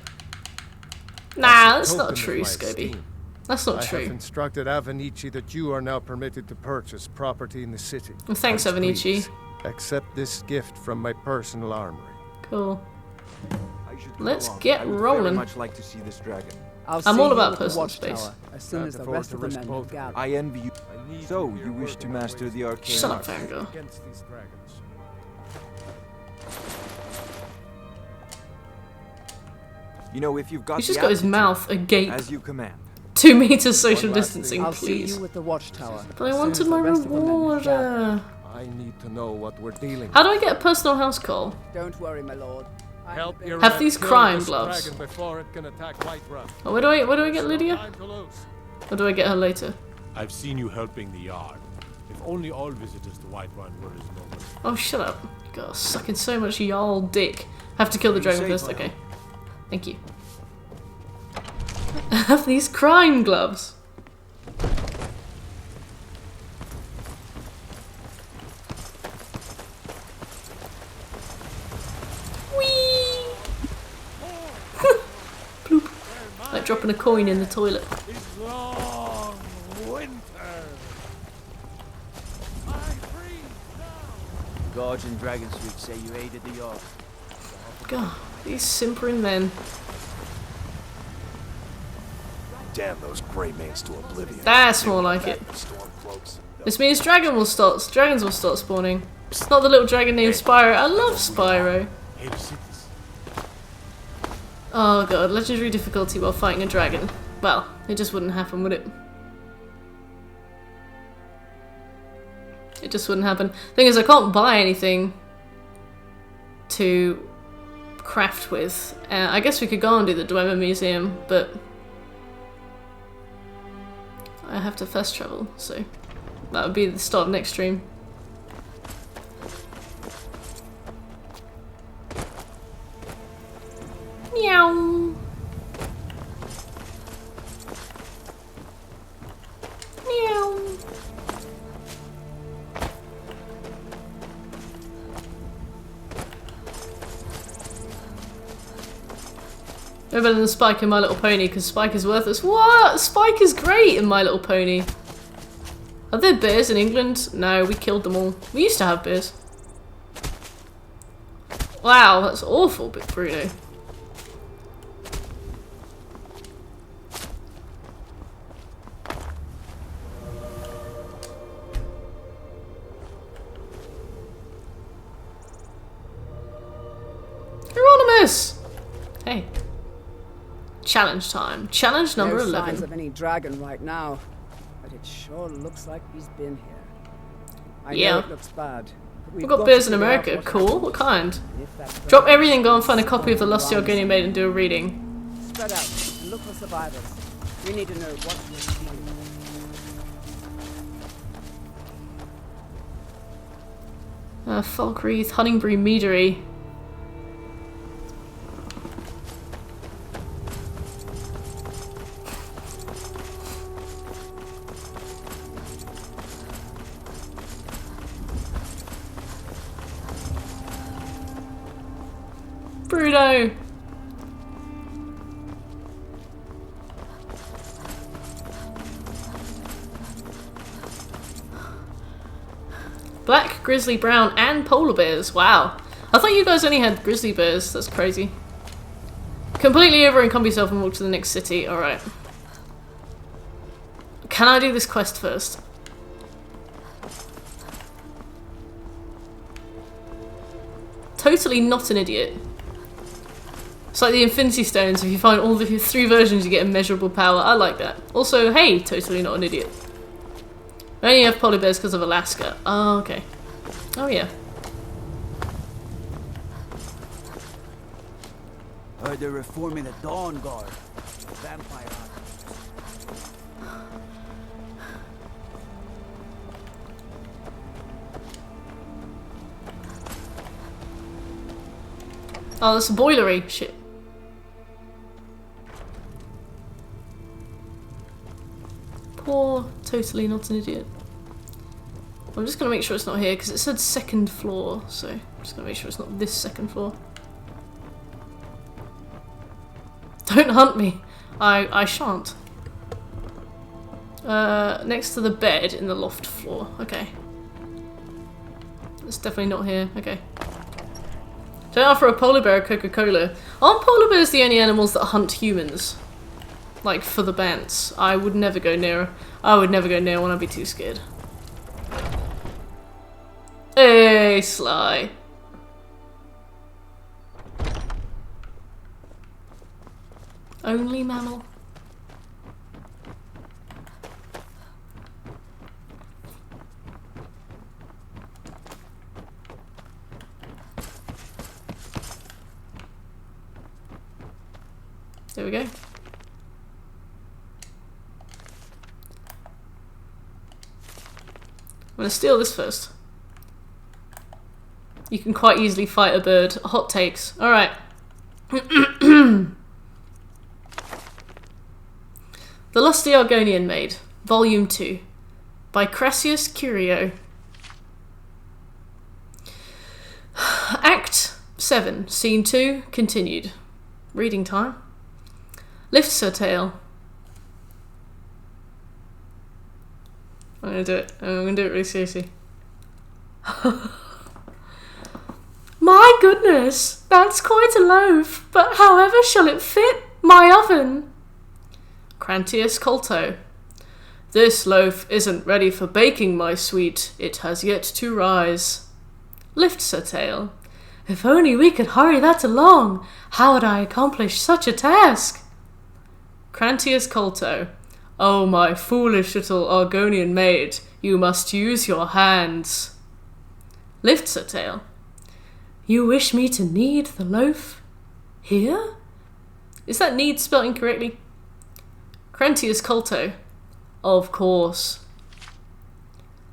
Speaker 1: Nah,
Speaker 12: As
Speaker 1: that's
Speaker 12: a
Speaker 1: not
Speaker 12: token of
Speaker 1: true,
Speaker 12: my
Speaker 1: Scobie.
Speaker 12: esteem,
Speaker 1: That's not
Speaker 12: I
Speaker 1: true.
Speaker 12: have instructed Avenici that you are now permitted to purchase property in the city.
Speaker 1: Well, thanks,
Speaker 12: Hence,
Speaker 1: Avenici.
Speaker 12: please, accept this gift from my personal armory.
Speaker 1: Cool.
Speaker 3: I should go
Speaker 1: Let's
Speaker 3: along.
Speaker 1: get
Speaker 3: I would
Speaker 1: rolling.
Speaker 3: very much like to see this dragon.
Speaker 1: I'm all about personal space.
Speaker 14: As soon as the rest of the men have gathered.
Speaker 3: I envy you. So, you wish to master the arcane
Speaker 1: Shut up,
Speaker 3: art.
Speaker 1: Fangirl.
Speaker 12: Against these dragons.
Speaker 3: You know, if you've got
Speaker 1: He's just
Speaker 3: the
Speaker 1: got his
Speaker 3: aptitude,
Speaker 1: mouth agape.
Speaker 3: as you command.
Speaker 1: 2 meters social
Speaker 12: One last
Speaker 1: distancing,
Speaker 12: thing.
Speaker 14: I'll see
Speaker 1: please.
Speaker 14: you at the watchtower.
Speaker 1: But I
Speaker 14: as soon
Speaker 1: wanted
Speaker 14: as
Speaker 1: my
Speaker 14: the rest of the men have
Speaker 1: reward.
Speaker 14: gathered.
Speaker 12: I need to know what we're dealing
Speaker 1: How do I get a personal house call?
Speaker 14: Don't worry, my lord. I
Speaker 12: Help
Speaker 14: been-
Speaker 12: Irileth
Speaker 1: Have these
Speaker 12: kill
Speaker 1: crime
Speaker 12: this
Speaker 1: gloves.
Speaker 12: dragon before it can attack Whiterun.
Speaker 1: Oh, where do I get Lydia?
Speaker 12: Time to lose.
Speaker 1: Or do I get her later?
Speaker 2: I've seen you helping the yard. If only all visitors to Whiterun were as normal.
Speaker 1: Oh, shut up. You got sucking so much y'all dick. Have to kill the dragon
Speaker 23: safe,
Speaker 1: first.
Speaker 23: I
Speaker 1: Okay. Thank you. Have these crime gloves. Whee! Bloop. Like dropping a coin in the toilet.
Speaker 2: It's long winter.
Speaker 20: Guards in Dragon Street say you aided the yard.
Speaker 1: God, these simpering men.
Speaker 17: Damn those grey manes to oblivion.
Speaker 1: That's more like it.
Speaker 17: Stormcloaks.
Speaker 1: This means dragons will start spawning. It's not the little dragon named Spyro. I love Spyro. Oh god, legendary difficulty while fighting a dragon. Well, it just wouldn't happen, would it? It just wouldn't happen. Thing is, I can't buy anything to craft with. I guess we could go and do the Dwemer Museum, but I have to fast travel, so that would be the start of next stream. Meow. Meow. No better than Spike in My Little Pony, because Spike is worthless. What? Spike is great in My Little Pony. Are there bears in England? No, we killed them all. We used to have bears. Wow, that's awful, Big Bruno. Hieronymus! Hey. Challenge time. Challenge number
Speaker 14: no
Speaker 1: 11.
Speaker 14: signs of any dragon right now, but it sure looks like he's been here. I know it looks bad.
Speaker 1: We've got bears in America. Cool. What kind? Drop everything, go and find a copy of The Lusty Argonian Maid and do a reading.
Speaker 14: Spread out and look for survivors. We need to know what we're seeing.
Speaker 1: Falkreath, Honeybury Meadery. Bruno! Black, grizzly, brown, and polar bears. Wow. I thought you guys only had grizzly bears. That's crazy. Completely over encumber yourself and walk to the next city. Alright. Can I do this quest first? Totally not an idiot. It's like the Infinity Stones. If you find all the 3 versions, you get immeasurable power. I like that. Also, hey, totally not an idiot. I only have polar bears because of Alaska. Oh, okay. Oh, yeah.
Speaker 23: Heard they're reforming the Dawn Guard. Vampire hunters.
Speaker 1: Oh, that's a boilery. Shit. Poor, totally not an idiot. I'm just gonna make sure it's not here because it said 2nd floor, so I'm just gonna make sure it's not this 2nd floor. Don't hunt me. I shan't. Next to the bed in the loft floor. Okay. It's definitely not here. Okay. Don't offer a polar bear a Coca-Cola. Aren't polar bears the only animals that hunt humans? Like, for the bants. I would never go near. I would never go near one, I'd be too scared. Hey, Sly. Only mammal. There we go. I'm gonna steal this first. You can quite easily fight a bird. Hot takes. Alright. The Lusty Argonian Maid, Volume 2, by Crassius Curio. Act 7, Scene 2, continued. Reading time. Lifts her tail. I'm gonna do it. I'm gonna do it really seriously. My goodness, that's quite a loaf, but however shall it fit my oven? Crantius Colto. This loaf isn't ready for baking, my sweet. It has yet to rise. Lifts her tail. If only we could hurry that along. How would I accomplish such a task? Crantius Colto. Oh, my foolish little Argonian maid, you must use your hands. Lifts her tail. You wish me to knead the loaf? Here? Is that knead spelled incorrectly? Crantius Colto. Of course.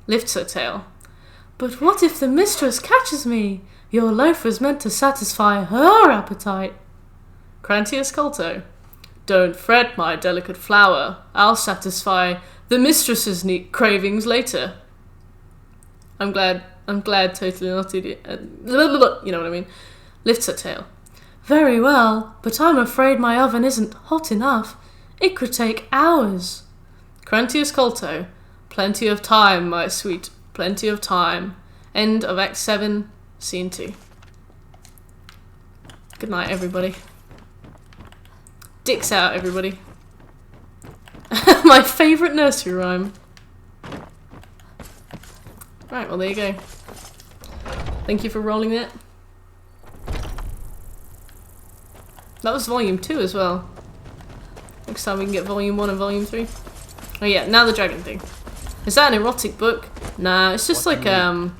Speaker 1: Lifts her tail. But what if the mistress catches me? Your loaf was meant to satisfy her appetite. Crantius Colto. Don't fret, my delicate flower. I'll satisfy the mistress's cravings later. I'm glad, totally not idiot. You know what I mean? Lifts her tail. Very well, but I'm afraid my oven isn't hot enough. It could take hours. Crentius Colto. Plenty of time, my sweet. Plenty of time. End of Act 7, Scene 2. Good night, everybody. Dicks out, everybody. My favourite nursery rhyme. Right, well there you go. Thank you for rolling that. That was volume 2 as well. Next time we can get volume 1 and volume 3. Oh yeah, now the dragon thing. Is that an erotic book? Nah, it's just like a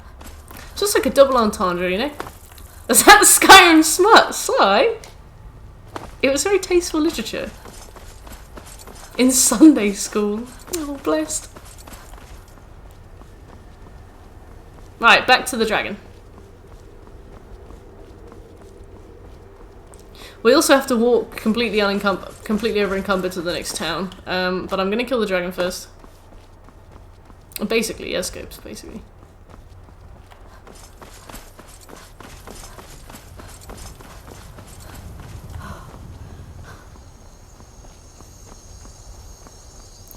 Speaker 1: double entendre, you know? Is that Skyrim smut? Sly? It was very tasteful literature. In Sunday school. Oh, blessed. Right, back to the dragon. We also have to walk completely over-encumbered to the next town. But I'm gonna kill the dragon first. Basically, yeah, scopes, basically.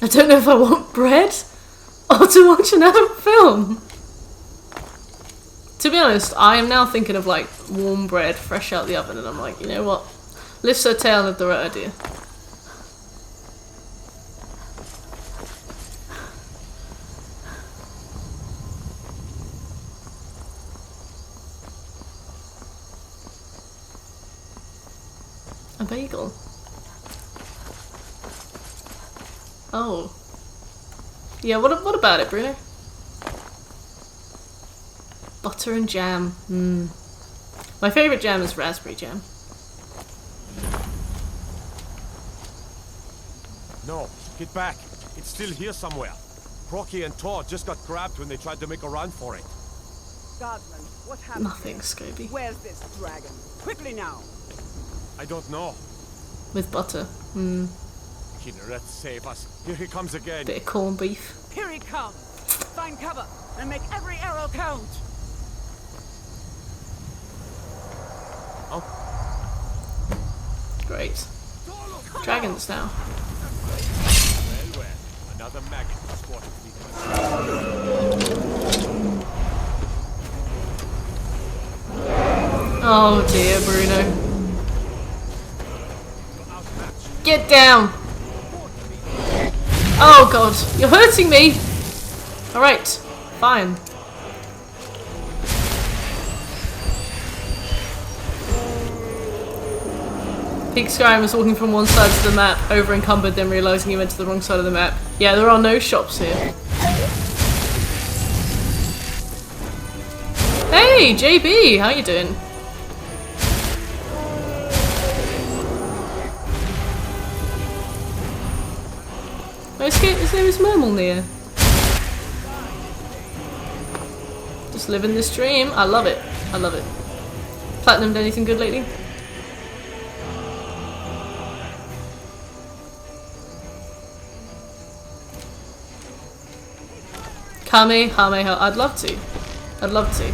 Speaker 1: I don't know if I want bread or to watch another film. To be honest, I am now thinking of like warm bread fresh out the oven, and I'm like, you know what? Lifts her tail at the right idea. A bagel. Oh. Yeah, what about it, Bruno? Butter and jam. My favourite jam is raspberry jam.
Speaker 12: No, get back. It's still here somewhere. Crocky and Todd just got grabbed when they tried to make a run for it.
Speaker 14: Guardsman, what happened?
Speaker 1: Nothing, Scobie.
Speaker 14: Where's this dragon? Quickly now.
Speaker 12: I don't know.
Speaker 1: With butter.
Speaker 12: Kinneret, save us. Here he comes again.
Speaker 1: Bit of corned beef.
Speaker 14: Here he comes. Find cover and make every arrow count.
Speaker 12: Oh.
Speaker 1: Great. Dragons now.
Speaker 12: Well, another maggot spotted.
Speaker 1: Oh dear, Bruno. Get down! Oh god, you're hurting me! Alright, fine. Peak Skyrim was walking from one side of the map, over encumbered, then realising he went to the wrong side of the map. Yeah, there are no shops here. Hey, JB, how you doing? His name is Mermelnir. Just living this dream. I love it. I love it. Platinumed anything good lately? Kamehameha. I'd love to. I'd love to.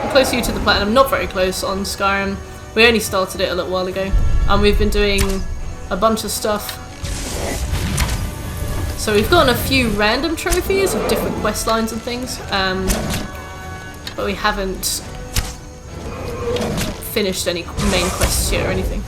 Speaker 1: I'm close to the platinum. Not very close on Skyrim. We only started it a little while ago. And we've been doing a bunch of stuff. So we've gotten a few random trophies of different quest lines and things. But we haven't finished any main quests yet or anything.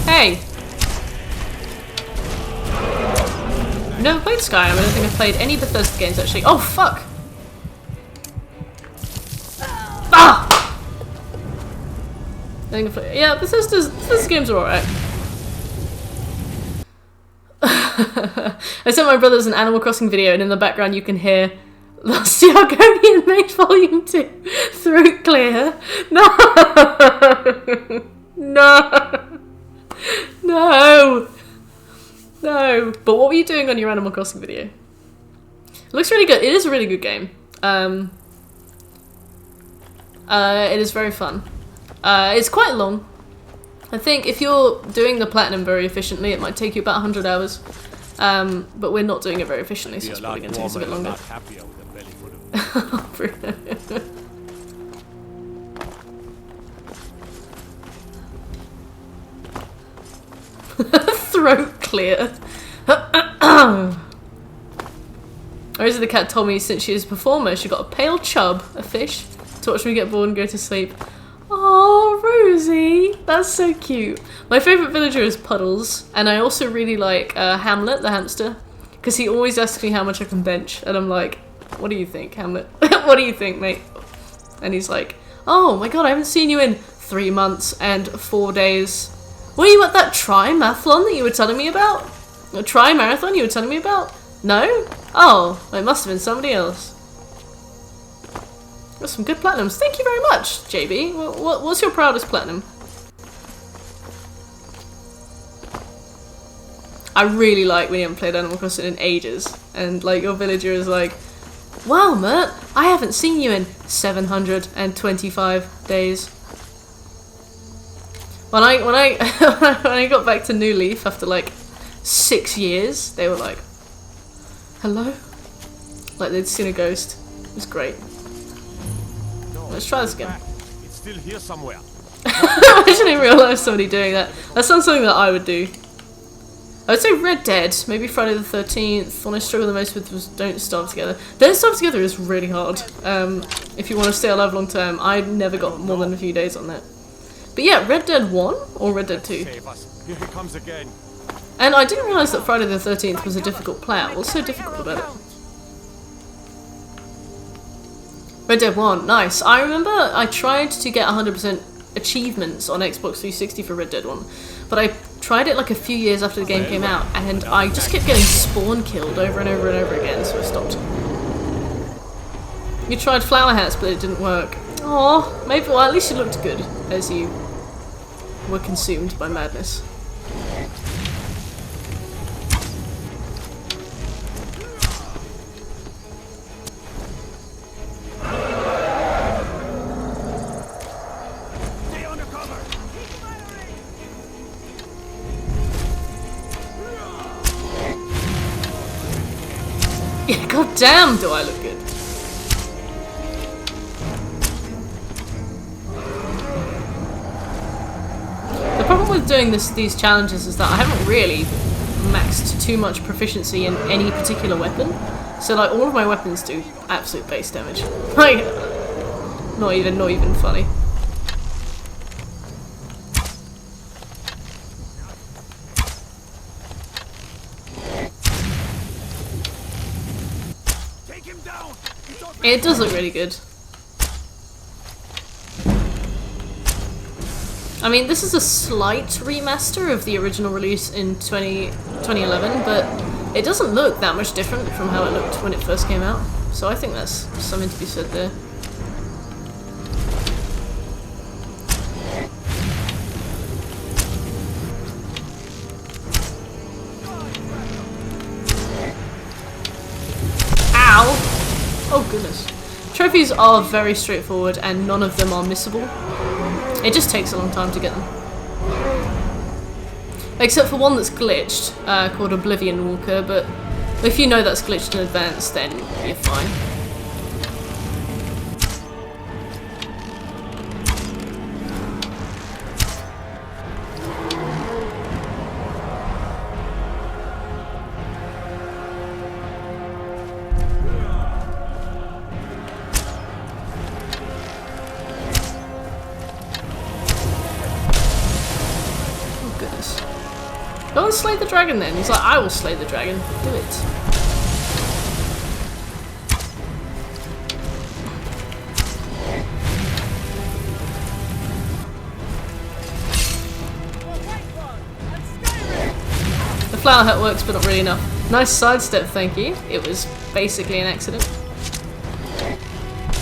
Speaker 1: Hey! I've never played Skyrim. I don't think I've played any Bethesda games actually. Oh fuck! Ah! I think I've played, yeah, Bethesda games are alright. I sent my brothers an Animal Crossing video, and in the background you can hear Lost Argonian Maid Volume 2. Throat clear. No! No! No! No! But what were you doing on your Animal Crossing video? It looks really good. It is a really good game. It is very fun. It's quite long. I think if you're doing the platinum very efficiently, it might take you about 100 hours. But we're not doing it very efficiently, so it's probably going to take us a bit longer. Throat clear. Rosie the cat told me since she is a performer, she got a pale chub, a fish, to watch me get bored and go to sleep. Oh, Rosie, that's so cute. My favourite villager is Puddles, and I also really like Hamlet, the hamster, because he always asks me how much I can bench, and I'm like, what do you think, Hamlet? What do you think, mate? And he's like, oh my god, I haven't seen you in 3 months and 4 days. Were you at that triathlon that you were telling me about? A tri-marathon you were telling me about? No? Oh, it must have been somebody else. Got some good platinums. Thank you very much, JB. What's your proudest platinum? I really like when you haven't played Animal Crossing in ages, and like your villager is like, wow, Mert, I haven't seen you in 725 days. When I when I got back to New Leaf after like 6 years, they were like, hello? Like they'd seen a ghost. It was great. Let's try this again.
Speaker 12: It's still here somewhere.
Speaker 1: Imagine in real life somebody doing that. That sounds something that I would do. I would say Red Dead, maybe Friday the 13th. One I struggled the most with was Don't Starve Together. Don't Starve Together is really hard. If you want to stay alive long term, I never got more than a few days on that. But yeah, Red Dead 1 or Red Dead 2.
Speaker 12: Here he comes again.
Speaker 1: And I didn't realise that Friday the 13th was a difficult playout. What's so difficult about it? Red Dead 1, nice. I remember I tried to get 100% achievements on Xbox 360 for Red Dead 1, but I tried it like a few years after the game came out, and I just kept getting spawn killed over and over and over again, so I stopped. You tried Flower Hats, but it didn't work. Aw, maybe, well, at least you looked good as you were consumed by madness. Yeah, god damn, do I look good. The problem with doing these challenges is that I haven't really maxed too much proficiency in any particular weapon. So like all of my weapons do absolute base damage. Like not even funny. It does look really good. I mean, this is a slight remaster of the original release in 2011, but it doesn't look that much different from how it looked when it first came out. So I think that's something to be said there. Ow! Oh goodness. Trophies are very straightforward and none of them are missable. It just takes a long time to get them. Except for one that's glitched, called Oblivion Walker, but if you know that's glitched in advance, then you're fine. Go and slay the dragon then. He's like, I will slay the dragon. Do it. The flower hat works, but not really enough. Nice sidestep, thank you. It was basically an accident.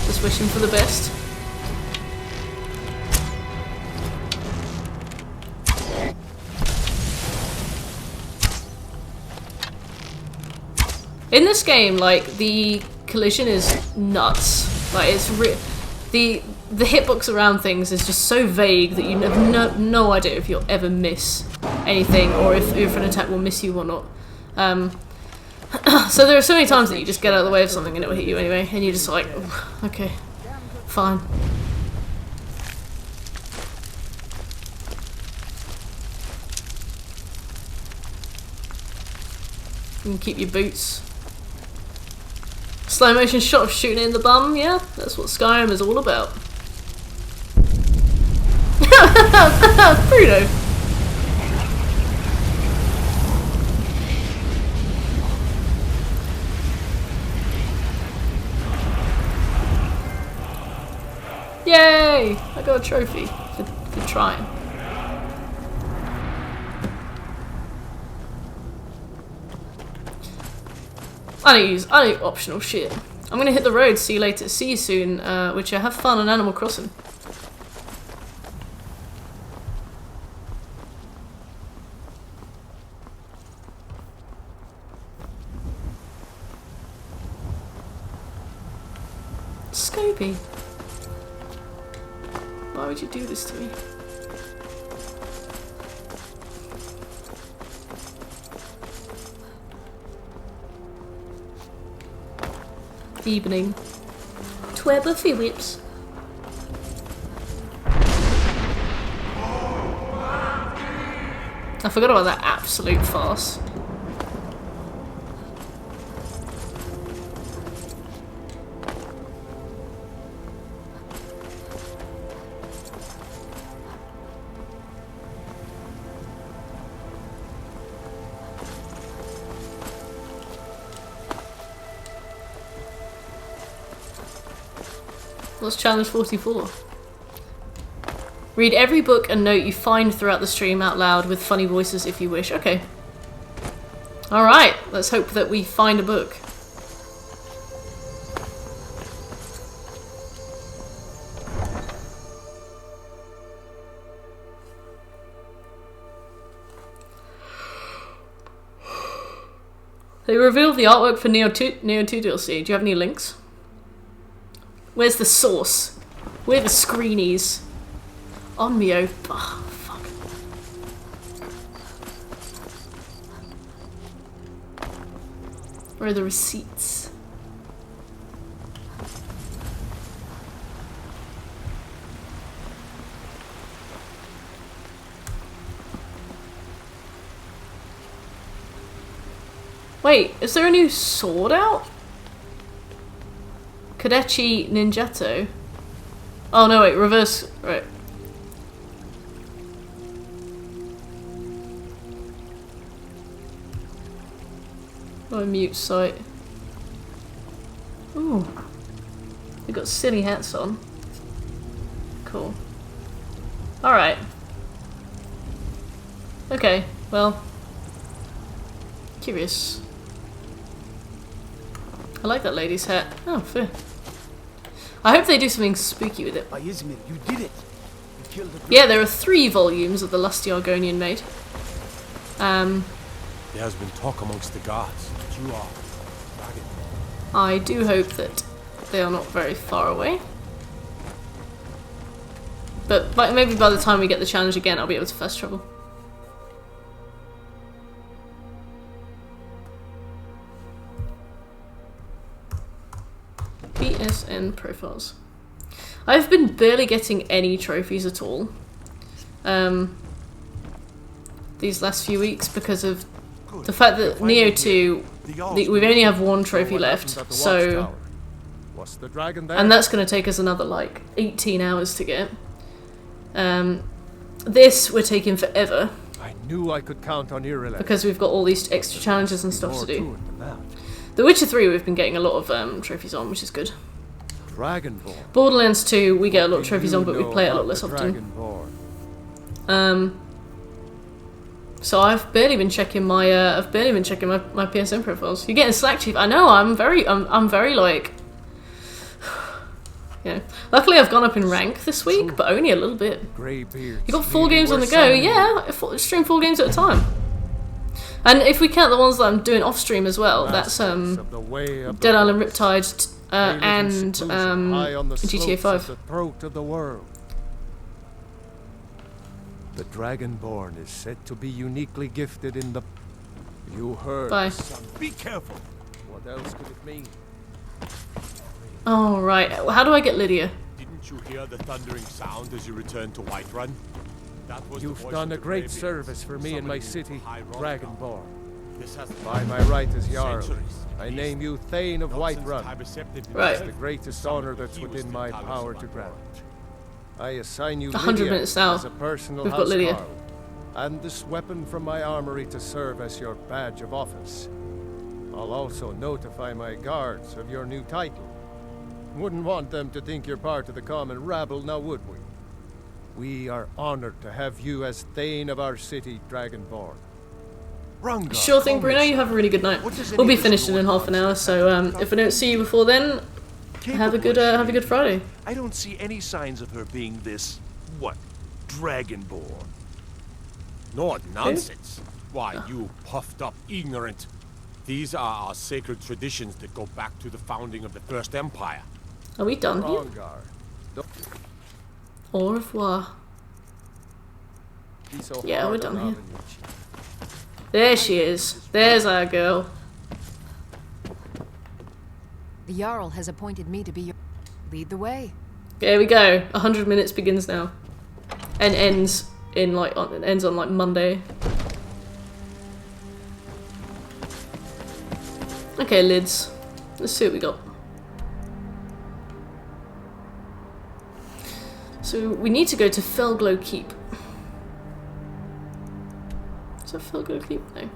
Speaker 1: Just wishing for the best. In this game, like, the collision is nuts. Like, it's the hitbox around things is just so vague that you have no idea if you'll ever miss anything or if an attack will miss you or not. So there are so many times that you just get out of the way of something and it will hit you anyway, and you're just like, okay, fine. You can keep your boots. Slow motion shot of shooting in the bum, yeah, that's what Skyrim is all about. Bruno. Yay! I got a trophy for trying. I don't optional shit. I'm gonna hit the road, see you later, see you soon, which have fun on Animal Crossing. Scobie. Why would you do this to me? Evening. Tware Buffy whips. I forgot about that absolute farce. What's challenge 44? Read every book and note you find throughout the stream out loud with funny voices if you wish. Okay. Alright, let's hope that we find a book. They revealed the artwork for Neo 2 DLC. Do you have any links? Where's the source? Where are the screenies? On Mio. Oh, fuck. Where are the receipts? Wait, is there a new sword out? Kadechi Ninjato. Oh no, wait, reverse. Right. Oh, mute site. Ooh. They got silly hats on. Cool. Alright. Okay, well. Curious. I like that lady's hat. Oh, fair. I hope they do something spooky with it.
Speaker 23: Izmir, you did it. You killed the
Speaker 1: Yeah, there are 3 volumes of the Lusty Argonian made.
Speaker 12: There has been talk amongst the gods that you are dragon.
Speaker 1: I do hope that they are not very far away. But maybe by the time we get the challenge again, I'll be able to fast travel. PSN profiles. I've been barely getting any trophies at all these last few weeks because of the fact that Neo 2, we only have 1 trophy left, so and that's going to take us another like 18 hours to get. This we're taking forever.
Speaker 12: I knew I could count on Irileth.
Speaker 1: Because we've got all these extra challenges and stuff to do. The Witcher 3 we've been getting a lot of trophies on, which is good.
Speaker 12: Dragonborn.
Speaker 1: Borderlands 2 we get a lot of trophies on, but we play it a lot less often. So I've barely been checking my my PSN profiles. You're getting slack, Chief. I know. I'm very like, you know. Luckily I've gone up in rank this week, but only a little bit. You got 4 games on the go. Yeah, stream 4 games at a time. And if we count the ones that I'm doing off stream as well, that's Dead Island Riptide and GTA 5.
Speaker 12: The throat of the world. The Dragonborn is said to be uniquely gifted in the... You heard,
Speaker 1: Bye.
Speaker 12: son. Be careful. What else could it mean?
Speaker 1: Oh, right. How do I get Lydia?
Speaker 2: Didn't you hear the thundering sound as you returned to Whiterun? That was
Speaker 12: You've
Speaker 2: the voice
Speaker 12: done a
Speaker 2: of the
Speaker 12: great
Speaker 2: Arabians,
Speaker 12: service for me and my city, Dragonborn.
Speaker 2: This has
Speaker 12: By my right as Jarl, I name you Thane of Whiterun.
Speaker 1: Right.
Speaker 12: It's the greatest honor that's within my power to grant. I assign you
Speaker 1: 100
Speaker 12: Lydia
Speaker 1: minutes now.
Speaker 12: as a personal
Speaker 1: We've got Lydia.
Speaker 12: housecarl, and this weapon from my armory to serve as your badge of office. I'll also notify my guards of your new title. Wouldn't want them to think you're part of the common rabble, now would we? We are honored to have you as Thane of our city, Dragonborn.
Speaker 1: Sure thing, Bruno. You have a really good night. We'll be finishing in half an hour, so if I don't see you before then, have a good Friday.
Speaker 5: I don't see any signs of her being this, what, Dragonborn.
Speaker 2: Not nonsense. Why, you puffed up ignorant. These are our sacred traditions that go back to the founding of the First Empire.
Speaker 1: Are we done here? Au revoir. Yeah, we're done here. There she is. There's our girl.
Speaker 22: The Jarl has appointed me to be your... Lead the way.
Speaker 1: There we go. 100 minutes begins now. And ends in like ends on like Monday. Okay, lids. Let's see what we got. So we need to go to Felglow Keep. Is that Felglow Keep? No.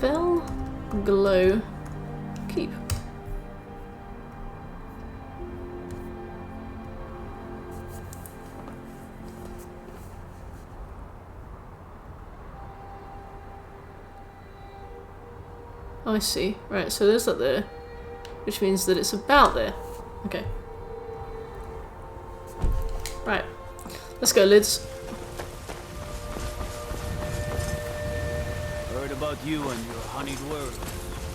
Speaker 1: Felglow Keep. Oh, I see. Right, so there's that there. Which means that it's about there. Okay. Right. Let's go, lids.
Speaker 23: Heard about you and your honeyed words.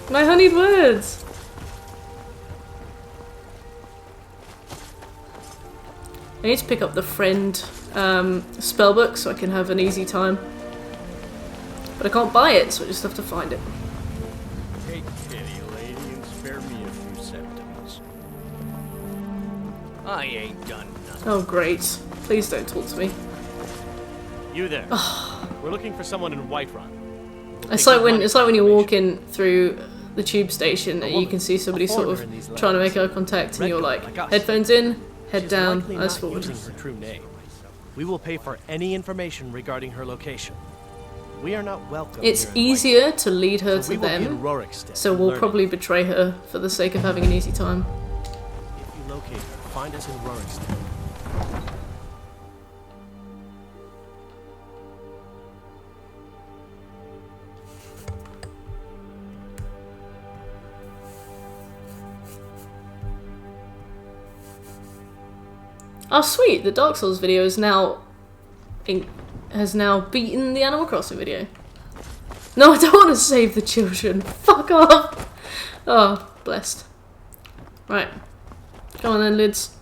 Speaker 1: My honeyed words! I need to pick up the friend spellbook so I can have an easy time. But I can't buy it, so I just have to find it.
Speaker 17: Take pity, lady, and spare me a few centimes. I ain't done nothing.
Speaker 1: Oh great. Please don't talk to me.
Speaker 6: You there. We're looking for someone in Whiterun.
Speaker 1: It's like when you're walking through the tube station and you can see somebody sort of trying to make eye contact and you're like, headphones in, head down, eyes forward.
Speaker 6: Her true name. We will pay for any information regarding her location. We are not welcome.
Speaker 1: It's easier to lead her to them, so we'll probably betray her for the sake of having an easy time.
Speaker 6: If you locate her, find us in Rorikstead.
Speaker 1: Oh sweet, the Dark Souls video is now has now beaten the Animal Crossing video. No, I don't want to save the children. Fuck off. Oh, blessed. Right. Come on then, lids.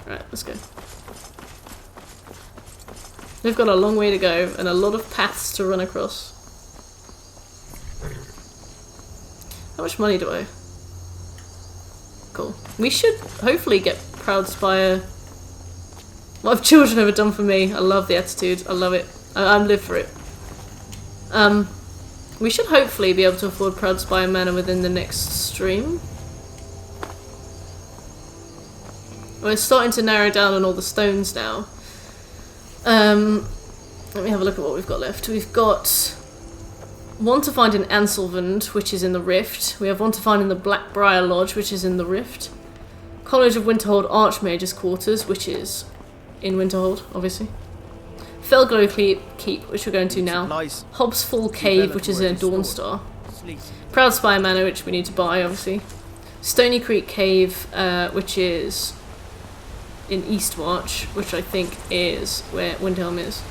Speaker 1: Right, let's go. We've got a long way to go and a lot of paths to run across. How much money do I? Cool. We should hopefully get Proud Spire. What have children ever done for me? I love the attitude. I love it. I live for it. We should hopefully be able to afford Proud Spire Manor within the next stream. We're starting to narrow down on all the stones now. Let me have a look at what we've got left. We've got one to find in Anselvund, which is in the Rift. We have one to find in the Blackbriar Lodge, which is in the Rift. College of Winterhold Archmage's quarters, which is in Winterhold, obviously. Felglow Keep, which we're going to now. Hobbs Fall Cave, which is in Dawnstar. Proud Spire Manor, which we need to buy, obviously. Stony Creek Cave, which is in Eastmarch, which I think is where Windhelm is,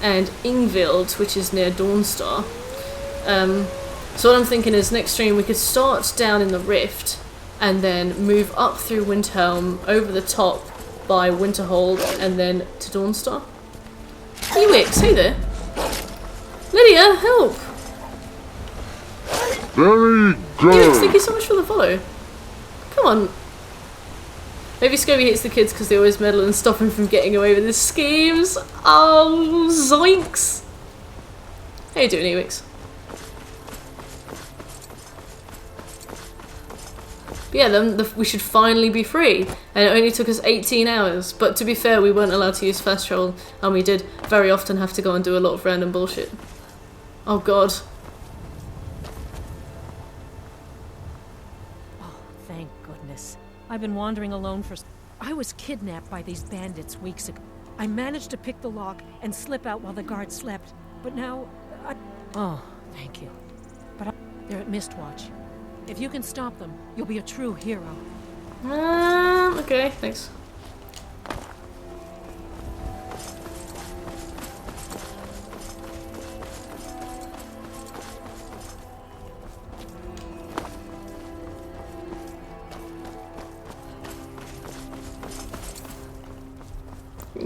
Speaker 1: and Ingvild, which is near Dawnstar. So what I'm thinking is next stream we could start down in the Rift and then move up through Windhelm over the top by Winterhold and then to Dawnstar. Ewix, hey there. Lydia, help!
Speaker 8: Very good.
Speaker 1: Ewix, thank you so much for the follow. Come on. Maybe Scobie hates the kids because they always meddle and stop him from getting away with his schemes. Oh, zoinks! How you doing, Ewix? But yeah, we should finally be free. And it only took us 18 hours. But to be fair, we weren't allowed to use fast travel. And we did very often have to go and do a lot of random bullshit. Oh god.
Speaker 10: Oh, thank goodness. I've been wandering alone for... I was kidnapped by these bandits weeks ago. I managed to pick the lock and slip out while the guards slept. But now... Oh, thank you. But they're at Mistwatch. If you can stop them, you'll be a true hero.
Speaker 1: Okay, thanks.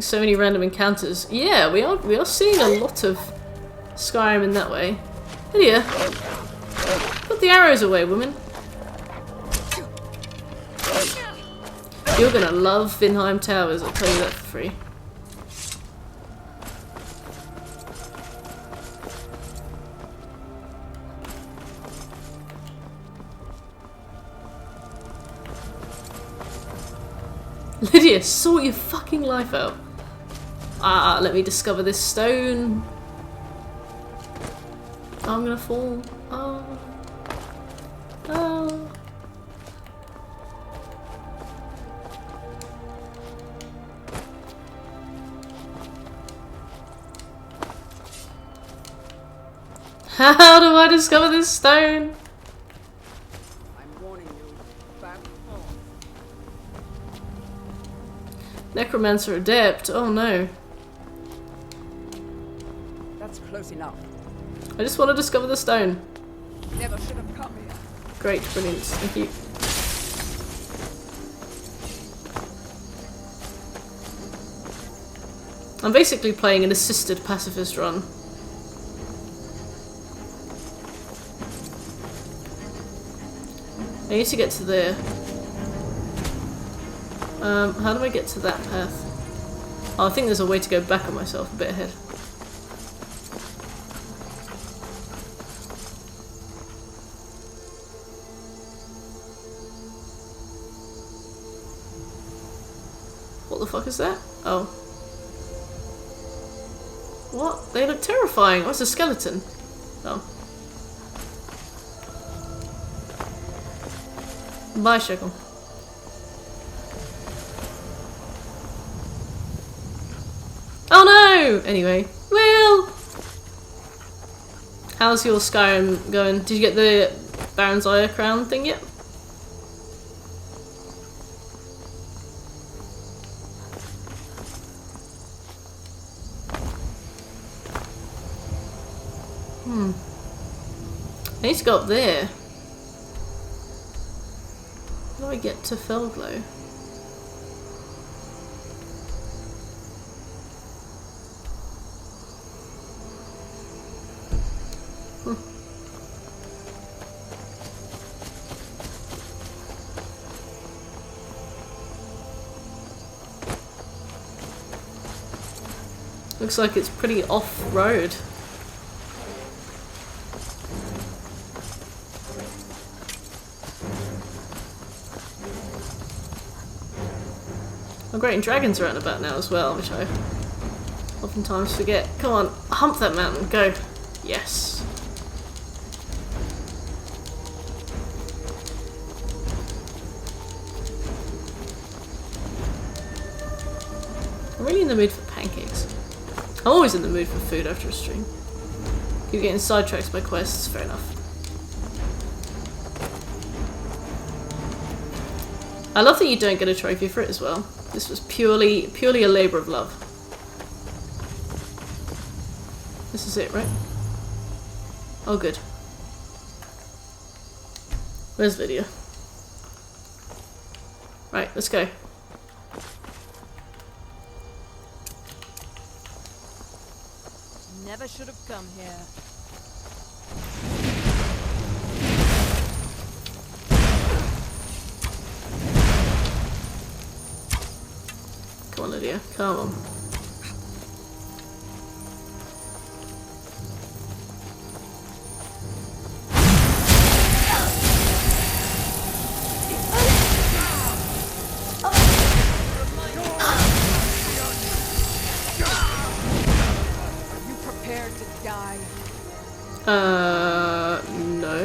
Speaker 1: So many random encounters. Yeah, we are seeing a lot of Skyrim in that way. Lydia, put the arrows away, woman. You're gonna love Vinheim Towers, I'll tell you that for free. Lydia, sort your fucking life out. Ah, let me discover this stone. I'm gonna fall. Oh. Oh. How do I discover this stone?
Speaker 14: I'm warning you. Back off.
Speaker 1: Necromancer Adept. Oh no.
Speaker 14: That's close enough.
Speaker 1: I just want to discover the stone.
Speaker 14: Never should have come here.
Speaker 1: Great, brilliant. Thank you. I'm basically playing an assisted pacifist run. I need to get to there. How do I get to that path? Oh, I think there's a way to go back on myself a bit ahead. What the fuck is that? Oh. What? They look terrifying. Oh, it's a skeleton. Oh. Bye, Shekel. Oh no! Anyway. Well! How's your Skyrim going? Did you get the Baron's Eye crown thing yet? I need to go up there. How do I get to Felglow? Looks like it's pretty off-road. Oh great, and dragons are out and about now as well, which I oftentimes forget. Come on, hump that mountain, go. Yes. I'm really in the mood for pancakes. I'm always in the mood for food after a stream. Keep getting sidetracked by quests, fair enough. I love that you don't get a trophy for it as well. This was purely a labour of love. This is it, right? Oh, good. Where's Lydia? Right, let's go.
Speaker 10: Never should have come here.
Speaker 1: Come on, Lydia. Come on. No.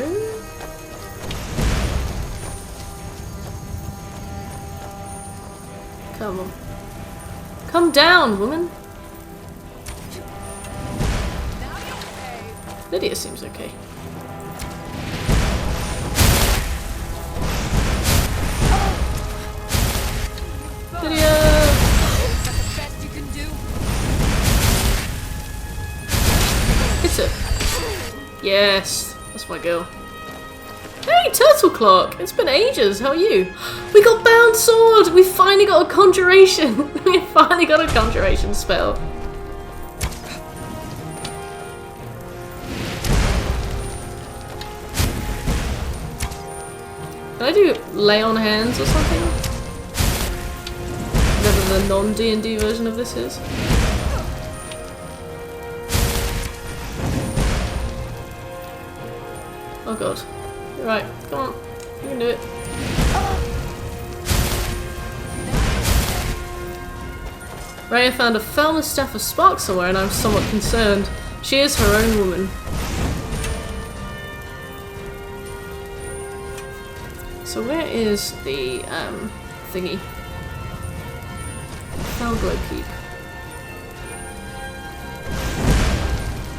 Speaker 1: Come on. Come down, woman. Lydia seems okay. Lydia! Hit it. Yes, that's my girl. Hey, Turtle Clock! It's been ages, how are you? We got Bound Sword! We finally got a conjuration! We finally got a conjuration spell. Can I do lay on hands or something? Whatever the non-D&D version of this is. Oh god. You're right. Come on. You can do it. Rhea found a Felmer Staff of Spark somewhere and I'm somewhat concerned. She is her own woman. So where is the thingy? Foulglow Keep.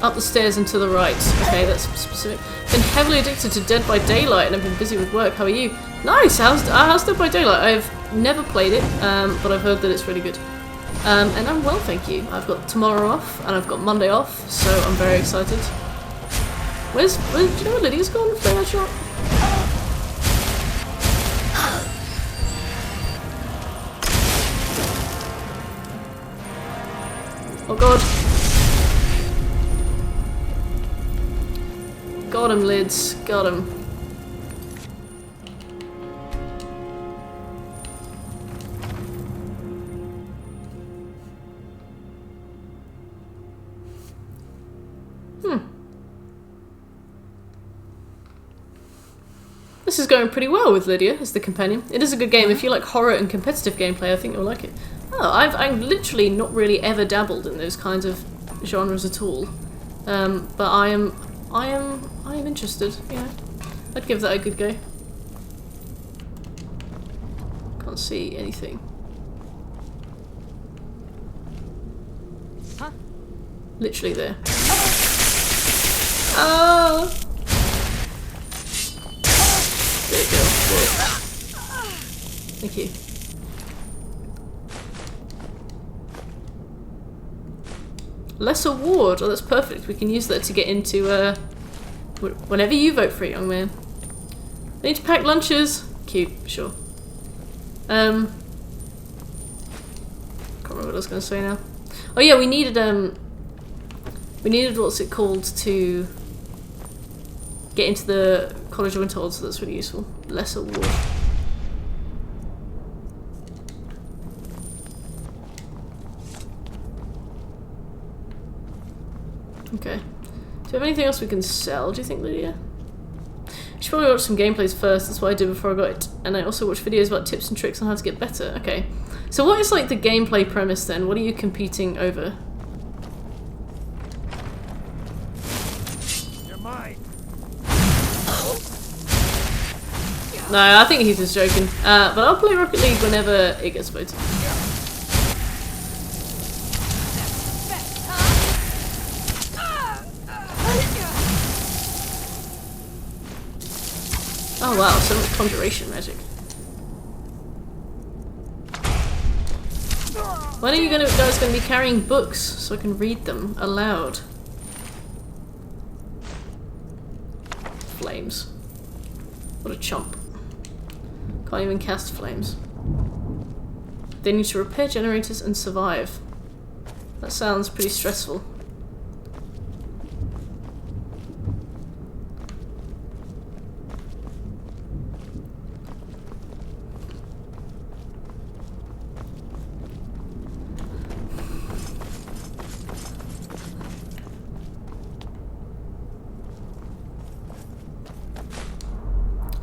Speaker 1: Up the stairs and to the right. Okay, that's specific. Been heavily addicted to Dead by Daylight and I've been busy with work. How are you? Nice! How's Dead by Daylight? I've never played it, but I've heard that it's really good. And I'm well, thank you. I've got tomorrow off and I've got Monday off, so I'm very excited. Do you know where Lydia's gone? Flame that shot? Oh god. Got him, Lids. Got him. This is going pretty well with Lydia as the companion. It is a good game. If you like horror and competitive gameplay, I think you'll like it. Oh, I've literally not really ever dabbled in those kinds of genres at all. But I am interested, yeah. I'd give that a good go. Can't see anything.
Speaker 10: Huh?
Speaker 1: Literally there. Oh! There you go. Thank you. Lesser ward. Oh, that's perfect. We can use that to get into, whenever you vote for it, young man. I need to pack lunches. Cute, sure. Can't remember what I was going to say now. Oh yeah, we needed, what's it called, to get into the College of Winterhold, so that's really useful. Lesser ward. Okay. Do we have anything else we can sell, do you think, Lydia? You should probably watch some gameplays first, that's what I did before I got it. And I also watched videos about tips and tricks on how to get better. Okay. So what is like the gameplay premise then? What are you competing over?
Speaker 5: You're mine.
Speaker 1: No, I think he's just joking. But I'll play Rocket League whenever it gets voted. Oh wow, so much conjuration magic. When are you guys going to be carrying books so I can read them aloud? Flames. What a chump. Can't even cast flames. They need to repair generators and survive. That sounds pretty stressful.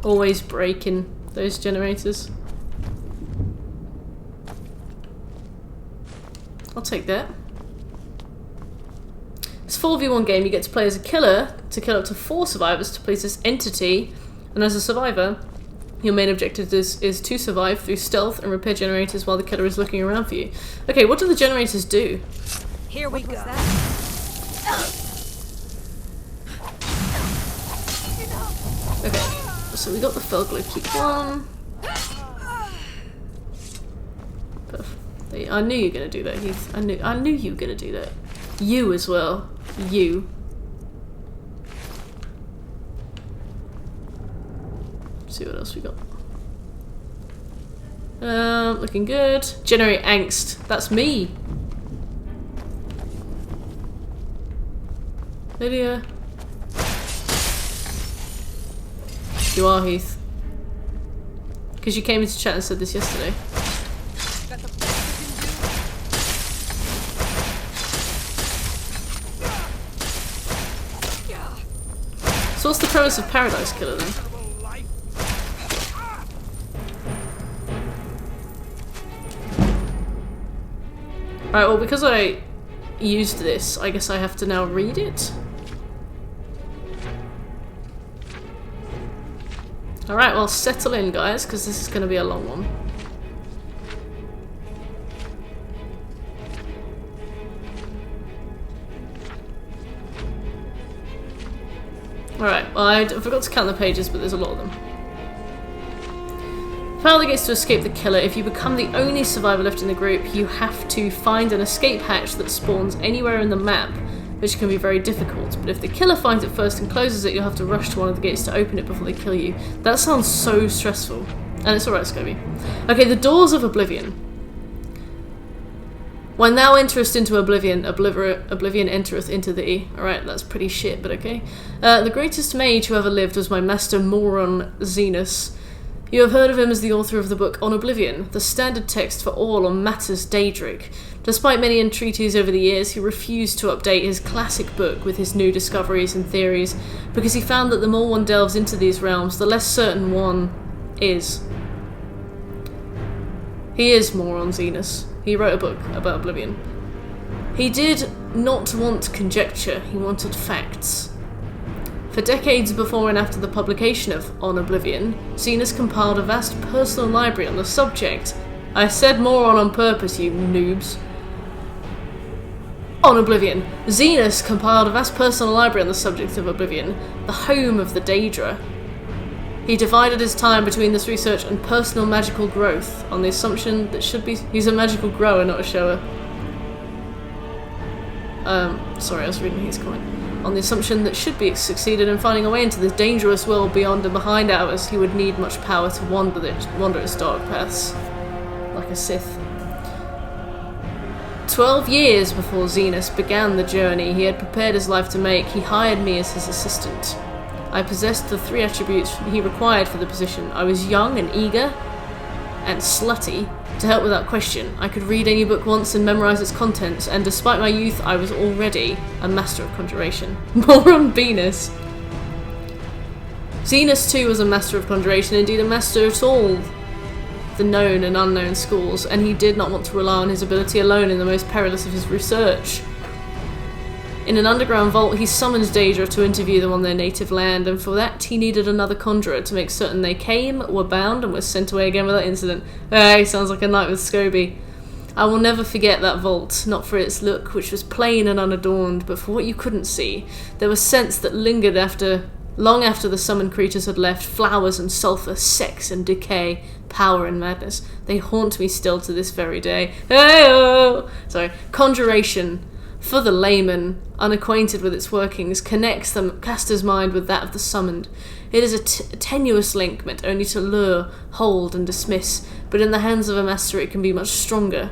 Speaker 1: Always breaking those generators. I'll take that. It's a 4v1 game. You get to play as a killer to kill up to 4 survivors to please this entity, and as a survivor, your main objective is to survive through stealth and repair generators while the killer is looking around for you. Okay, what do the generators do?
Speaker 22: Here we go.
Speaker 1: Okay, so we got the fell glue. Keep one. I knew you were gonna do that, Heath. I knew you were gonna do that. You as well. You. Let's see what else we got. Looking good. Generate angst. That's me. Lydia. You are, Heath. Because you came into chat and said this yesterday. So what's the premise of Paradise Killer then? Right, well, because I used this, I guess I have to now read it. Alright, well, settle in, guys, because this is going to be a long one. Alright, well, I forgot to count the pages, but there's a lot of them. Fowler gets to escape the killer. If you become the only survivor left in the group, you have to find an escape hatch that spawns anywhere in the map, which can be very difficult. But if the killer finds it first and closes it, you'll have to rush to one of the gates to open it before they kill you. That sounds so stressful. And it's alright, Scobie. Okay, the Doors of Oblivion. When thou enterest into oblivion, oblivion entereth into thee. Alright, that's pretty shit, but okay. The greatest mage who ever lived was my master Moron Xenus. You have heard of him as the author of the book On Oblivion, the standard text for all on matters Daedric. Despite many entreaties over the years, he refused to update his classic book with his new discoveries and theories, because he found that the more one delves into these realms, the less certain one is. He is Moron Xenus. He wrote a book about Oblivion. He did not want conjecture, he wanted facts. For decades before and after the publication of On Oblivion, Xenus compiled a vast personal library on the subject. I said moron on purpose, you noobs. On Oblivion. Xenus compiled a vast personal library on the subject of Oblivion, the home of the Daedra. He divided his time between this research and personal magical growth on the assumption that he's a magical grower, not a shower. Sorry, I was reading his comment. On the assumption that should be succeeded in finding a way into this dangerous world beyond and behind ours, he would need much power to wander its dark paths, like a Sith. 12 years before Xenus began the journey he had prepared his life to make, he hired me as his assistant. I possessed the 3 attributes he required for the position. I was young and eager, and slutty, to help without question. I could read any book once and memorize its contents, and despite my youth, I was already a master of conjuration. Moron Venus. Xenus too was a master of conjuration, indeed a master at all the known and unknown schools, and he did not want to rely on his ability alone in the most perilous of his research. In an underground vault, he summoned Daedra to interview them on their native land, and for that he needed another conjurer to make certain they came, were bound, and were sent away again without incident. Hey, sounds like a night with Scobie. I will never forget that vault, not for its look, which was plain and unadorned, but for what you couldn't see. There was scents that lingered after Long after the summoned creatures had left, flowers and sulphur, sex and decay, power and madness, they haunt me still to this very day. Hey-oh! Sorry. Conjuration, for the layman, unacquainted with its workings, connects the caster's mind with that of the summoned. It is a tenuous link meant only to lure, hold, and dismiss, but in the hands of a master it can be much stronger.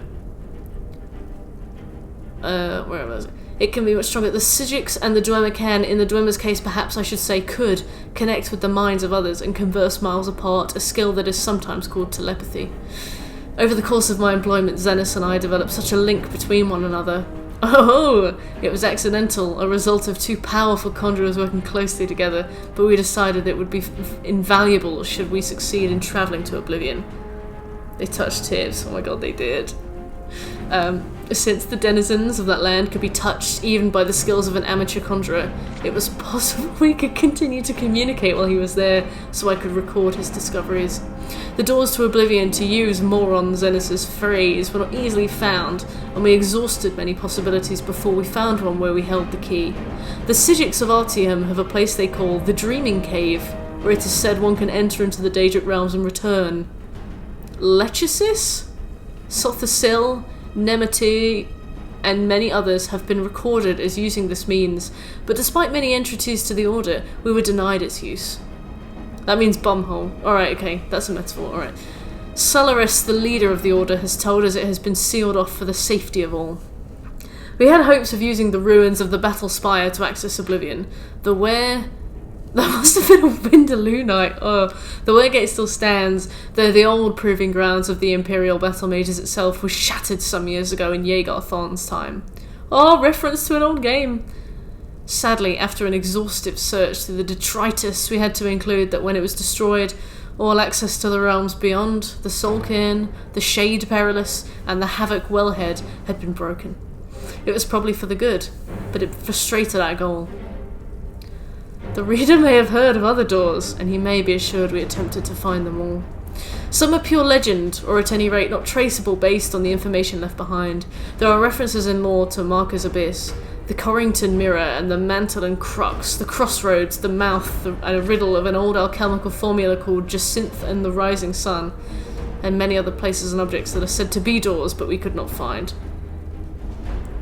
Speaker 1: Where was it? It can be much stronger. The Psijics and the Dwemer can, in the Dwemer's case perhaps I should say could, connect with the minds of others and converse miles apart, a skill that is sometimes called telepathy. Over the course of my employment, Xenos and I developed such a link between one another. Oh, it was accidental, a result of two powerful conjurers working closely together, but we decided it would be invaluable should we succeed in travelling to Oblivion. They touched tips. Oh my god, they did. Since the denizens of that land could be touched even by the skills of an amateur conjurer, it was possible we could continue to communicate while he was there, so I could record his discoveries. The doors to Oblivion, to use Moron Xenos' phrase, were not easily found, and we exhausted many possibilities before we found one where we held the key. The Psijics of Artium have a place they call the Dreaming Cave, where it is said one can enter into the Daedric realms and return. Lechesis? Sothasil, Nemetea, and many others have been recorded as using this means, but despite many entreaties to the Order, we were denied its use. That means bumhole. Alright, okay, that's a metaphor, alright. Solaris, the leader of the Order, has told us it has been sealed off for the safety of all. We had hopes of using the ruins of the Battle Spire to access Oblivion. That must have been a Windaloo night. Oh, the Weregate still stands, though the old proving grounds of the Imperial Battle Mages itself was shattered some years ago in Jaeger Thorn's time. Oh, reference to an old game. Sadly, after an exhaustive search through the detritus, we had to include that when it was destroyed, all access to the realms beyond, the Soulcairn, the Shade Perilous, and the Havoc Wellhead had been broken. It was probably for the good, but it frustrated our goal. The reader may have heard of other doors, and he may be assured we attempted to find them all. Some are pure legend, or at any rate not traceable based on the information left behind. There are references in lore to Marker's Abyss, the Corrington Mirror, and the Mantle and Crux, the Crossroads, the Mouth, and a riddle of an old alchemical formula called Jacinth and the Rising Sun, and many other places and objects that are said to be doors, but we could not find.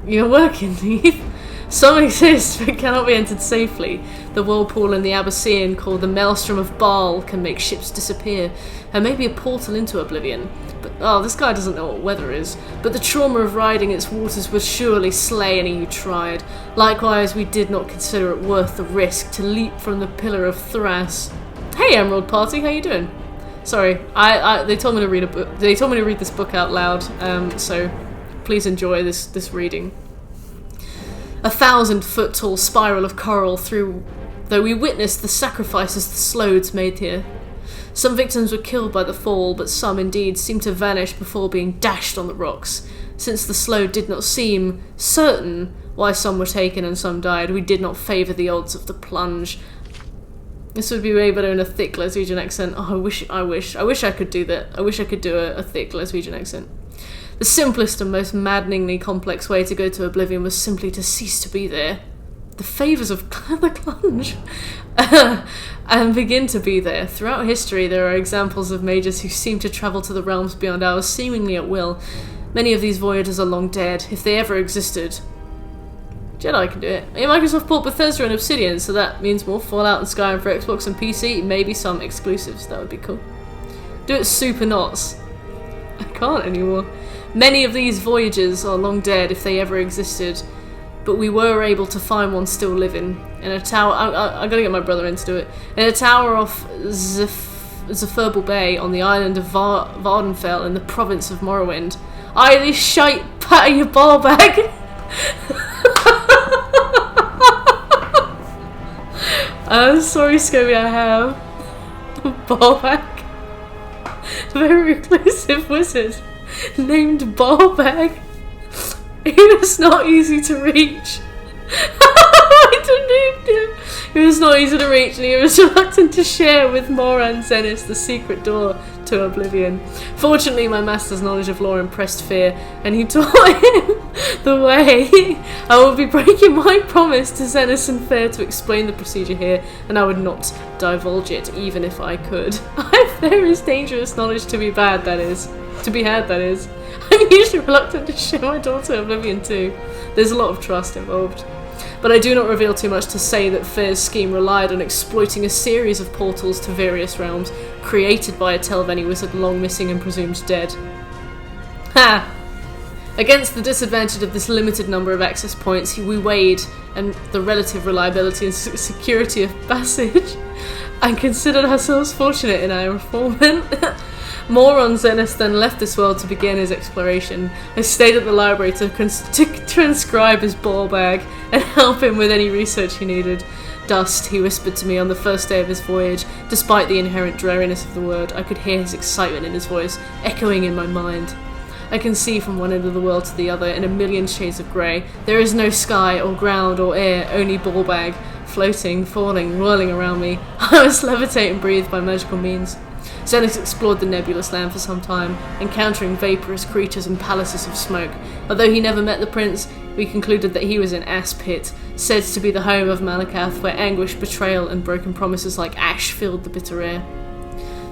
Speaker 1: You're working, Heath. Some exist, but cannot be entered safely. The whirlpool in the Abyssinian, called the Maelstrom of Baal, can make ships disappear, and maybe a portal into Oblivion. But, oh, this guy doesn't know what weather is. But the trauma of riding its waters would surely slay any who tried. Likewise, we did not consider it worth the risk to leap from the pillar of Thras. Hey, Emerald Party, how you doing? Sorry, they told me to read a book. They told me to read this book out loud, so please enjoy this reading. 1,000-foot-tall spiral of coral though we witnessed the sacrifices the Slodes made here. Some victims were killed by the fall, but some indeed seemed to vanish before being dashed on the rocks. Since the Slode did not seem certain why some were taken and some died, we did not favour the odds of the plunge. This would be way better in a thick Glaswegian accent. Oh, I wish I could do that. I wish I could do a thick Glaswegian accent. The simplest and most maddeningly complex way to go to Oblivion was simply to cease to be there. The favours of the plunge. And begin to be there. Throughout history, there are examples of mages who seem to travel to the realms beyond ours, seemingly at will. Many of these voyagers are long dead, if they ever existed. Jedi can do it. Microsoft bought Bethesda and Obsidian, so that means more Fallout and Skyrim for Xbox and PC, maybe some exclusives. That would be cool. Do it super knots. I can't anymore. Many of these voyagers are long dead, if they ever existed, but we were able to find one still living. In a tower, I'm gonna get my brother in to do it. In a tower off Zephyrbal Bay on the island of Vardenfell in the province of Morrowind. Aye, this shite pat your ball bag! I'm sorry, Scobie, I have. Ball bag. Very reclusive wizard named Ballbag. He was not easy to reach. I believed him. It was not easy to reach, and he was reluctant to share with Moran Zenith the secret door to oblivion. Fortunately, my master's knowledge of law impressed Fear, and he taught him the way. I will be breaking my promise to Zenith and Fear to explain the procedure here, and I would not divulge it, even if I could. If there is dangerous knowledge to be had, that is. I'm usually reluctant to share my door to oblivion too. There's a lot of trust involved. But I do not reveal too much to say that Fear's scheme relied on exploiting a series of portals to various realms, created by a Telvanni wizard long missing and presumed dead. Ha! Against the disadvantage of this limited number of access points, we weighed and the relative reliability and security of passage, and considered ourselves fortunate in our informant. Moron Zenith then left this world to begin his exploration. I stayed at the library to transcribe his ball bag and help him with any research he needed. Dust, he whispered to me on the first day of his voyage. Despite the inherent dreariness of the word, I could hear his excitement in his voice, echoing in my mind. I can see from one end of the world to the other in a million shades of grey. There is no sky or ground or air, only ball bag, floating, falling, whirling around me. I must levitate and breathe by magical means. Zenith explored the nebulous land for some time, encountering vaporous creatures and palaces of smoke. Although he never met the prince, we concluded that he was in Ass Pit, said to be the home of Malakath, where anguish, betrayal, and broken promises like ash filled the bitter air.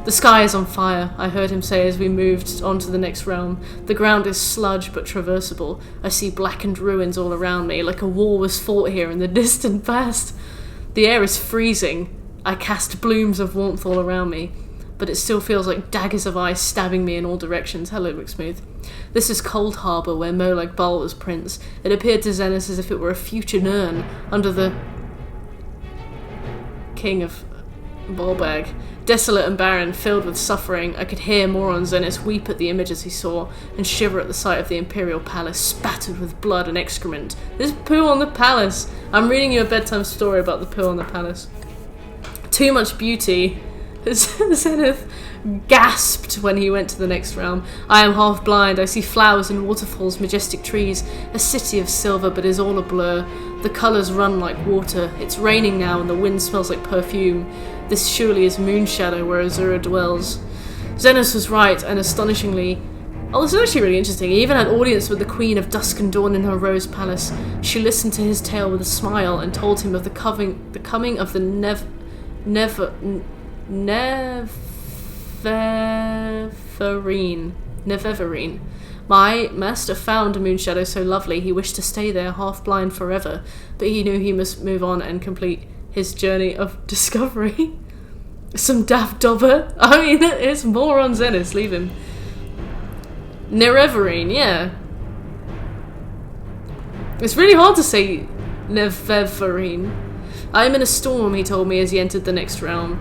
Speaker 1: The sky is on fire, I heard him say as we moved on to the next realm. The ground is sludge but traversable. I see blackened ruins all around me, like a war was fought here in the distant past. The air is freezing. I cast blooms of warmth all around me, but it still feels like daggers of ice stabbing me in all directions. Hello, McSmooth. This is Cold Harbour, where Molag Bal was prince. It appeared to Zenith as if it were a future Nirn under the king of Balbag. Desolate and barren, filled with suffering, I could hear Moron Zenith weep at the images he saw, and shiver at the sight of the Imperial Palace, spattered with blood and excrement. There's poo on the palace! I'm reading you a bedtime story about the poo on the palace. Too much beauty. Zenith gasped when he went to the next realm. I am half blind. I see flowers and waterfalls, majestic trees, a city of silver, but is all a blur. The colours run like water. It's raining now and the wind smells like perfume. This surely is Moonshadow, where Azura dwells. Zenith was right, and astonishingly... Oh, this is actually really interesting. He even had audience with the Queen of Dusk and Dawn in her Rose Palace. She listened to his tale with a smile and told him of the coming of the Neveverine. My master found Moonshadow so lovely he wished to stay there half blind forever, but he knew he must move on and complete his journey of discovery. Some daft dobber. I mean, it's Moron Zenith, leave him. Nereverine, yeah. It's really hard to say Neveverine. I am in a storm, he told me as he entered the next realm.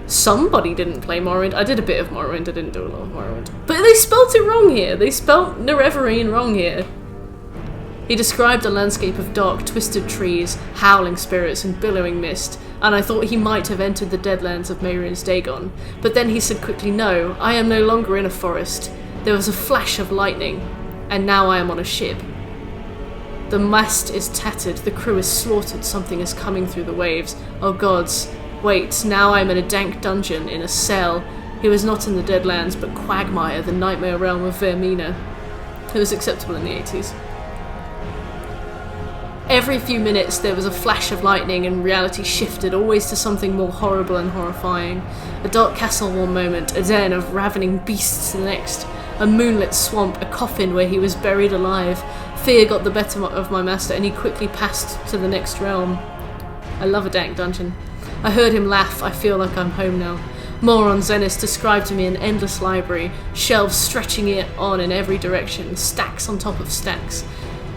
Speaker 1: Somebody didn't play Morrowind. I did a bit of Morrowind, I didn't do a lot of Morrowind. But they spelt it wrong here. They spelt Nereverine wrong here. He described a landscape of dark, twisted trees, howling spirits, and billowing mist, and I thought he might have entered the deadlands of Mehrunes Dagon. But then he said quickly, no, I am no longer in a forest. There was a flash of lightning, and now I am on a ship. The mast is tattered, the crew is slaughtered, something is coming through the waves. Oh gods, wait, now I am in a dank dungeon, in a cell. He was not in the Deadlands, but Quagmire, the nightmare realm of Vermina. It was acceptable in the 80s. Every few minutes there was a flash of lightning and reality shifted, always to something more horrible and horrifying. A dark castle one moment, a den of ravening beasts the next, a moonlit swamp, a coffin where he was buried alive. Fear got the better of my master and he quickly passed to the next realm. I love a dank dungeon. I heard him laugh. I feel like I'm home now. Moron Zenith described to me an endless library, shelves stretching it on in every direction, stacks on top of stacks.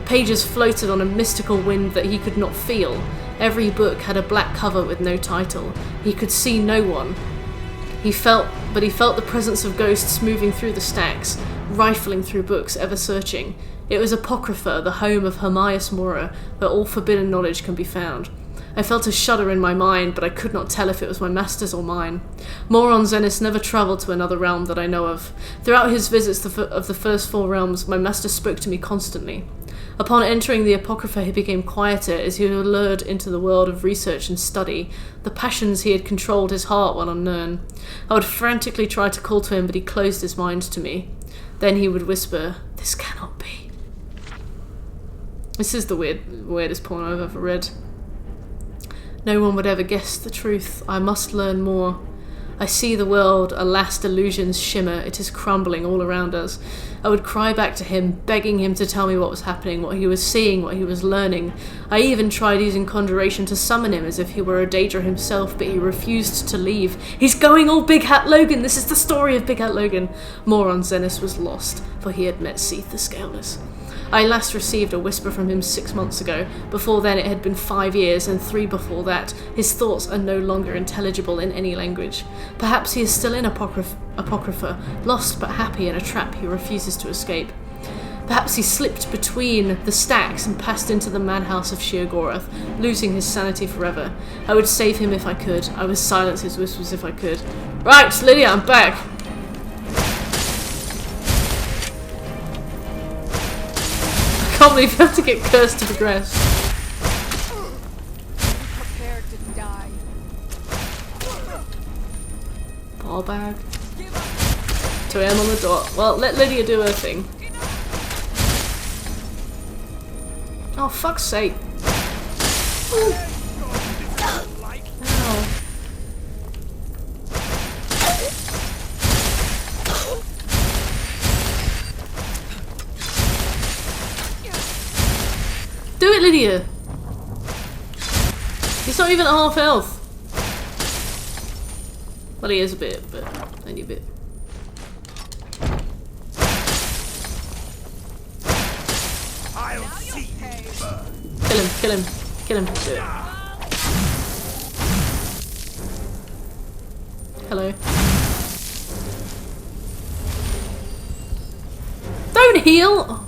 Speaker 1: Pages floated on a mystical wind that he could not feel. Every book had a black cover with no title. He could see no one. He felt the presence of ghosts moving through the stacks, rifling through books, ever searching. It was Apocrypha, the home of Hermias Mora, where all forbidden knowledge can be found. I felt a shudder in my mind, but I could not tell if it was my master's or mine. Moron Zenith never travelled to another realm that I know of. Throughout his visits of the first 4 realms, my master spoke to me constantly. Upon entering the Apocrypha, he became quieter as he was lured into the world of research and study. The passions he had controlled his heart while unknown. I would frantically try to call to him, but he closed his mind to me. Then he would whisper, "This cannot be." This is the weirdest porno I've ever read. No one would ever guess the truth. I must learn more. I see the world, a last illusion's shimmer. It is crumbling all around us. I would cry back to him, begging him to tell me what was happening, what he was seeing, what he was learning. I even tried using conjuration to summon him as if he were a Daedra himself, but he refused to leave. He's going all Big Hat Logan! This is the story of Big Hat Logan! More on Zenith was lost, for he had met Seath the Scaleless. I last received a whisper from him 6 months ago. Before then it had been 5 years, and 3 before that. His thoughts are no longer intelligible in any language. Perhaps he is still in Apocrypha, lost but happy in a trap he refuses to escape. Perhaps he slipped between the stacks and passed into the madhouse of Sheogorath, losing his sanity forever. I would save him if I could. I would silence his whispers if I could. Right, Lydia, I'm back! I can't believe you have to get cursed to progress.
Speaker 22: Prepare to die.
Speaker 1: Ball bag. 2 AM on the dot. Well, let Lydia do her thing. Oh, fuck's sake. Ow. Do it, Lydia! He's not even at half health. Well, he is a bit, but only a bit. Kill him, kill him, kill him. Do it. Hello. Don't heal!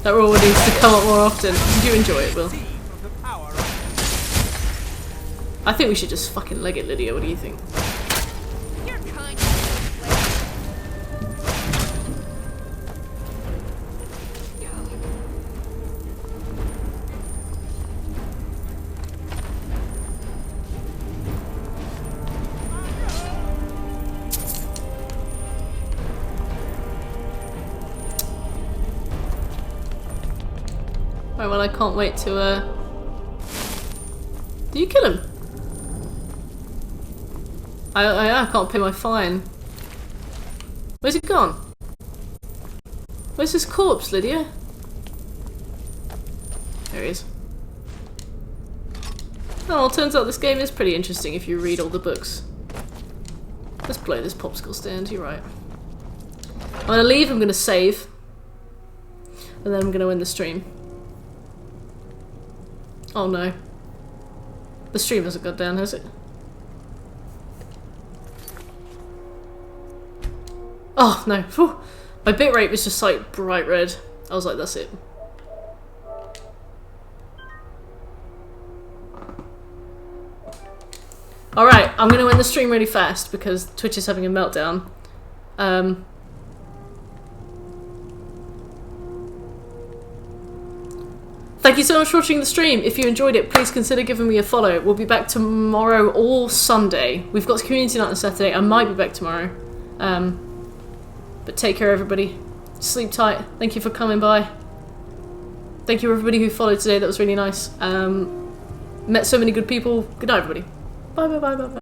Speaker 1: That rule needs to come up more often. Did you enjoy it, Will? I think we should just fucking leg it, Lydia. What do you think? Right, well, I can't wait to, Do you kill him? I can't pay my fine. Where's it gone? Where's his corpse, Lydia? There he is. Oh, well, turns out this game is pretty interesting if you read all the books. Let's blow this popsicle stand, you're right. I'm gonna leave, I'm gonna save. And then I'm gonna end the stream. Oh no. The stream hasn't got down, has it? Oh no. Whew. My bitrate was just like bright red. I was like, that's it. Alright, I'm going to end the stream really fast because Twitch is having a meltdown. Thank you so much for watching the stream. If you enjoyed it, please consider giving me a follow. We'll be back tomorrow or Sunday. We've got community night on Saturday. I might be back tomorrow. But take care, everybody. Sleep tight. Thank you for coming by. Thank you, everybody who followed today. That was really nice. Met so many good people. Good night, everybody. Bye, bye, bye, bye, bye.